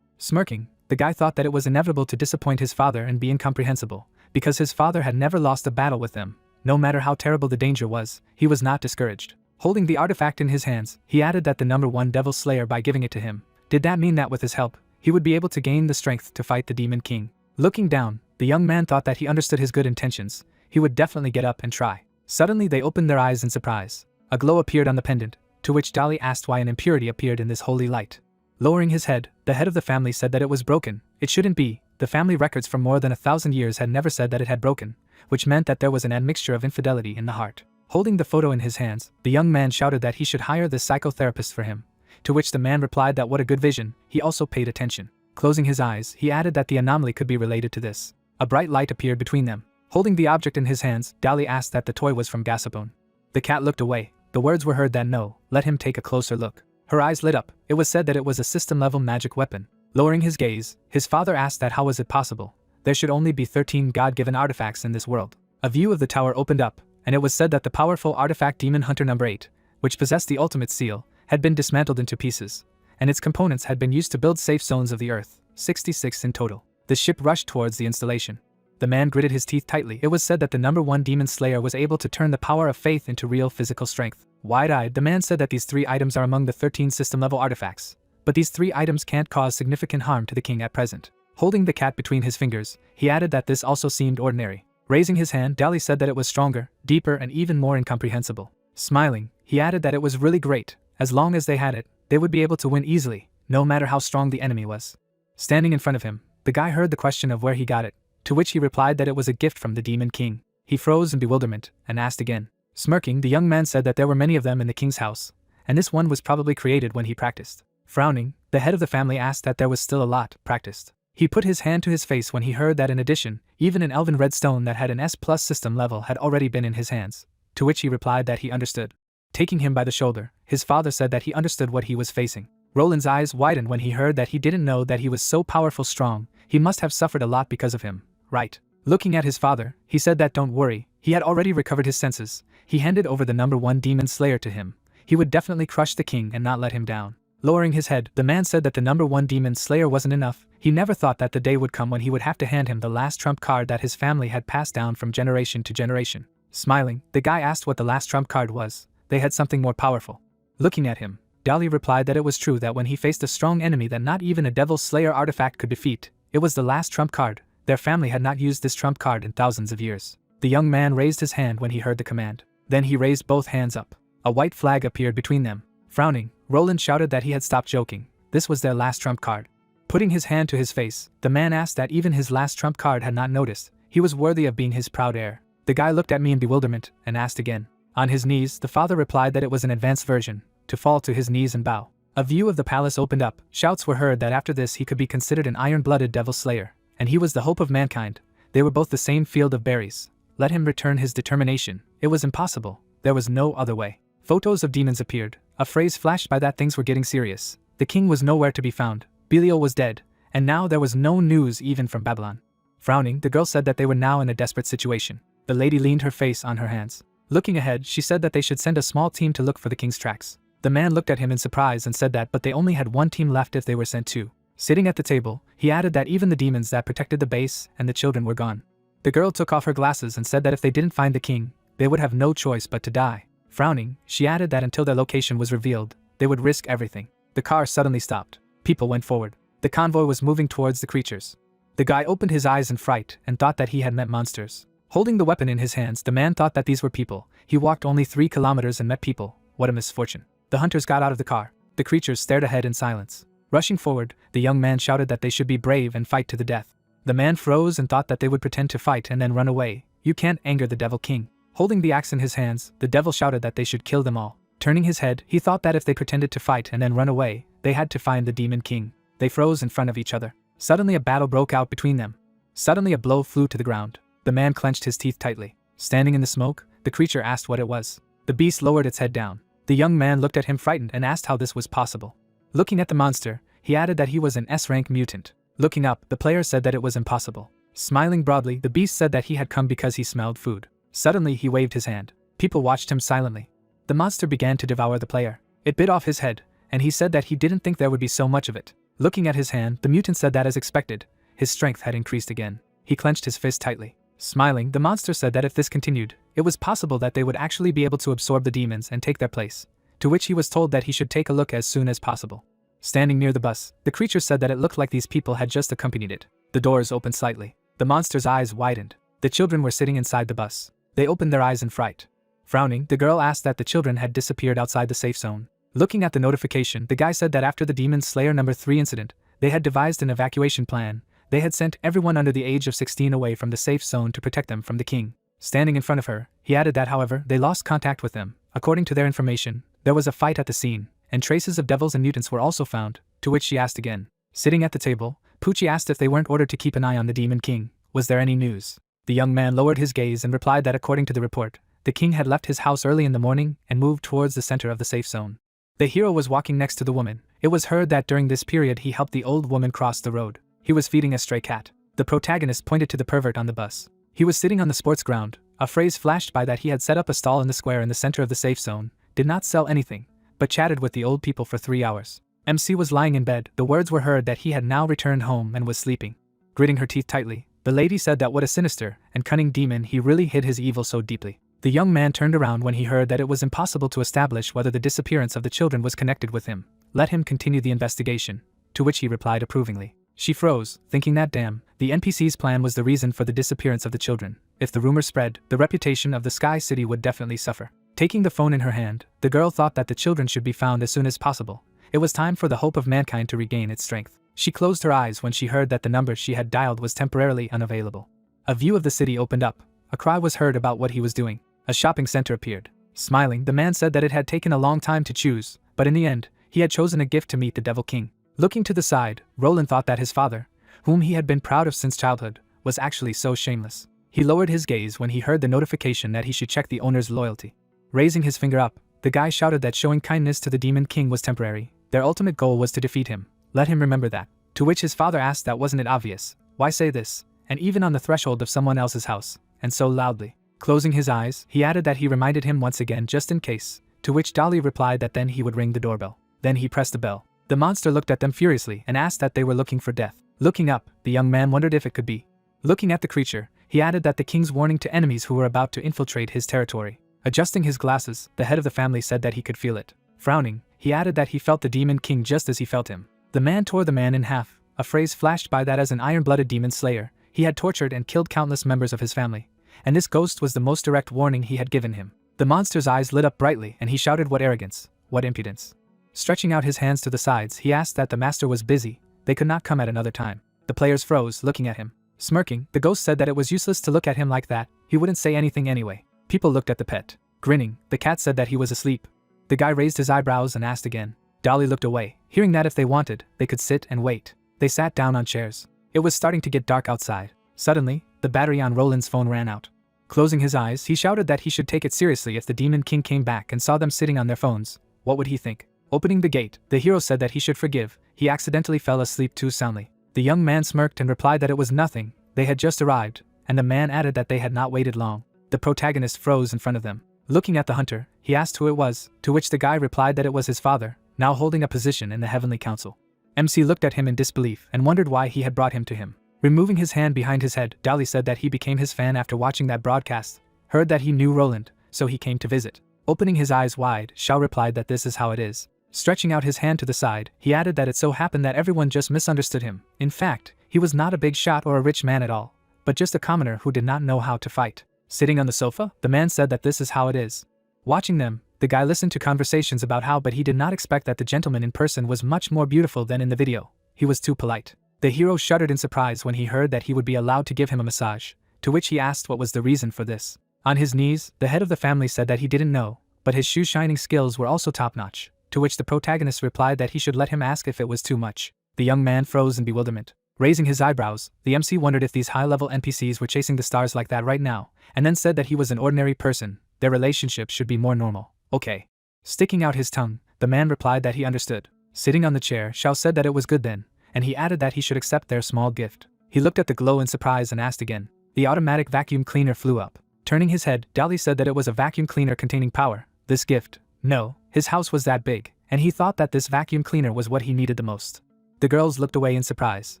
A: Smirking, the guy thought that it was inevitable to disappoint his father and be incomprehensible, because his father had never lost a battle with them. No matter how terrible the danger was, he was not discouraged. Holding the artifact in his hands, he added that the number 1 Devil Slayer by giving it to him. Did that mean that with his help, he would be able to gain the strength to fight the Demon King? Looking down, the young man thought that he understood his good intentions. He would definitely get up and try. Suddenly they opened their eyes in surprise. A glow appeared on the pendant, to which Dali asked why an impurity appeared in this holy light. Lowering his head, the head of the family said that it was broken. It shouldn't be. The family records for more than 1,000 years had never said that it had broken, which meant that there was an admixture of infidelity in the heart. Holding the photo in his hands, the young man shouted that he should hire the psychotherapist for him, to which the man replied that what a good vision. He also paid attention. Closing his eyes, he added that the anomaly could be related to this. A bright light appeared between them. Holding the object in his hands, Dali asked that the toy was from Gasabone. The cat looked away. The words were heard that no, let him take a closer look. Her eyes lit up. It was said that it was a system-level magic weapon. Lowering his gaze, his father asked that how was it possible? There should only be 13 God-given artifacts in this world. A view of the tower opened up, and it was said that the powerful artifact Demon Hunter No. 8, which possessed the ultimate seal, had been dismantled into pieces, and its components had been used to build safe zones of the earth, 66 in total. The ship rushed towards the installation. The man gritted his teeth tightly. It was said that the number 1 Demon Slayer was able to turn the power of faith into real physical strength. Wide-eyed, the man said that these 3 items are among the 13 system-level artifacts, but these 3 items can't cause significant harm to the king at present. Holding the cat between his fingers, he added that this also seemed ordinary. Raising his hand, Dali said that it was stronger, deeper, and even more incomprehensible. Smiling, he added that it was really great. As long as they had it, they would be able to win easily, no matter how strong the enemy was. Standing in front of him, the guy heard the question of where he got it, to which he replied that it was a gift from the Demon King. He froze in bewilderment, and asked again. Smirking, the young man said that there were many of them in the king's house, and this one was probably created when he practiced. Frowning, the head of the family asked that there was still a lot practiced. He put his hand to his face when he heard that in addition, even an elven red stone that had an S+ system level had already been in his hands, to which he replied that he understood. Taking him by the shoulder, his father said that he understood what he was facing. Roland's eyes widened when he heard that he didn't know that he was so powerful strong. He must have suffered a lot because of him, right? Looking at his father, he said that don't worry, he had already recovered his senses. He handed over the number 1 Demon Slayer to him. He would definitely crush the king and not let him down. Lowering his head, the man said that the number 1 Demon Slayer wasn't enough. He never thought that the day would come when he would have to hand him the last trump card that his family had passed down from generation to generation. Smiling, the guy asked what the last trump card was. They had something more powerful. Looking at him, Dali replied that it was true that when he faced a strong enemy that not even a Devil Slayer artifact could defeat, it was the last trump card. Their family had not used this trump card in thousands of years. The young man raised his hand when he heard the command. Then he raised both hands up. A white flag appeared between them. Frowning, Roland shouted that he had stopped joking. This was their last trump card. Putting his hand to his face, the man asked that even his last trump card had not noticed. He was worthy of being his proud heir. The guy looked at me in bewilderment and asked again. On his knees, the father replied that it was an advanced version, to fall to his knees and bow. A view of the palace opened up. Shouts were heard that after this he could be considered an iron-blooded Devil Slayer, and he was the hope of mankind. They were both the same field of berries. Let him return his determination. It was impossible. There was no other way. Photos of demons appeared. A phrase flashed by that things were getting serious. The king was nowhere to be found. Belial was dead, and now there was no news even from Babylon. Frowning, the girl said that they were now in a desperate situation. The lady leaned her face on her hands. Looking ahead, she said that they should send a small team to look for the king's tracks. The man looked at him in surprise and said that but they only had one team left if they were sent too. Sitting at the table, he added that even the demons that protected the base and the children were gone. The girl took off her glasses and said that if they didn't find the king, they would have no choice but to die. Frowning, she added that until their location was revealed, they would risk everything. The car suddenly stopped. People went forward. The convoy was moving towards the creatures. The guy opened his eyes in fright and thought that he had met monsters. Holding the weapon in his hands, the man thought that these were people. He walked only 3 kilometers and met people. What a misfortune. The hunters got out of the car. The creatures stared ahead in silence. Rushing forward, the young man shouted that they should be brave and fight to the death. The man froze and thought that they would pretend to fight and then run away. You can't anger the Devil King. Holding the axe in his hands, the devil shouted that they should kill them all. Turning his head, he thought that if they pretended to fight and then run away, they had to find the Demon King. They froze in front of each other. Suddenly a battle broke out between them. Suddenly a blow flew to the ground. The man clenched his teeth tightly. Standing in the smoke, the creature asked what it was. The beast lowered its head down. The young man looked at him frightened and asked how this was possible. Looking at the monster, he added that he was an S-rank mutant. Looking up, the player said that it was impossible. Smiling broadly, the beast said that he had come because he smelled food. Suddenly he waved his hand. People watched him silently. The monster began to devour the player. It bit off his head, and he said that he didn't think there would be so much of it. Looking at his hand, the mutant said that as expected, his strength had increased again. He clenched his fist tightly. Smiling, the monster said that if this continued, it was possible that they would actually be able to absorb the demons and take their place, to which he was told that he should take a look as soon as possible. Standing near the bus, the creature said that it looked like these people had just accompanied it. The doors opened slightly. The monster's eyes widened. The children were sitting inside the bus. They opened their eyes in fright. Frowning, the girl asked that the children had disappeared outside the safe zone. Looking at the notification, the guy said that after the Demon Slayer number 3 incident, they had devised an evacuation plan. They had sent everyone under the age of 16 away from the safe zone to protect them from the king. Standing in front of her, he added that however, they lost contact with them. According to their information, there was a fight at the scene, and traces of devils and mutants were also found, to which she asked again. Sitting at the table, Poochie asked if they weren't ordered to keep an eye on the Demon King. Was there any news? The young man lowered his gaze and replied that according to the report, the king had left his house early in the morning and moved towards the center of the safe zone. The hero was walking next to the woman. It was heard that during this period he helped the old woman cross the road. He was feeding a stray cat. The protagonist pointed to the pervert on the bus. He was sitting on the sports ground. A phrase flashed by that he had set up a stall in the square in the center of the safe zone, did not sell anything, but chatted with the old people for 3 hours. MC was lying in bed. The words were heard that he had now returned home and was sleeping. Gritting her teeth tightly, the lady said that what a sinister and cunning demon he really hid his evil so deeply. The young man turned around when he heard that it was impossible to establish whether the disappearance of the children was connected with him. Let him continue the investigation, to which he replied approvingly. She froze, thinking that damn, the NPC's plan was the reason for the disappearance of the children. If the rumor spread, the reputation of the Sky City would definitely suffer. Taking the phone in her hand, the girl thought that the children should be found as soon as possible. It was time for the hope of mankind to regain its strength. She closed her eyes when she heard that the number she had dialed was temporarily unavailable. A view of the city opened up. A cry was heard about what he was doing. A shopping center appeared. Smiling, the man said that it had taken a long time to choose, but in the end, he had chosen a gift to meet the Devil King. Looking to the side, Roland thought that his father, whom he had been proud of since childhood, was actually so shameless. He lowered his gaze when he heard the notification that he should check the owner's loyalty. Raising his finger up, the guy shouted that showing kindness to the Demon King was temporary. Their ultimate goal was to defeat him. Let him remember that. To which his father asked that wasn't it obvious? Why say this? And even on the threshold of someone else's house, and so loudly. Closing his eyes, he added that he reminded him once again just in case, to which Dolly replied that then he would ring the doorbell. Then he pressed the bell. The monster looked at them furiously and asked that they were looking for death. Looking up, the young man wondered if it could be. Looking at the creature, he added that the king's warning to enemies who were about to infiltrate his territory. Adjusting his glasses, the head of the family said that he could feel it. Frowning, he added that he felt the Demon King just as he felt him. The man tore the man in half. A phrase flashed by that as an iron-blooded demon slayer, he had tortured and killed countless members of his family. And this ghost was the most direct warning he had given him. The monster's eyes lit up brightly and he shouted, "What arrogance, what impudence." Stretching out his hands to the sides, he asked that the master was busy, they could not come at another time. The players froze, looking at him. Smirking, the ghost said that it was useless to look at him like that, he wouldn't say anything anyway. People looked at the pet. Grinning, the cat said that he was asleep. The guy raised his eyebrows and asked again. Dolly looked away, hearing that if they wanted, they could sit and wait. They sat down on chairs. It was starting to get dark outside. Suddenly, the battery on Roland's phone ran out. Closing his eyes, he shouted that he should take it seriously if the Demon King came back and saw them sitting on their phones. What would he think? Opening the gate, the hero said that he should forgive. He accidentally fell asleep too soundly. The young man smirked and replied that it was nothing, they had just arrived, and the man added that they had not waited long. The protagonist froze in front of them. Looking at the hunter, he asked who it was, to which the guy replied that it was his father, now holding a position in the Heavenly Council. MC looked at him in disbelief and wondered why he had brought him to him. Removing his hand behind his head, Dolly said that he became his fan after watching that broadcast, heard that he knew Roland, so he came to visit. Opening his eyes wide, Shao replied that this is how it is. Stretching out his hand to the side, he added that it so happened that everyone just misunderstood him. In fact, he was not a big shot or a rich man at all, but just a commoner who did not know how to fight. Sitting on the sofa, the man said that this is how it is. Watching them, the guy listened to conversations about how, but he did not expect that the gentleman in person was much more beautiful than in the video. He was too polite. The hero shuddered in surprise when he heard that he would be allowed to give him a massage, to which he asked what was the reason for this. On his knees, the head of the family said that he didn't know, but his shoe-shining skills were also top-notch, to which the protagonist replied that he should let him ask if it was too much. The young man froze in bewilderment. Raising his eyebrows, the MC wondered if these high-level NPCs were chasing the stars like that right now, and then said that he was an ordinary person, their relationship should be more normal. Okay. Sticking out his tongue, the man replied that he understood. Sitting on the chair, Shao said that it was good then, and he added that he should accept their small gift. He looked at the glow in surprise and asked again. The automatic vacuum cleaner flew up. Turning his head, Dolly said that it was a vacuum cleaner containing power. This gift. No, his house was that big, and he thought that this vacuum cleaner was what he needed the most. The girls looked away in surprise.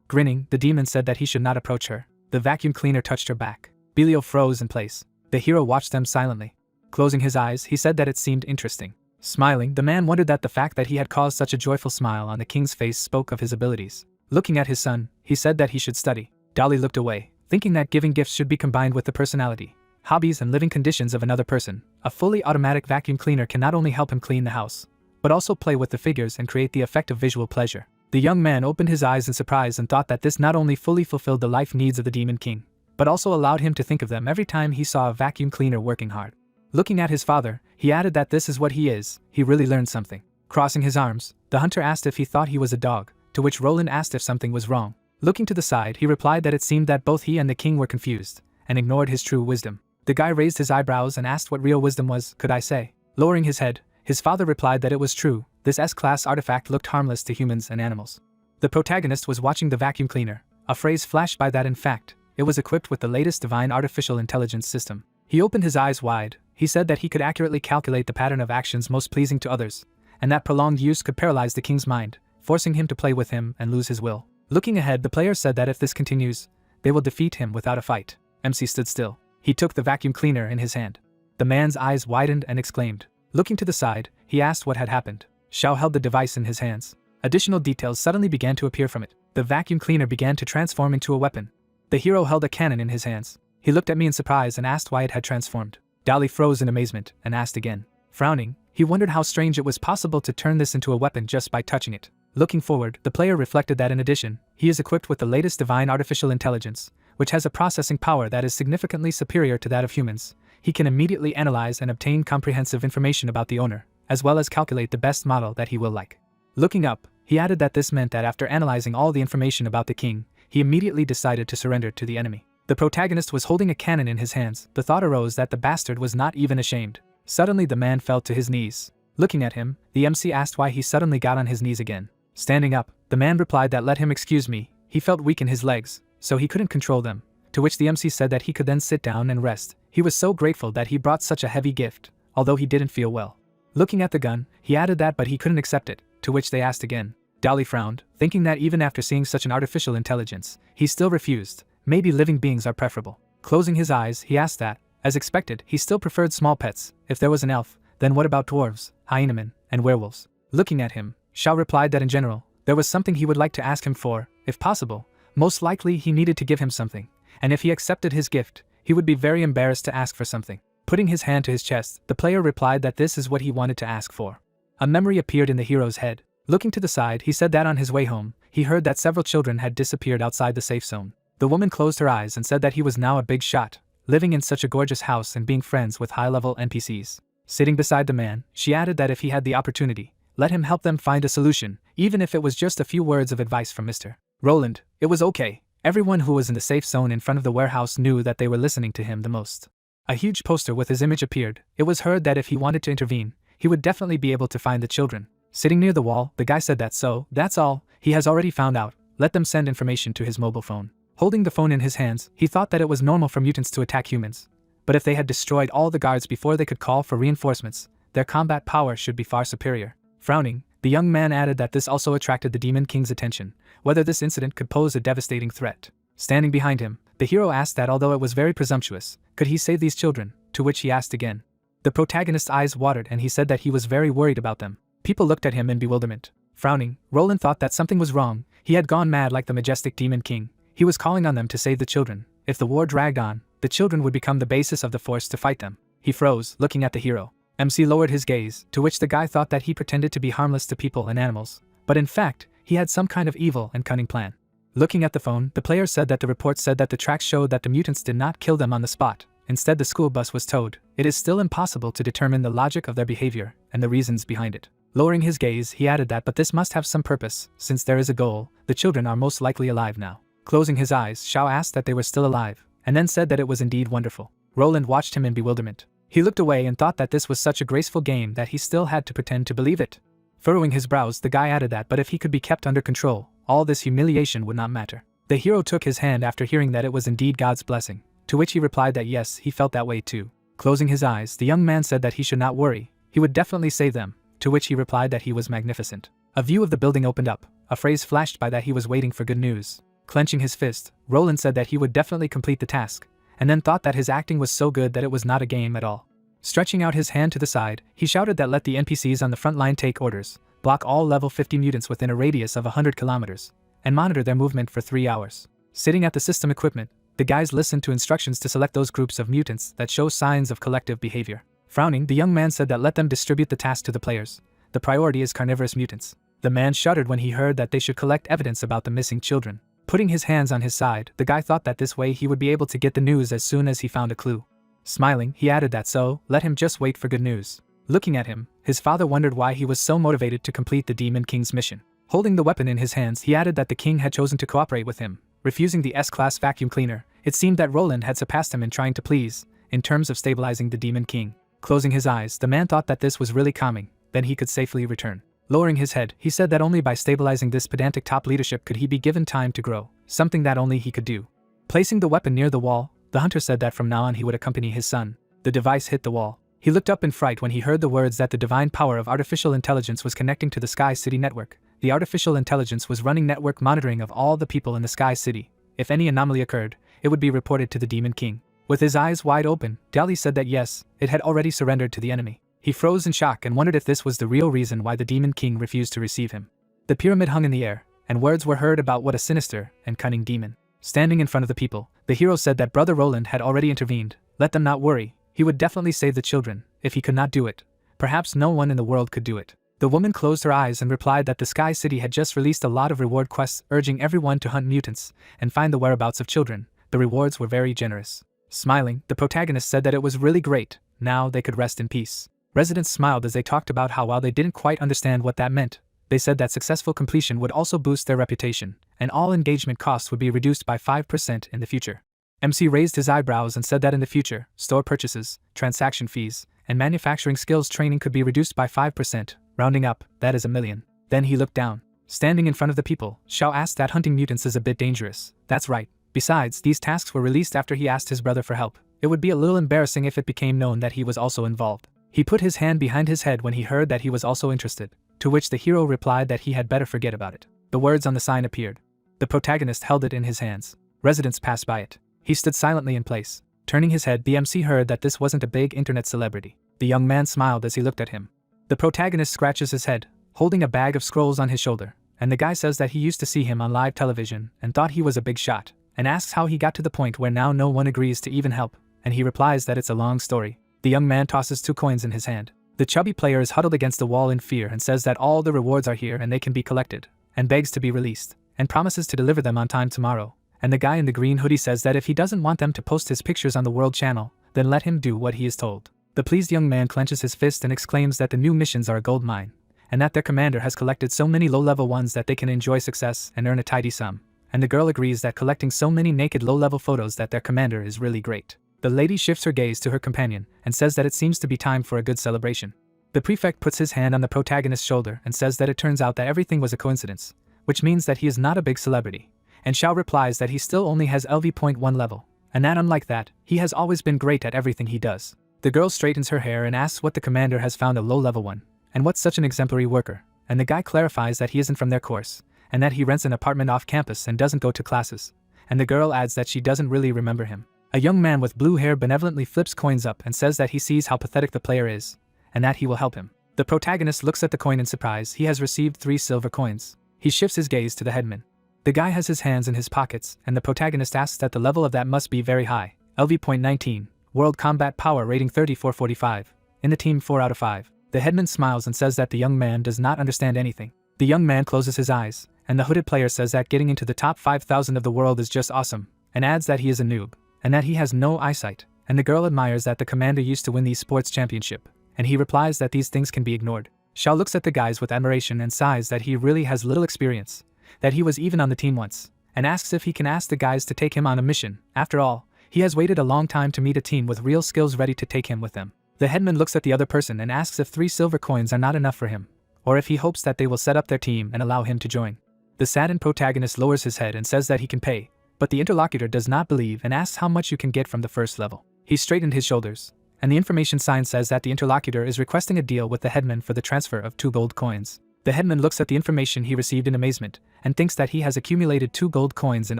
A: Grinning, the demon said that he should not approach her. The vacuum cleaner touched her back. Belial froze in place. The hero watched them silently. Closing his eyes, he said that it seemed interesting. Smiling, the man wondered that the fact that he had caused such a joyful smile on the king's face spoke of his abilities. Looking at his son, he said that he should study. Dali looked away, thinking that giving gifts should be combined with the personality, hobbies and living conditions of another person. A fully automatic vacuum cleaner can not only help him clean the house, but also play with the figures and create the effect of visual pleasure. The young man opened his eyes in surprise and thought that this not only fully fulfilled the life needs of the demon king, but also allowed him to think of them every time he saw a vacuum cleaner working hard. Looking at his father, he added that this is what he is. He really learned something. Crossing his arms, the hunter asked if he thought he was a dog, to which Roland asked if something was wrong. Looking to the side, he replied that it seemed that both he and the king were confused, and ignored his true wisdom. The guy raised his eyebrows and asked what real wisdom was, could I say? Lowering his head, his father replied that it was true. This S-class artifact looked harmless to humans and animals. The protagonist was watching the vacuum cleaner. A phrase flashed by that in fact, it was equipped with the latest divine artificial intelligence system. He opened his eyes wide. He said that he could accurately calculate the pattern of actions most pleasing to others, and that prolonged use could paralyze the king's mind, forcing him to play with him and lose his will. Looking ahead, the player said that if this continues, they will defeat him without a fight. MC stood still. He took the vacuum cleaner in his hand. The man's eyes widened and exclaimed. Looking to the side, he asked what had happened. Xiao held the device in his hands. Additional details suddenly began to appear from it. The vacuum cleaner began to transform into a weapon. The hero held a cannon in his hands. He looked at me in surprise and asked why it had transformed. Dali froze in amazement and asked again. Frowning, he wondered how strange it was possible to turn this into a weapon just by touching it. Looking forward, the player reflected that in addition, he is equipped with the latest divine artificial intelligence, which has a processing power that is significantly superior to that of humans. He can immediately analyze and obtain comprehensive information about the owner, as well as calculate the best model that he will like. Looking up, he added that this meant that after analyzing all the information about the king, he immediately decided to surrender to the enemy. The protagonist was holding a cannon in his hands. The thought arose that the bastard was not even ashamed. Suddenly the man fell to his knees. Looking at him, the MC asked why he suddenly got on his knees again. Standing up, the man replied that let him excuse me. He felt weak in his legs, so he couldn't control them, to which the MC said that he could then sit down and rest. He was so grateful that he brought such a heavy gift, although he didn't feel well. Looking at the gun, he added that but he couldn't accept it, to which they asked again. Dali frowned, thinking that even after seeing such an artificial intelligence, he still refused. Maybe living beings are preferable. Closing his eyes, he asked that, as expected, he still preferred small pets. If there was an elf, then what about dwarves, hyenamen, and werewolves? Looking at him, Xiao replied that in general, there was something he would like to ask him for, if possible. Most likely he needed to give him something, and if he accepted his gift, he would be very embarrassed to ask for something. Putting his hand to his chest, the player replied that this is what he wanted to ask for. A memory appeared in the hero's head. Looking to the side, he said that on his way home, he heard that several children had disappeared outside the safe zone. The woman closed her eyes and said that he was now a big shot, living in such a gorgeous house and being friends with high-level NPCs. Sitting beside the man, she added that if he had the opportunity, let him help them find a solution, even if it was just a few words of advice from Mr. Roland. It was okay. Everyone who was in the safe zone in front of the warehouse knew that they were listening to him the most. A huge poster with his image appeared. It was heard that if he wanted to intervene, he would definitely be able to find the children. Sitting near the wall, the guy said that so, that's all, he has already found out, let them send information to his mobile phone. Holding the phone in his hands, he thought that it was normal for mutants to attack humans. But if they had destroyed all the guards before they could call for reinforcements, their combat power should be far superior. Frowning, the young man added that this also attracted the Demon King's attention, whether this incident could pose a devastating threat. Standing behind him, the hero asked that although it was very presumptuous, could he save these children, to which he asked again. The protagonist's eyes watered and he said that he was very worried about them. People looked at him in bewilderment. Frowning, Roland thought that something was wrong. He had gone mad like the majestic Demon King. He was calling on them to save the children. If the war dragged on, the children would become the basis of the force to fight them. He froze, looking at the hero. MC lowered his gaze, to which the guy thought that he pretended to be harmless to people and animals, but in fact, he had some kind of evil and cunning plan. Looking at the phone, the player said that the report said that the tracks showed that the mutants did not kill them on the spot. Instead, the school bus was towed. It is still impossible to determine the logic of their behavior and the reasons behind it. Lowering his gaze, he added that but this must have some purpose. Since there is a goal, the children are most likely alive now. Closing his eyes, Xiao asked that they were still alive, and then said that it was indeed wonderful. Roland watched him in bewilderment. He looked away and thought that this was such a graceful game that he still had to pretend to believe it. Furrowing his brows, the guy added that but if he could be kept under control, all this humiliation would not matter. The hero took his hand after hearing that it was indeed God's blessing, to which he replied that yes, he felt that way too. Closing his eyes, the young man said that he should not worry, he would definitely save them, to which he replied that he was magnificent. A view of the building opened up, a phrase flashed by that he was waiting for good news. Clenching his fist, Roland said that he would definitely complete the task, and then thought that his acting was so good that it was not a game at all. Stretching out his hand to the side, he shouted that let the NPCs on the front line take orders, block all level 50 mutants within a radius of 100 kilometers, and monitor their movement for 3 hours. Sitting at the system equipment, the guys listened to instructions to select those groups of mutants that show signs of collective behavior. Frowning, the young man said that let them distribute the task to the players. The priority is carnivorous mutants. The man shuddered when he heard that they should collect evidence about the missing children. Putting his hands on his side, the guy thought that this way he would be able to get the news as soon as he found a clue. Smiling, he added that so, let him just wait for good news. Looking at him, his father wondered why he was so motivated to complete the Demon King's mission. Holding the weapon in his hands, he added that the king had chosen to cooperate with him, refusing the S-class vacuum cleaner. It seemed that Roland had surpassed him in trying to please, in terms of stabilizing the Demon King. Closing his eyes, the man thought that this was really calming, then he could safely return. Lowering his head, he said that only by stabilizing this pedantic top leadership could he be given time to grow, something that only he could do. Placing the weapon near the wall, the hunter said that from now on he would accompany his son. The device hit the wall. He looked up in fright when he heard the words that the divine power of artificial intelligence was connecting to the Sky City network. The artificial intelligence was running network monitoring of all the people in the Sky City. If any anomaly occurred, it would be reported to the Demon King. With his eyes wide open, Dali said that yes, it had already surrendered to the enemy. He froze in shock and wondered if this was the real reason why the Demon King refused to receive him. The pyramid hung in the air, and words were heard about what a sinister and cunning demon. Standing in front of the people, the hero said that Brother Roland had already intervened. Let them not worry, he would definitely save the children. If he could not do it, perhaps no one in the world could do it. The woman closed her eyes and replied that the Sky City had just released a lot of reward quests urging everyone to hunt mutants and find the whereabouts of children. The rewards were very generous. Smiling, the protagonist said that it was really great, now they could rest in peace. Residents smiled as they talked about how while they didn't quite understand what that meant, they said that successful completion would also boost their reputation, and all engagement costs would be reduced by 5% in the future. MC raised his eyebrows and said that in the future, store purchases, transaction fees, and manufacturing skills training could be reduced by 5%, rounding up, that is $1 million. Then he looked down. Standing in front of the people, Xiao asked that hunting mutants is a bit dangerous. That's right. Besides, these tasks were released after he asked his brother for help. It would be a little embarrassing if it became known that he was also involved. He put his hand behind his head when he heard that he was also interested, to which the hero replied that he had better forget about it. The words on the sign appeared. The protagonist held it in his hands. Residents passed by it. He stood silently in place. Turning his head, the MC heard that this wasn't a big internet celebrity. The young man smiled as he looked at him. The protagonist scratches his head, holding a bag of scrolls on his shoulder, and the guy says that he used to see him on live television and thought he was a big shot, and asks how he got to the point where now no one agrees to even help, and he replies that it's a long story. The young man tosses 2 coins in his hand. The chubby player is huddled against the wall in fear and says that all the rewards are here and they can be collected, and begs to be released, and promises to deliver them on time tomorrow. And the guy in the green hoodie says that if he doesn't want them to post his pictures on the World Channel, then let him do what he is told. The pleased young man clenches his fist and exclaims that the new missions are a gold mine, and that their commander has collected so many low-level ones that they can enjoy success and earn a tidy sum. And the girl agrees that collecting so many naked low-level photos that their commander is really great. The lady shifts her gaze to her companion and says that it seems to be time for a good celebration. The prefect puts his hand on the protagonist's shoulder and says that it turns out that everything was a coincidence, which means that he is not a big celebrity. And Xiao replies that he still only has LV.1 level, and that unlike that, he has always been great at everything he does. The girl straightens her hair and asks what the commander has found a low-level one, and what's such an exemplary worker, and the guy clarifies that he isn't from their course, and that he rents an apartment off campus and doesn't go to classes, and the girl adds that she doesn't really remember him. A young man with blue hair benevolently flips coins up and says that he sees how pathetic the player is, and that he will help him. The protagonist looks at the coin in surprise. He has received 3 silver coins. He shifts his gaze to the headman. The guy has his hands in his pockets, and the protagonist asks that the level of that must be very high. LV.19, World Combat Power rating 3445, in the team 4 out of 5. The headman smiles and says that the young man does not understand anything. The young man closes his eyes, and the hooded player says that getting into the top 5,000 of the world is just awesome, and adds that he is a noob, and that he has no eyesight, and the girl admires that the commander used to win these sports championship, and he replies that these things can be ignored. Xiao looks at the guys with admiration and sighs that he really has little experience, that he was even on the team once, and asks if he can ask the guys to take him on a mission. After all, he has waited a long time to meet a team with real skills ready to take him with them. The headman looks at the other person and asks if 3 silver coins are not enough for him, or if he hopes that they will set up their team and allow him to join. The saddened protagonist lowers his head and says that he can pay, but the interlocutor does not believe and asks how much you can get from the first level. He straightened his shoulders, and the information sign says that the interlocutor is requesting a deal with the headman for the transfer of 2 gold coins. The headman looks at the information he received in amazement, and thinks that he has accumulated 2 gold coins in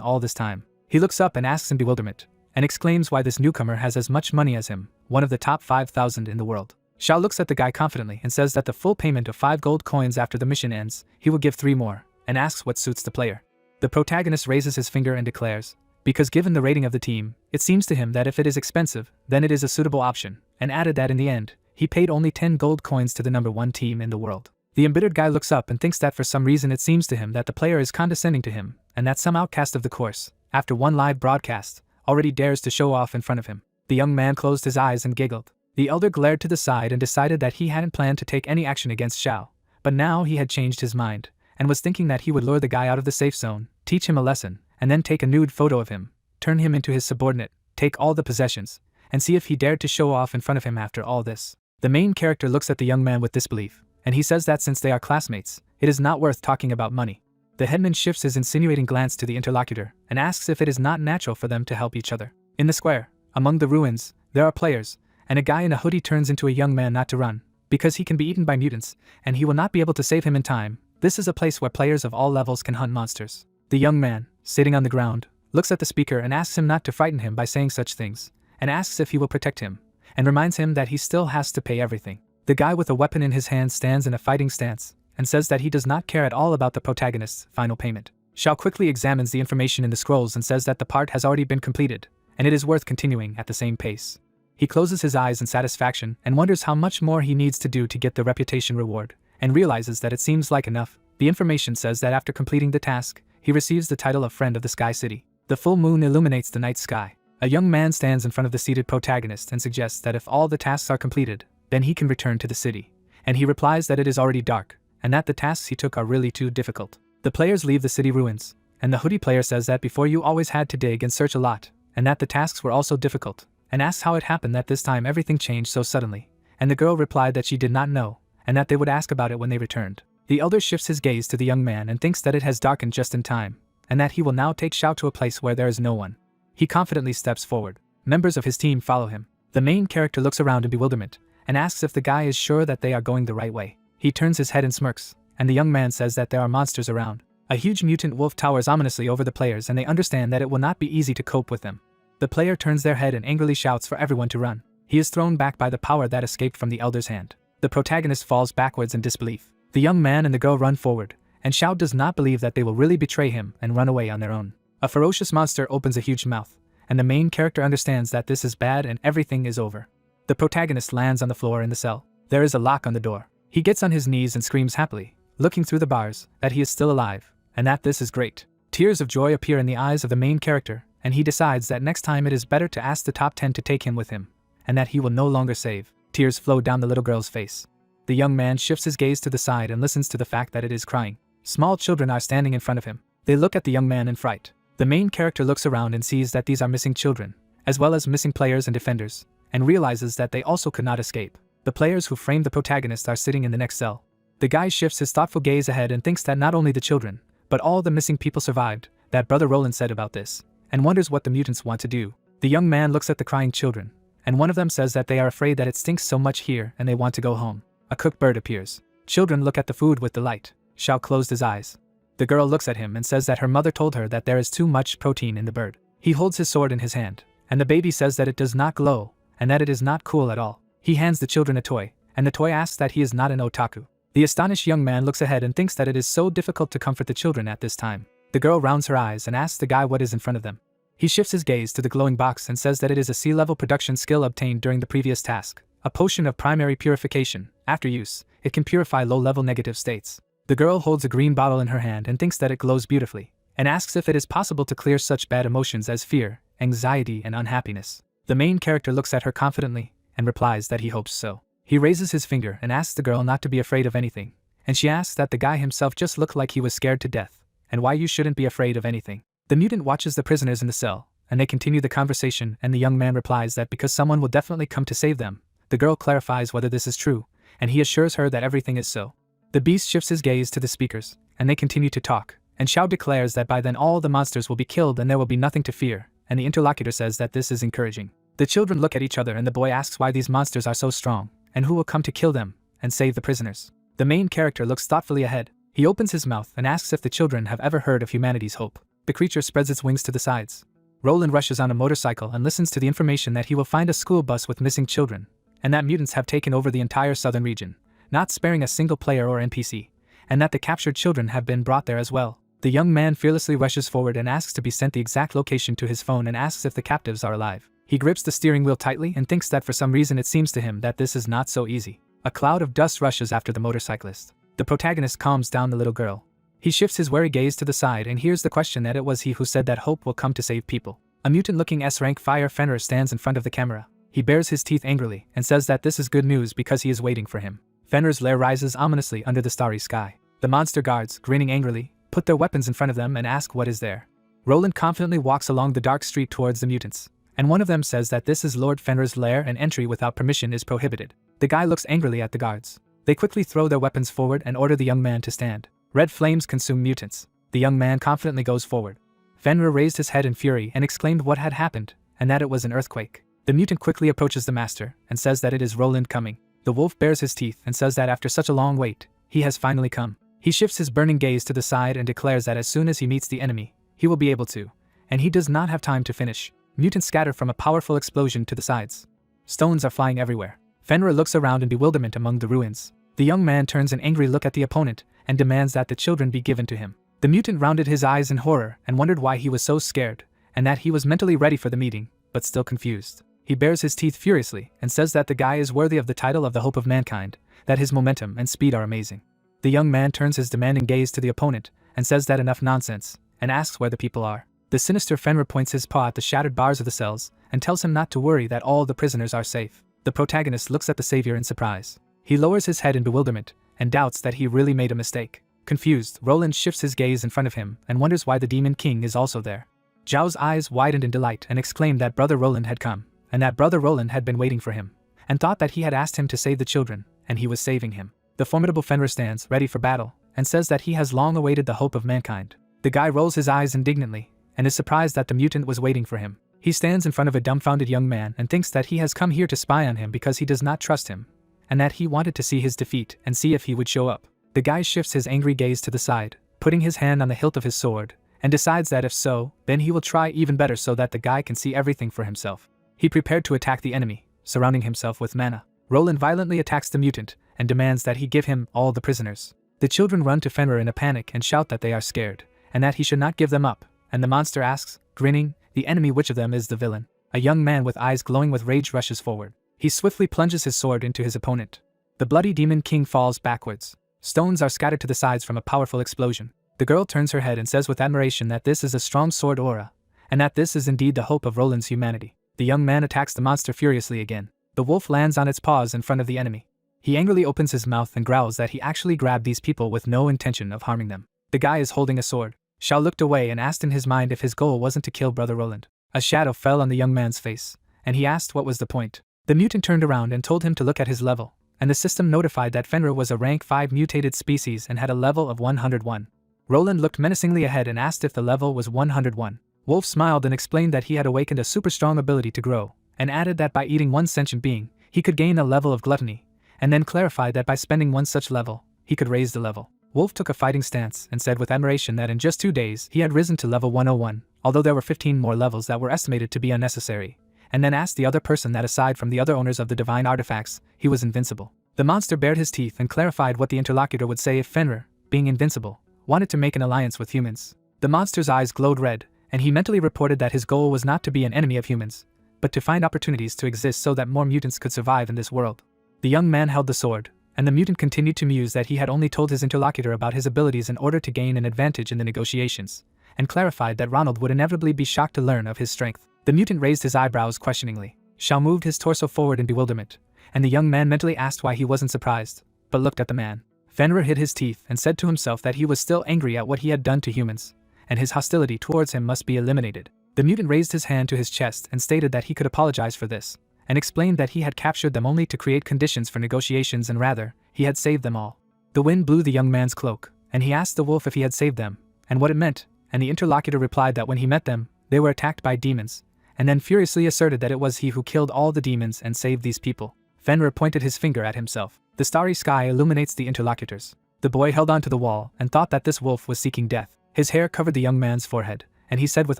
A: all this time. He looks up and asks in bewilderment, and exclaims why this newcomer has as much money as him, one of the top 5,000 in the world. Xiao looks at the guy confidently and says that the full payment of 5 gold coins after the mission ends, he will give 3 more, and asks what suits the player. The protagonist raises his finger and declares, because given the rating of the team, it seems to him that if it is expensive, then it is a suitable option, and added that in the end, he paid only 10 gold coins to the number 1 team in the world. The embittered guy looks up and thinks that for some reason it seems to him that the player is condescending to him, and that some outcast of the course, after one live broadcast, already dares to show off in front of him. The young man closed his eyes and giggled. The elder glared to the side and decided that he hadn't planned to take any action against Xiao, but now he had changed his mind, and was thinking that he would lure the guy out of the safe zone, teach him a lesson, and then take a nude photo of him, turn him into his subordinate, take all the possessions, and see if he dared to show off in front of him after all this. The main character looks at the young man with disbelief, and he says that since they are classmates, it is not worth talking about money. The headman shifts his insinuating glance to the interlocutor, and asks if it is not natural for them to help each other. In the square, among the ruins, there are players, and a guy in a hoodie turns into a young man not to run, because he can be eaten by mutants, and he will not be able to save him in time. This is a place where players of all levels can hunt monsters. The young man, sitting on the ground, looks at the speaker and asks him not to frighten him by saying such things, and asks if he will protect him, and reminds him that he still has to pay everything. The guy with a weapon in his hand stands in a fighting stance, and says that he does not care at all about the protagonist's final payment. Xiao quickly examines the information in the scrolls and says that the part has already been completed, and it is worth continuing at the same pace. He closes his eyes in satisfaction and wonders how much more he needs to do to get the reputation reward, and realizes that it seems like enough. The information says that after completing the task, he receives the title of Friend of the Sky City. The full moon illuminates the night sky. A young man stands in front of the seated protagonist and suggests that if all the tasks are completed, then he can return to the city, and he replies that it is already dark, and that the tasks he took are really too difficult. The players leave the city ruins, and the hoodie player says that before you always had to dig and search a lot, and that the tasks were also difficult, and asks how it happened that this time everything changed so suddenly, and the girl replied that she did not know, and that they would ask about it when they returned. The elder shifts his gaze to the young man and thinks that it has darkened just in time, and that he will now take Xiao to a place where there is no one. He confidently steps forward. Members of his team follow him. The main character looks around in bewilderment, and asks if the guy is sure that they are going the right way. He turns his head and smirks, and the young man says that there are monsters around. A huge mutant wolf towers ominously over the players, and they understand that it will not be easy to cope with them. The player turns their head and angrily shouts for everyone to run. He is thrown back by the power that escaped from the elder's hand. The protagonist falls backwards in disbelief. The young man and the girl run forward, and Xiao does not believe that they will really betray him and run away on their own. A ferocious monster opens a huge mouth, and the main character understands that this is bad and everything is over. The protagonist lands on the floor in the cell. There is a lock on the door. He gets on his knees and screams happily, looking through the bars, that he is still alive, and that this is great. Tears of joy appear in the eyes of the main character, and he decides that next time it is better to ask the top 10 to take him with him, and that he will no longer save. Tears flow down the little girl's face. The young man shifts his gaze to the side and listens to the fact that it is crying. Small children are standing in front of him. They look at the young man in fright. The main character looks around and sees that these are missing children, as well as missing players and defenders, and realizes that they also could not escape. The players who framed the protagonist are sitting in the next cell. The guy shifts his thoughtful gaze ahead and thinks that not only the children, but all the missing people survived, that Brother Roland said about this, and wonders what the mutants want to do. The young man looks at the crying children, and one of them says that they are afraid that it stinks so much here and they want to go home. A cooked bird appears. Children look at the food with delight. Xiao closed his eyes. The girl looks at him and says that her mother told her that there is too much protein in the bird. He holds his sword in his hand, and the baby says that it does not glow, and that it is not cool at all. He hands the children a toy, and the toy asks that he is not an otaku. The astonished young man looks ahead and thinks that it is so difficult to comfort the children at this time. The girl rounds her eyes and asks the guy what is in front of them. He shifts his gaze to the glowing box and says that it is a sea-level production skill obtained during the previous task, a potion of primary purification. After use, it can purify low-level negative states. The girl holds a green bottle in her hand and thinks that it glows beautifully, and asks if it is possible to clear such bad emotions as fear, anxiety, and unhappiness. The main character looks at her confidently, and replies that he hopes so. He raises his finger and asks the girl not to be afraid of anything, and she asks that the guy himself just looked like he was scared to death, and why you shouldn't be afraid of anything. The mutant watches the prisoners in the cell, and they continue the conversation, and the young man replies that because someone will definitely come to save them. The girl clarifies whether this is true, and he assures her that everything is so. The beast shifts his gaze to the speakers, and they continue to talk, and Xiao declares that by then all the monsters will be killed and there will be nothing to fear, and the interlocutor says that this is encouraging. The children look at each other and the boy asks why these monsters are so strong, and who will come to kill them and save the prisoners. The main character looks thoughtfully ahead. He opens his mouth and asks if the children have ever heard of humanity's hope. The creature spreads its wings to the sides. Roland rushes on a motorcycle and listens to the information that he will find a school bus with missing children, and that mutants have taken over the entire southern region, not sparing a single player or NPC, and that the captured children have been brought there as well. The young man fearlessly rushes forward and asks to be sent the exact location to his phone and asks if the captives are alive. He grips the steering wheel tightly and thinks that for some reason it seems to him that this is not so easy. A cloud of dust rushes after the motorcyclist. The protagonist calms down the little girl. He shifts his wary gaze to the side and hears the question that it was he who said that hope will come to save people. A mutant-looking S-rank fire Fenrir stands in front of the camera. He bares his teeth angrily and says that this is good news because he is waiting for him. Fenrir's lair rises ominously under the starry sky. The monster guards, grinning angrily, put their weapons in front of them and ask what is there. Roland confidently walks along the dark street towards the mutants, and one of them says that this is Lord Fenrir's lair and entry without permission is prohibited. The guy looks angrily at the guards. They quickly throw their weapons forward and order the young man to stand. Red flames consume mutants. The young man confidently goes forward. Fenrir raised his head in fury and exclaimed what had happened, and that it was an earthquake. The mutant quickly approaches the master and says that it is Roland coming. The wolf bares his teeth and says that after such a long wait, he has finally come. He shifts his burning gaze to the side and declares that as soon as he meets the enemy, he will be able to, and he does not have time to finish. Mutants scatter from a powerful explosion to the sides. Stones are flying everywhere. Fenrir looks around in bewilderment among the ruins. The young man turns an angry look at the opponent and demands that the children be given to him. The mutant rounded his eyes in horror and wondered why he was so scared, and that he was mentally ready for the meeting, but still confused. He bares his teeth furiously and says that the guy is worthy of the title of the hope of mankind, that his momentum and speed are amazing. The young man turns his demanding gaze to the opponent and says that enough nonsense, and asks where the people are. The sinister Fenrir points his paw at the shattered bars of the cells and tells him not to worry, that all the prisoners are safe. The protagonist looks at the savior in surprise. He lowers his head in bewilderment and doubts that he really made a mistake. Confused, Roland shifts his gaze in front of him and wonders why the Demon King is also there. Zhao's eyes widened in delight and exclaimed that Brother Roland had come, and that Brother Roland had been waiting for him, and thought that he had asked him to save the children, and he was saving him. The formidable Fenrir stands ready for battle and says that he has long awaited the hope of mankind. The guy rolls his eyes indignantly and is surprised that the mutant was waiting for him. He stands in front of a dumbfounded young man and thinks that he has come here to spy on him because he does not trust him, and that he wanted to see his defeat and see if he would show up. The guy shifts his angry gaze to the side, putting his hand on the hilt of his sword, and decides that if so, then he will try even better so that the guy can see everything for himself. He prepared to attack the enemy, surrounding himself with mana. Roland violently attacks the mutant and demands that he give him all the prisoners. The children run to Fenrir in a panic and shout that they are scared, and that he should not give them up, and the monster asks, grinning, the enemy, which of them is the villain. A young man with eyes glowing with rage rushes forward. He swiftly plunges his sword into his opponent. The bloody Demon King falls backwards. Stones are scattered to the sides from a powerful explosion. The girl turns her head and says with admiration that this is a strong sword aura, and that this is indeed the hope of Roland's humanity. The young man attacks the monster furiously again. The wolf lands on its paws in front of the enemy. He angrily opens his mouth and growls that he actually grabbed these people with no intention of harming them. The guy is holding a sword. Zhao looked away and asked in his mind if his goal wasn't to kill Brother Roland. A shadow fell on the young man's face, and he asked what was the point. The mutant turned around and told him to look at his level, and the system notified that Fenrir was a rank 5 mutated species and had a level of 101. Roland looked menacingly ahead and asked if the level was 101. Wolf smiled and explained that he had awakened a super strong ability to grow, and added that by eating one sentient being, he could gain a level of gluttony, and then clarified that by spending one such level, he could raise the level. Wolf took a fighting stance and said with admiration that in just 2 days he had risen to level 101, although there were 15 more levels that were estimated to be unnecessary, and then asked the other person that aside from the other owners of the divine artifacts, he was invincible. The monster bared his teeth and clarified what the interlocutor would say if Fenrir, being invincible, wanted to make an alliance with humans. The monster's eyes glowed red, and he mentally reported that his goal was not to be an enemy of humans, but to find opportunities to exist so that more mutants could survive in this world. The young man held the sword, and the mutant continued to muse that he had only told his interlocutor about his abilities in order to gain an advantage in the negotiations, and clarified that Ronald would inevitably be shocked to learn of his strength. The mutant raised his eyebrows questioningly. Zhao moved his torso forward in bewilderment, and the young man mentally asked why he wasn't surprised, but looked at the man. Fenrir hid his teeth and said to himself that he was still angry at what he had done to humans, and his hostility towards him must be eliminated. The mutant raised his hand to his chest and stated that he could apologize for this, and explained that he had captured them only to create conditions for negotiations and rather, he had saved them all. The wind blew the young man's cloak, and he asked the wolf if he had saved them, and what it meant, and the interlocutor replied that when he met them, they were attacked by demons, and then furiously asserted that it was he who killed all the demons and saved these people. Fenrir pointed his finger at himself. The starry sky illuminates the interlocutors. The boy held on to the wall and thought that this wolf was seeking death. His hair covered the young man's forehead, and he said with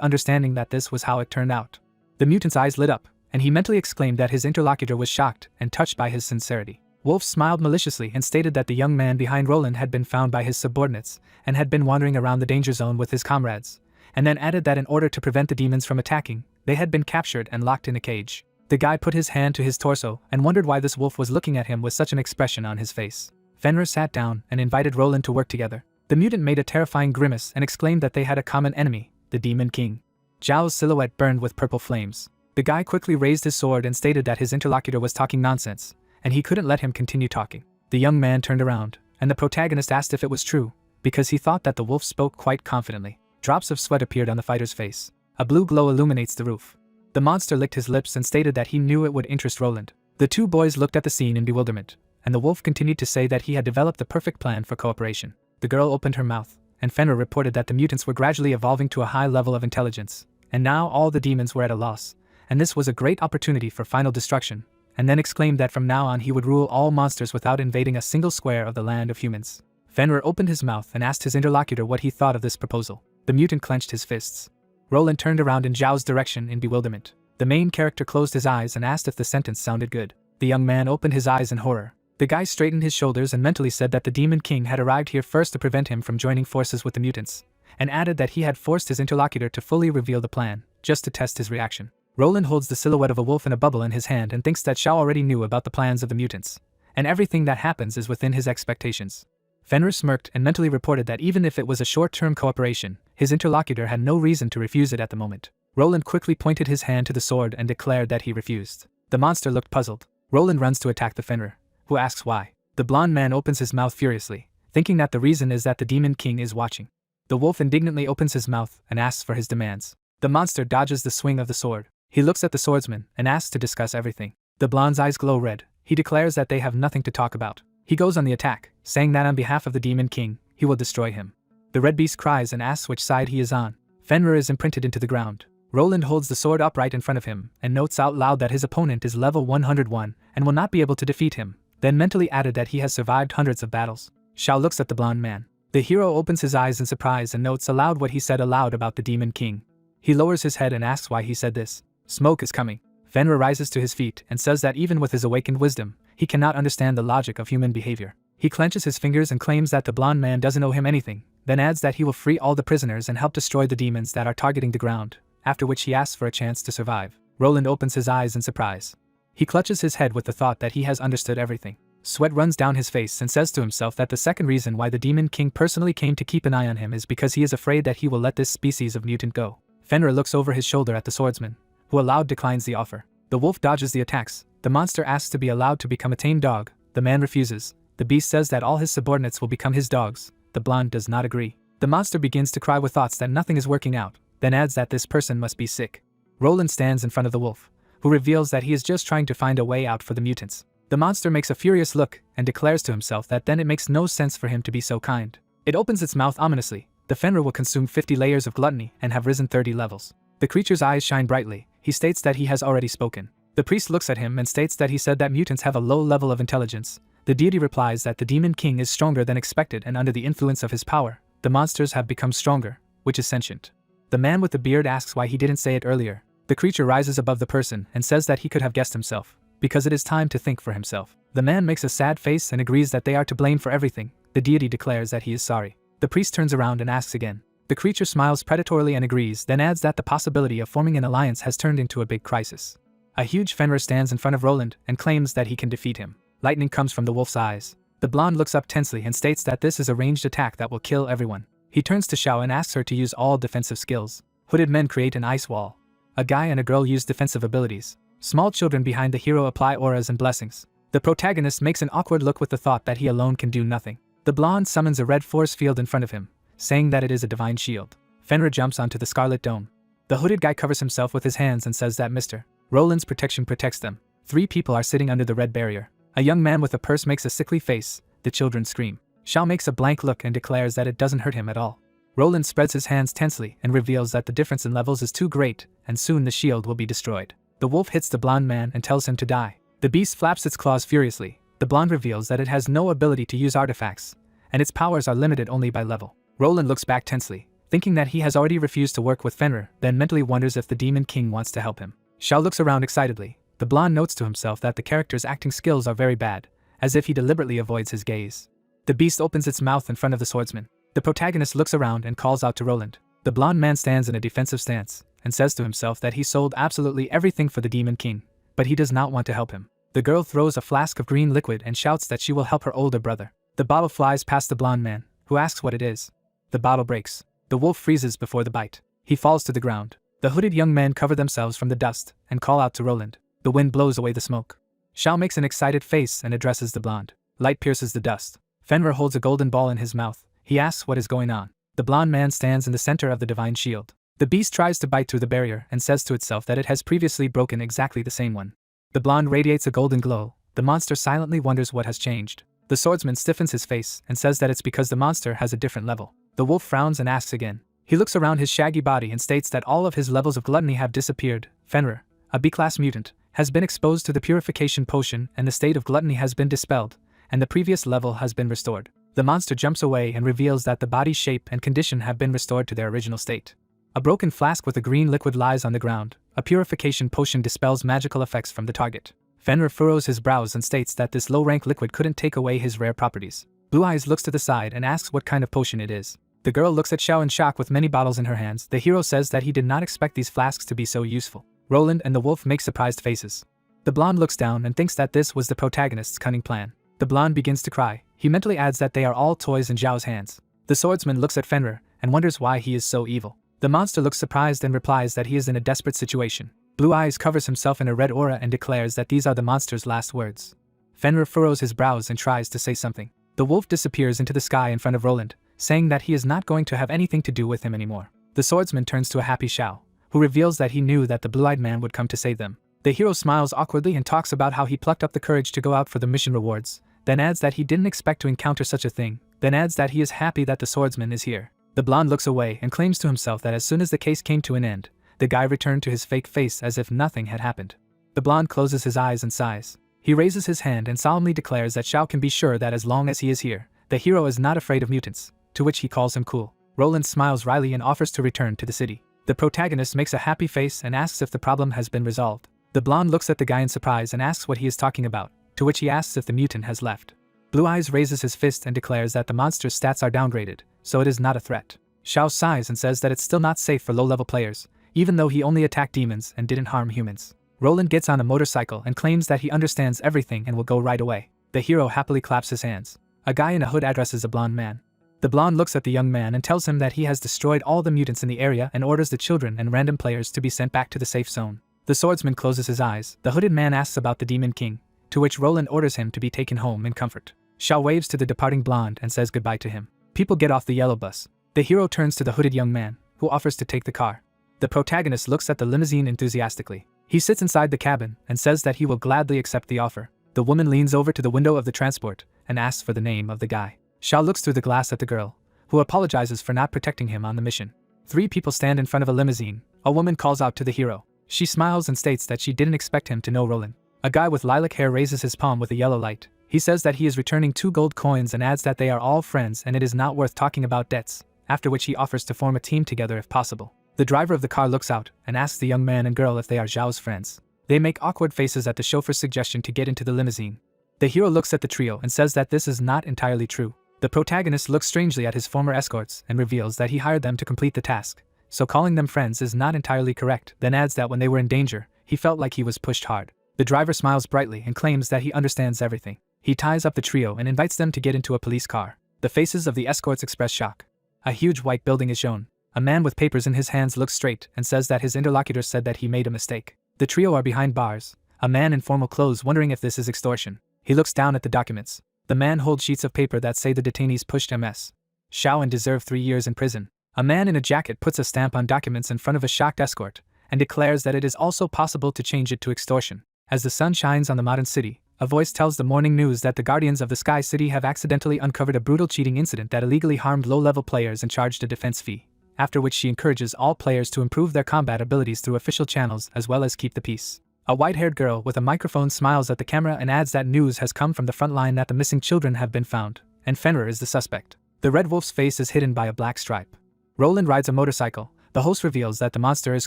A: understanding that this was how it turned out. The mutant's eyes lit up, and he mentally exclaimed that his interlocutor was shocked and touched by his sincerity. Wolf smiled maliciously and stated that the young man behind Roland had been found by his subordinates and had been wandering around the danger zone with his comrades, and then added that in order to prevent the demons from attacking, they had been captured and locked in a cage. The guy put his hand to his torso and wondered why this wolf was looking at him with such an expression on his face. Fenrir sat down and invited Roland to work together. The mutant made a terrifying grimace and exclaimed that they had a common enemy, the Demon King. Zhao's silhouette burned with purple flames. The guy quickly raised his sword and stated that his interlocutor was talking nonsense, and he couldn't let him continue talking. The young man turned around, and the protagonist asked if it was true, because he thought that the wolf spoke quite confidently. Drops of sweat appeared on the fighter's face. A blue glow illuminates the roof. The monster licked his lips and stated that he knew it would interest Roland. The two boys looked at the scene in bewilderment, and the wolf continued to say that he had developed the perfect plan for cooperation. The girl opened her mouth, and Fenrir reported that the mutants were gradually evolving to a high level of intelligence, and now all the demons were at a loss, and this was a great opportunity for final destruction, and then exclaimed that from now on he would rule all monsters without invading a single square of the land of humans. Fenrir opened his mouth and asked his interlocutor what he thought of this proposal. The mutant clenched his fists. Roland turned around in Zhao's direction in bewilderment. The main character closed his eyes and asked if the sentence sounded good. The young man opened his eyes in horror. The guy straightened his shoulders and mentally said that the Demon King had arrived here first to prevent him from joining forces with the mutants, and added that he had forced his interlocutor to fully reveal the plan, just to test his reaction. Roland holds the silhouette of a wolf in a bubble in his hand and thinks that Zhao already knew about the plans of the mutants, and everything that happens is within his expectations. Fenrir smirked and mentally reported that even if it was a short-term cooperation, his interlocutor had no reason to refuse it at the moment. Roland quickly pointed his hand to the sword and declared that he refused. The monster looked puzzled. Roland runs to attack the Fenrir, who asks why. The blonde man opens his mouth furiously, thinking that the reason is that the Demon King is watching. The wolf indignantly opens his mouth and asks for his demands. The monster dodges the swing of the sword. He looks at the swordsman and asks to discuss everything. The blonde's eyes glow red. He declares that they have nothing to talk about. He goes on the attack, saying that on behalf of the Demon King, he will destroy him. The red beast cries and asks which side he is on. Fenrir is imprinted into the ground. Roland holds the sword upright in front of him and notes out loud that his opponent is level 101 and will not be able to defeat him, then mentally added that he has survived hundreds of battles. Zhao looks at the blonde man. The hero opens his eyes in surprise and notes aloud what he said aloud about the Demon King. He lowers his head and asks why he said this. Smoke is coming. Fenrir rises to his feet and says that even with his awakened wisdom, he cannot understand the logic of human behavior. He clenches his fingers and claims that the blonde man doesn't owe him anything, then adds that he will free all the prisoners and help destroy the demons that are targeting the ground, after which he asks for a chance to survive. Roland opens his eyes in surprise. He clutches his head with the thought that he has understood everything. Sweat runs down his face and says to himself that the second reason why the Demon King personally came to keep an eye on him is because he is afraid that he will let this species of mutant go. Fenrir looks over his shoulder at the swordsman, who aloud declines the offer. The wolf dodges the attacks. The monster asks to be allowed to become a tame dog. The man refuses. The beast says that all his subordinates will become his dogs. The blonde does not agree. The monster begins to cry with thoughts that nothing is working out, then adds that this person must be sick. Roland stands in front of the wolf, who reveals that he is just trying to find a way out for the mutants. The monster makes a furious look and declares to himself that then it makes no sense for him to be so kind. It opens its mouth ominously. The Fenrir will consume 50 layers of gluttony and have risen 30 levels. The creature's eyes shine brightly. He states that he has already spoken. The priest looks at him and states that he said that mutants have a low level of intelligence. The deity replies that the Demon King is stronger than expected, and under the influence of his power, the monsters have become stronger, which is sentient. The man with the beard asks why he didn't say it earlier. The creature rises above the person and says that he could have guessed himself, because it is time to think for himself. The man makes a sad face and agrees that they are to blame for everything. The deity declares that he is sorry. The priest turns around and asks again. The creature smiles predatorily and agrees, then adds that the possibility of forming an alliance has turned into a big crisis. A huge Fenrir stands in front of Roland and claims that he can defeat him. Lightning comes from the wolf's eyes. The blonde looks up tensely and states that this is a ranged attack that will kill everyone. He turns to Zhao and asks her to use all defensive skills. Hooded men create an ice wall. A guy and a girl use defensive abilities. Small children behind the hero apply auras and blessings. The protagonist makes an awkward look with the thought that he alone can do nothing. The blonde summons a red force field in front of him, saying that it is a divine shield. Fenrir jumps onto the scarlet dome. The hooded guy covers himself with his hands and says that Mr. Roland's protection protects them. 3 people are sitting under the red barrier. A young man with a purse makes a sickly face. The children scream. Zhao makes a blank look and declares that it doesn't hurt him at all. Roland spreads his hands tensely and reveals that the difference in levels is too great, and soon the shield will be destroyed. The wolf hits the blonde man and tells him to die. The beast flaps its claws furiously. The blonde reveals that it has no ability to use artifacts, and its powers are limited only by level. Roland looks back tensely, thinking that he has already refused to work with Fenrir, then mentally wonders if the Demon King wants to help him. Xiao looks around excitedly. The blonde notes to himself that the character's acting skills are very bad, as if he deliberately avoids his gaze. The beast opens its mouth in front of the swordsman. The protagonist looks around and calls out to Roland. The blonde man stands in a defensive stance, and says to himself that he sold absolutely everything for the Demon King, but he does not want to help him. The girl throws a flask of green liquid and shouts that she will help her older brother. The bottle flies past the blonde man, who asks what it is. The bottle breaks. The wolf freezes before the bite. He falls to the ground. The hooded young men cover themselves from the dust and call out to Roland. The wind blows away the smoke. Xiao makes an excited face and addresses the blonde. Light pierces the dust. Fenrir holds a golden ball in his mouth. He asks what is going on. The blonde man stands in the center of the divine shield. The beast tries to bite through the barrier and says to itself that it has previously broken exactly the same one. The blonde radiates a golden glow. The monster silently wonders what has changed. The swordsman stiffens his face and says that it's because the monster has a different level. The wolf frowns and asks again. He looks around his shaggy body and states that all of his levels of gluttony have disappeared. Fenrir, a B-class mutant, has been exposed to the purification potion and the state of gluttony has been dispelled, and the previous level has been restored. The monster jumps away and reveals that the body's shape and condition have been restored to their original state. A broken flask with a green liquid lies on the ground. A purification potion dispels magical effects from the target. Fenrir furrows his brows and states that this low-rank liquid couldn't take away his rare properties. Blue Eyes looks to the side and asks what kind of potion it is. The girl looks at Xiao in shock with many bottles in her hands. The hero says that he did not expect these flasks to be so useful. Roland and the wolf make surprised faces. The blonde looks down and thinks that this was the protagonist's cunning plan. The blonde begins to cry. He mentally adds that they are all toys in Zhao's hands. The swordsman looks at Fenrir and wonders why he is so evil. The monster looks surprised and replies that he is in a desperate situation. Blue Eyes covers himself in a red aura and declares that these are the monster's last words. Fenrir furrows his brows and tries to say something. The wolf disappears into the sky in front of Roland, saying that he is not going to have anything to do with him anymore. The swordsman turns to a happy Xiao, who reveals that he knew that the blue-eyed man would come to save them. The hero smiles awkwardly and talks about how he plucked up the courage to go out for the mission rewards, then adds that he didn't expect to encounter such a thing, then adds that he is happy that the swordsman is here. The blonde looks away and claims to himself that as soon as the case came to an end, the guy returned to his fake face as if nothing had happened. The blonde closes his eyes and sighs. He raises his hand and solemnly declares that Xiao can be sure that as long as he is here, the hero is not afraid of mutants, to which he calls him cool. Roland smiles wryly and offers to return to the city. The protagonist makes a happy face and asks if the problem has been resolved. The blonde looks at the guy in surprise and asks what he is talking about, to which he asks if the mutant has left. Blue Eyes raises his fist and declares that the monster's stats are downgraded, so it is not a threat. Xiao sighs and says that it's still not safe for low-level players, even though he only attacked demons and didn't harm humans. Roland gets on a motorcycle and claims that he understands everything and will go right away. The hero happily claps his hands. A guy in a hood addresses a blonde man. The blonde looks at the young man and tells him that he has destroyed all the mutants in the area and orders the children and random players to be sent back to the safe zone. The swordsman closes his eyes. The hooded man asks about the Demon King, to which Roland orders him to be taken home in comfort. Xiao waves to the departing blonde and says goodbye to him. People get off the yellow bus. The hero turns to the hooded young man, who offers to take the car. The protagonist looks at the limousine enthusiastically. He sits inside the cabin and says that he will gladly accept the offer. The woman leans over to the window of the transport and asks for the name of the guy. Xiao looks through the glass at the girl, who apologizes for not protecting him on the mission. 3 people stand in front of a limousine. A woman calls out to the hero. She smiles and states that she didn't expect him to know Roland. A guy with lilac hair raises his palm with a yellow light. He says that he is returning 2 gold coins and adds that they are all friends and it is not worth talking about debts, after which he offers to form a team together if possible. The driver of the car looks out and asks the young man and girl if they are Zhao's friends. They make awkward faces at the chauffeur's suggestion to get into the limousine. The hero looks at the trio and says that this is not entirely true. The protagonist looks strangely at his former escorts and reveals that he hired them to complete the task, so calling them friends is not entirely correct, then adds that when they were in danger, he felt like he was pushed hard. The driver smiles brightly and claims that he understands everything. He ties up the trio and invites them to get into a police car. The faces of the escorts express shock. A huge white building is shown. A man with papers in his hands looks straight and says that his interlocutor said that he made a mistake. The trio are behind bars. A man in formal clothes wondering if this is extortion. He looks down at the documents. The man holds sheets of paper that say the detainees pushed MS. Xiao and deserve 3 years in prison. A man in a jacket puts a stamp on documents in front of a shocked escort and declares that it is also possible to change it to extortion. As the sun shines on the modern city, a voice tells the morning news that the Guardians of the Sky City have accidentally uncovered a brutal cheating incident that illegally harmed low-level players and charged a defense fee, after which she encourages all players to improve their combat abilities through official channels as well as keep the peace. A white-haired girl with a microphone smiles at the camera and adds that news has come from the front line that the missing children have been found, and Fenrir is the suspect. The red wolf's face is hidden by a black stripe. Roland rides a motorcycle. The host reveals that the monster is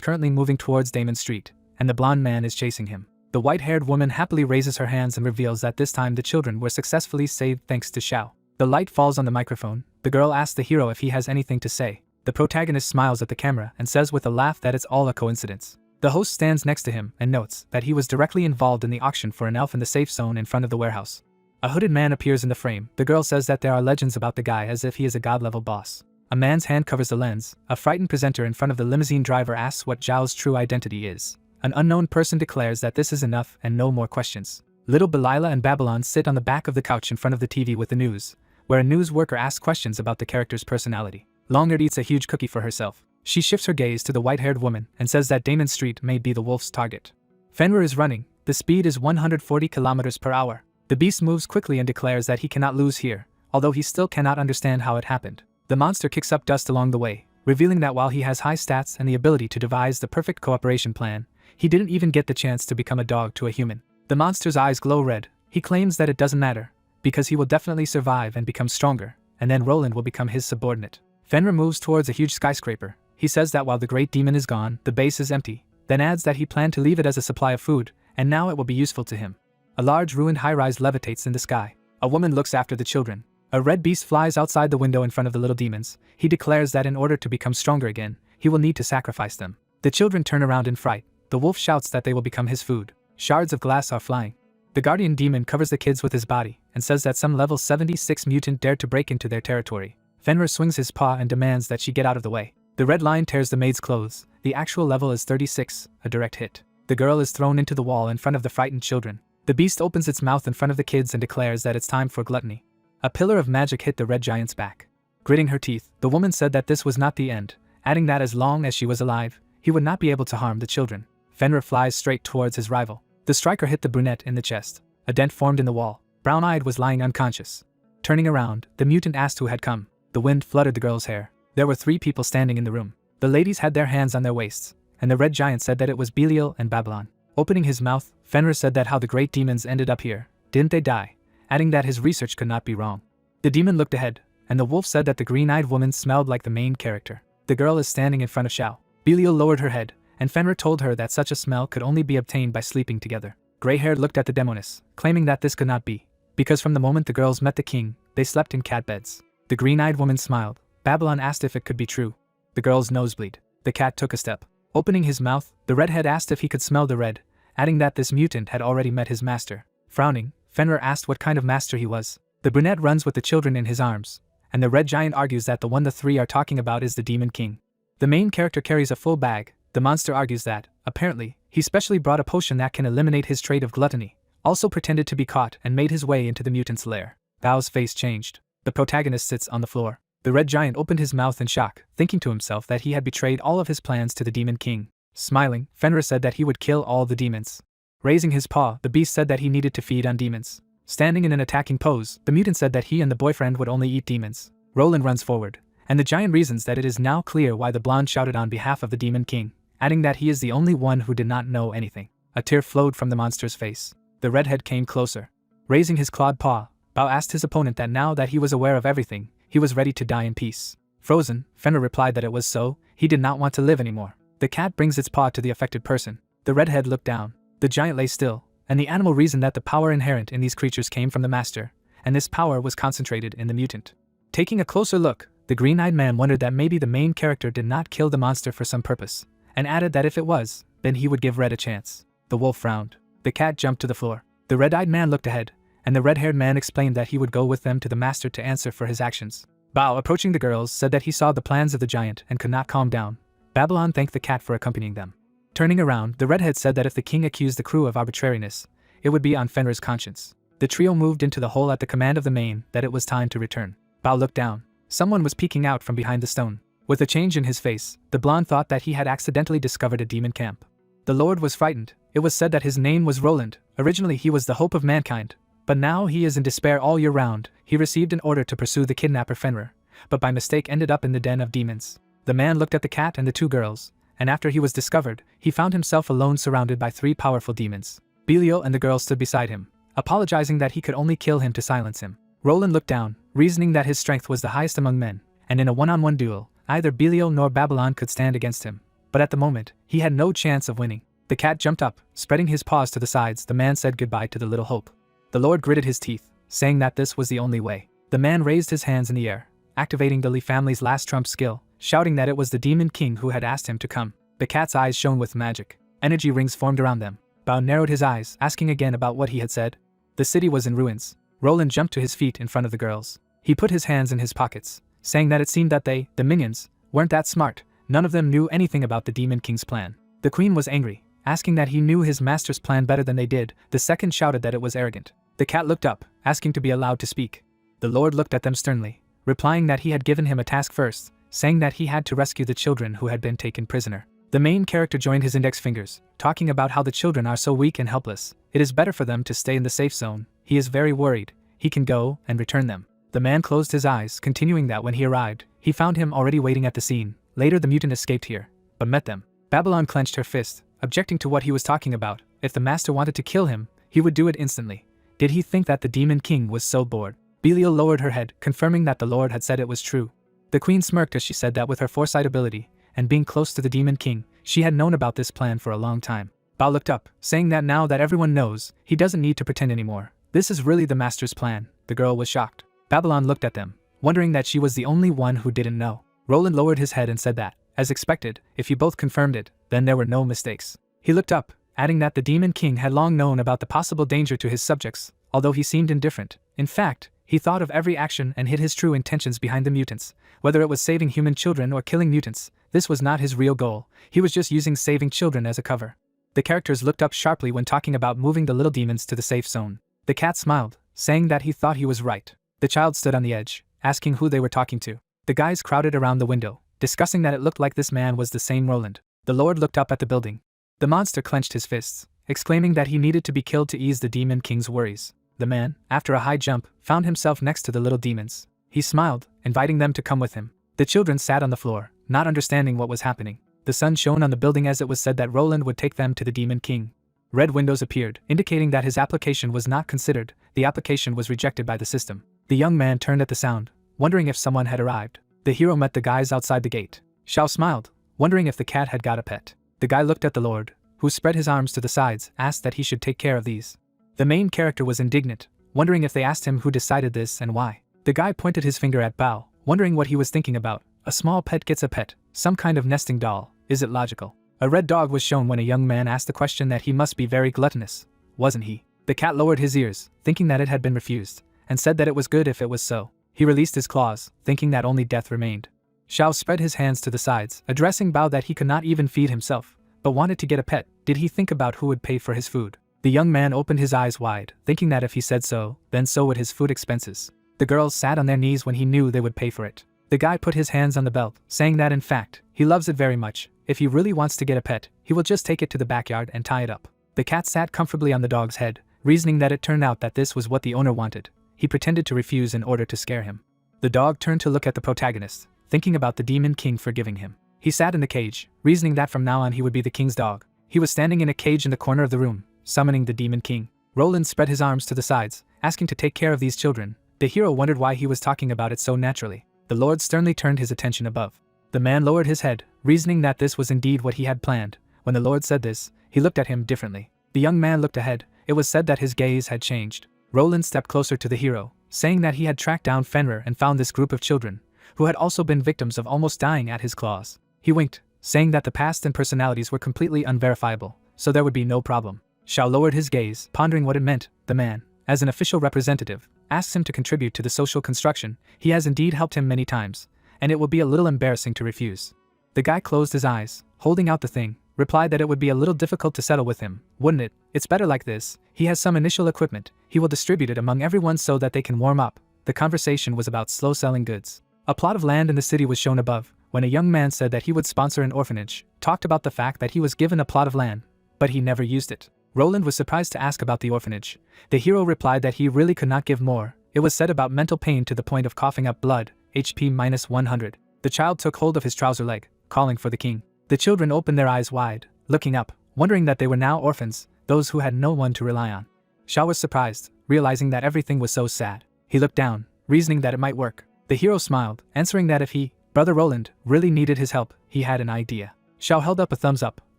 A: currently moving towards Damon Street, and the blonde man is chasing him. The white-haired woman happily raises her hands and reveals that this time the children were successfully saved thanks to Xiao. The light falls on the microphone. The girl asks the hero if he has anything to say. The protagonist smiles at the camera and says with a laugh that it's all a coincidence. The host stands next to him and notes that he was directly involved in the auction for an elf in the safe zone in front of the warehouse. A hooded man appears in the frame. The girl says that there are legends about the guy as if he is a god-level boss. A man's hand covers the lens. A frightened presenter in front of the limousine driver asks what Zhao's true identity is. An unknown person declares that this is enough and no more questions. Little Delilah and Babylon sit on the back of the couch in front of the TV with the news, where a news worker asks questions about the character's personality. Longhaired eats a huge cookie for herself. She shifts her gaze to the white-haired woman and says that Damon Street may be the wolf's target. Fenrir is running. The speed is 140 kilometers per hour. The beast moves quickly and declares that he cannot lose here, although he still cannot understand how it happened. The monster kicks up dust along the way, revealing that while he has high stats and the ability to devise the perfect cooperation plan, he didn't even get the chance to become a dog to a human. The monster's eyes glow red. He claims that it doesn't matter, because he will definitely survive and become stronger, and then Roland will become his subordinate. Fenrir moves towards a huge skyscraper. He says that while the great demon is gone, the base is empty, then adds that he planned to leave it as a supply of food, and now it will be useful to him. A large ruined high-rise levitates in the sky. A woman looks after the children. A red beast flies outside the window in front of the little demons. He declares that in order to become stronger again, he will need to sacrifice them. The children turn around in fright. The wolf shouts that they will become his food. Shards of glass are flying. The guardian demon covers the kids with his body and says that some level 76 mutant dared to break into their territory. Fenrir swings his paw and demands that she get out of the way. The red lion tears the maid's clothes. The actual level is 36, a direct hit. The girl is thrown into the wall in front of the frightened children. The beast opens its mouth in front of the kids and declares that it's time for gluttony. A pillar of magic hit the red giant's back. Gritting her teeth, the woman said that this was not the end, adding that as long as she was alive, he would not be able to harm the children. Fenrir flies straight towards his rival. The striker hit the brunette in the chest. A dent formed in the wall. Brown-eyed was lying unconscious. Turning around, the mutant asked who had come. The wind fluttered the girl's hair. There were 3 people standing in the room. The ladies had their hands on their waists, and the red giant said that it was Belial and Babylon. Opening his mouth, Fenrir said that how the great demons ended up here. Didn't they die? Adding that his research could not be wrong. The demon looked ahead, and the wolf said that the green-eyed woman smelled like the main character. The girl is standing in front of Xiao. Belial lowered her head, and Fenrir told her that such a smell could only be obtained by sleeping together. Gray-haired looked at the demoness, claiming that this could not be, because from the moment the girls met the king, they slept in cat beds. The green-eyed woman smiled. Babylon asked if it could be true. The girl's nosebleed. The cat took a step. Opening his mouth, the redhead asked if he could smell the red, adding that this mutant had already met his master. Frowning, Fenrir asked what kind of master he was. The brunette runs with the children in his arms, and the red giant argues that the one the 3 are talking about is the demon king. The main character carries a full bag. The monster argues that, apparently, he specially brought a potion that can eliminate his trait of gluttony, also pretended to be caught and made his way into the mutant's lair. Bao's face changed. The protagonist sits on the floor. The red giant opened his mouth in shock, thinking to himself that he had betrayed all of his plans to the demon king. Smiling, Fenrir said that he would kill all the demons. Raising his paw, the beast said that he needed to feed on demons. Standing in an attacking pose, the mutant said that he and the boyfriend would only eat demons. Roland runs forward, and the giant reasons that it is now clear why the blonde shouted on behalf of the demon king, adding that he is the only one who did not know anything. A tear flowed from the monster's face. The redhead came closer. Raising his clawed paw, Bao asked his opponent that now that he was aware of everything, he was ready to die in peace. Frozen, Fenrir replied that it was so, he did not want to live anymore. The cat brings its paw to the affected person. The redhead looked down. The giant lay still, and the animal reasoned that the power inherent in these creatures came from the master, and this power was concentrated in the mutant. Taking a closer look, the green-eyed man wondered that maybe the main character did not kill the monster for some purpose, and added that if it was, then he would give Red a chance. The wolf frowned. The cat jumped to the floor. The red-eyed man looked ahead, and the red-haired man explained that he would go with them to the master to answer for his actions. Bao, approaching the girls, said that he saw the plans of the giant and could not calm down. Babylon thanked the cat for accompanying them. Turning around, the redhead said that if the king accused the crew of arbitrariness, it would be on Fenrir's conscience. The trio moved into the hole at the command of the main that it was time to return. Bao looked down. Someone was peeking out from behind the stone. With a change in his face, the blonde thought that he had accidentally discovered a demon camp. The Lord was frightened. It was said that his name was Roland. Originally he was the hope of mankind, but now he is in despair all year round. He received an order to pursue the kidnapper Fenrir, but by mistake ended up in the den of demons. The man looked at the cat and the two girls, and after he was discovered, he found himself alone surrounded by 3 powerful demons. Belial and the girl stood beside him, apologizing that he could only kill him to silence him. Roland looked down, reasoning that his strength was the highest among men, and in a one-on-one duel, either Belial nor Babylon could stand against him. But at the moment, he had no chance of winning. The cat jumped up, spreading his paws to the sides. The man said goodbye to the little hope. The Lord gritted his teeth, saying that this was the only way. The man raised his hands in the air, activating the Lee family's last trump skill, shouting that it was the demon king who had asked him to come. The cat's eyes shone with magic. Energy rings formed around them. Bao narrowed his eyes, asking again about what he had said. The city was in ruins. Roland jumped to his feet in front of the girls. He put his hands in his pockets, saying that it seemed that they, the minions, weren't that smart. None of them knew anything about the demon king's plan. The queen was angry, asking that he knew his master's plan better than they did. The second shouted that it was arrogant. The cat looked up, asking to be allowed to speak. The Lord looked at them sternly, replying that he had given him a task first, saying that he had to rescue the children who had been taken prisoner. The main character joined his index fingers, talking about how the children are so weak and helpless. It is better for them to stay in the safe zone. He is very worried. He can go and return them. The man closed his eyes, continuing that when he arrived, he found him already waiting at the scene. Later the mutant escaped here, but met them. Babylon clenched her fist, objecting to what he was talking about. If the master wanted to kill him, he would do it instantly. Did he think that the demon king was so bored? Belial lowered her head, confirming that the Lord had said it was true. The queen smirked as she said that with her foresight ability, and being close to the demon king, she had known about this plan for a long time. Bao looked up, saying that now that everyone knows, he doesn't need to pretend anymore. This is really the master's plan. The girl was shocked. Babylon looked at them, wondering that she was the only one who didn't know. Roland lowered his head and said that, as expected, if you both confirmed it, then there were no mistakes. He looked up, adding that the demon king had long known about the possible danger to his subjects, although he seemed indifferent. In fact, he thought of every action and hid his true intentions behind the mutants. Whether it was saving human children or killing mutants, this was not his real goal. He was just using saving children as a cover. The characters looked up sharply when talking about moving the little demons to the safe zone. The cat smiled, saying that he thought he was right. The child stood on the edge, asking who they were talking to. The guys crowded around the window, discussing that it looked like this man was the same Roland. The Lord looked up at the building. The monster clenched his fists, exclaiming that he needed to be killed to ease the demon king's worries. The man, after a high jump, found himself next to the little demons. He smiled, inviting them to come with him. The children sat on the floor, not understanding what was happening. The sun shone on the building as it was said that Roland would take them to the demon king. Red windows appeared, indicating that his application was not considered. The application was rejected by the system. The young man turned at the sound, wondering if someone had arrived. The hero met the guys outside the gate. Shao smiled, wondering if the cat had got a pet. The guy looked at the Lord, who spread his arms to the sides, asked that he should take care of these. The main character was indignant, wondering if they asked him who decided this and why. The guy pointed his finger at Bao, wondering what he was thinking about. A small pet gets a pet, some kind of nesting doll. Is it logical? A red dog was shown when a young man asked the question that he must be very gluttonous, wasn't he? The cat lowered his ears, thinking that it had been refused, and said that it was good if it was so. He released his claws, thinking that only death remained. Shao spread his hands to the sides, addressing Bao that he could not even feed himself, but wanted to get a pet. Did he think about who would pay for his food? The young man opened his eyes wide, thinking that if he said so, then so would his food expenses. The girls sat on their knees when he knew they would pay for it. The guy put his hands on the belt, saying that in fact, he loves it very much. If he really wants to get a pet, he will just take it to the backyard and tie it up. The cat sat comfortably on the dog's head, reasoning that it turned out that this was what the owner wanted. He pretended to refuse in order to scare him. The dog turned to look at the protagonist, thinking about the demon king forgiving him. He sat in the cage, reasoning that from now on he would be the king's dog. He was standing in a cage in the corner of the room, summoning the demon king. Roland spread his arms to the sides, asking to take care of these children. The hero wondered why he was talking about it so naturally. The Lord sternly turned his attention above. The man lowered his head, reasoning that this was indeed what he had planned. When the Lord said this, he looked at him differently. The young man looked ahead. It was said that his gaze had changed. Roland stepped closer to the hero, saying that he had tracked down Fenrir and found this group of children, who had also been victims of almost dying at his claws. He winked, saying that the past and personalities were completely unverifiable, so there would be no problem. Shao lowered his gaze, pondering what it meant. The man, as an official representative, asks him to contribute to the social construction. He has indeed helped him many times, and it will be a little embarrassing to refuse. The guy closed his eyes, holding out the thing, replied that it would be a little difficult to settle with him, wouldn't it? It's better like this. He has some initial equipment. He will distribute it among everyone so that they can warm up. The conversation was about slow selling goods. A plot of land in the city was shown above, when a young man said that he would sponsor an orphanage, talked about the fact that he was given a plot of land, but he never used it. Roland was surprised to ask about the orphanage. The hero replied that he really could not give more. It was said about mental pain to the point of coughing up blood, HP -100. The child took hold of his trouser leg, calling for the king. The children opened their eyes wide, looking up, wondering that they were now orphans, those who had no one to rely on. Xiao was surprised, realizing that everything was so sad. He looked down, reasoning that it might work. The hero smiled, answering that if he, Brother Roland, really needed his help, he had an idea. Xiao held up a thumbs up,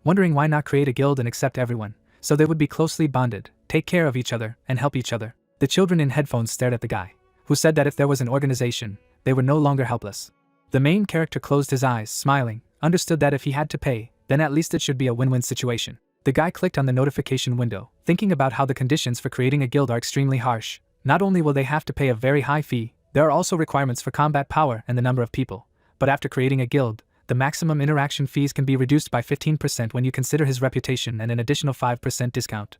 A: wondering why not create a guild and accept everyone, so they would be closely bonded, take care of each other, and help each other. The children in headphones stared at the guy, who said that if there was an organization, they were no longer helpless. The main character closed his eyes, smiling, understood that if he had to pay, then at least it should be a win-win situation. The guy clicked on the notification window, thinking about how the conditions for creating a guild are extremely harsh. Not only will they have to pay a very high fee, there are also requirements for combat power and the number of people. But after creating a guild, the maximum interaction fees can be reduced by 15% when you consider his reputation and an additional 5% discount,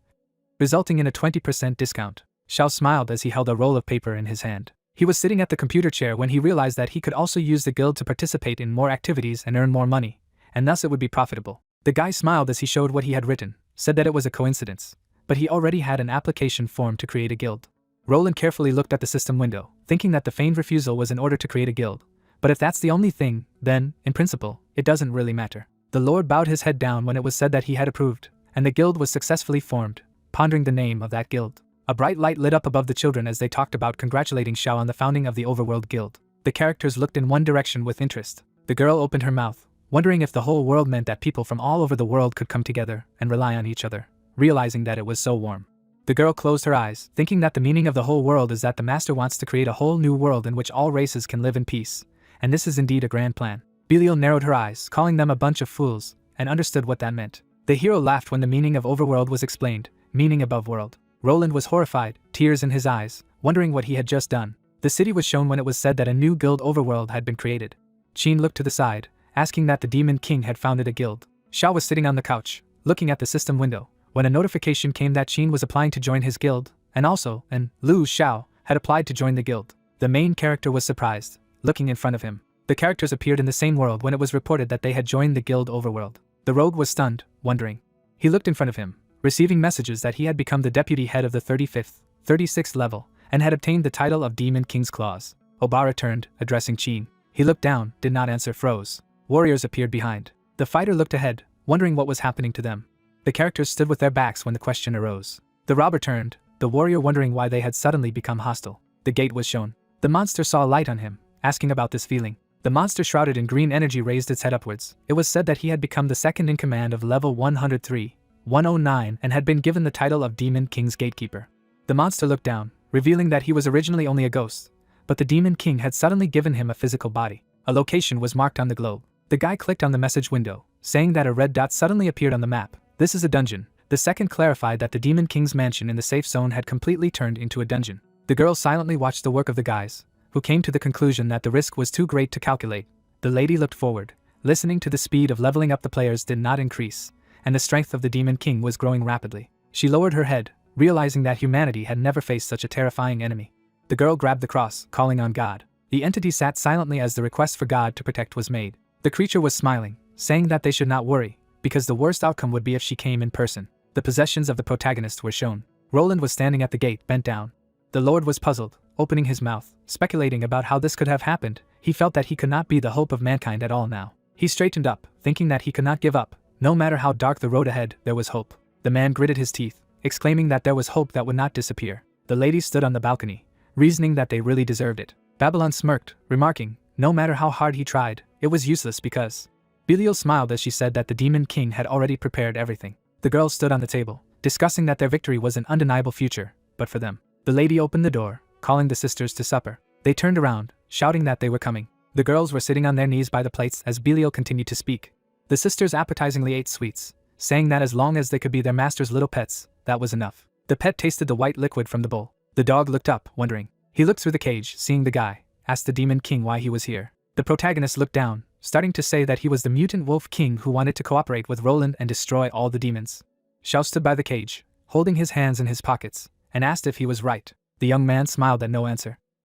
A: resulting in a 20% discount. Xiao smiled as he held a roll of paper in his hand. He was sitting at the computer chair when he realized that he could also use the guild to participate in more activities and earn more money, and thus it would be profitable. The guy smiled as he showed what he had written, said that it was a coincidence, but he already had an application form to create a guild. Roland carefully looked at the system window, thinking that the feigned refusal was in order to create a guild. But if that's the only thing, then, in principle, it doesn't really matter. The Lord bowed his head down when it was said that he had approved, and the guild was successfully formed, pondering the name of that guild. A bright light lit up above the children as they talked about congratulating Xiao on the founding of the Overworld Guild. The characters looked in one direction with interest. The girl opened her mouth, wondering if the whole world meant that people from all over the world could come together and rely on each other, realizing that it was so warm. The girl closed her eyes, thinking that the meaning of the whole world is that the master wants to create a whole new world in which all races can live in peace, and this is indeed a grand plan. Belial narrowed her eyes, calling them a bunch of fools, and understood what that meant. The hero laughed when the meaning of Overworld was explained, meaning above world. Roland was horrified, tears in his eyes, wondering what he had just done. The city was shown when it was said that a new guild Overworld had been created. Qin looked to the side, asking that the Demon King had founded a guild. Xiao was sitting on the couch, looking at the system window, when a notification came that Qin was applying to join his guild, and also, Lu Xiao had applied to join the guild. The main character was surprised, looking in front of him. The characters appeared in the same world when it was reported that they had joined the guild Overworld. The rogue was stunned, wondering. He looked in front of him, receiving messages that he had become the deputy head of the 35th, 36th level, and had obtained the title of Demon King's Claws. Obara turned, addressing Qin. He looked down, did not answer, froze. Warriors appeared behind. The fighter looked ahead, wondering what was happening to them. The characters stood with their backs when the question arose. The robber turned, the warrior wondering why they had suddenly become hostile. The gate was shown. The monster saw a light on him, asking about this feeling. The monster shrouded in green energy raised its head upwards. It was said that he had become the second in command of level 103, 109 and had been given the title of Demon King's Gatekeeper. The monster looked down, revealing that he was originally only a ghost, but the Demon King had suddenly given him a physical body. A location was marked on the globe. The guy clicked on the message window, saying that a red dot suddenly appeared on the map. This is a dungeon. The second clarified that the Demon King's mansion in the safe zone had completely turned into a dungeon. The girl silently watched the work of the guys, who came to the conclusion that the risk was too great to calculate. The lady looked forward, listening to the speed of leveling up the players did not increase, and the strength of the Demon King was growing rapidly. She lowered her head, realizing that humanity had never faced such a terrifying enemy. The girl grabbed the cross, calling on God. The entity sat silently as the request for God to protect was made. The creature was smiling, saying that they should not worry, because the worst outcome would be if she came in person. The possessions of the protagonist were shown. Roland was standing at the gate, bent down. The Lord was puzzled, opening his mouth, speculating about how this could have happened. He felt that he could not be the hope of mankind at all now. He straightened up, thinking that he could not give up. No matter how dark the road ahead, there was hope. The man gritted his teeth, exclaiming that there was hope that would not disappear. The ladies stood on the balcony, reasoning that they really deserved it. Babylon smirked, remarking, no matter how hard he tried, it was useless because... Belial smiled as she said that the Demon King had already prepared everything. The girls stood on the table, discussing that their victory was an undeniable future, but for them. The lady opened the door, calling the sisters to supper. They turned around, shouting that they were coming. The girls were sitting on their knees by the plates as Belial continued to speak. The sisters appetizingly ate sweets, saying that as long as they could be their master's little pets, that was enough. The pet tasted the white liquid from the bowl. The dog looked up, wondering. He looked through the cage, seeing the guy, asked the Demon King why he was here. The protagonist looked down, starting to say that he was the mutant wolf king who wanted to cooperate with Roland and destroy all the demons. Xiao stood by the cage, holding his hands in his pockets, and asked if he was right. The young man smiled at no answer.